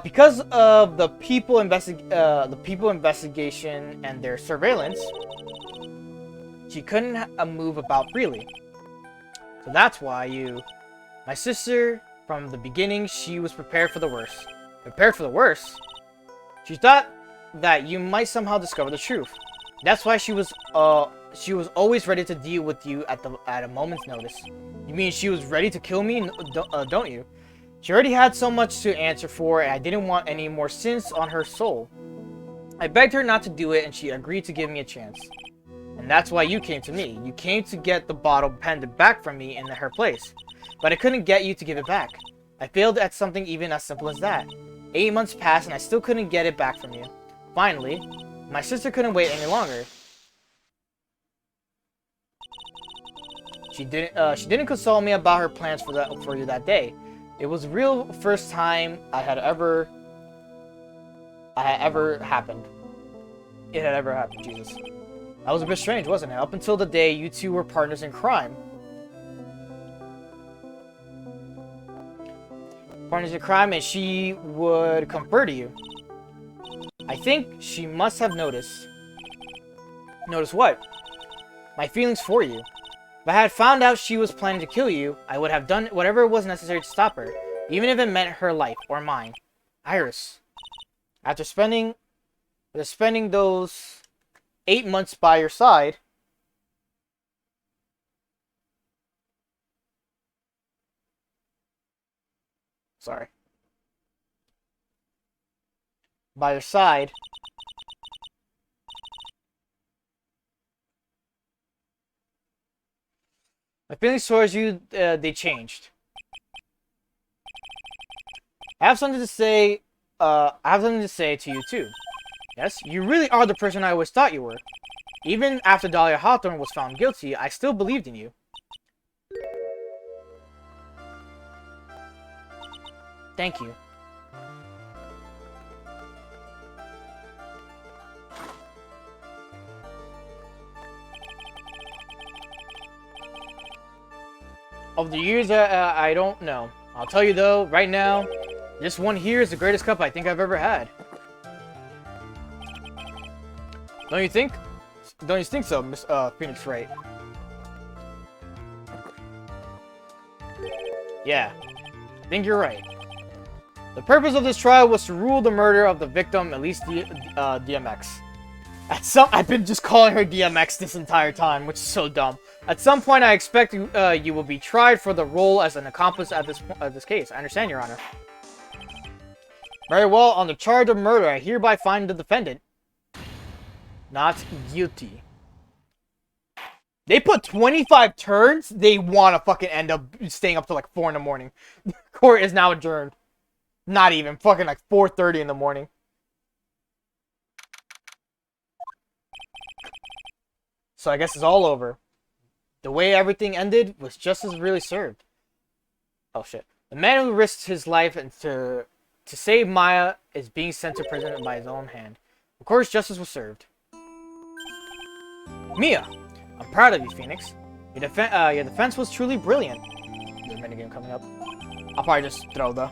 Because of the people investigation and their surveillance, she couldn't move about freely. So that's why my sister, from the beginning, she was prepared for the worst. Prepared for the worst? She thought that you might somehow discover the truth. That's why she was always ready to deal with you at a moment's notice. You mean she was ready to kill me, don't you? She already had so much to answer for, and I didn't want any more sins on her soul. I begged her not to do it, and she agreed to give me a chance. And that's why you came to me. You came to get the bottle pended back from me in her place. But I couldn't get you to give it back. I failed at something even as simple as that. 8 months passed, and I still couldn't get it back from you. Finally, my sister couldn't wait any longer. She didn't consult me about her plans for you that day. It was the real first time it had ever happened, Jesus. That was a bit strange, wasn't it? Up until the day you two were partners in crime. Partners in crime, and she would confer to you. I think she must have noticed. Noticed what? My feelings for you. If I had found out she was planning to kill you, I would have done whatever was necessary to stop her, even if it meant her life or mine. Iris. After spending those 8 months by your side, by your side, my feelings towards you, they changed. I have something to say to you too. Yes, you really are the person I always thought you were. Even after Dahlia Hawthorne was found guilty, I still believed in you. Thank you. Of the years, I don't know. I'll tell you though, right now, this one here is the greatest cup I think I've ever had. Don't you think? Don't you think so, Miss Phoenix Wright? Yeah, I think you're right. The purpose of this trial was to rule the murder of the victim, at least DMX. I've been just calling her DMX this entire time, which is so dumb. At some point, I expect you will be tried for the role as an accomplice at this case. I understand, Your Honor. Very well. On the charge of murder, I hereby find the defendant not guilty. They put 25 turns. They want to fucking end up staying up till like 4 in the morning. Court is now adjourned. Not even. Fucking like 4:30 in the morning. So I guess it's all over. The way everything ended was just as really served. Oh shit. The man who risked his life and to save Maya is being sent to prison by his own hand. Of course, justice was served. Mia, I'm proud of you, Phoenix. Your defense was truly brilliant. There's a minigame coming up. I'll probably just throw the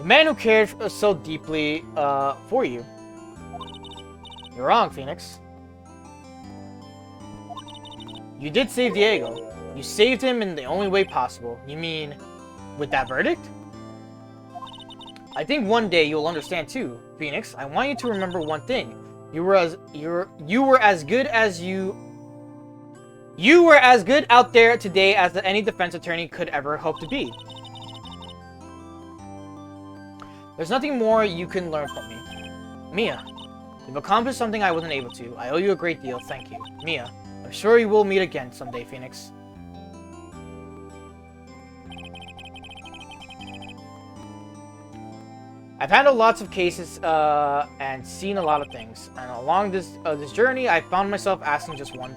man who cared so deeply for you. You're wrong, Phoenix. You did save Diego. You saved him in the only way possible. You mean with that verdict? I think one day you'll understand too, Phoenix. I want you to remember one thing. You were as good out there today as any defense attorney could ever hope to be. There's nothing more you can learn from me. Mia, you've accomplished something I wasn't able to. I owe you a great deal. Thank you. Mia, I'm sure you will meet again someday, Phoenix. I've handled lots of cases and seen a lot of things. And along this journey, I found myself asking just one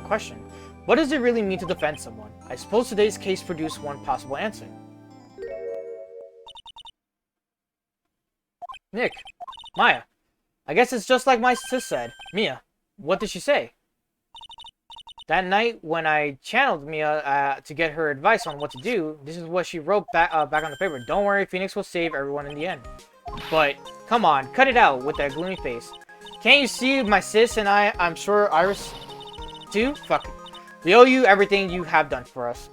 question. What does it really mean to defend someone? I suppose today's case produced one possible answer. Nick, Maya, I guess it's just like my sis said. Mia, what did she say? That night, when I channeled Mia to get her advice on what to do, this is what she wrote back on the paper. Don't worry, Phoenix will save everyone in the end. But, come on, cut it out with that gloomy face. Can't you see my sis and I'm sure Iris too? Fuck it. We owe you everything you have done for us.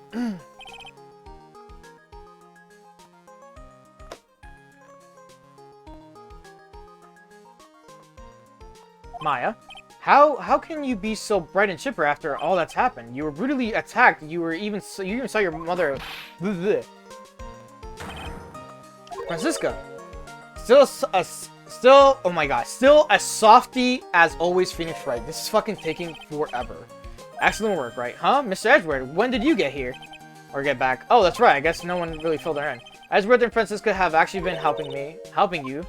Maya, how can you be so bright and chipper after all that's happened? You were brutally attacked. You even saw your mother. Francisca, oh my god, still as softy as always. Phoenix Wright. This is fucking taking forever. Excellent work, right? Huh, Mr. Edgeworth? When did you get here? Or get back? Oh, that's right. I guess no one really filled their in. Edgeworth and Francisca have actually been helping you.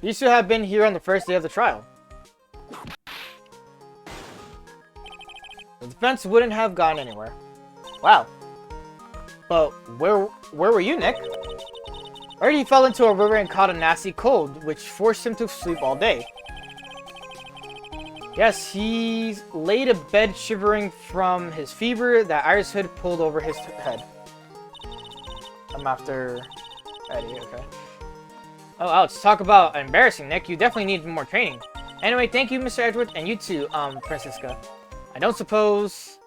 These two have been here on the first day of the trial. The defense wouldn't have gone anywhere. Wow. But where were you, Nick? I heard he fell into a river and caught a nasty cold, which forced him to sleep all day. Yes, he laid in bed shivering from his fever that Iris Hood pulled over his head. I'm after Eddie, okay. Oh, ouch. Talk about embarrassing, Nick. You definitely need more training. Anyway, thank you, Mr. Edgeworth, and you too, Francisca. I don't suppose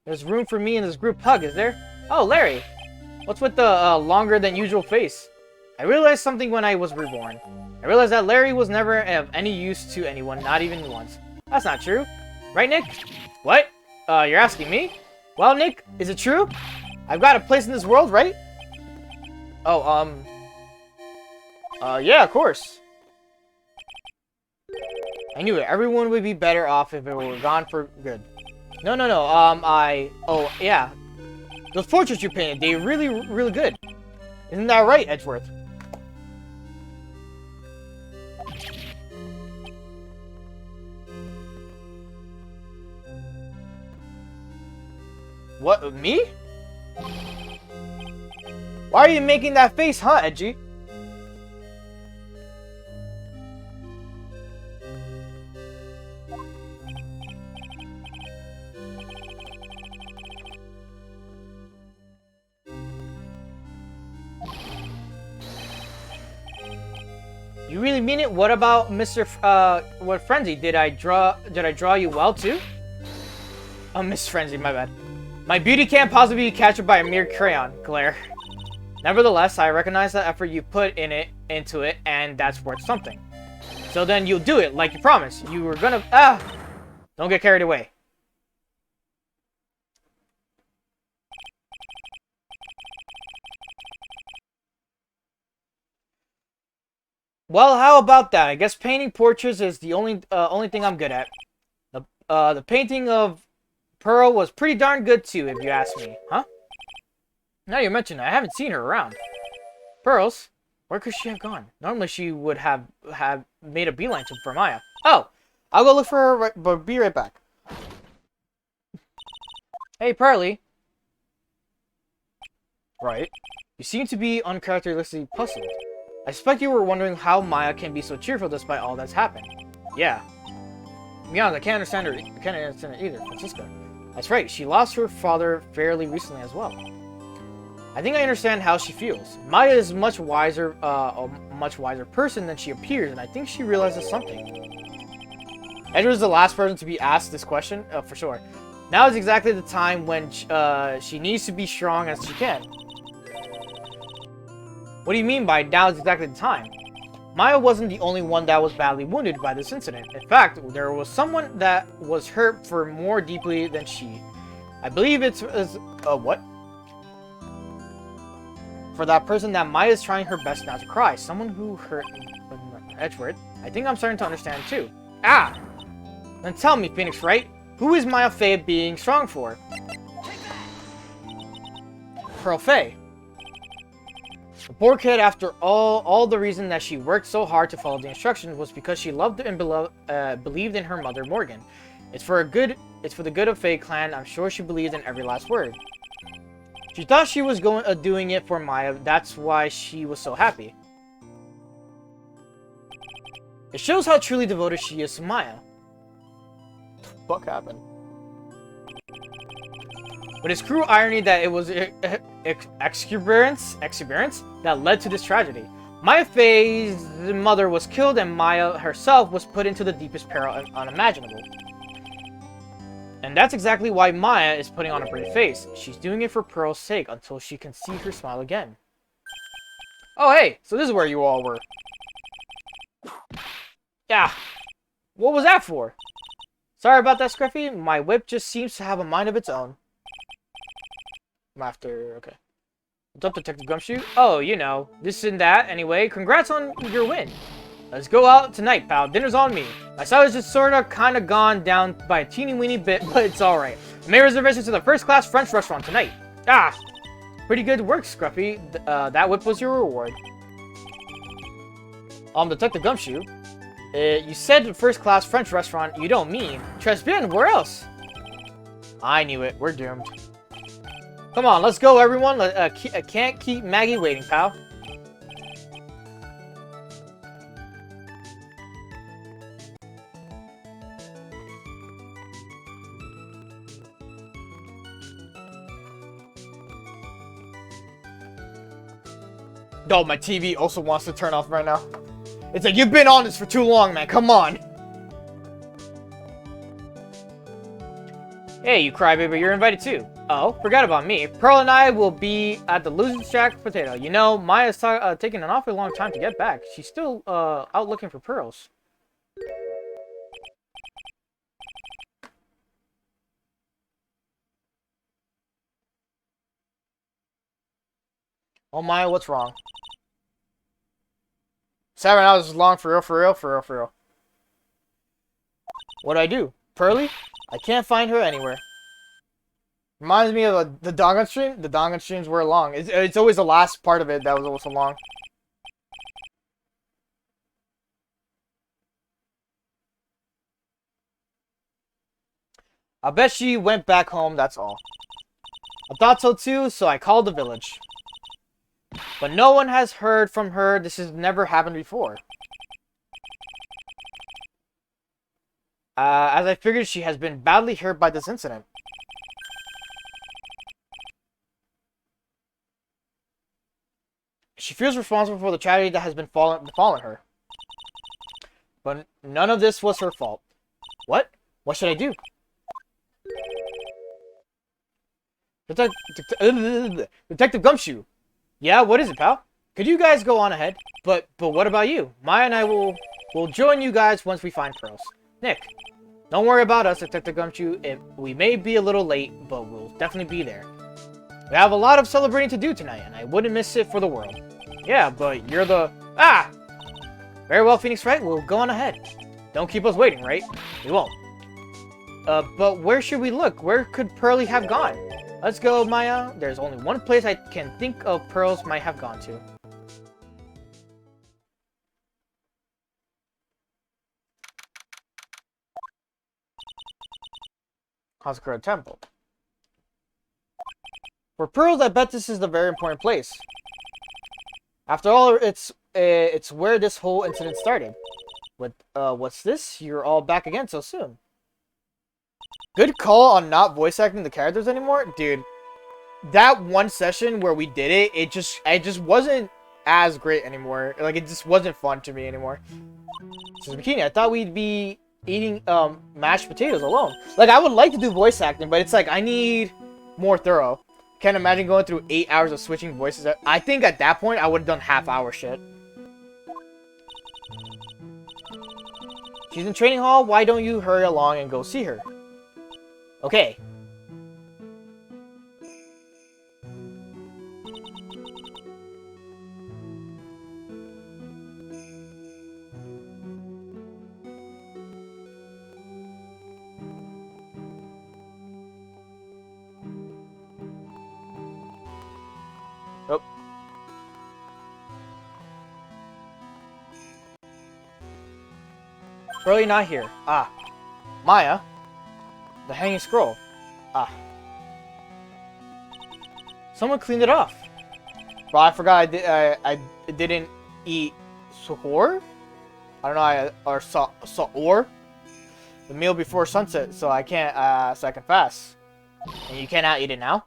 there's room for me in this group hug, is there? Oh, Larry. What's with the longer than usual face? I realized something when I was reborn. I realized that Larry was never of any use to anyone, not even once. That's not true. Right, Nick? What? You're asking me? Well, Nick, is it true? I've got a place in this world, right? Oh, yeah, of course. I knew it. Everyone would be better off if it were gone for good. No, oh, yeah. Those portraits you painted, they're really, really good. Isn't that right, Edgeworth? What, me? Why are you making that face, huh, Edgy? You really mean it? What about what Frenzy? Did I draw you well too? Oh, Miss Frenzy, my bad. My beauty can't possibly be captured by a mere crayon. Glare. Nevertheless, I recognize the effort you put into it, and that's worth something. So then you'll do it, like you promised. You were gonna... Don't get carried away. Well, how about that? I guess painting portraits is the only thing I'm good at. The painting of Pearl was pretty darn good too, if you ask me. Huh? Now you mention it, I haven't seen her around. Pearls? Where could she have gone? Normally she would have made a beeline for Maya. Oh! I'll go look for her, but be right back. Hey, Pearly. Right. You seem to be uncharacteristically puzzled. I suspect you were wondering how Maya can be so cheerful despite all that's happened. Yeah. To be honest, I can't understand her. I can't understand it either, Francisca. That's right. She lost her father fairly recently as well. I think I understand how she feels. Maya is a much wiser person than she appears, and I think she realizes something. Edward is the last person to be asked this question, for sure. Now is exactly the time when she needs to be strong as she can. What do you mean by now is exactly the time? Maya wasn't the only one that was badly wounded by this incident. In fact, there was someone that was hurt for more deeply than she. I believe it's what? For that person that Maya is trying her best not to cry. Someone who hurt Edgeworth. I think I'm starting to understand too. Ah! Then tell me, Phoenix Wright, who is Maya Fey being strong for? Pearl Fey. The poor kid, after all the reason that she worked so hard to follow the instructions was because she loved and believed in her mother, Morgan. It's for the good of Fey Clan. I'm sure she believed in every last word. She thought she was doing it for Maya. That's why she was so happy. It shows how truly devoted she is to Maya. What the fuck happened? But it's cruel irony that it was exuberance that led to this tragedy. Maya Fey's mother was killed and Maya herself was put into the deepest peril unimaginable. And that's exactly why Maya is putting on a brave face. She's doing it for Pearl's sake until she can see her smile again. Oh hey, so this is where you all were. Yeah, what was that for? Sorry about that, Scruffy. My whip just seems to have a mind of its own. Okay. What's up, Detective Gumshoe? Oh, you know, this and that. Anyway, congrats on your win. Let's go out tonight, pal. Dinner's on me. My salad is just sorta kinda gone down by a teeny weeny bit, but it's alright. I made reservations to the first-class French restaurant tonight. Ah! Pretty good work, Scruffy. That whip was your reward. Detective Gumshoe. You said first-class French restaurant. You don't mean Tribulations? Where else? I knew it. We're doomed. Come on, let's go, everyone. I can't keep Maggie waiting, pal. Oh, my TV also wants to turn off right now. It's like, you've been on this for too long, man. Come on. Hey, you crybaby, you're invited too. Oh, forgot about me. Pearl and I will be at the Losing Jack Potato. You know, Maya's taking an awfully long time to get back. She's still out looking for pearls. Oh, Maya, what's wrong? 7 hours is long, for real. What'd I do? Pearly? I can't find her anywhere. Reminds me of the Dongan stream. The Dongan streams were long. It's always the last part of it that was also long. I bet she went back home, that's all. I thought so too, so I called the village. But no one has heard from her. This has never happened before. As I figured, she has been badly hurt by this incident. She feels responsible for the tragedy that has been befallen her. But none of this was her fault. What? What should I do? Detective Gumshoe. Yeah, what is it, pal? Could you guys go on ahead? But what about you? Maya and I will join you guys once we find pearls. Nick, don't worry about us, Detective Gumshoe. We may be a little late, but we'll definitely be there. We have a lot of celebrating to do tonight, and I wouldn't miss it for the world. Yeah, but you're the... Ah! Very well, Phoenix Wright. We'll go on ahead. Don't keep us waiting, right? We won't. But where should we look? Where could Pearly have gone? Let's go, Maya. There's only one place I can think of pearls might have gone to. Hazakura Temple. For pearls, I bet this is the very important place. After all, it's where this whole incident started. What's this? You're all back again so soon. Good call on not voice acting the characters anymore, dude. That one session where we did it, it just wasn't as great anymore. Like, it just wasn't fun to me anymore. So, Bikini, I thought we'd be eating mashed potatoes alone. Like, I would like to do voice acting, but it's like I need more thorough. Can't imagine going through 8 hours of switching voices. I think at that point I would have done half-hour shit. She's in training hall. Why don't you hurry along and go see her? Okay. Oh. Really not here. Ah. Maya. The hanging scroll. Ah. Someone cleaned it off. Bro, I forgot I didn't eat suhoor? I don't know, or sa'or? The meal before sunset, so I can't, so I can fast. And you cannot eat it now?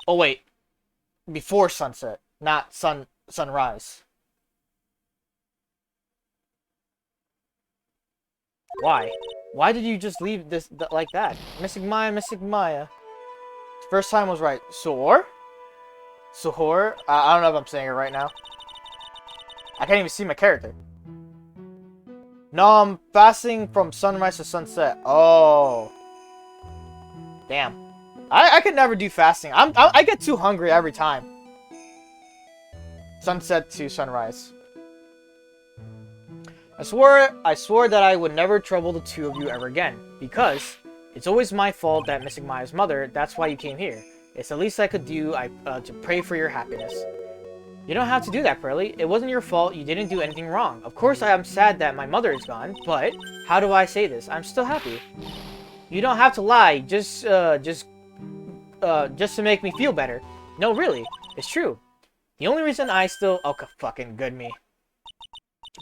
Oh, wait. Before sunset, not sunrise. Why? Why did you just leave this like that? Mystic Maya, Mystic Maya. First time was right. Soor? Sohor? I don't know if I'm saying it right now. I can't even see my character. No, I'm fasting from sunrise to sunset. Oh. Damn. I could never do fasting. I get too hungry every time. Sunset to sunrise. I swore that I would never trouble the two of you ever again, because it's always my fault that missing Maya's mother. That's why you came here. It's the least I could do to pray for your happiness. You don't have to do that, Pearly. It wasn't your fault. You didn't do anything wrong. Of course, I am sad that my mother is gone, but how do I say this? I'm still happy. You don't have to lie. Just to make me feel better. No, really, it's true. The only reason I still fucking good me.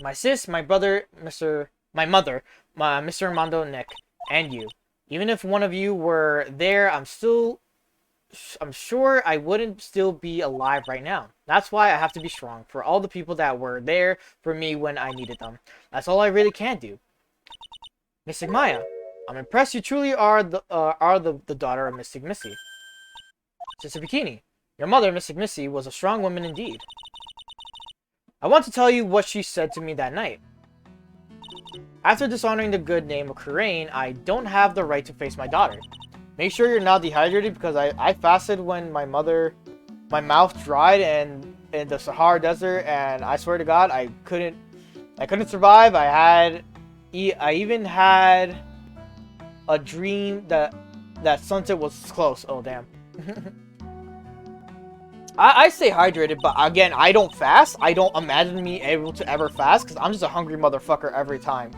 My sis, my brother, my mother, Mr. Armando, Nick, and you. Even if one of you were there, I'm sure I wouldn't still be alive right now. That's why I have to be strong for all the people that were there for me when I needed them. That's all I really can do. Mystic Maya, I'm impressed you truly are the daughter of Mystic Missy. Sister Bikini, your mother, Mystic Missy, was a strong woman indeed. I want to tell you what she said to me that night. After dishonoring the good name of Kurain, I don't have the right to face my daughter. Make sure you're not dehydrated because I fasted when my mouth dried in the Sahara Desert, and I swear to God, I couldn't survive. I even had a dream that sunset was close. Oh damn. I stay hydrated, but again, I don't fast. I don't imagine me able to ever fast, because I'm just a hungry motherfucker every time.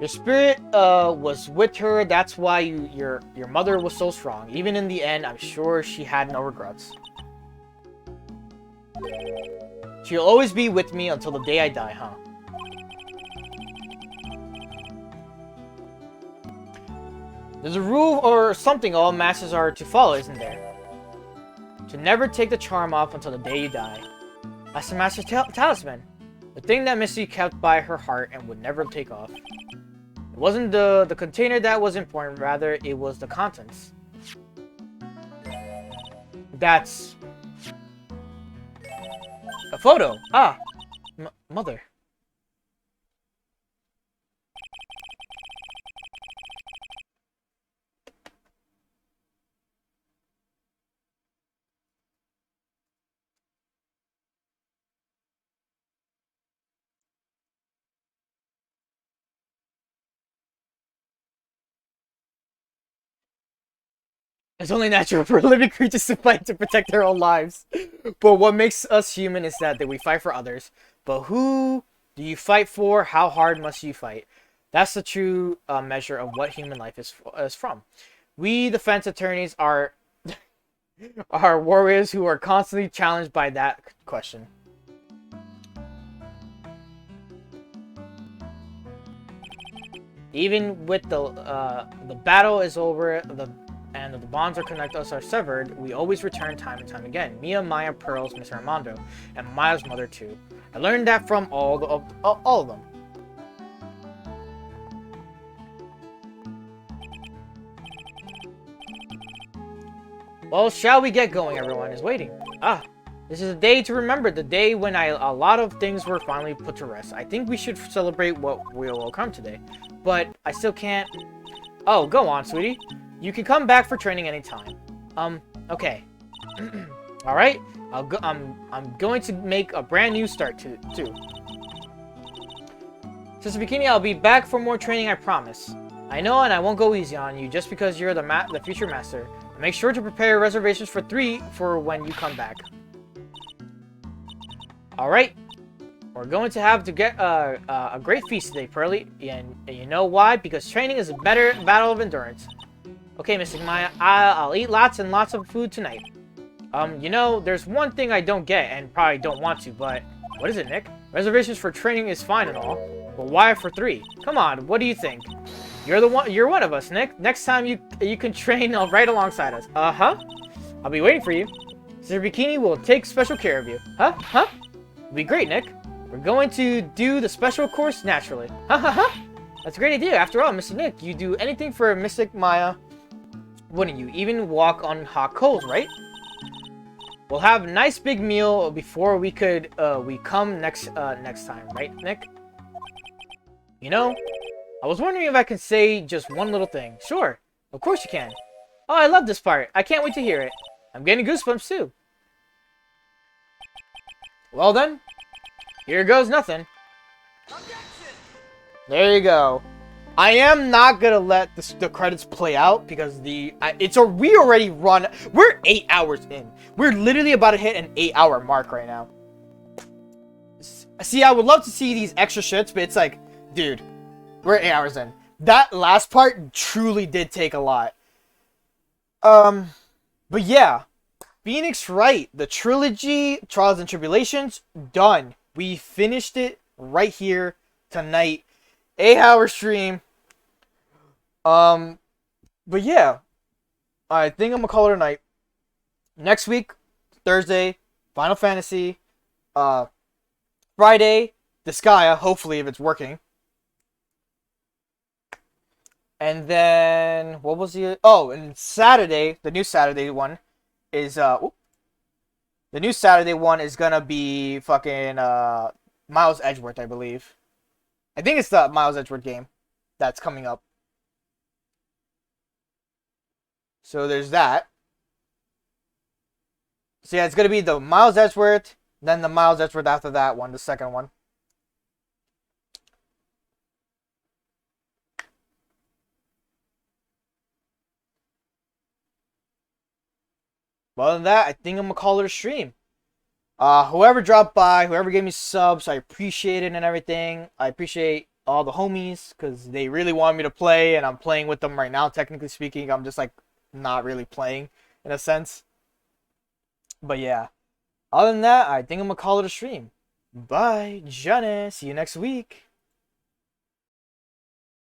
Your spirit was with her. That's why your mother was so strong. Even in the end, I'm sure she had no regrets. She'll always be with me until the day I die, huh? There's a rule or something all masters are to follow, isn't there? To never take the charm off until the day you die. That's the master's talisman. The thing that Misty kept by her heart and would never take off. It wasn't the container that was important, rather it was the contents. That's a photo. Ah, mother. It's only natural for living creatures to fight to protect their own lives. But what makes us human is that we fight for others. But who do you fight for? How hard must you fight? That's the true measure of what human life is from. We defense attorneys are warriors who are constantly challenged by that question. Even with the battle is over, and the bonds are connect us are severed, we always return time and time again. Mia, Maya, Pearls, Mr. Armando, and Maya's mother too. I learned that from all of them. Well, shall we get going? Everyone is waiting. Ah, this is a day to remember, the day when a lot of things were finally put to rest. I think we should celebrate what will come today, but I still can't. Oh, go on, sweetie. You can come back for training anytime. Okay. All right. I'm going to make a brand new start too. Sister Bikini, I'll be back for more training, I promise. I know, and I won't go easy on you just because you're the future master. Make sure to prepare reservations for 3 for when you come back. All right. We're going to have to get a great feast today, Pearly, and you know why? Because training is a better battle of endurance. Okay, Mystic Maya, I'll eat lots and lots of food tonight. You know, there's one thing I don't get and probably don't want to, but what is it, Nick? Reservations for training is fine and all, but why for 3? Come on, what do you think? You're one of us, Nick. Next time you can train right alongside us. Uh-huh. I'll be waiting for you. Sister Bikini will take special care of you. Huh? It'll be great, Nick. We're going to do the special course naturally. Ha. That's a great idea. After all, Mr. Nick, you do anything for Mystic Maya. Wouldn't you even walk on hot coals, right? We'll have a nice big meal before we come next time, right, Nick? You know, I was wondering if I could say just one little thing. Sure, of course you can. Oh, I love this part. I can't wait to hear it. I'm getting goosebumps too. Well then, here goes nothing. There you go. I am not gonna let the credits play out because we already run. We're 8 hours in. We're literally about to hit an 8-hour mark right now. See, I would love to see these extra shits, but it's like, dude, we're 8 hours in. That last part truly did take a lot. But yeah, Phoenix Wright, the trilogy, Trials and Tribulations, done. We finished it right here tonight. 8-hour stream. But yeah, I think I'm gonna call it a night. Next week, Thursday, Final Fantasy. Friday, Disgaea, hopefully if it's working. And then, what was the... Oh, and Saturday, the new Saturday one is, the new Saturday one is gonna be fucking, Miles Edgeworth, I believe. I think it's the Miles Edgeworth game that's coming up. So there's that. So yeah, it's gonna be the Miles Edgeworth, then the Miles Edgeworth after that one, the second one. Well, other than that, I think I'm gonna call it a stream. Whoever dropped by, whoever gave me subs, I appreciate it and everything. I appreciate all the homies because they really want me to play, and I'm playing with them right now. Technically speaking, I'm just like not really playing in a sense. But yeah, other than that, I think I'm gonna call it a stream. Bye, Johnny. See you next week.